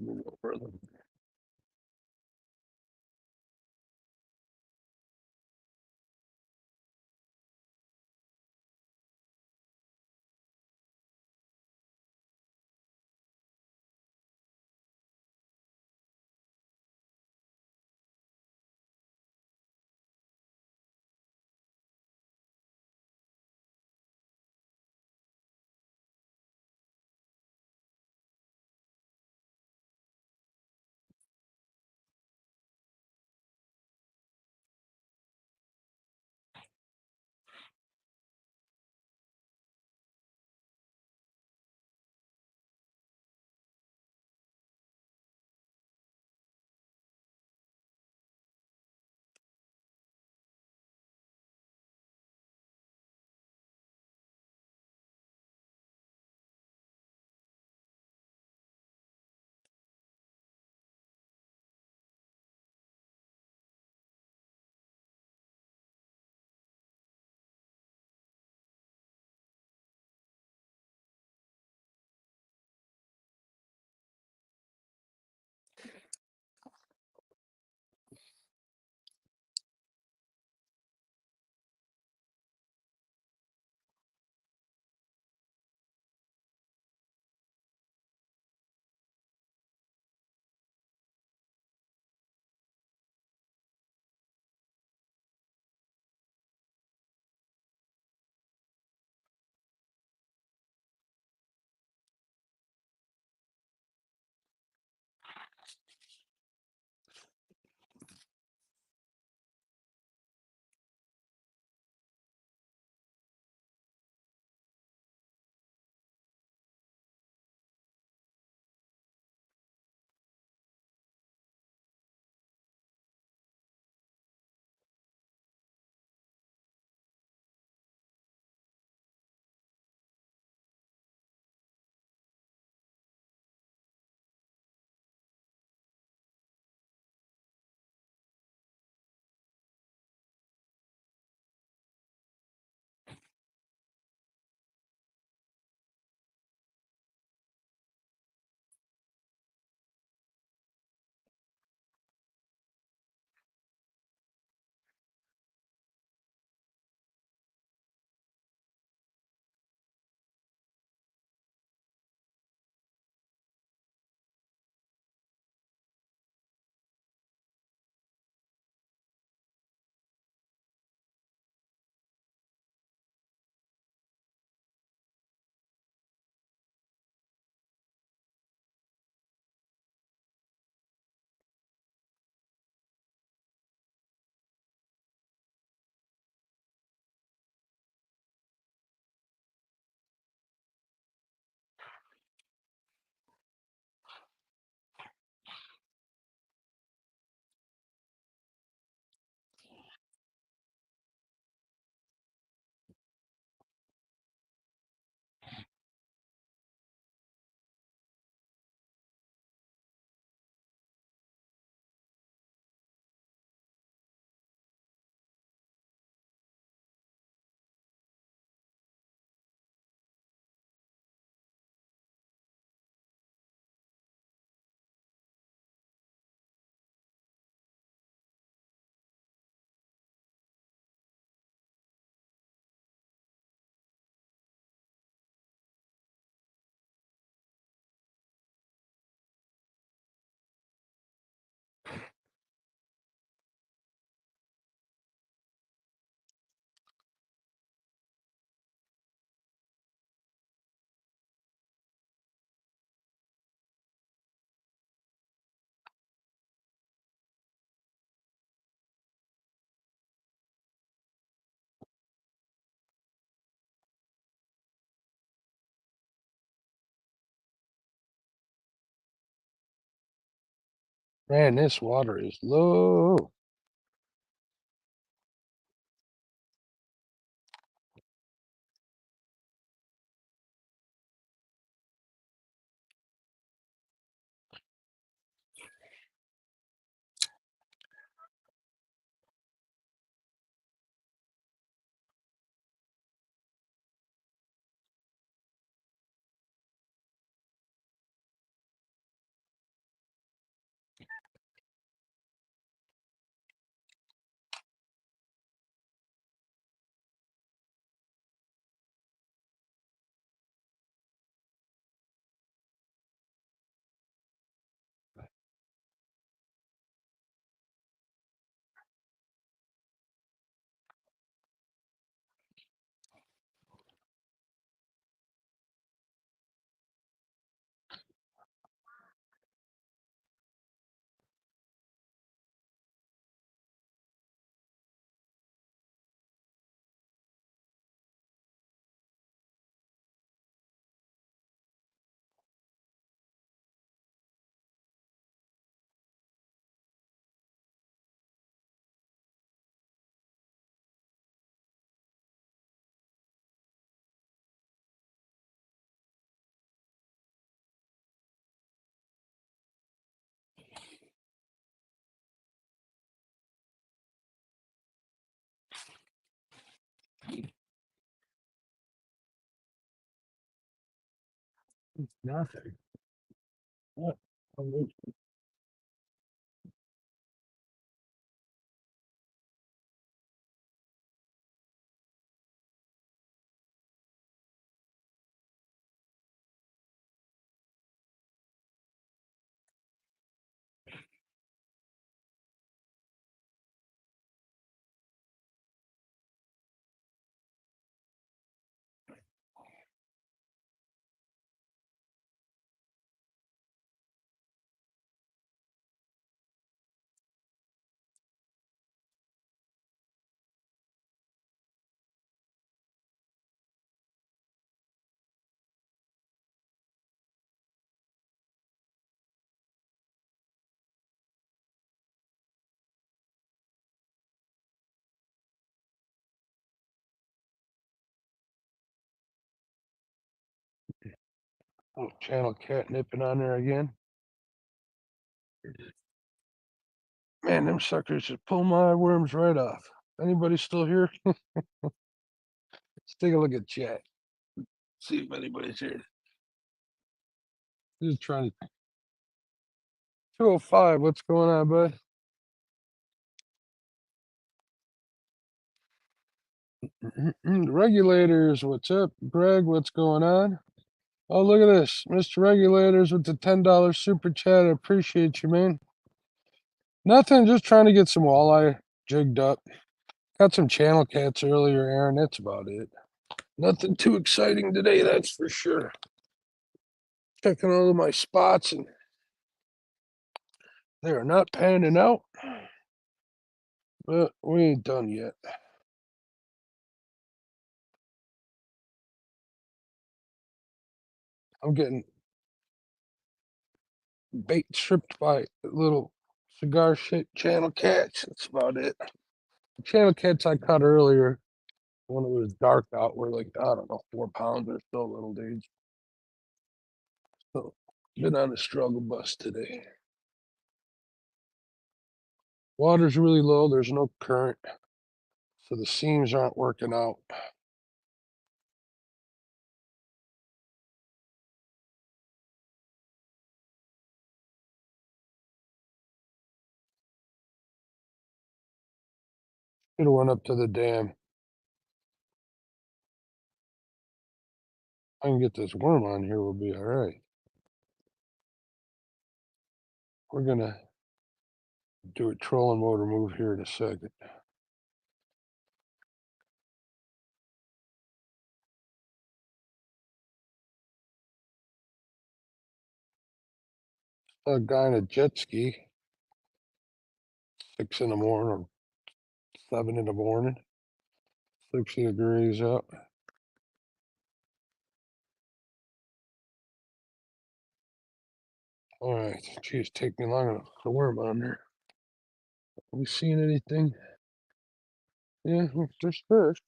A little further. Man, this water is low. Nothing. What? Oh, channel cat nipping on there again. Man, them suckers just pull my worms right off. Anybody still here? Let's take a look at chat. See if anybody's here. Just trying to 205. What's going on, bud? Regulators, what's up? Greg, what's going on? Oh, look at this. Mr. Regulators with the $10 super chat. I appreciate you, man. Nothing, just trying to get some walleye jigged up. Got some channel cats earlier, Aaron. That's about it. Nothing too exciting today, that's for sure. Checking all of my spots and they are not panning out. But we ain't done yet. I'm getting bait stripped by little cigar shaped channel cats. That's about it. The channel cats I caught earlier when it was dark out were like, I don't know, 4 pounds or so, little dudes. So been on a struggle bus today. Water's really low, there's no current. So the seams aren't working out. Should have went up to the dam. I can get this worm on here, we'll be all right. We're gonna do a trolling motor move here in a second. A guy in a jet ski, 6 in the morning or 7 in the morning, 60 degrees out. All right. Geez, take me long enough to worm on there. Have we seen anything? Yeah, there's fish.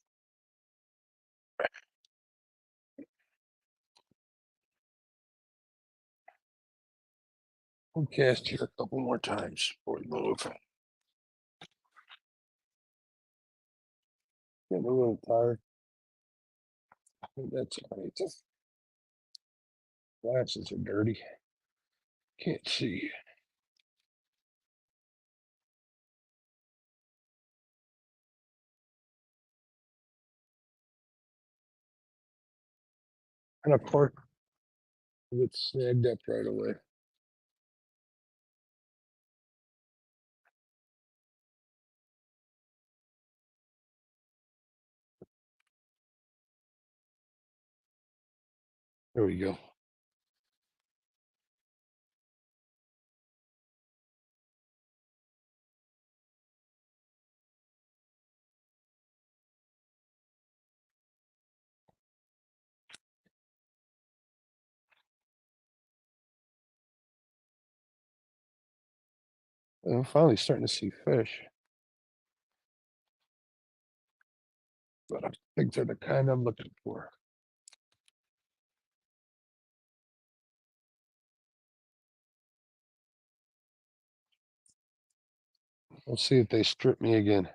We'll cast here a couple more times before we move. Getting a little tired. I think that's all right. Glasses are dirty. Can't see. And of course, it gets snagged up right away. There we go. I'm finally starting to see fish. But I think they're the kind I'm looking for. We'll see if they strip me again.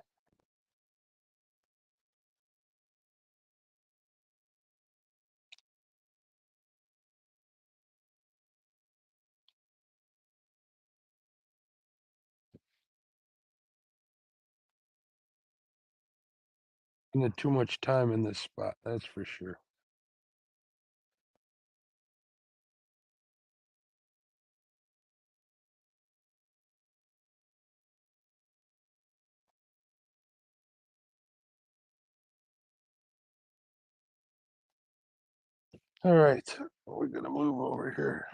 Spending too much time in this spot, that's for sure. All right, we're gonna move over here.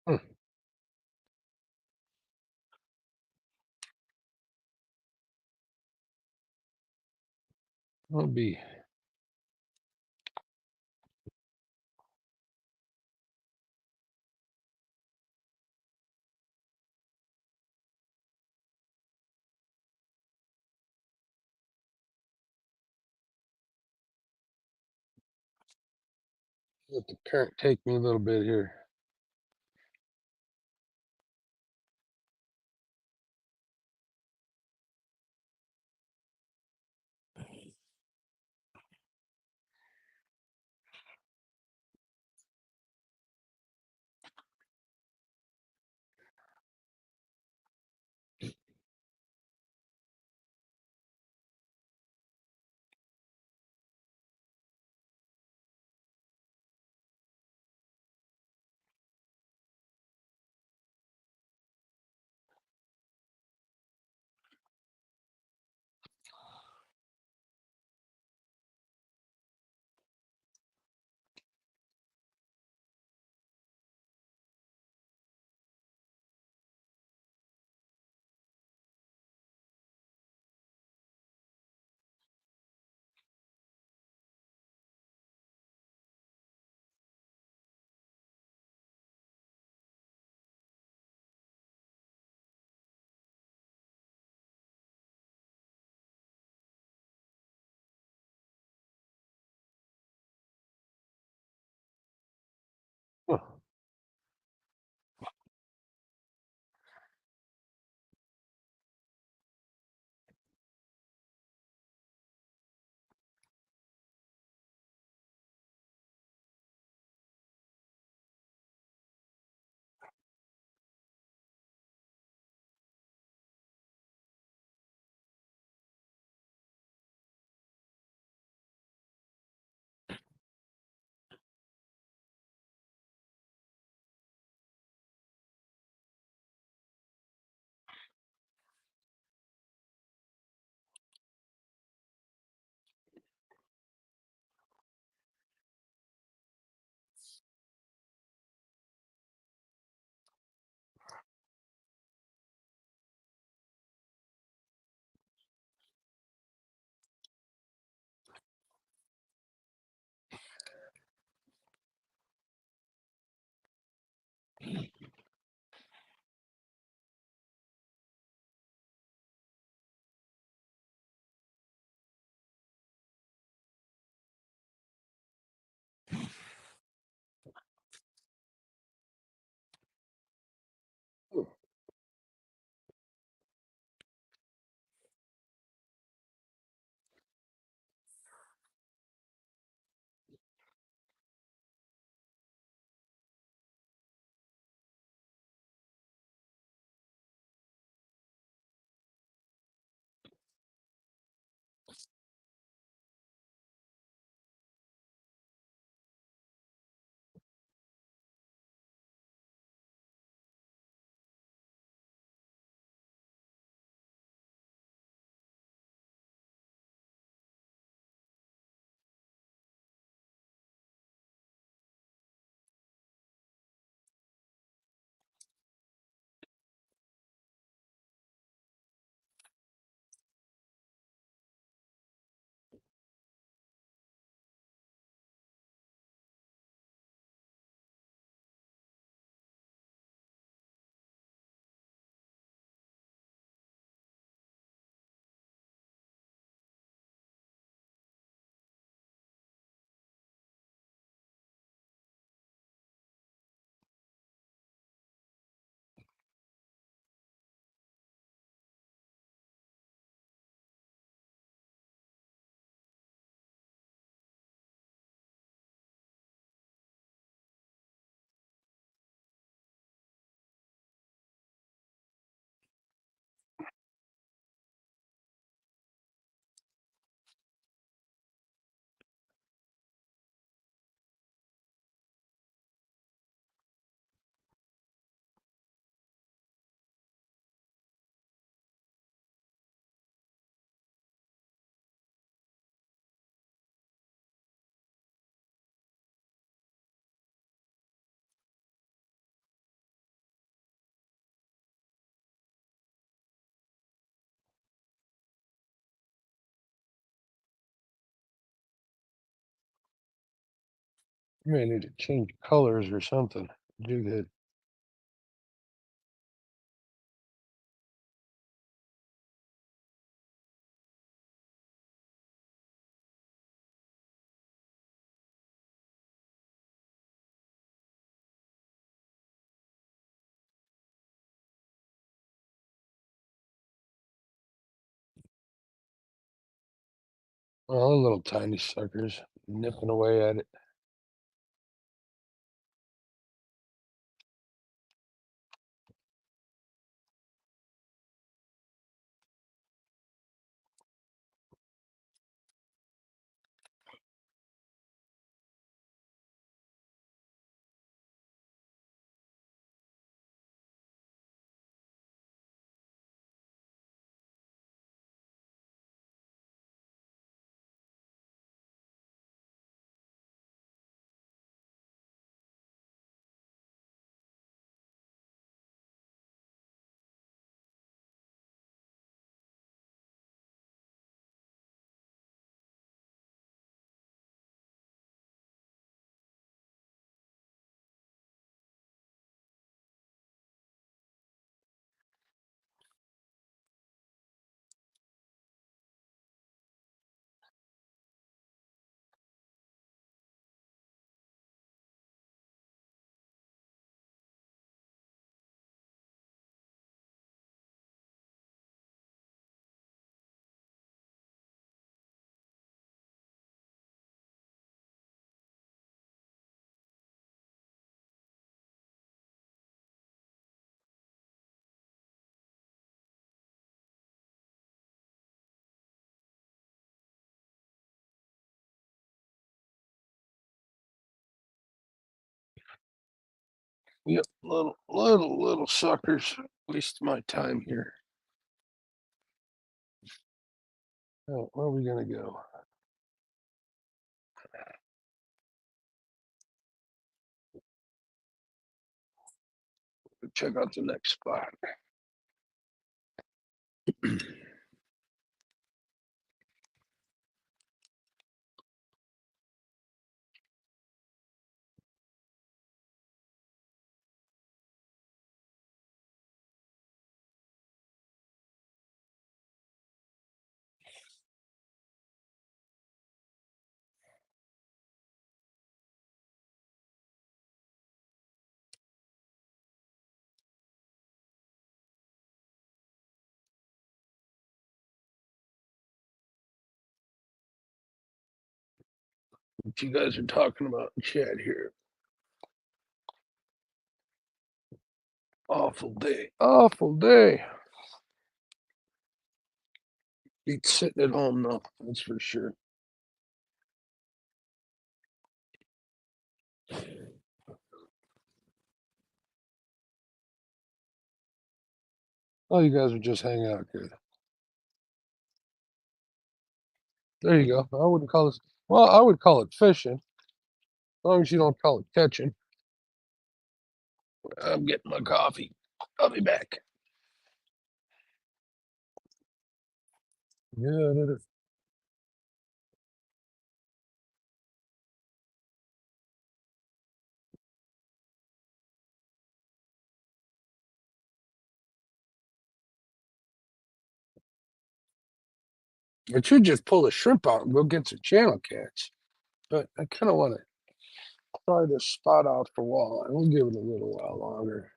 Hmm. I'll be let the current take me a little bit here. You may need to change colors or something. Do that. Well, little tiny suckers nipping away at it. Yep, little suckers. Waste my time here. Oh, where are we gonna go? Check out the next spot. What you guys are talking about in chat here. Awful day. Awful day. Beats sitting at home though, that's for sure. Oh, you guys are just hanging out good. There you go. I wouldn't call this, well, I would call it fishing, as long as you don't call it catching. I'm getting my coffee. I'll be back. Yeah, that is. I should just pull the shrimp out and go get some channel cats. But I kind of want to try this spot out for walleye. We'll give it a little while longer.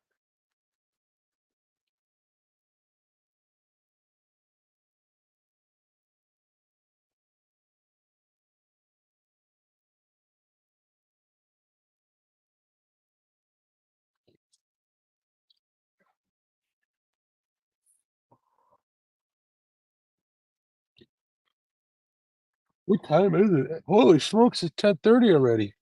What time is it? Holy smokes, it's 10:30 already.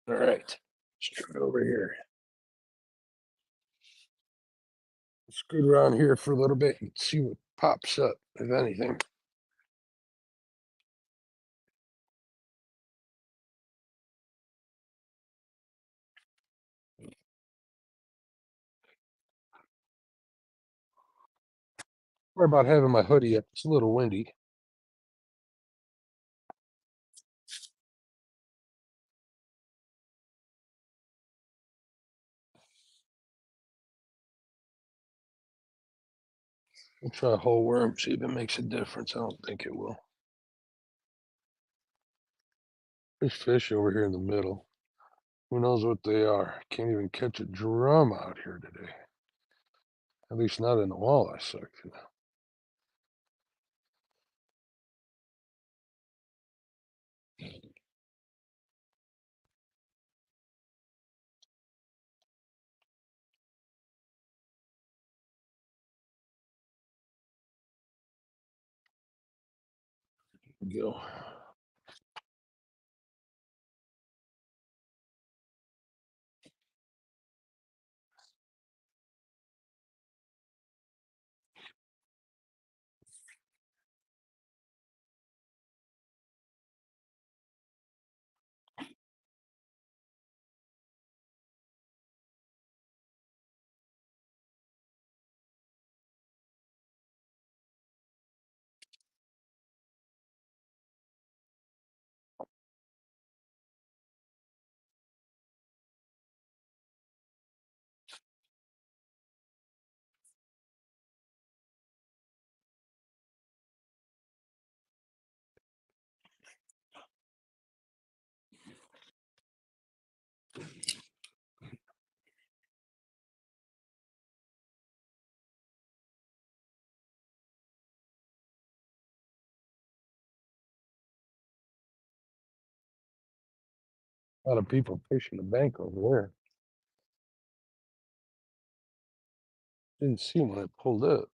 All right, let's try it over here. Scoot around here for a little bit and see what pops up, if anything. Sorry about having my hoodie up. It's a little windy. We'll try a whole worm, see if it makes a difference. I don't think it will. There's fish over here in the middle. Who knows what they are? Can't even catch a drum out here today. At least not in the walleye section. Go. A lot of people fishing the bank over there. Didn't see him when I pulled up.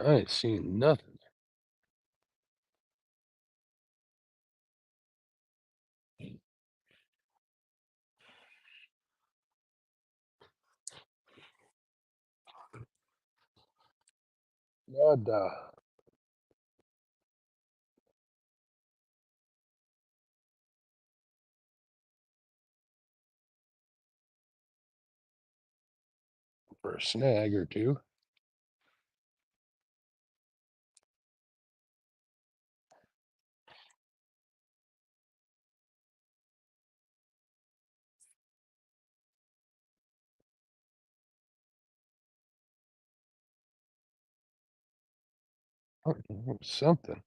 I ain't seen nothing. Nada. For a snag or two. Something.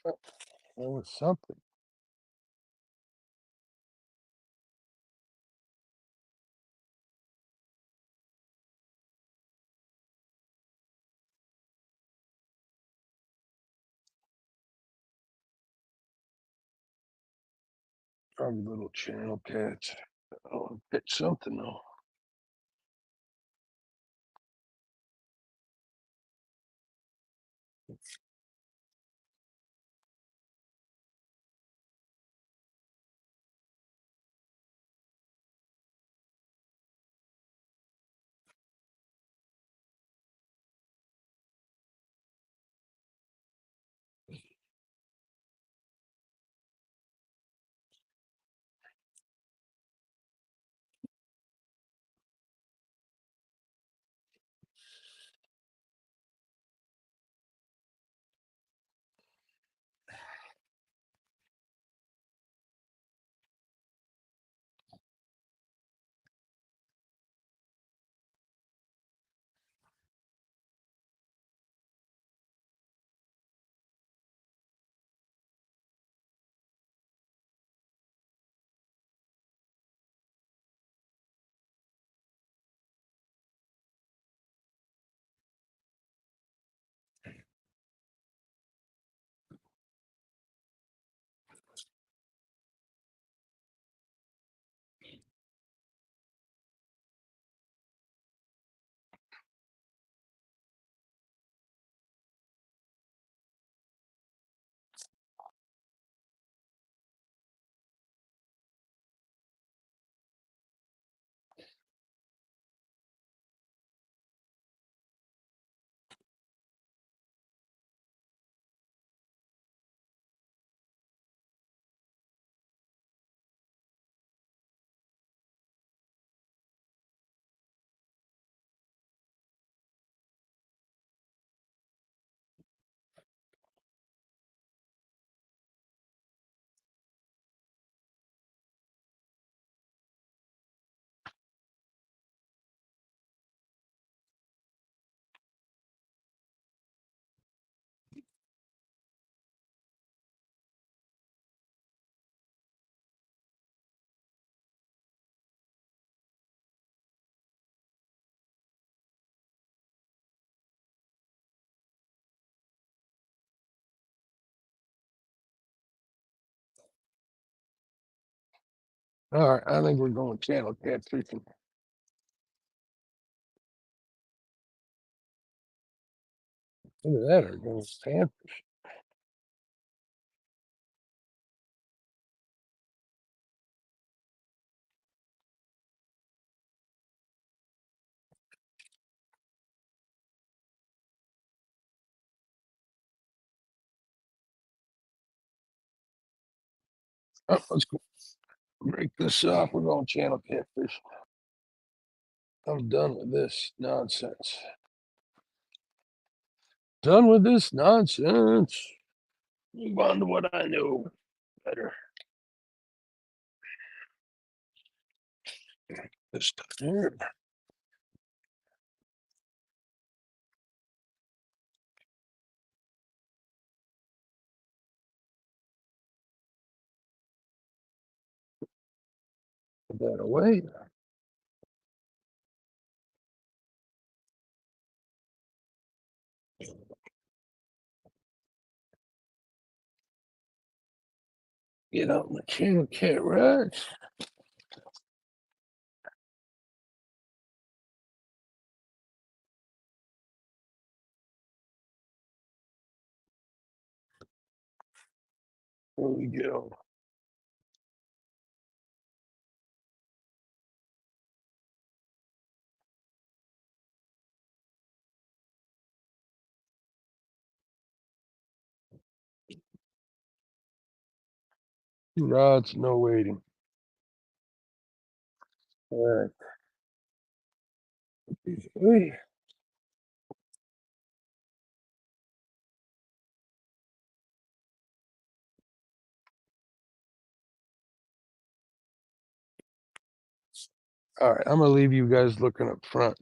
There was something. Probably little channel cats. Oh, pitch something though. All right, I think we're going channel catfishing. Look at that, are going panfish. Oh, let's go break this off. We're going channel catfish. I'm done with this nonsense. Done with this nonsense. Move on to what I know better. This stuff here. Put that away. Get out my channel cat racks. There we go. Two rods, no waiting. All right. Put these away. All right, I'm gonna leave you guys looking up front.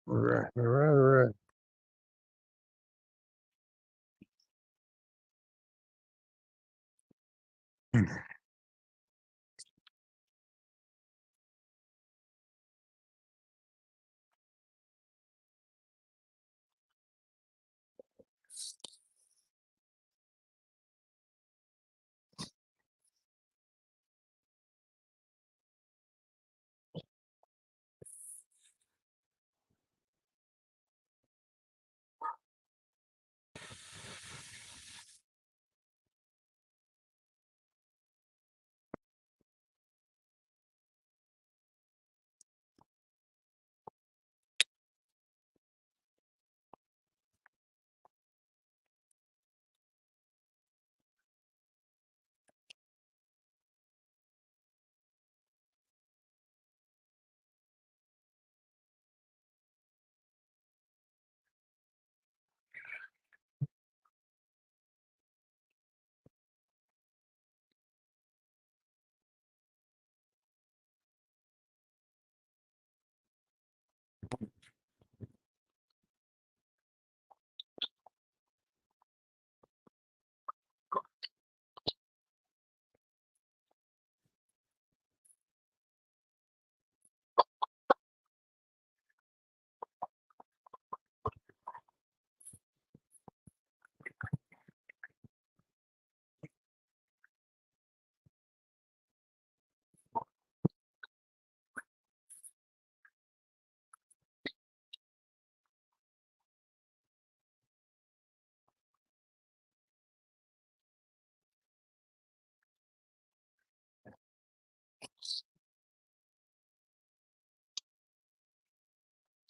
Right.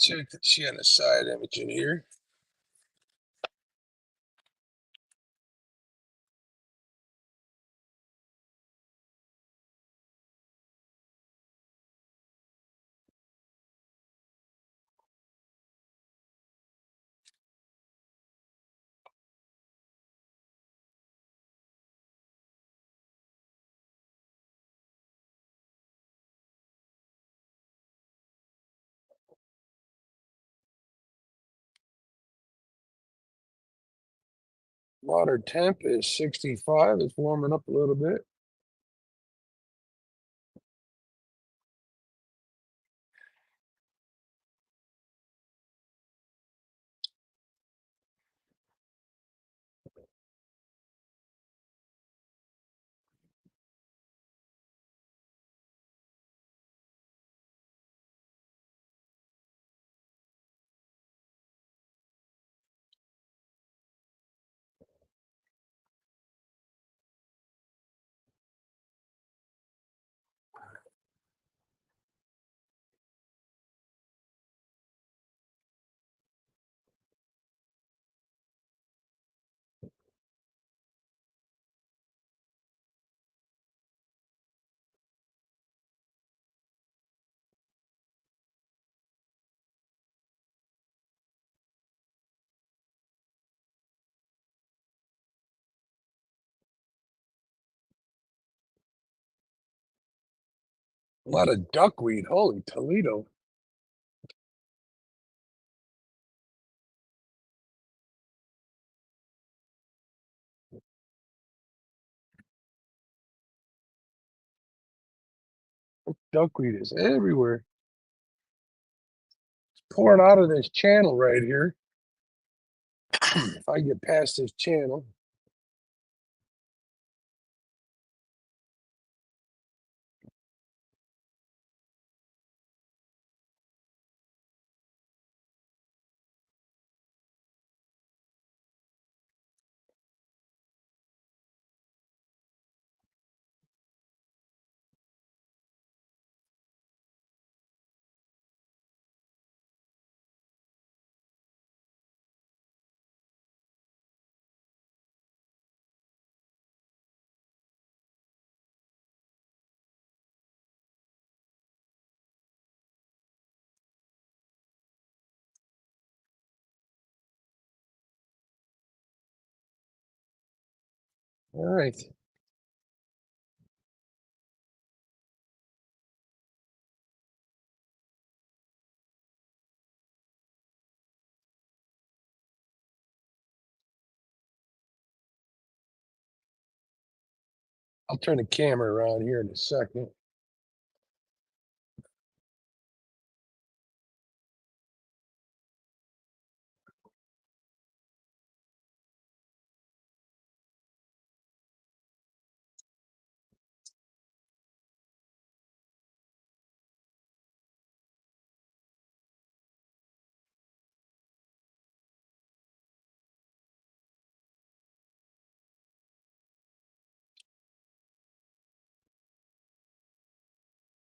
Check the see on the side image in here. Water temp is 65. It's warming up a little bit. A lot of duckweed. Holy Toledo. Duckweed is everywhere. Pouring out of this channel right here. If I get past this channel. All right. I'll turn the camera around here in a second.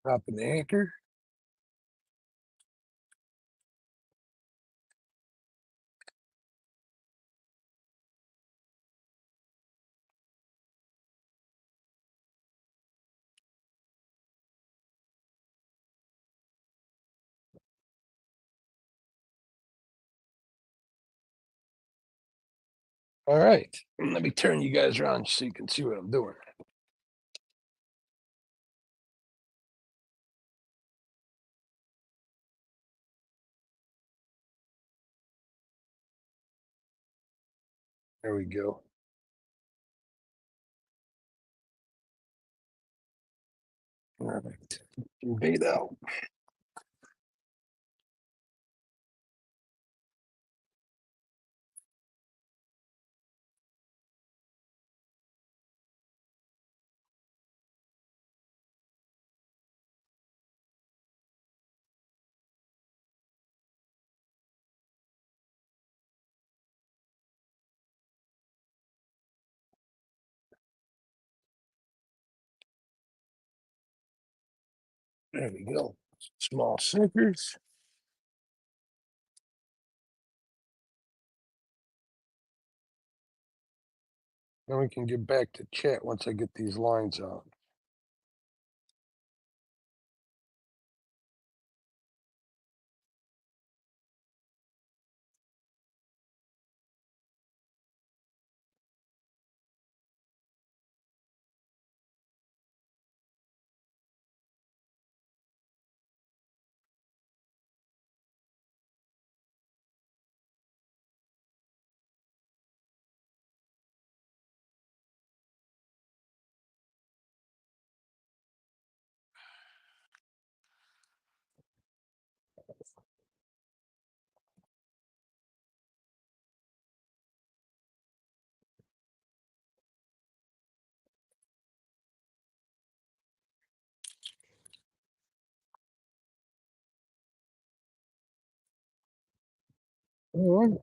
Dropping the anchor. All right. Let me turn you guys around so you can see what I'm doing. There we go. All right. Bait out. There we go. Small sinkers. Then we can get back to chat once I get these lines out. All right.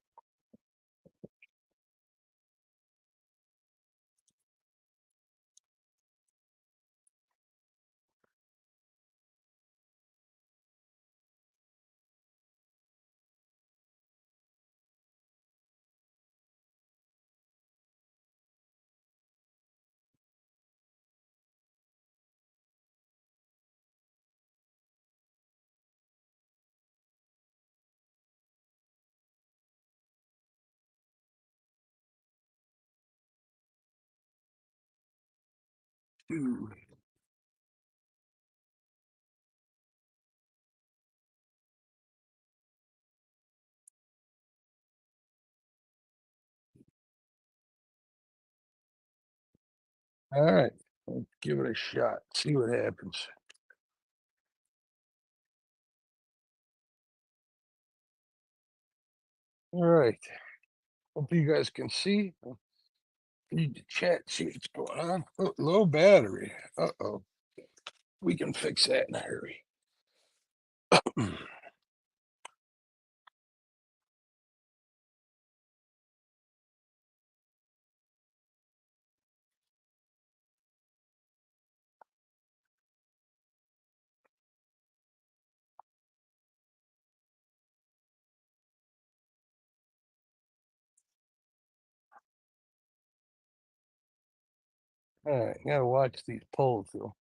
Ooh. All right. Let's give it a shot. See what happens. All right. Hope you guys can see. Need to chat, see what's going on. Oh, low battery. Uh-oh. We can fix that in a hurry. All right, gotta watch these poles though.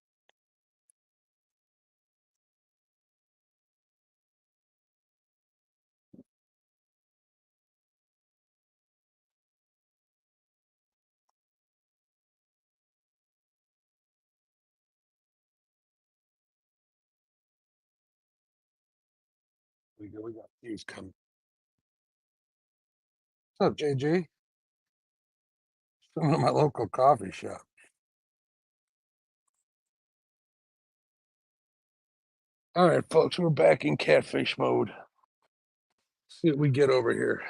We got these coming. What's up, JJ? Coming to my local coffee shop. All right, folks, we're back in catfish mode. See what we get over here.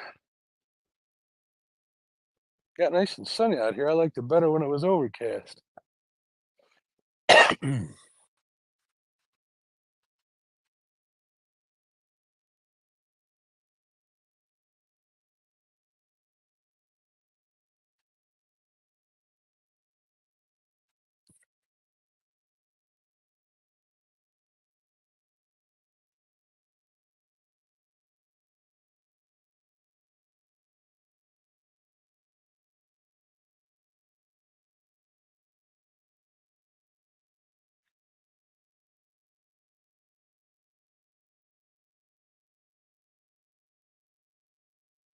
Got nice and sunny out here. I liked it better when it was overcast.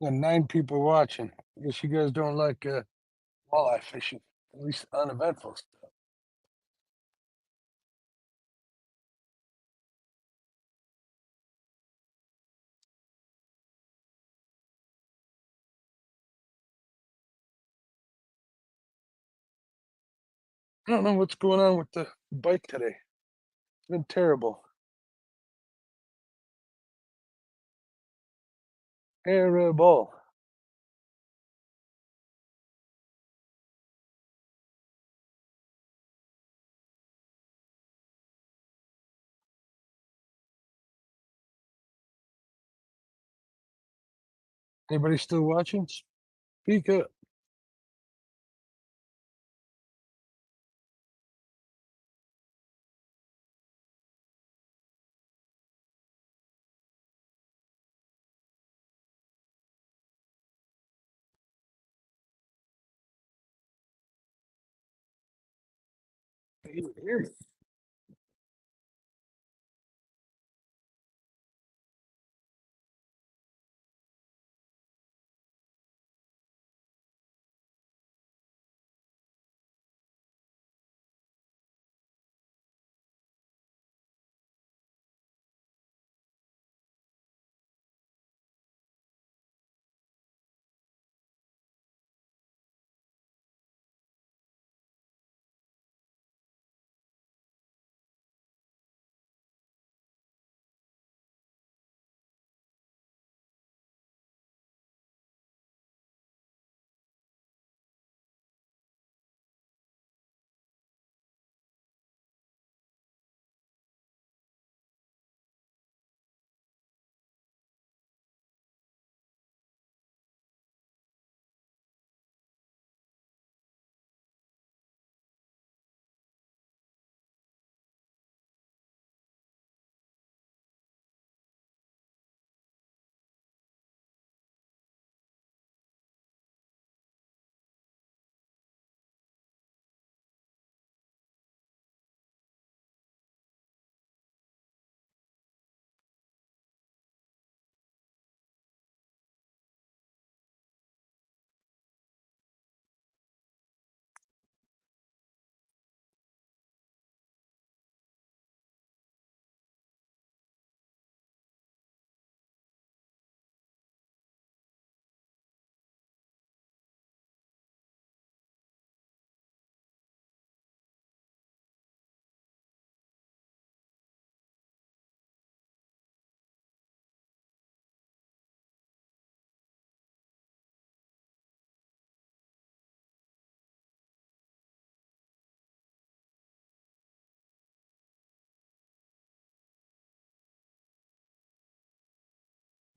Got 9 people watching. I guess you guys don't like walleye fishing, at least uneventful stuff. I don't know what's going on with the bike today. It's been terrible. Terrible. Anybody still watching? Speak up. Can you even hear me?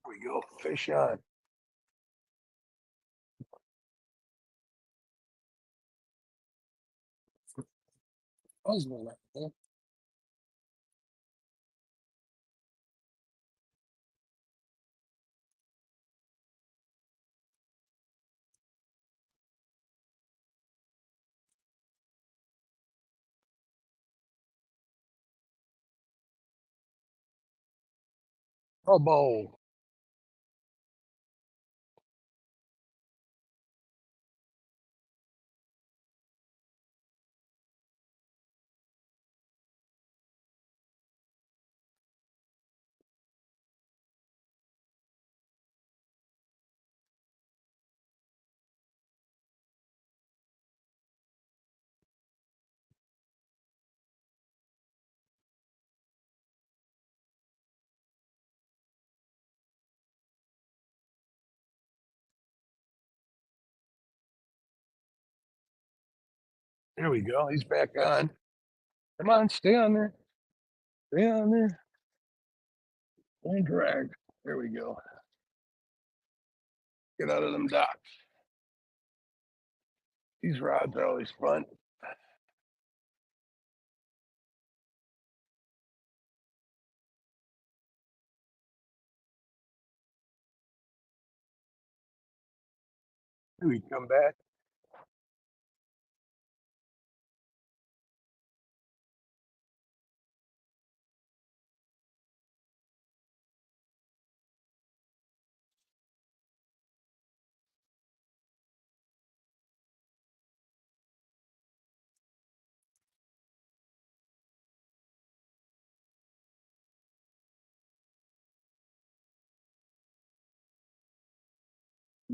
Here we go. Fish on. Husband, bubble. There we go. He's back on. Come on, stay on there. Stay on there. Don't drag. There we go. Get out of them docks. These rods are always fun. Here we come back.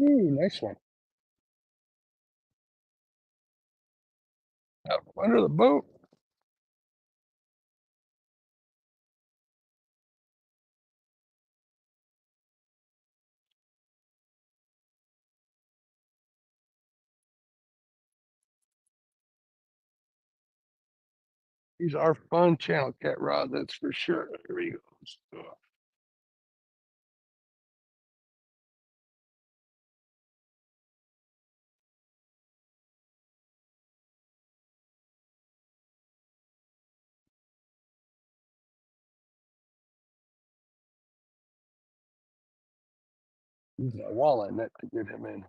Ooh, nice one. Out from under the boat. These are fun channel cat rods, that's for sure. Here we go. Using a walleye net to get him in.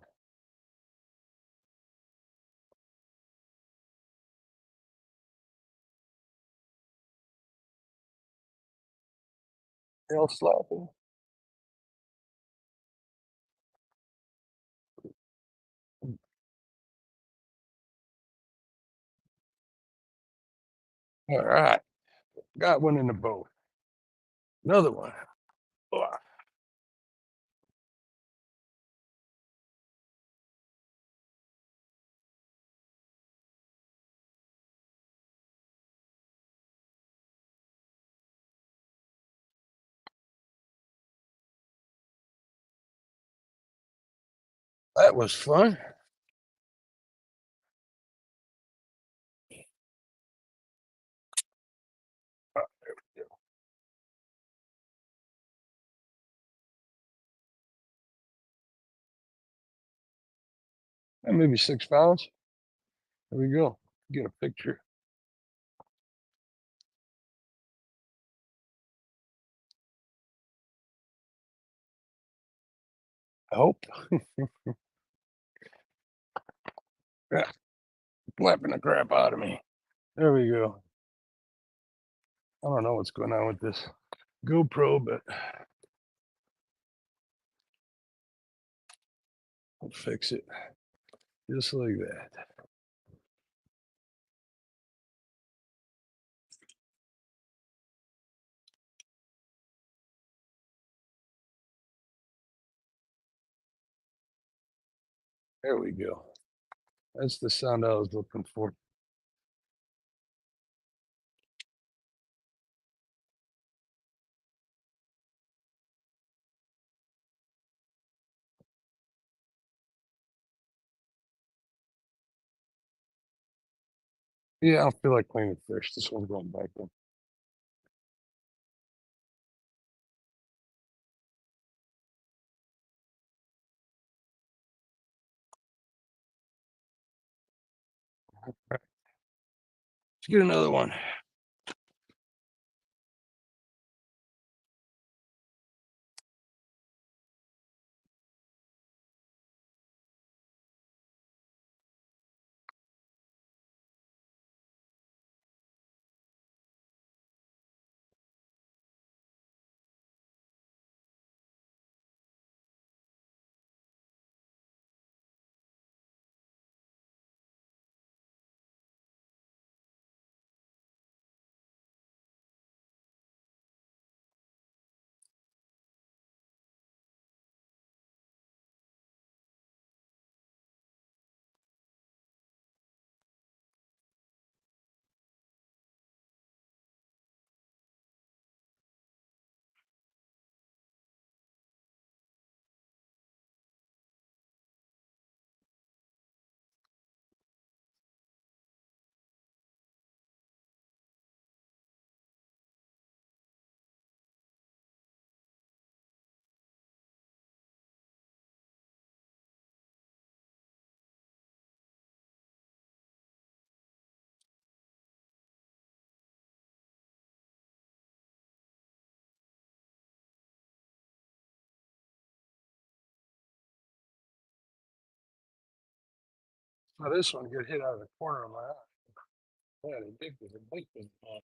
Tail slapping. All right. Got one in the boat. Another one. Oh, that was fun. Maybe 6 pounds. There we go. Get a picture. I hope. Yeah, slapping the crap out of me. There we go. I don't know what's going on with this GoPro, but I'll fix it. Just like that. There we go. That's the sound I was looking for. Yeah, I don't feel like cleaning fish. This one's going back in. Let's get another one. Saw this one get hit out of the corner of my eye. Yeah, the big was a big one.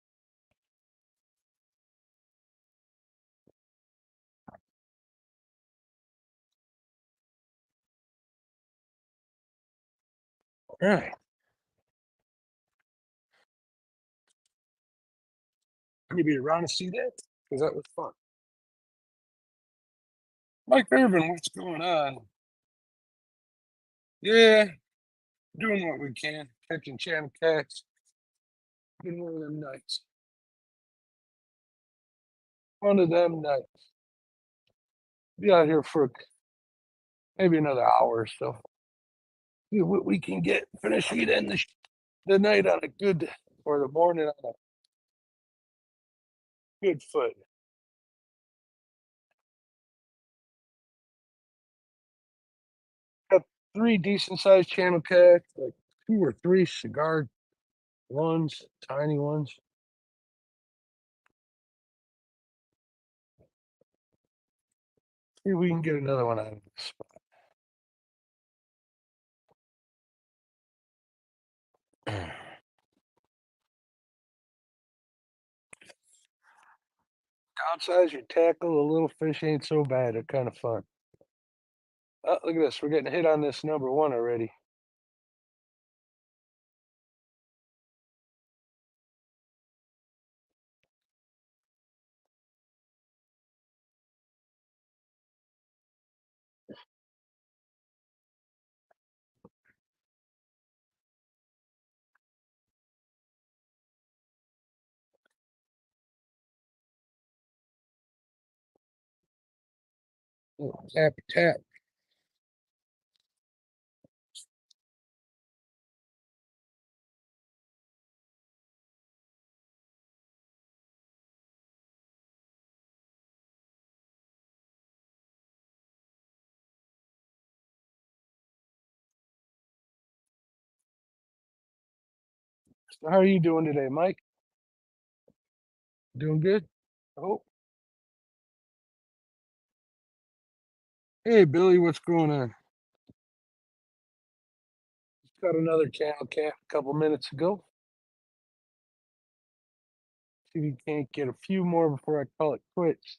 All right. You be around to see that? Because that was fun. Mike Irvin, what's going on? Yeah, doing what we can. Catching channel cats. Been one of them nights. One of them nights. Be out here for maybe another hour or so. See what we can get. Finish it in the night on a good, or the morning on a good foot. Got three decent sized channel cats, like two or three cigar ones, tiny ones. See if we can get another one out of this spot. Downsize your tackle, a little fish ain't so bad. They're kind of fun. Oh, look at this. We're getting hit on this number one already. Oh, tap, tap. So how are you doing today, Mike? Doing good? Oh, hey, Billy, what's going on? Got another channel cat a couple minutes ago. See if you can't get a few more before I call it quits.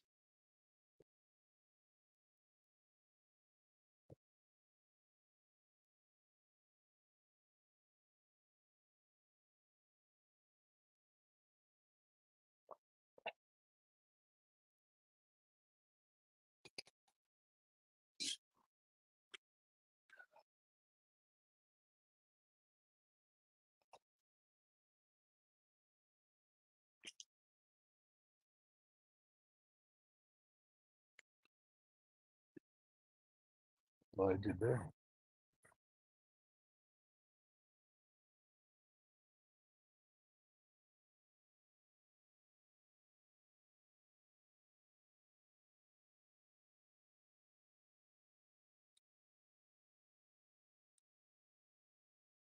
Well, I did there.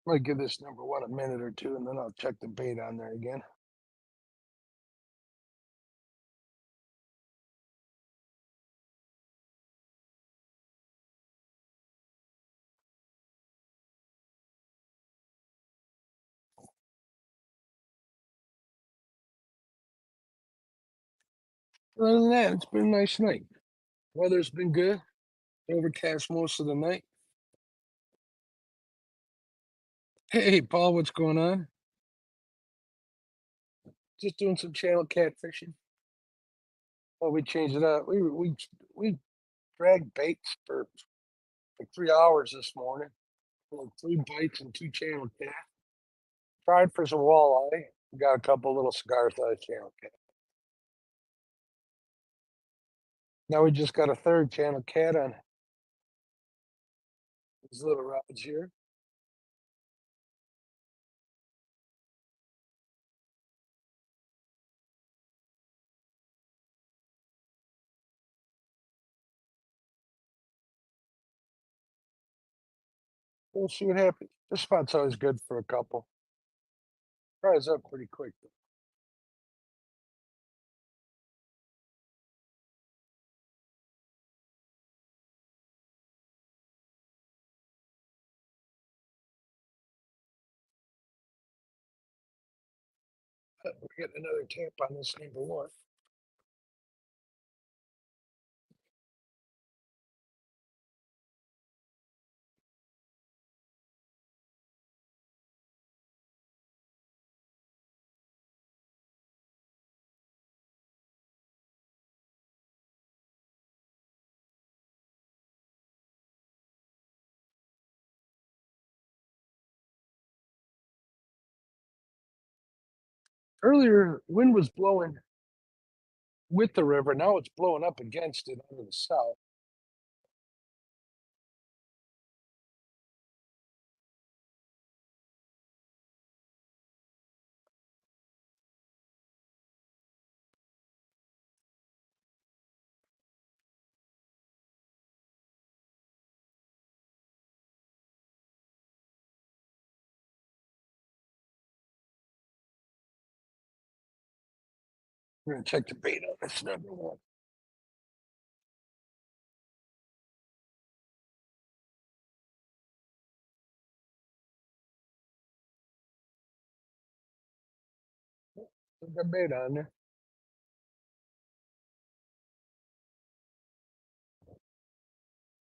Might give this number one a minute or two, and then I'll check the bait on there again. Other than that, it's been a nice night. Weather's been good. Overcast most of the night. Hey, Paul, what's going on? Just doing some channel catfishing. Well, we changed it up. We dragged baits for like 3 hours this morning. Like 3 bites and two channel cat. Tried for some walleye. We got a couple little cigar sized channel cat. Now we just got a third channel cat on these little rods here. We'll see what happens. This spot's always good for a couple. Dries up pretty quick. We're getting another tap on this number one. Earlier, wind was blowing with the river. Now it's blowing up against it out of the south. We're gonna check the bait on this number one. Put the bait on there.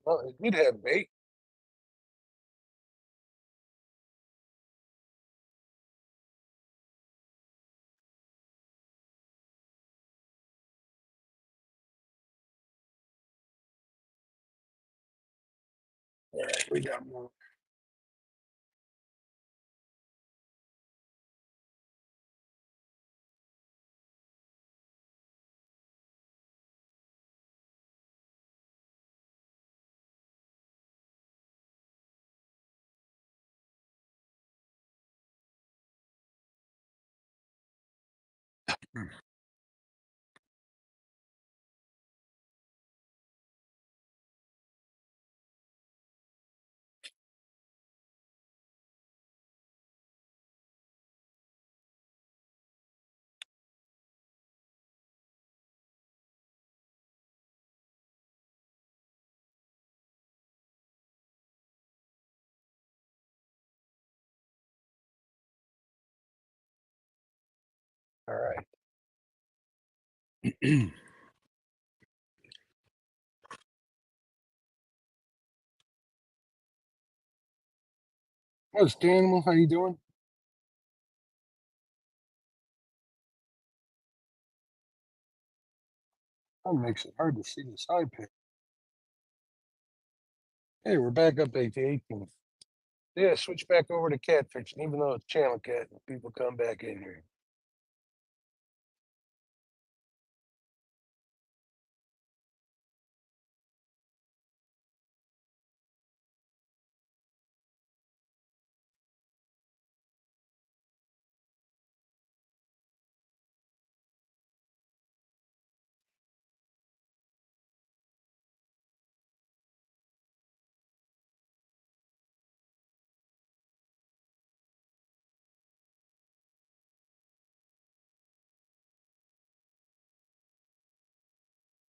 Well, it did have bait. All right, we got more. All right. What's Daniel? How you doing? That makes it hard to see the side pic. Hey, we're back up to 18. Yeah, switch back over to catfish, even though it's channel cat, people come back in here.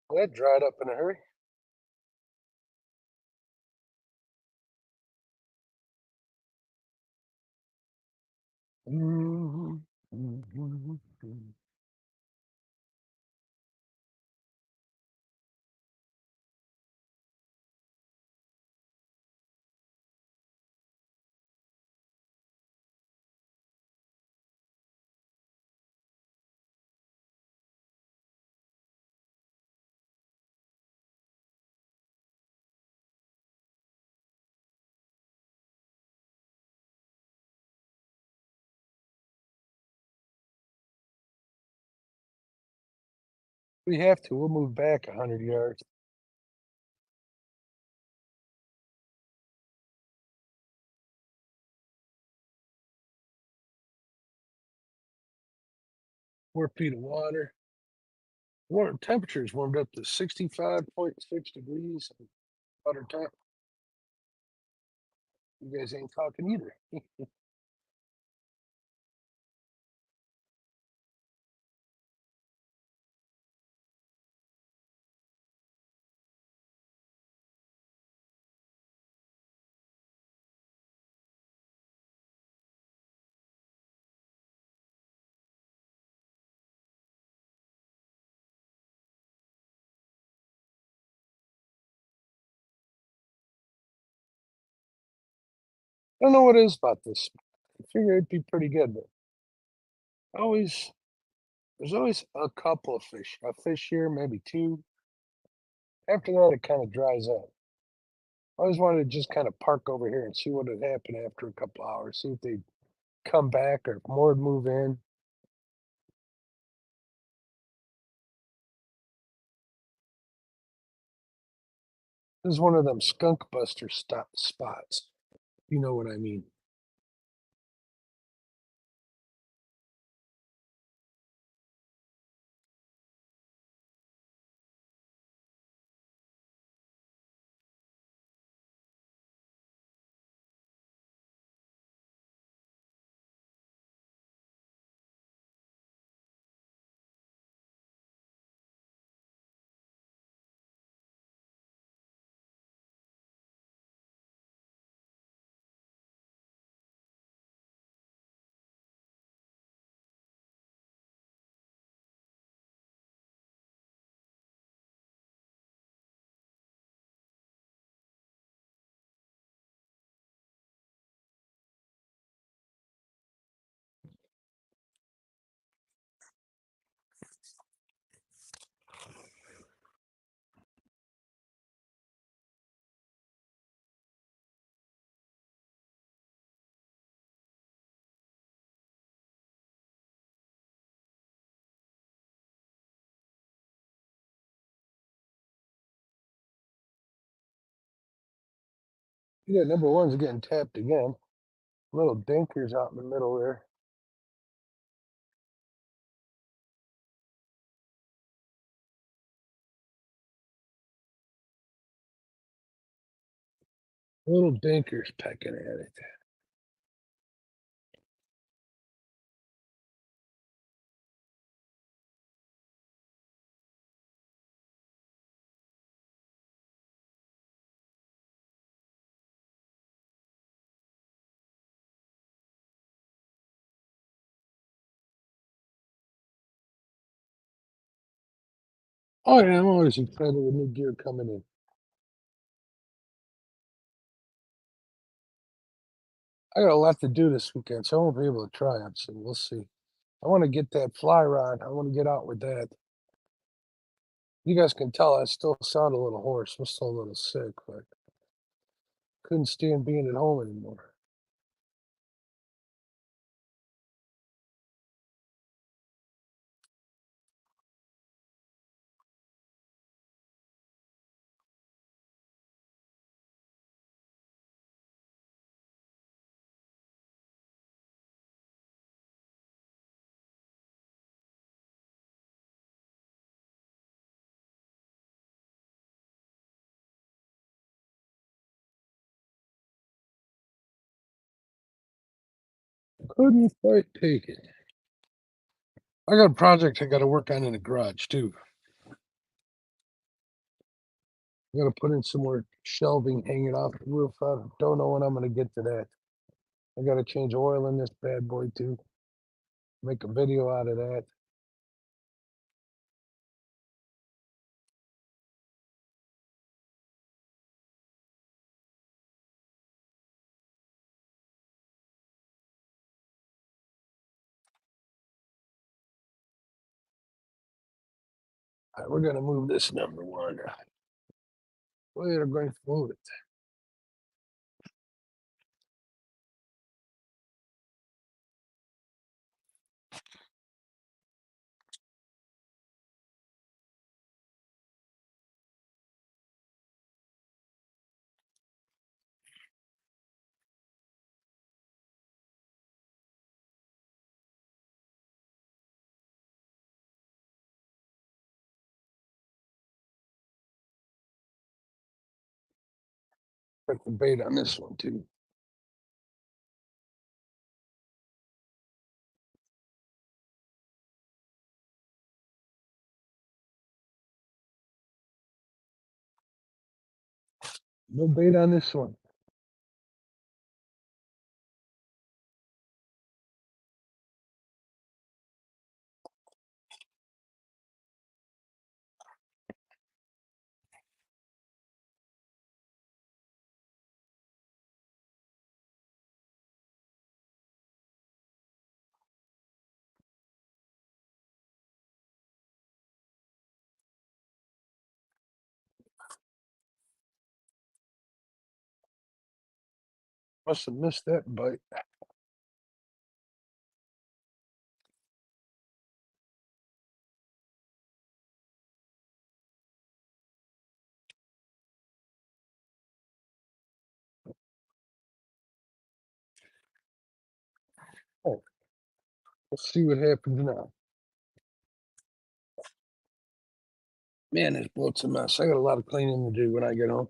Well, that dried up in a hurry. We have to. We'll move back 100 yards. Four feet of water. Warm temperatures warmed up to 65.6 degrees. Water temp. You guys ain't talking either. I don't know what it is about this. I figure it'd be pretty good, but always there's always a couple of fish. A fish here, maybe two. After that, it kind of dries up. I always wanted to just kind of park over here and see what would happen after a couple hours. See if they'd come back or if more would move in. This is one of them skunk buster spots. You know what I mean. Yeah, number one's getting tapped again. Little dinkers out in the middle there. Little dinkers pecking at it. Oh yeah, I'm always excited with new gear coming in. I got a lot to do this weekend, so I won't be able to try them. So we'll see. I want to get that fly rod. I want to get out with that. You guys can tell I still sound a little hoarse. I'm still a little sick, but couldn't stand being at home anymore. Couldn't quite take it. I got a project I got to work on in the garage too. I got to put in some more shelving hanging off the roof. I don't know when I'm going to get to that. I got to change oil in this bad boy too. Make a video out of that. All right, we're going to move this number one. We're going to move it. Put the bait on this one too. No bait on this one. Must have missed that bite. Oh, let's see what happens now. Man, this boat's a mess. I got a lot of cleaning to do when I get home.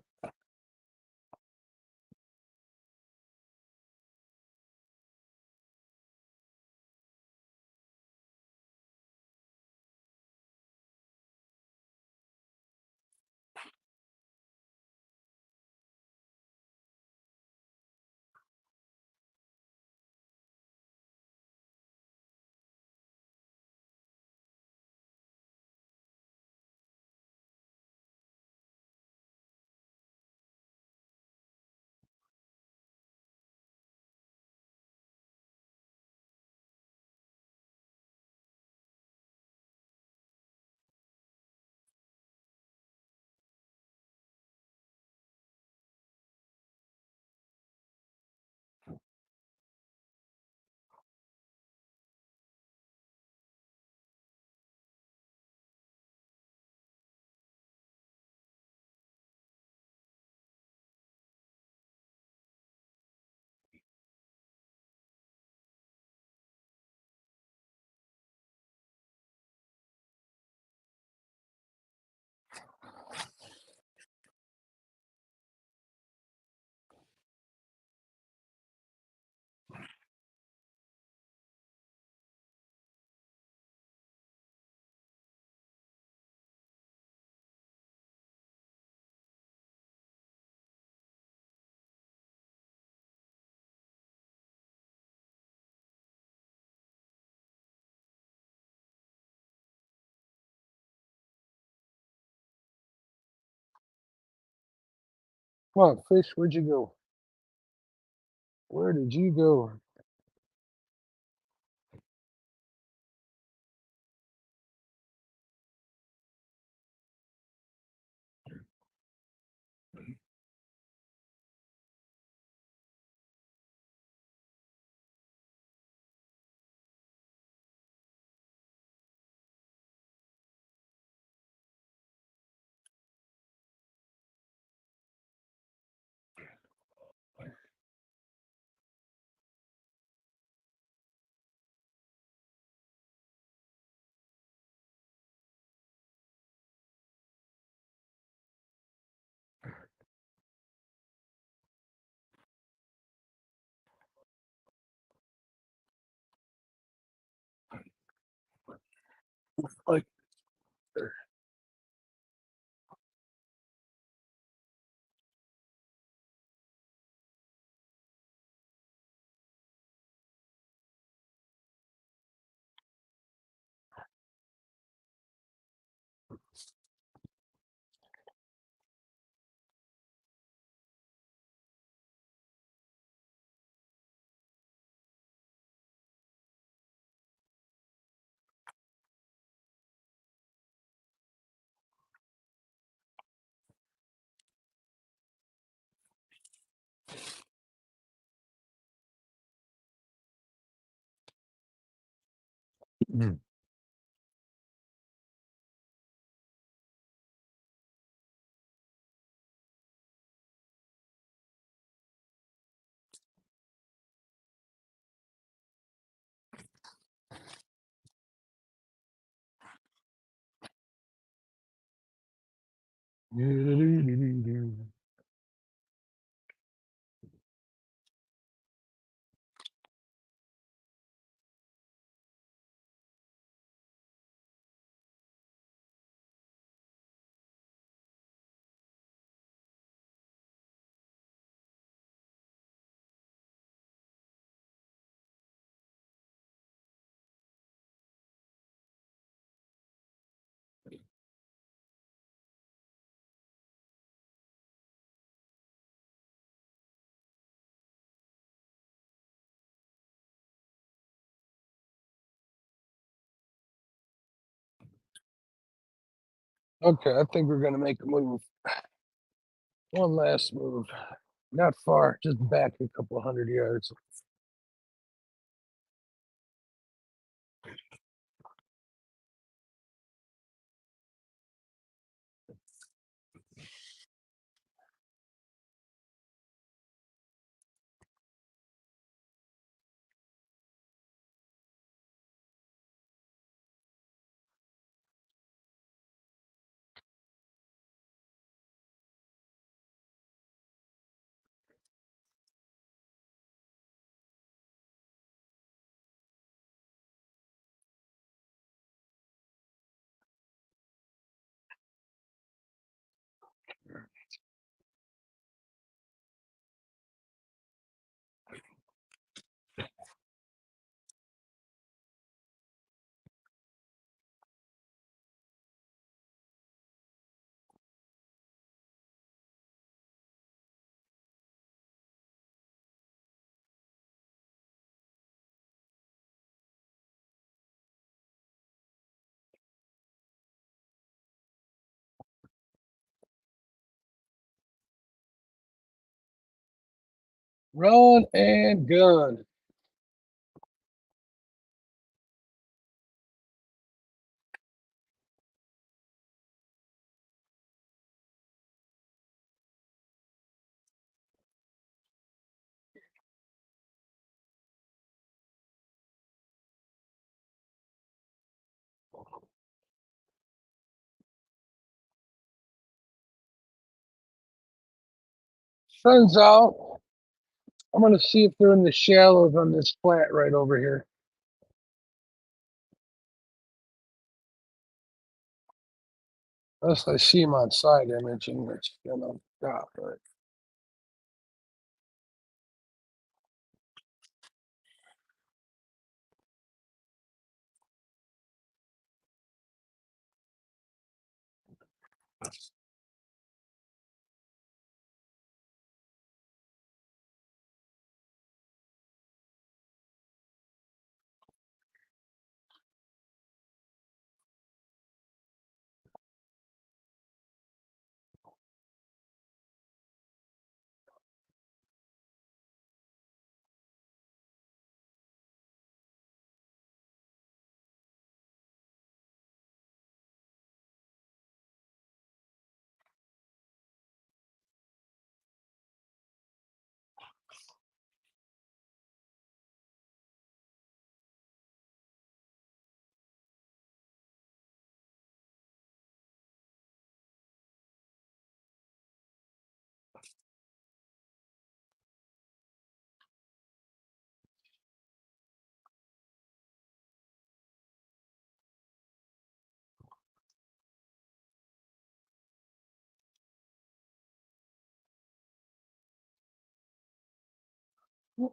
Come on, fish, where'd you go? Where did you go? Like, there. Mm. Okay, I think we're gonna make a move. One last move. Not far, just back a couple 100 yards. Run and gun. Sun's out. I'm gonna see if they're in the shallows on this flat right over here. Unless I see them on side imaging, it's gonna stop. But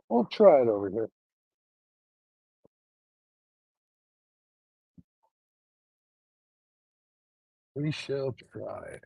we'll try it over here. We shall try.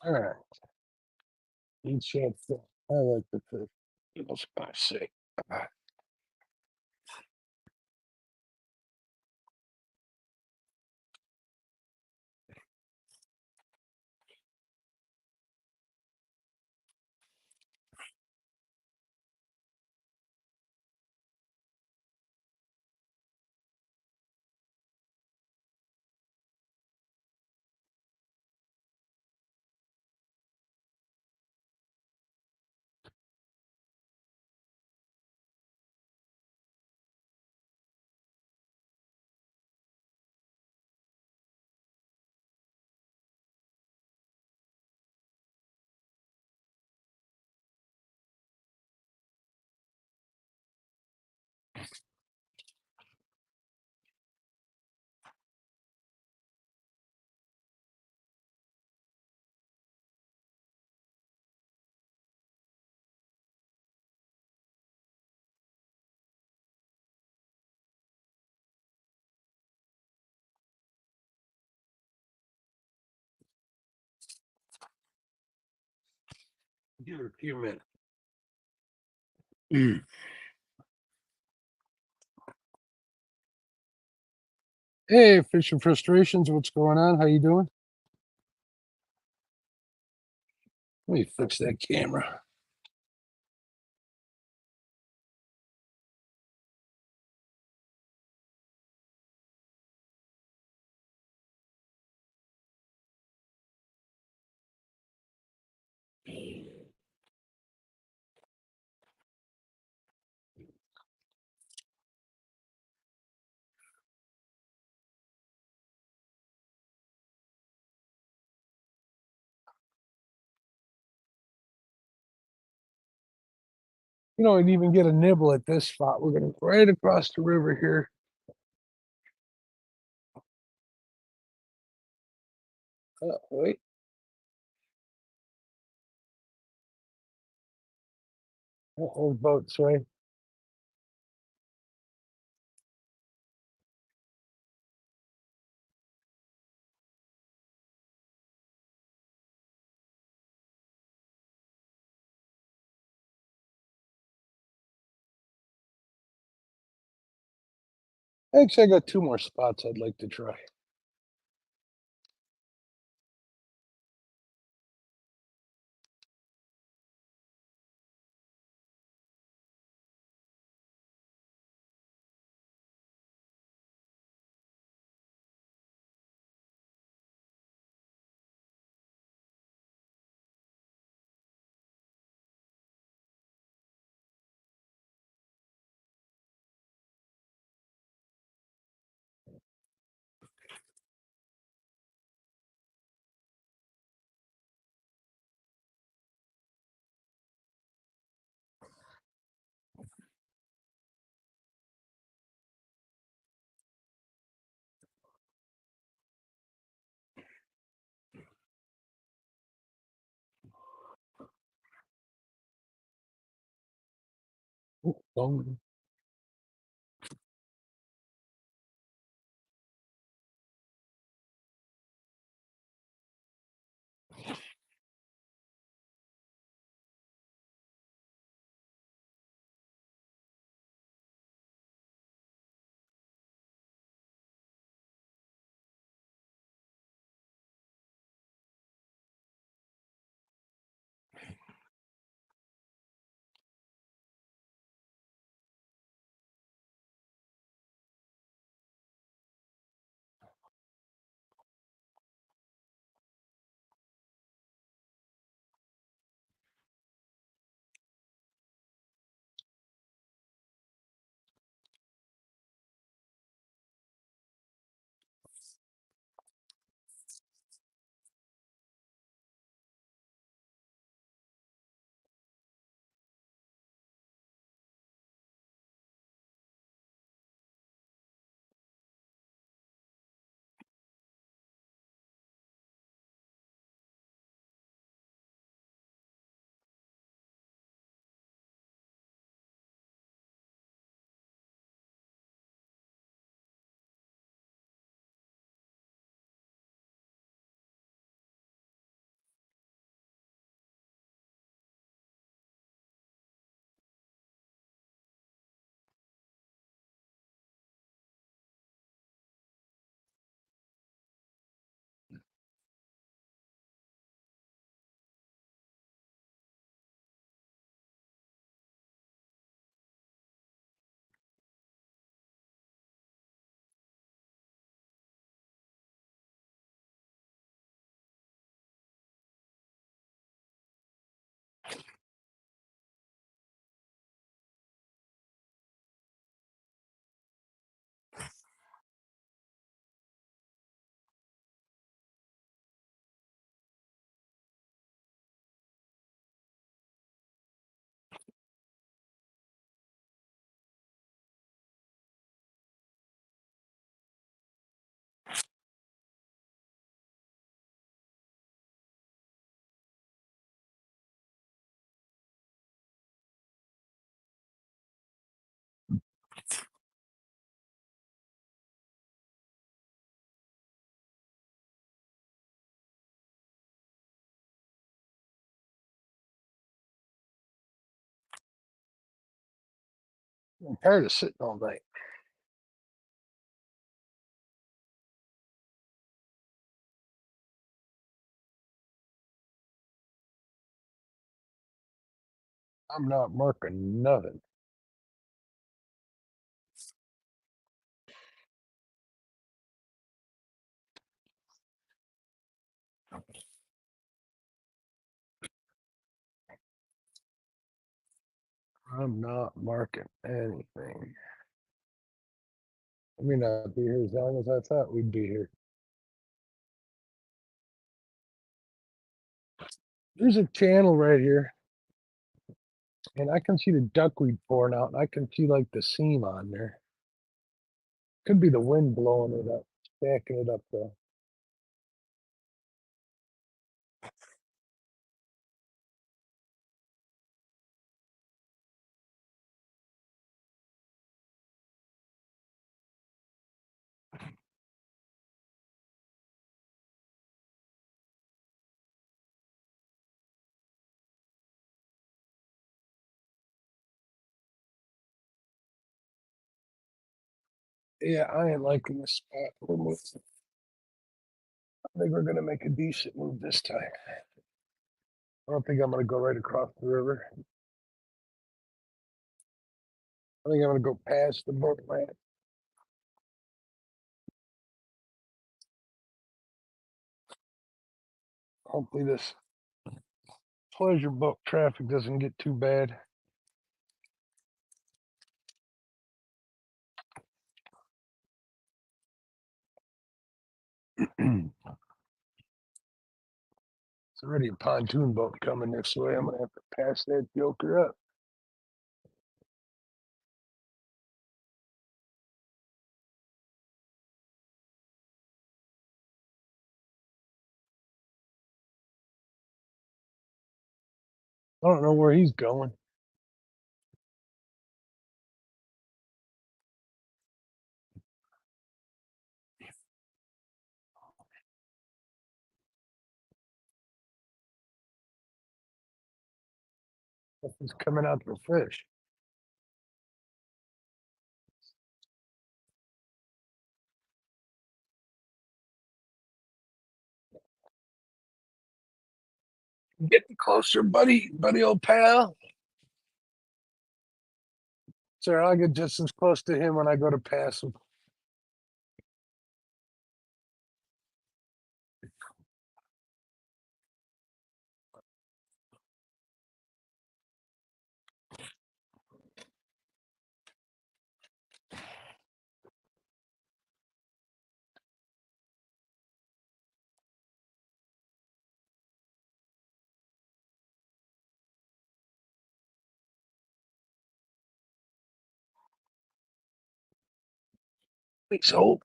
All right. Each shot. I like the fish. Let's see. Give it a few minutes. Hey, Fishing Frustrations, what's going on? How you doing? Let me fix that camera. You know, and even get a nibble at this spot. We're gonna right across the river here. Wait. Old boats, right? Actually, I got two more spots I'd like to try. Oh, I'm tired of sitting all night. I'm not marking nothing. I'm not marking anything. I may not be here as long as I thought we'd be here. There's a channel right here, and I can see the duckweed pouring out, and I can see like the seam on there. Could be the wind blowing it up, stacking it up though. Yeah, I ain't liking this spot. We're moving. I think we're gonna make a decent move this time. I don't think I'm gonna go right across the river. I think I'm gonna go past the boat ramp. Hopefully this pleasure boat traffic doesn't get too bad. It's already a pontoon boat coming this way. I'm gonna have to pass that joker up. I don't know where he's going. He's coming out for fish. Get closer, buddy, old pal. Sir, I'll get just as close to him when I go to pass him. So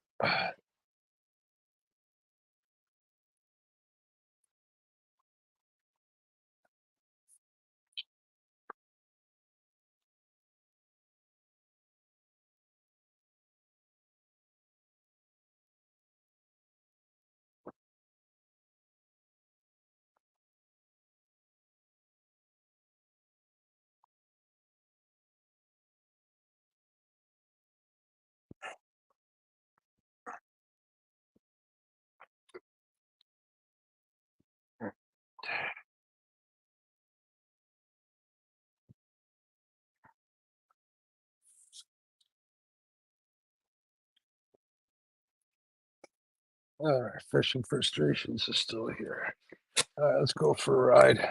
all right, fishing frustrations is still here. All right, let's go for a ride.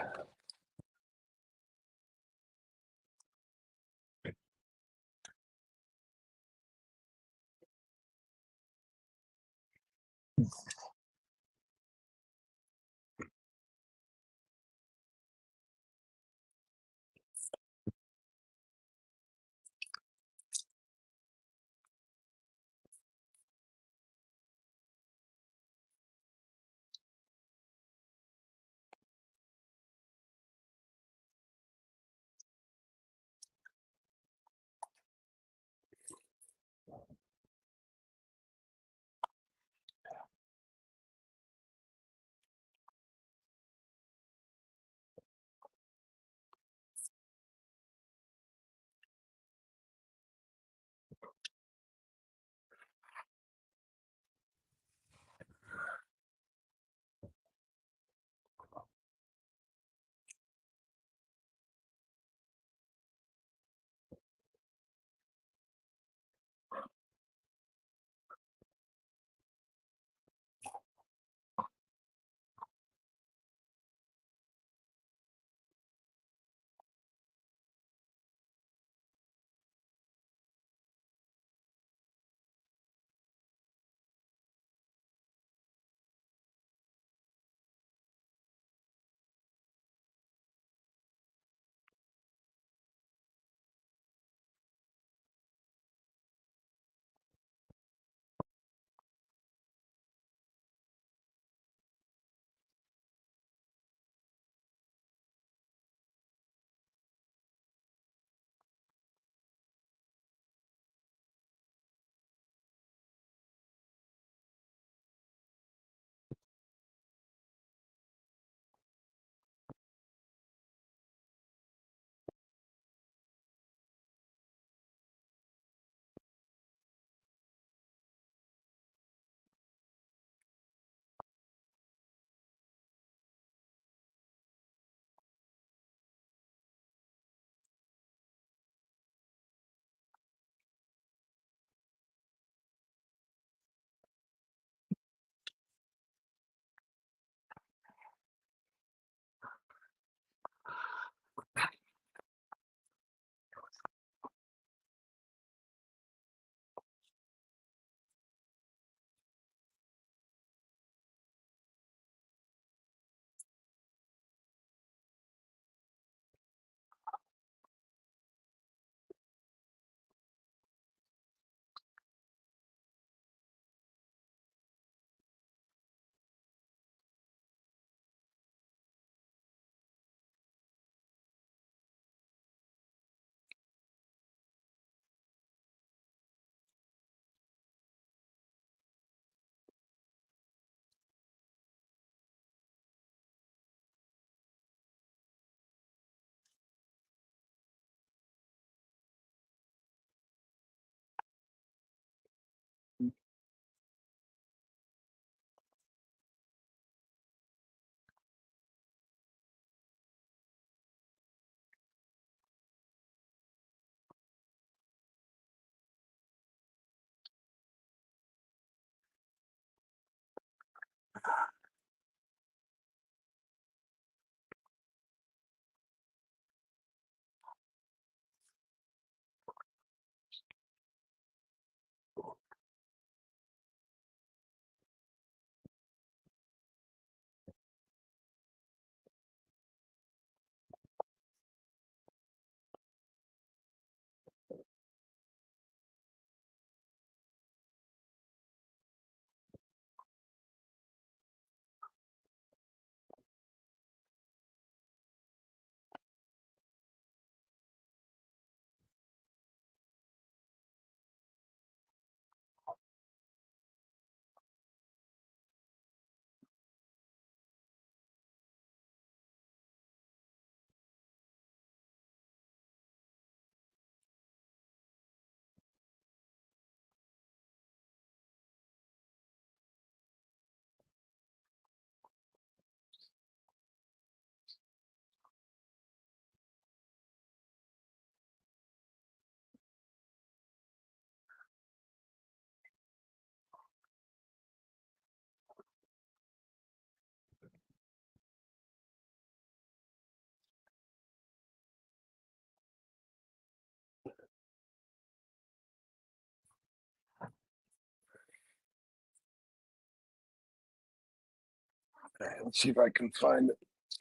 All right, let's see if I can find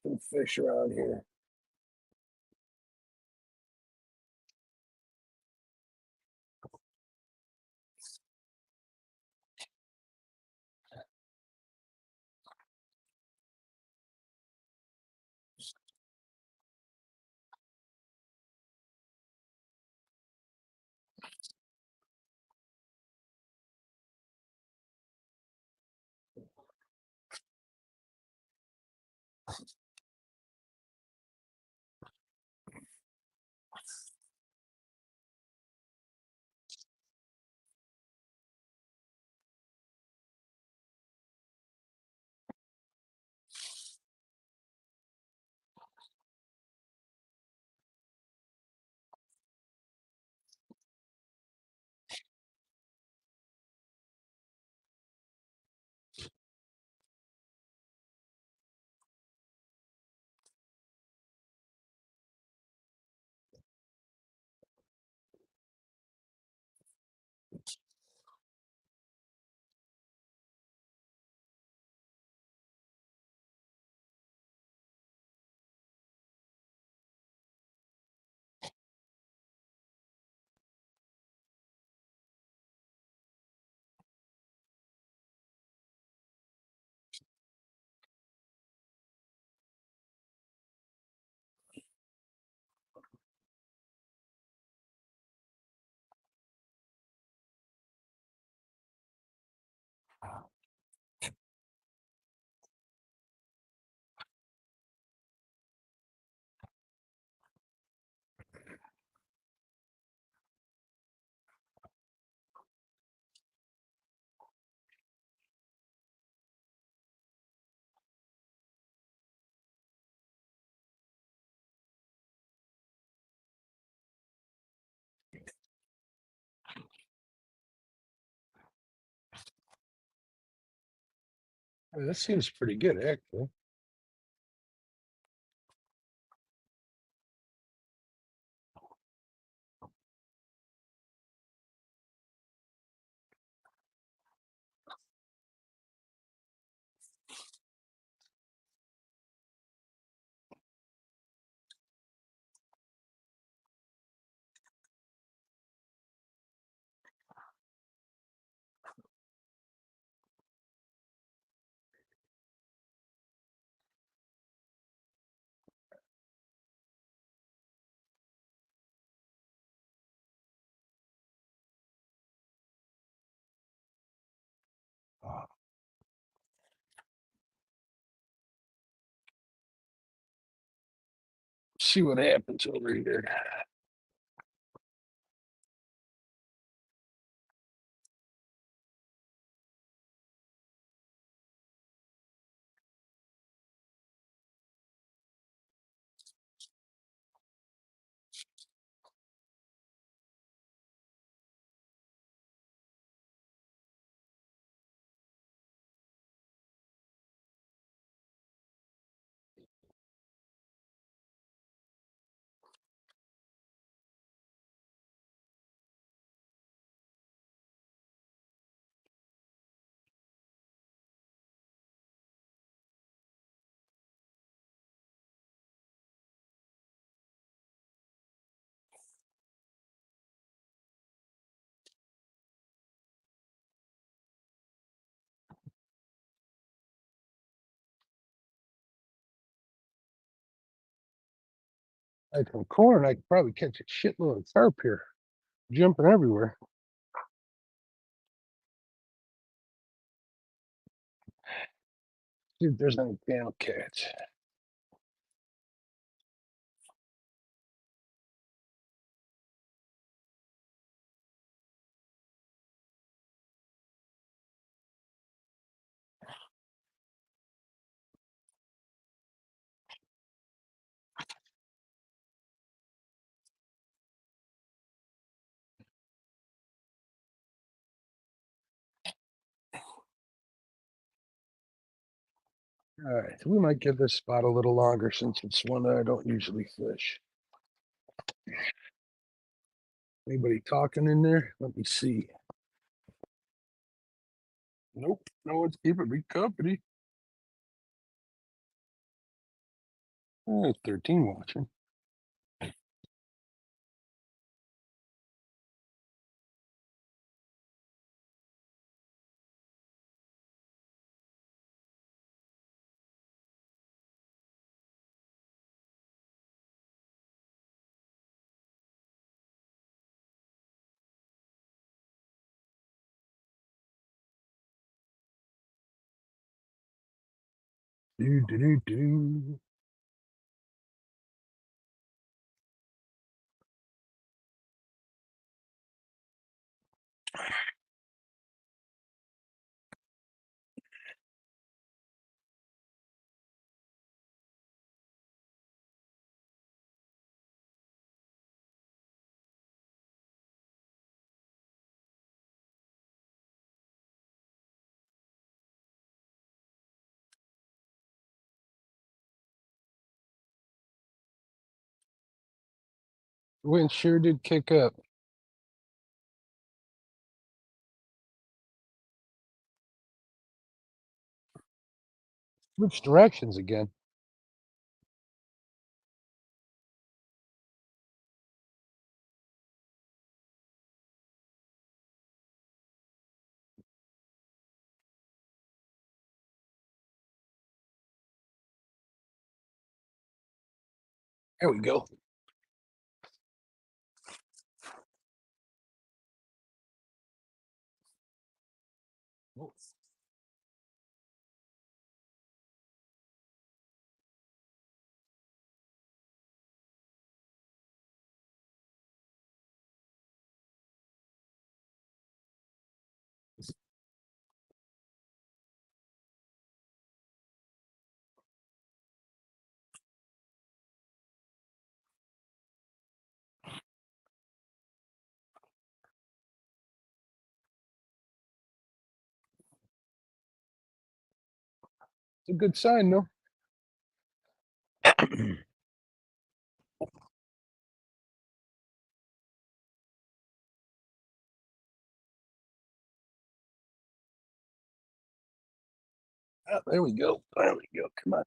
some fish around here. That seems pretty good, actually. See what happens over here. Like some corn, I could probably catch a shitload of carp here, jumping everywhere. See if there's any damn cats. All right, we might give this spot a little longer since it's one that I don't usually fish. Anybody talking in there? Let me see. Nope, no one's keeping me company. 13 watching. Do do do do. Wind sure did kick up. Which directions again? There we go. a good sign, though. Oh, there we go. There we go. Come on.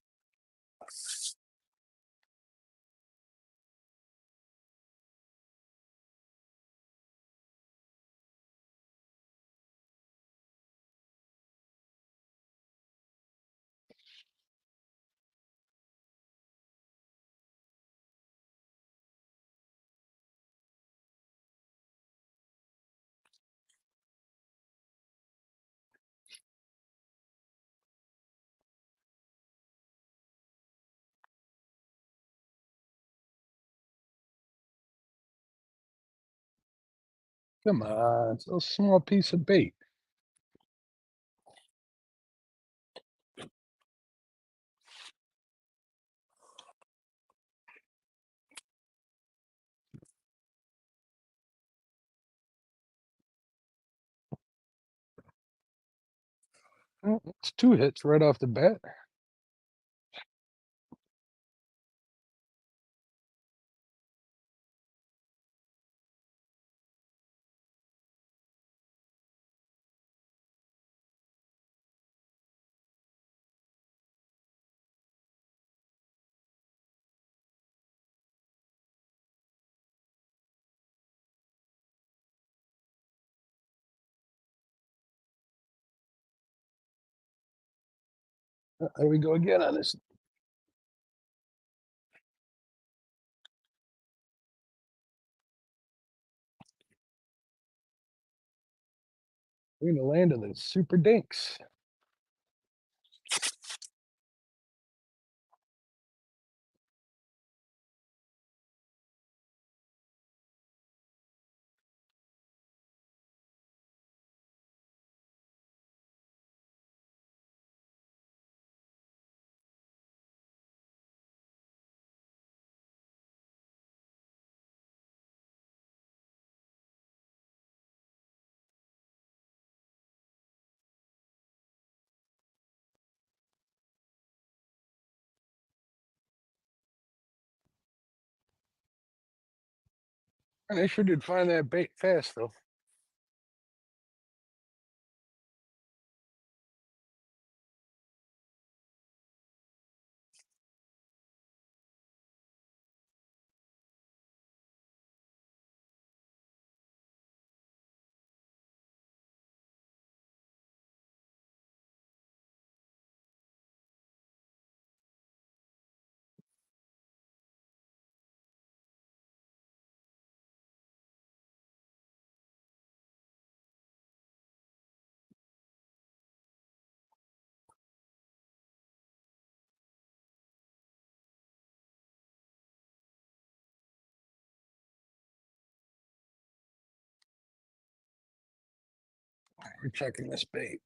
Come on. It's a small piece of bait. Oh, it's 2 hits right off the bat. There we go again on this. We're in the land of the super dinks. And I sure did find that bait fast, though. We're checking this bait.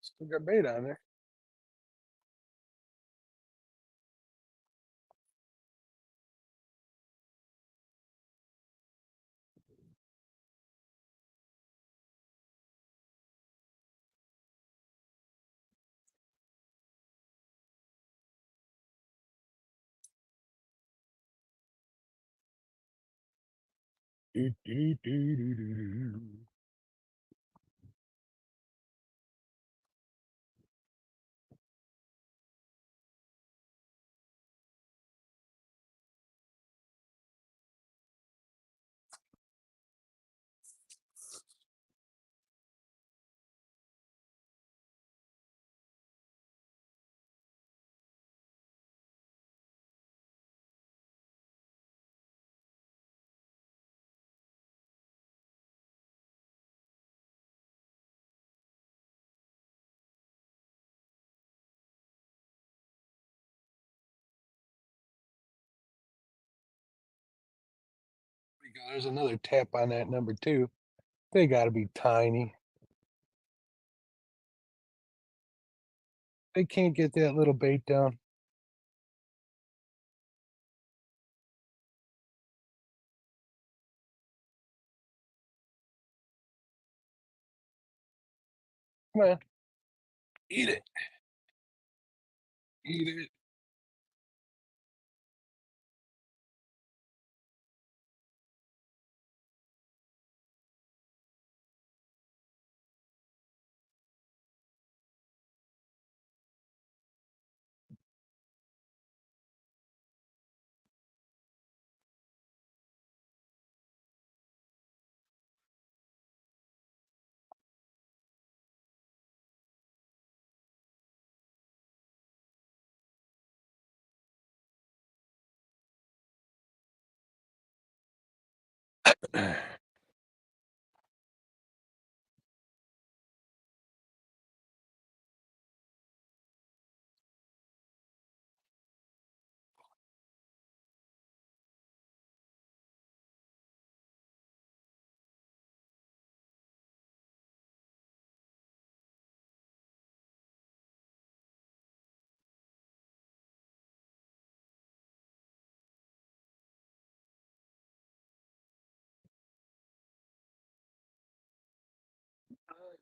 Still got bait on there. Do, do, do, do, do, do. There we go. There's another tap on that number 2. They gotta be tiny. They can't get that little bait down. Come on. Eat it. Eat it.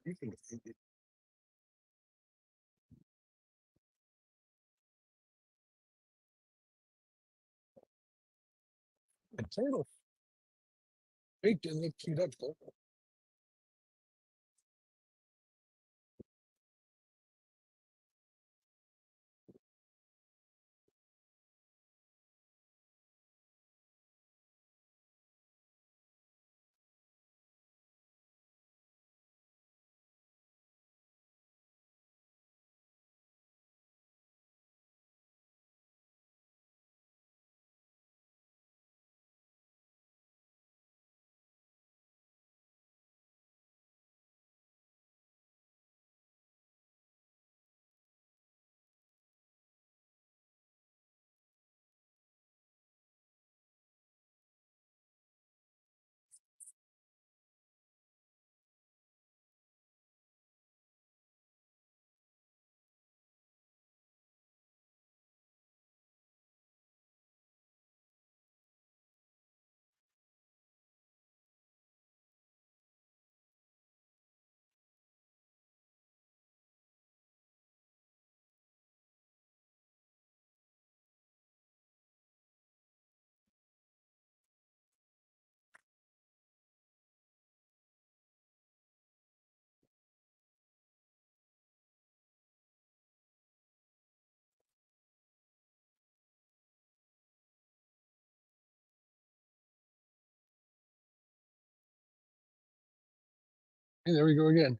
You can eat it. Potato baked didn't look cute up though. Hey, there we go again.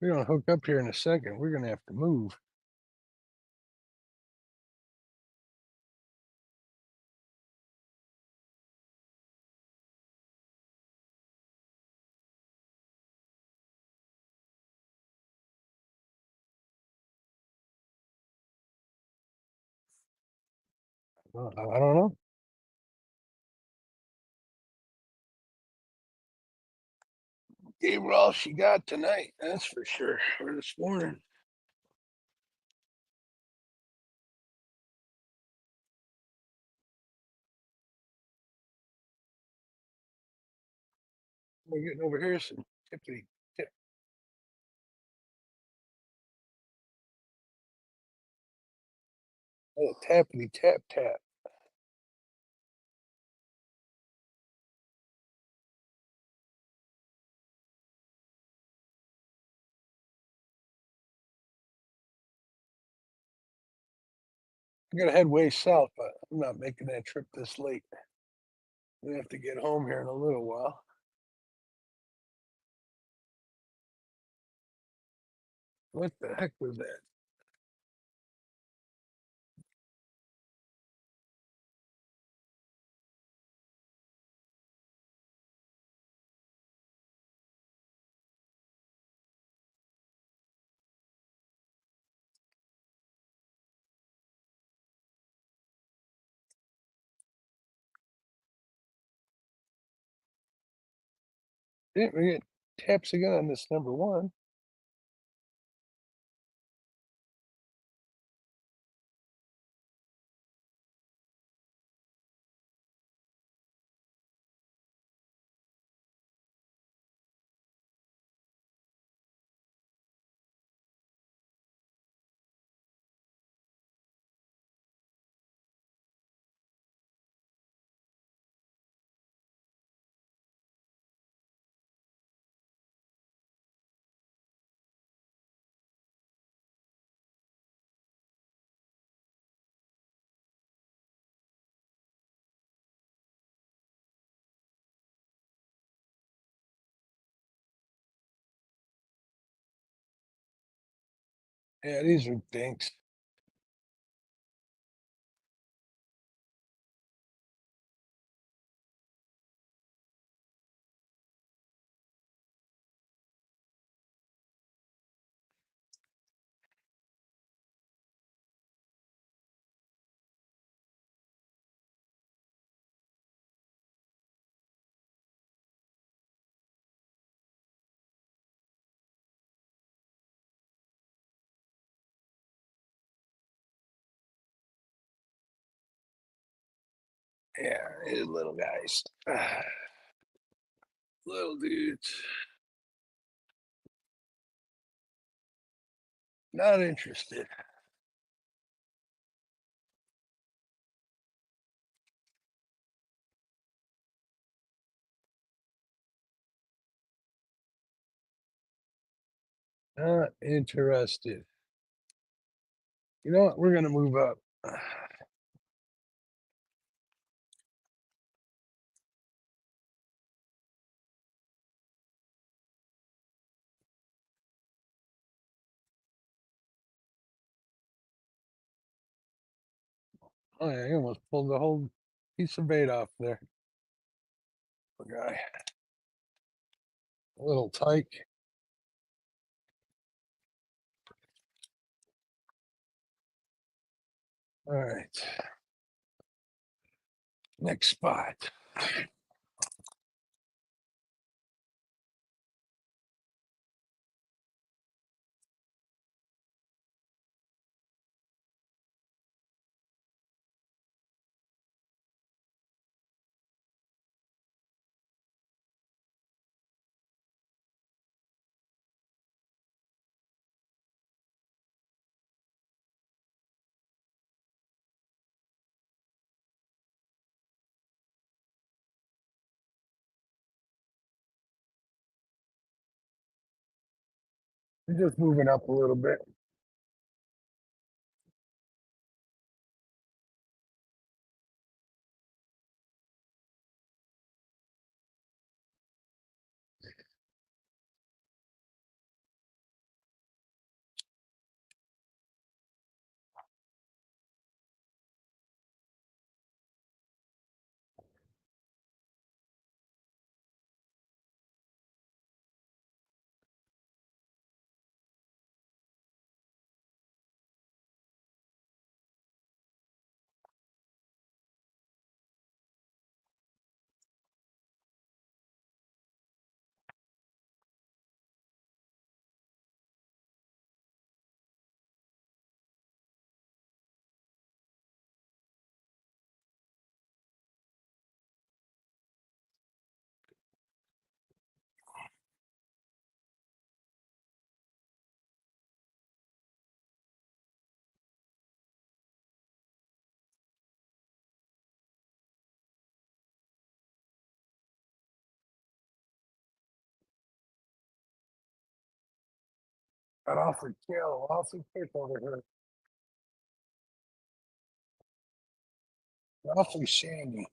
We're gonna hook up here in a second. We're gonna have to move. I don't know. Gave her all she got tonight, that's for sure. Or this morning. We're getting over here some tippity tip. Oh, tappity tap tap. I gotta head way south, but I'm not making that trip this late. We have to get home here in a little while. What the heck was that? Didn't we get taps again on this number one? Yeah, these are dinks. Yeah, these little guys. Little dudes. Not interested. Not interested. You know what? We're gonna move up. Oh yeah, he almost pulled the whole piece of bait off there. Poor guy. A little tyke. All right. Next spot. We're just moving up a little bit. Got awfully kill, awfully quick over here. Awfully sandy.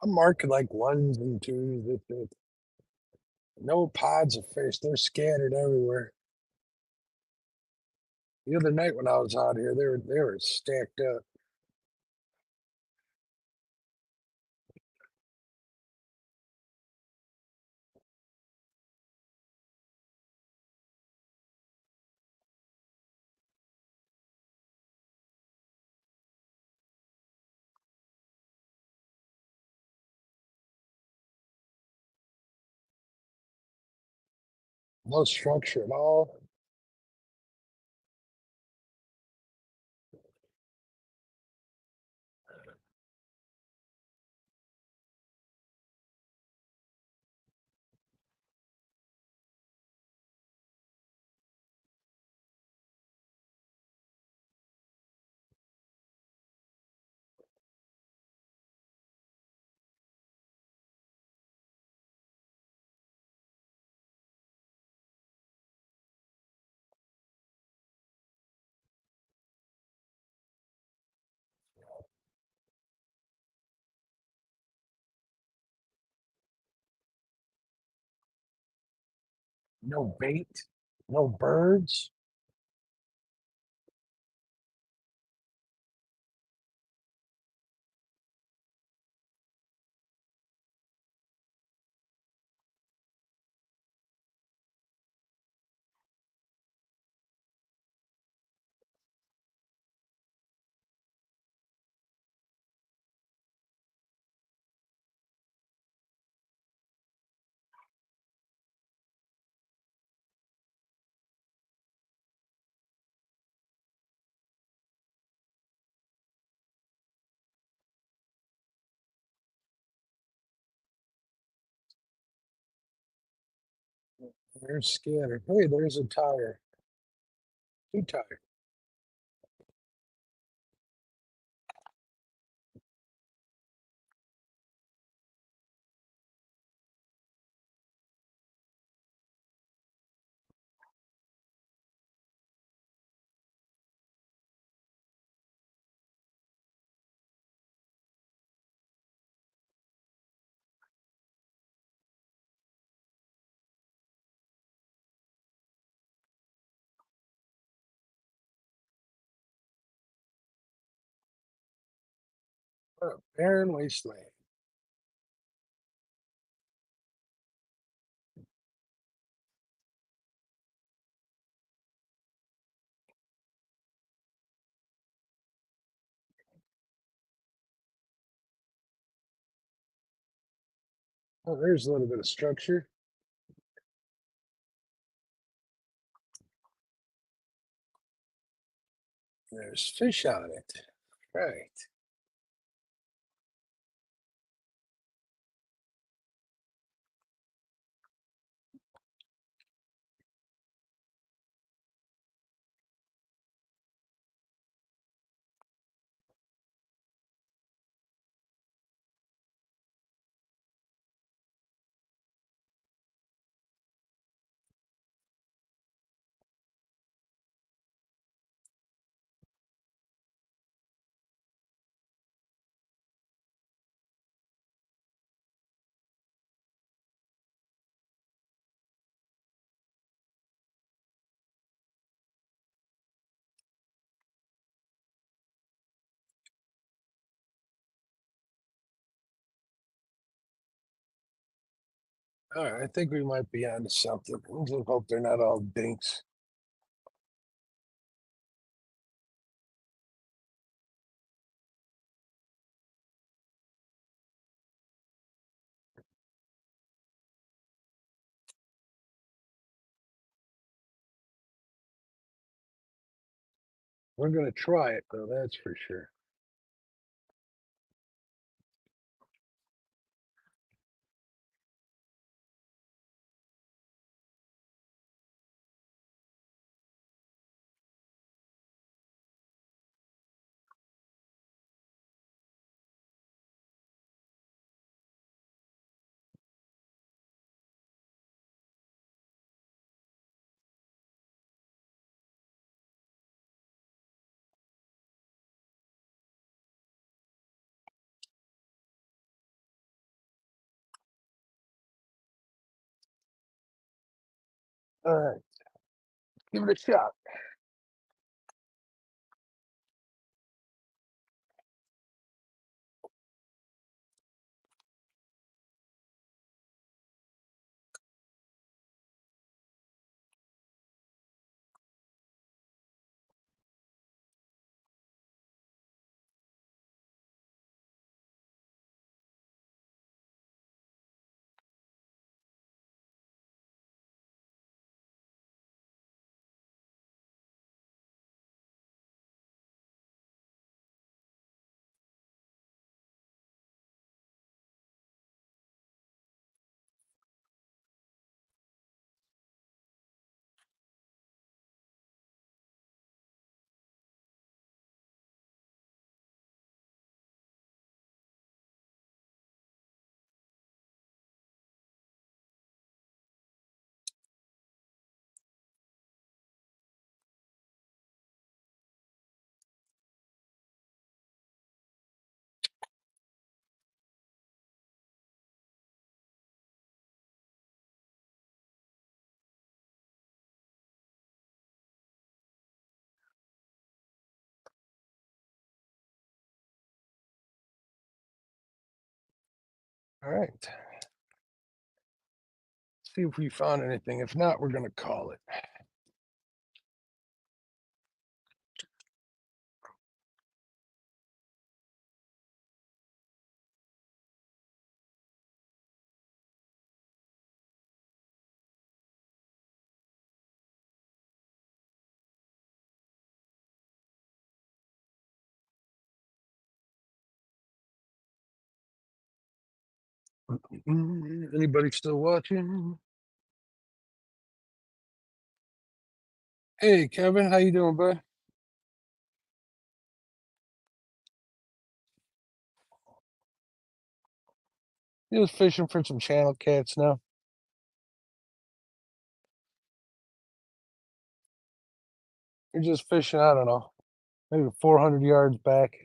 I'm marking like ones and twos. No pods of fish. They're scattered everywhere. The other night when I was out here, they were stacked up. No structure at all. No bait. No birds. They're scattered. Hey, there's a tire. Two tires. What a barren wasteland. Oh, there's a little bit of structure. There's fish on it. Right. All right, I think we might be onto something. Let's just hope they're not all dinks. We're gonna try it though, that's for sure. All right, give it a shot. All right. See if we found anything. If not, we're gonna call it. Anybody still watching? Hey, Kevin, how you doing, bud? Just fishing for some channel cats now. You're just fishing, I don't know, maybe 400 yards back.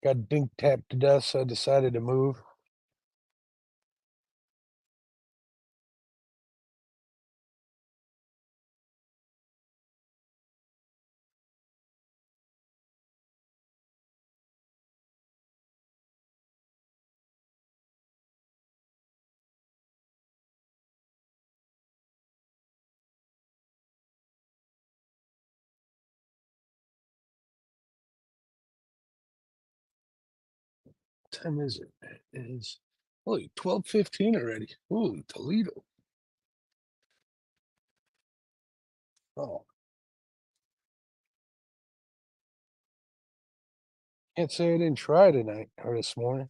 Got dink tapped to death, so I decided to move. What time is it? It is holy 12:15 already. Holy Toledo. Oh, can't say I didn't try tonight or this morning.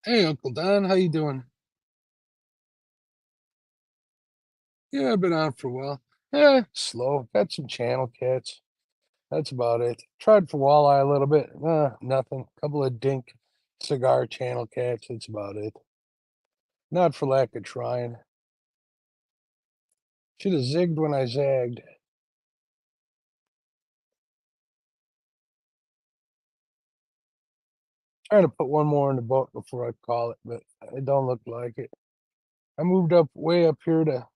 Hey, Uncle Don, how you doing? Yeah, I've been on for a while. Yeah, slow. Got some channel cats. That's about it. Tried for walleye a little bit. Nothing. Couple of dink cigar channel cats. That's about it. Not for lack of trying. Should have zigged when I zagged. Trying to put one more in the boat before I call it, but it don't look like it. I moved up way up here to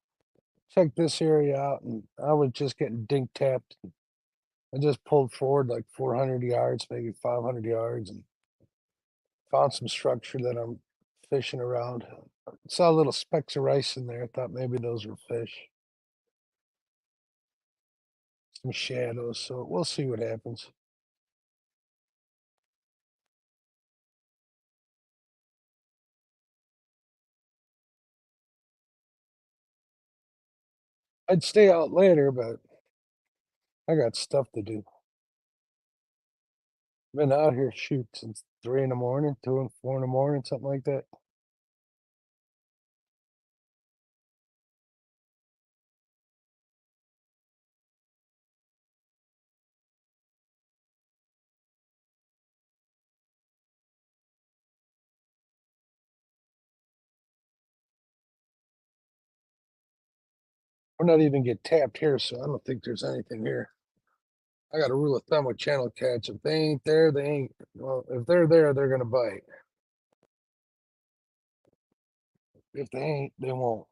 check this area out, and I was just getting dink tapped. I just pulled forward like 400 yards, maybe 500 yards, and found some structure that I'm fishing around. Saw little specks of rice in there. I thought maybe those were fish. Some shadows, so we'll see what happens. I'd stay out later, but I got stuff to do. Been out here, shoot, since 3 in the morning, 2 and 4 in the morning, something like that. We're not even get tapped here, so I don't think there's anything here. I got a rule of thumb with channel cats. If they ain't there, they ain't. Well, if they're there, they're gonna bite. If they ain't, they won't.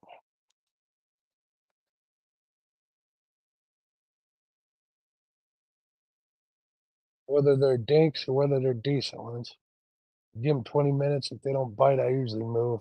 Whether they're dinks or whether they're decent ones. Give them 20 minutes. If they don't bite, I usually move.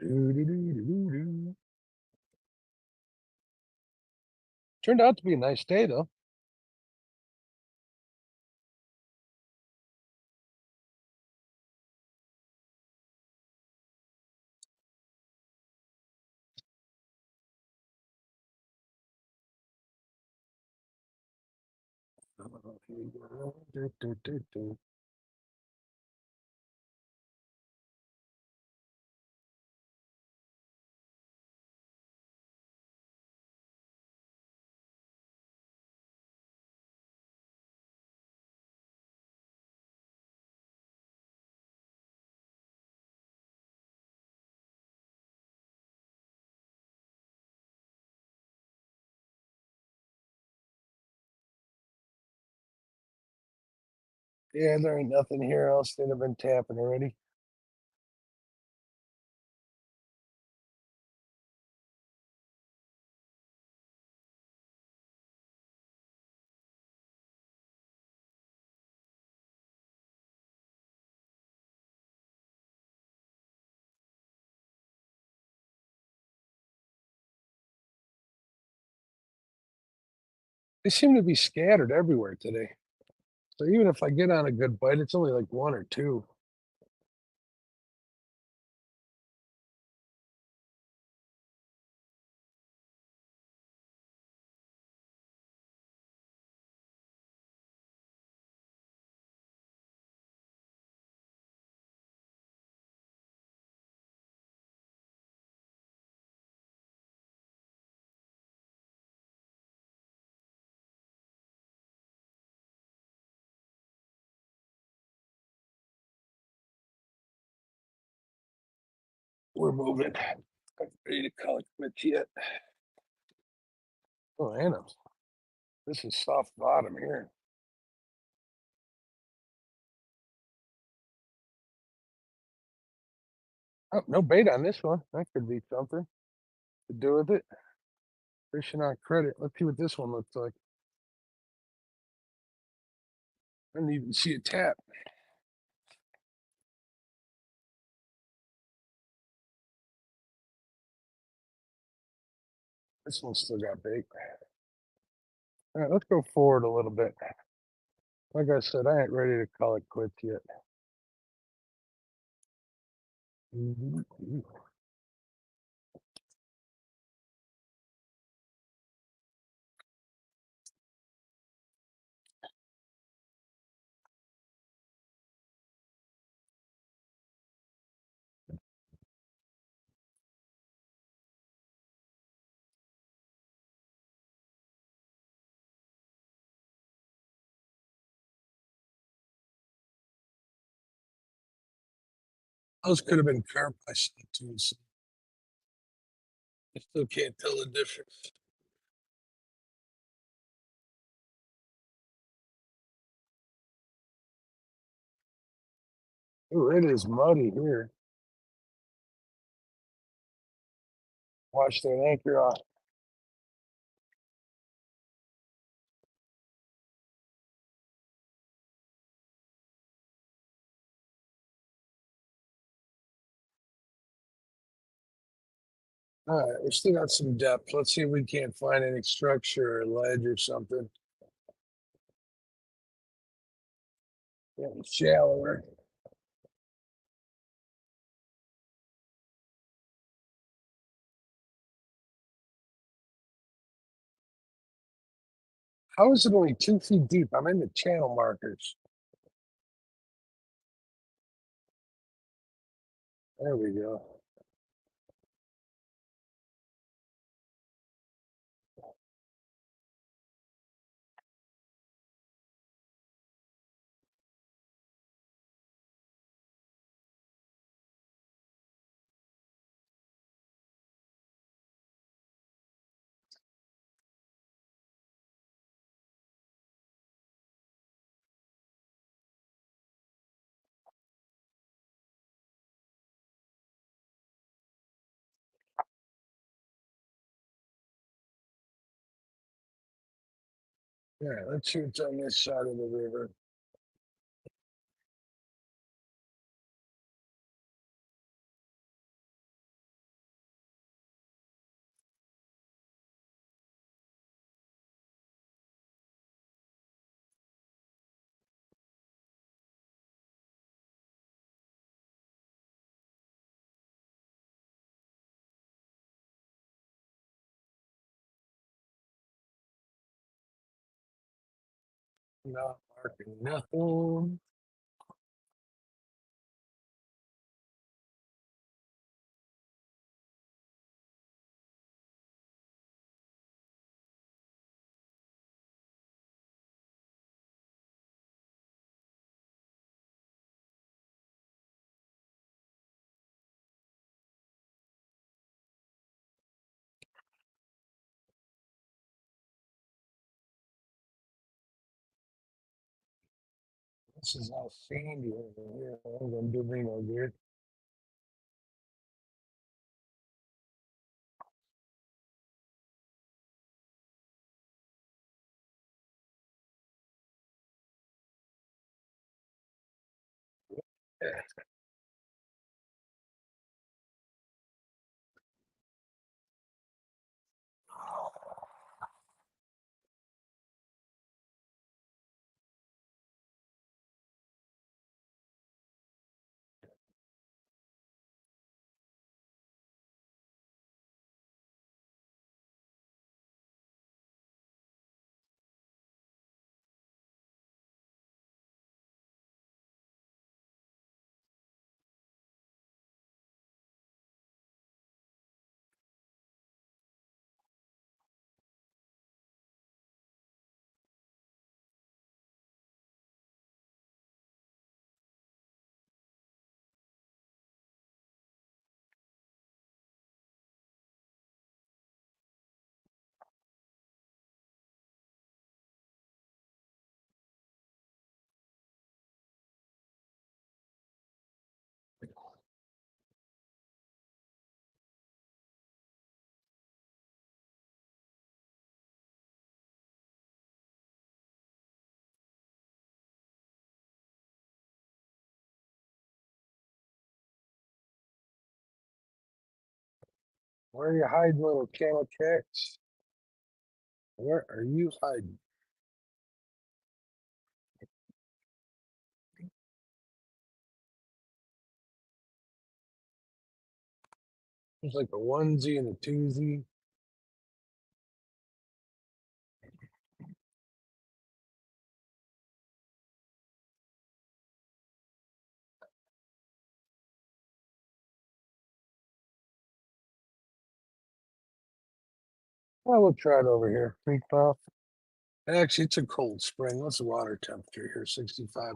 Doo-doo-doo-doo-doo. Turned out to be a nice day, though. Doo-doo-doo-doo. Yeah, there ain't nothing here else. They'd have been tapping already. They seem to be scattered everywhere today. So even if I get on a good bite, it's only like one or two. We're moving. I'm ready to call it quits yet. Oh, Anna, this is soft bottom here. Oh, no bait on this one. That could be something to do with it. Fishing on credit. Let's see what this one looks like. I didn't even see a tap. This one still got bait. All right, let's go forward a little bit. Like I said, I ain't ready to call it quits yet. Mhm. Those could have been carp I saw too. So I still can't tell the difference. Ooh, it is muddy here. Wash that anchor off. All right, we still got some depth. Let's see if we can't find any structure or ledge or something. Getting shallower. How is it only 2 feet deep? I'm in the channel markers. There we go. Yeah, let's see what's on this side of the river. Not marking nothing. This is all sandy over here. I'm gonna do me no good. Where are you hiding, little camel tracks? Where are you hiding? There's like a onesie and a twosie. Well, we'll try it over here. Creek pop. Actually, it's a cold spring. What's the water temperature here? 65.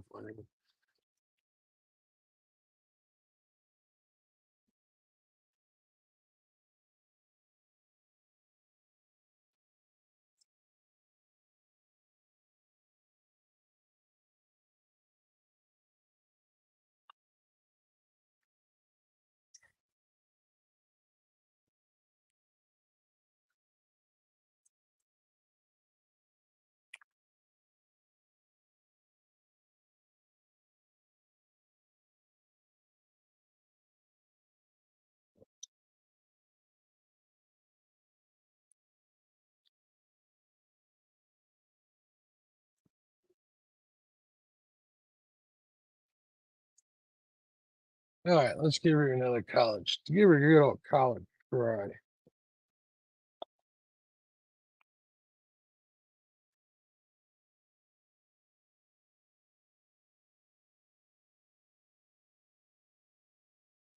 All right, let's give her another college. Give her a good old college try.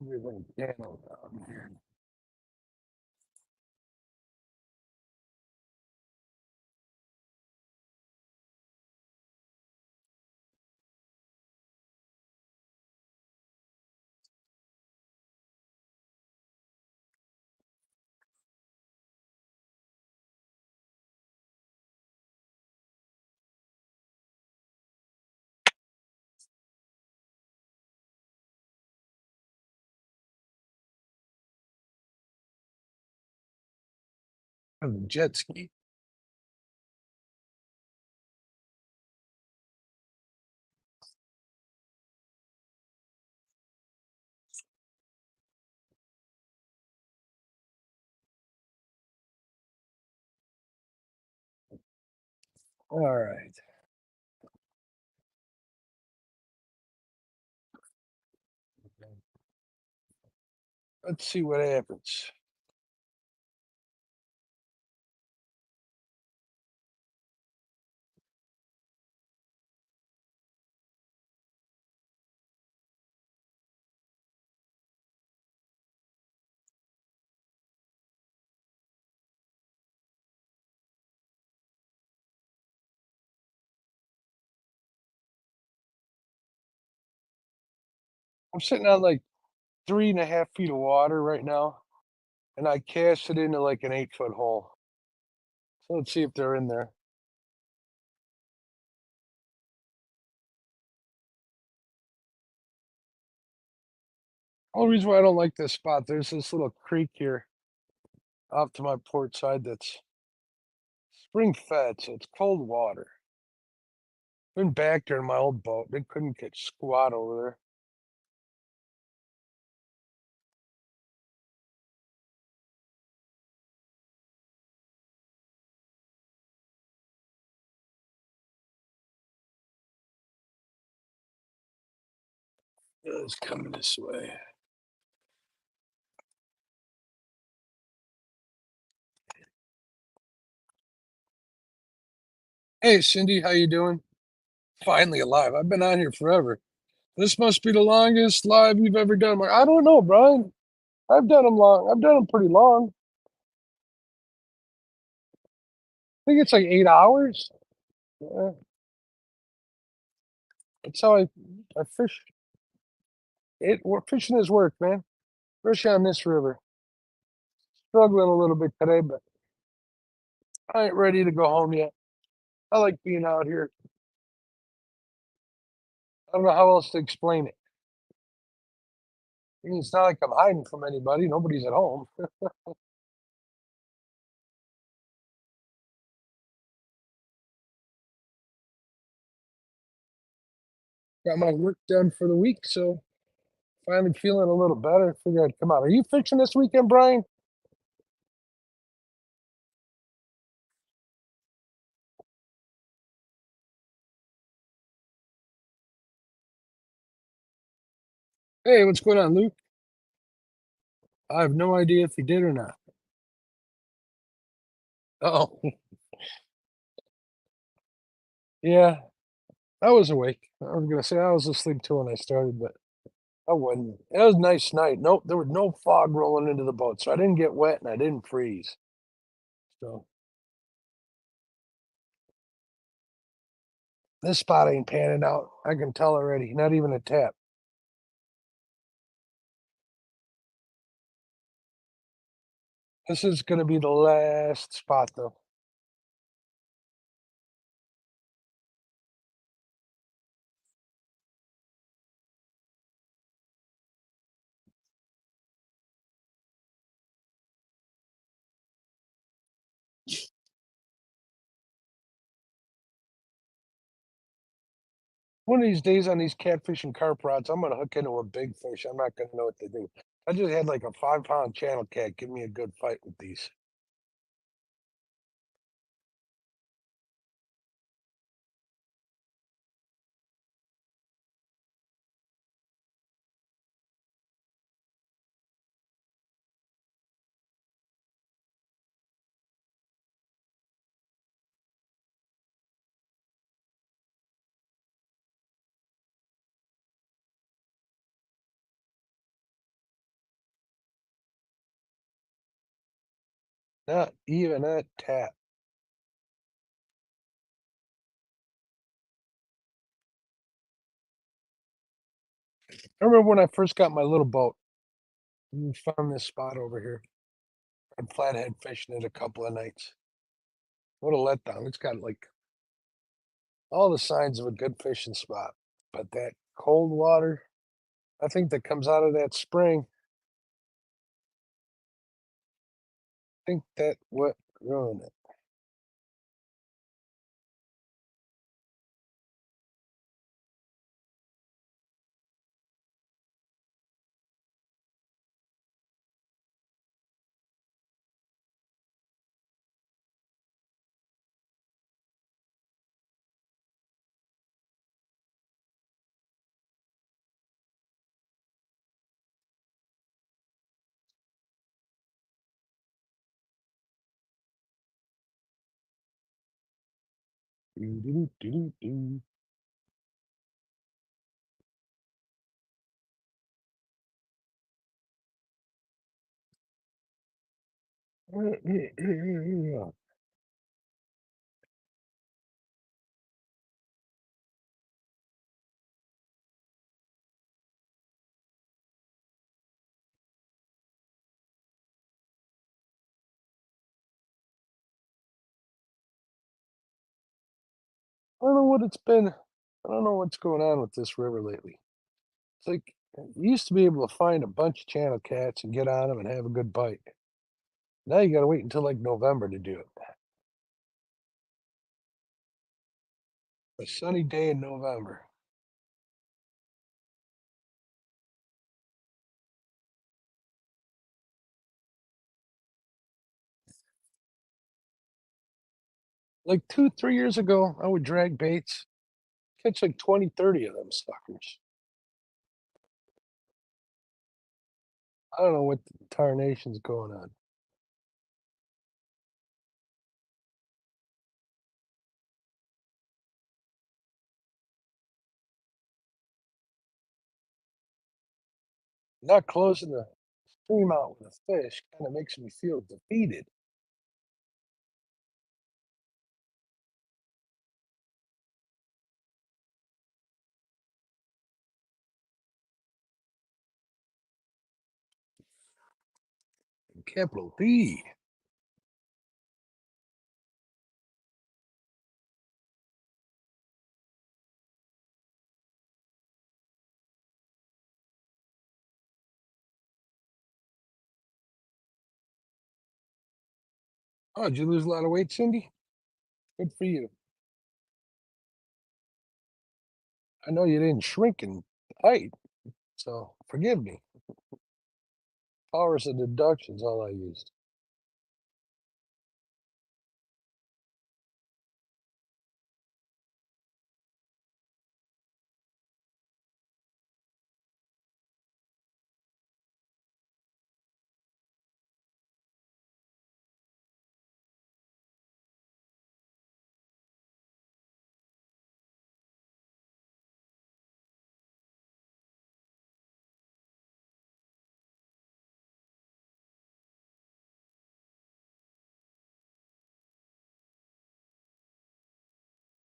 Everything channel down here. Have a jet ski. All right. Let's see what happens. I'm sitting on like 3.5 feet of water right now, and I cast it into like an 8-foot hole. So let's see if they're in there. Only reason why I don't like this spot, there's this little creek here off to my port side that's spring fed, so it's cold water. Been back there in my old boat. They couldn't get squat over there. It's coming this way. Hey, Cindy, how you doing? Finally alive. I've been on here forever. This must be the longest live you've ever done. I don't know, Brian. I've done them long. I've done them pretty long. I think it's like 8 hours. Yeah, that's how I fish. Fishing is work, man. Especially on this river. Struggling a little bit today, but I ain't ready to go home yet. I like being out here. I don't know how else to explain it. I mean, it's not like I'm hiding from anybody. Nobody's at home. Got my work done for the week, so finally feeling a little better. Figured I'd come out. Are you fishing this weekend, Brian? Hey, what's going on, Luke? I have no idea if he did or not. Oh, yeah, I was awake. I was gonna say I was asleep too when I started, but I wasn't. It was a nice night. Nope, there was no fog rolling into the boat, so I didn't get wet and I didn't freeze. So this spot ain't panning out. I can tell already. Not even a tap. This is gonna be the last spot though. One of these days on these catfish and carp rods, I'm gonna hook into a big fish. I'm not gonna know what to do. I just had like a 5 pound channel cat give me a good fight with these. Not even a tap. I remember when I first got my little boat, we found this spot over here. I'd flathead fishing it a couple of nights. What a letdown. It's got like all the signs of a good fishing spot. But that cold water, I think that comes out of that spring, I think that what ruined it. Doo-doo-doo-doo-doo. I don't know what it's been. I don't know what's going on with this river lately. It's like you used to be able to find a bunch of channel cats and get on them and have a good bite. Now you got to wait until like November to do it. A sunny day in November. Like 2, 3 years ago, I would drag baits, catch like 20, 30 of them suckers. I don't know what the tarnation's going on. Not closing the stream out with a fish kind of makes me feel defeated. Capital D. Oh, did you lose a lot of weight, Cindy? Good for you. I know you didn't shrink in height, so forgive me. Powers of deduction's all I used.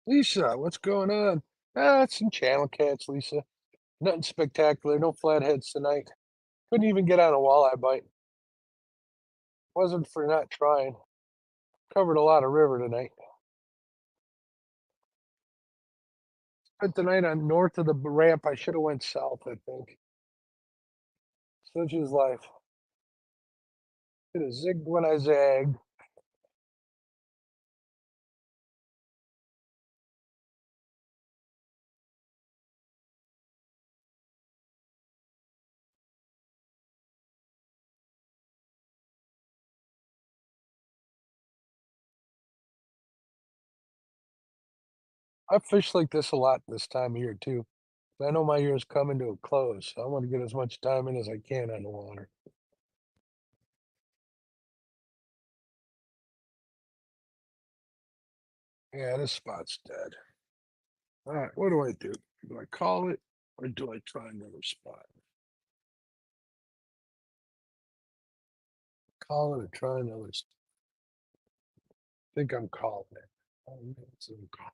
Lisa, what's going on? Ah, it's some channel cats, Lisa. Nothing spectacular. No flatheads tonight. Couldn't even get on a walleye bite. Wasn't for not trying. Covered a lot of river tonight. Spent the night on north of the ramp. I should have went south, I think. Such is life. Should have zigged when I zagged. I fish like this a lot this time of year too. I know my year's coming to a close, so I want to get as much time in as I can on the water. Yeah, this spot's dead. All right, what do I do? Do I call it or do I try another spot? Call it or try another spot. I think I'm calling it. Oh, yeah, it's a call.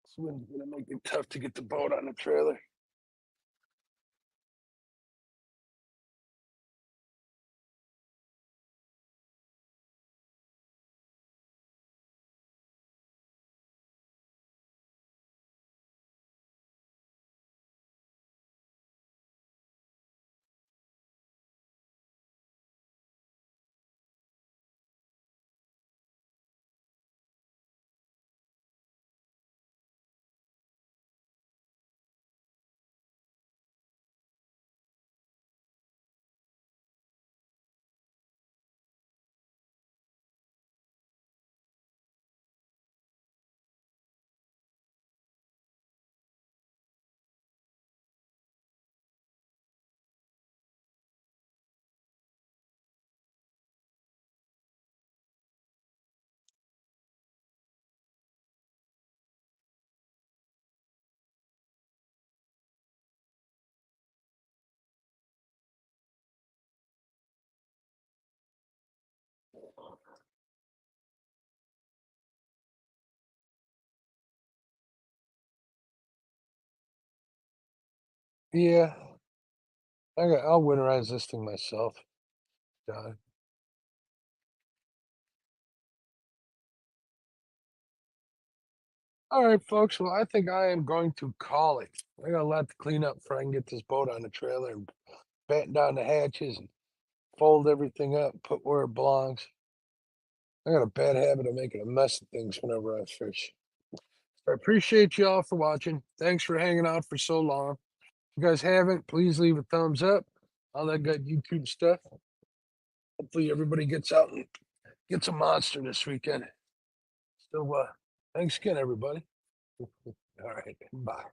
This wind's gonna make it tough to get the boat on the trailer. Yeah, I'll winterize this thing myself, John. All right, folks. Well, I think I am going to call it. I got a lot to clean up before I can get this boat on the trailer and batten down the hatches and fold everything up, put where it belongs. I got a bad habit of making a mess of things whenever I fish. I appreciate y'all for watching. Thanks for hanging out for so long. If you guys haven't, please leave a thumbs up. All that good YouTube stuff. Hopefully everybody gets out and gets a monster this weekend. So thanks again, everybody. All right. Bye.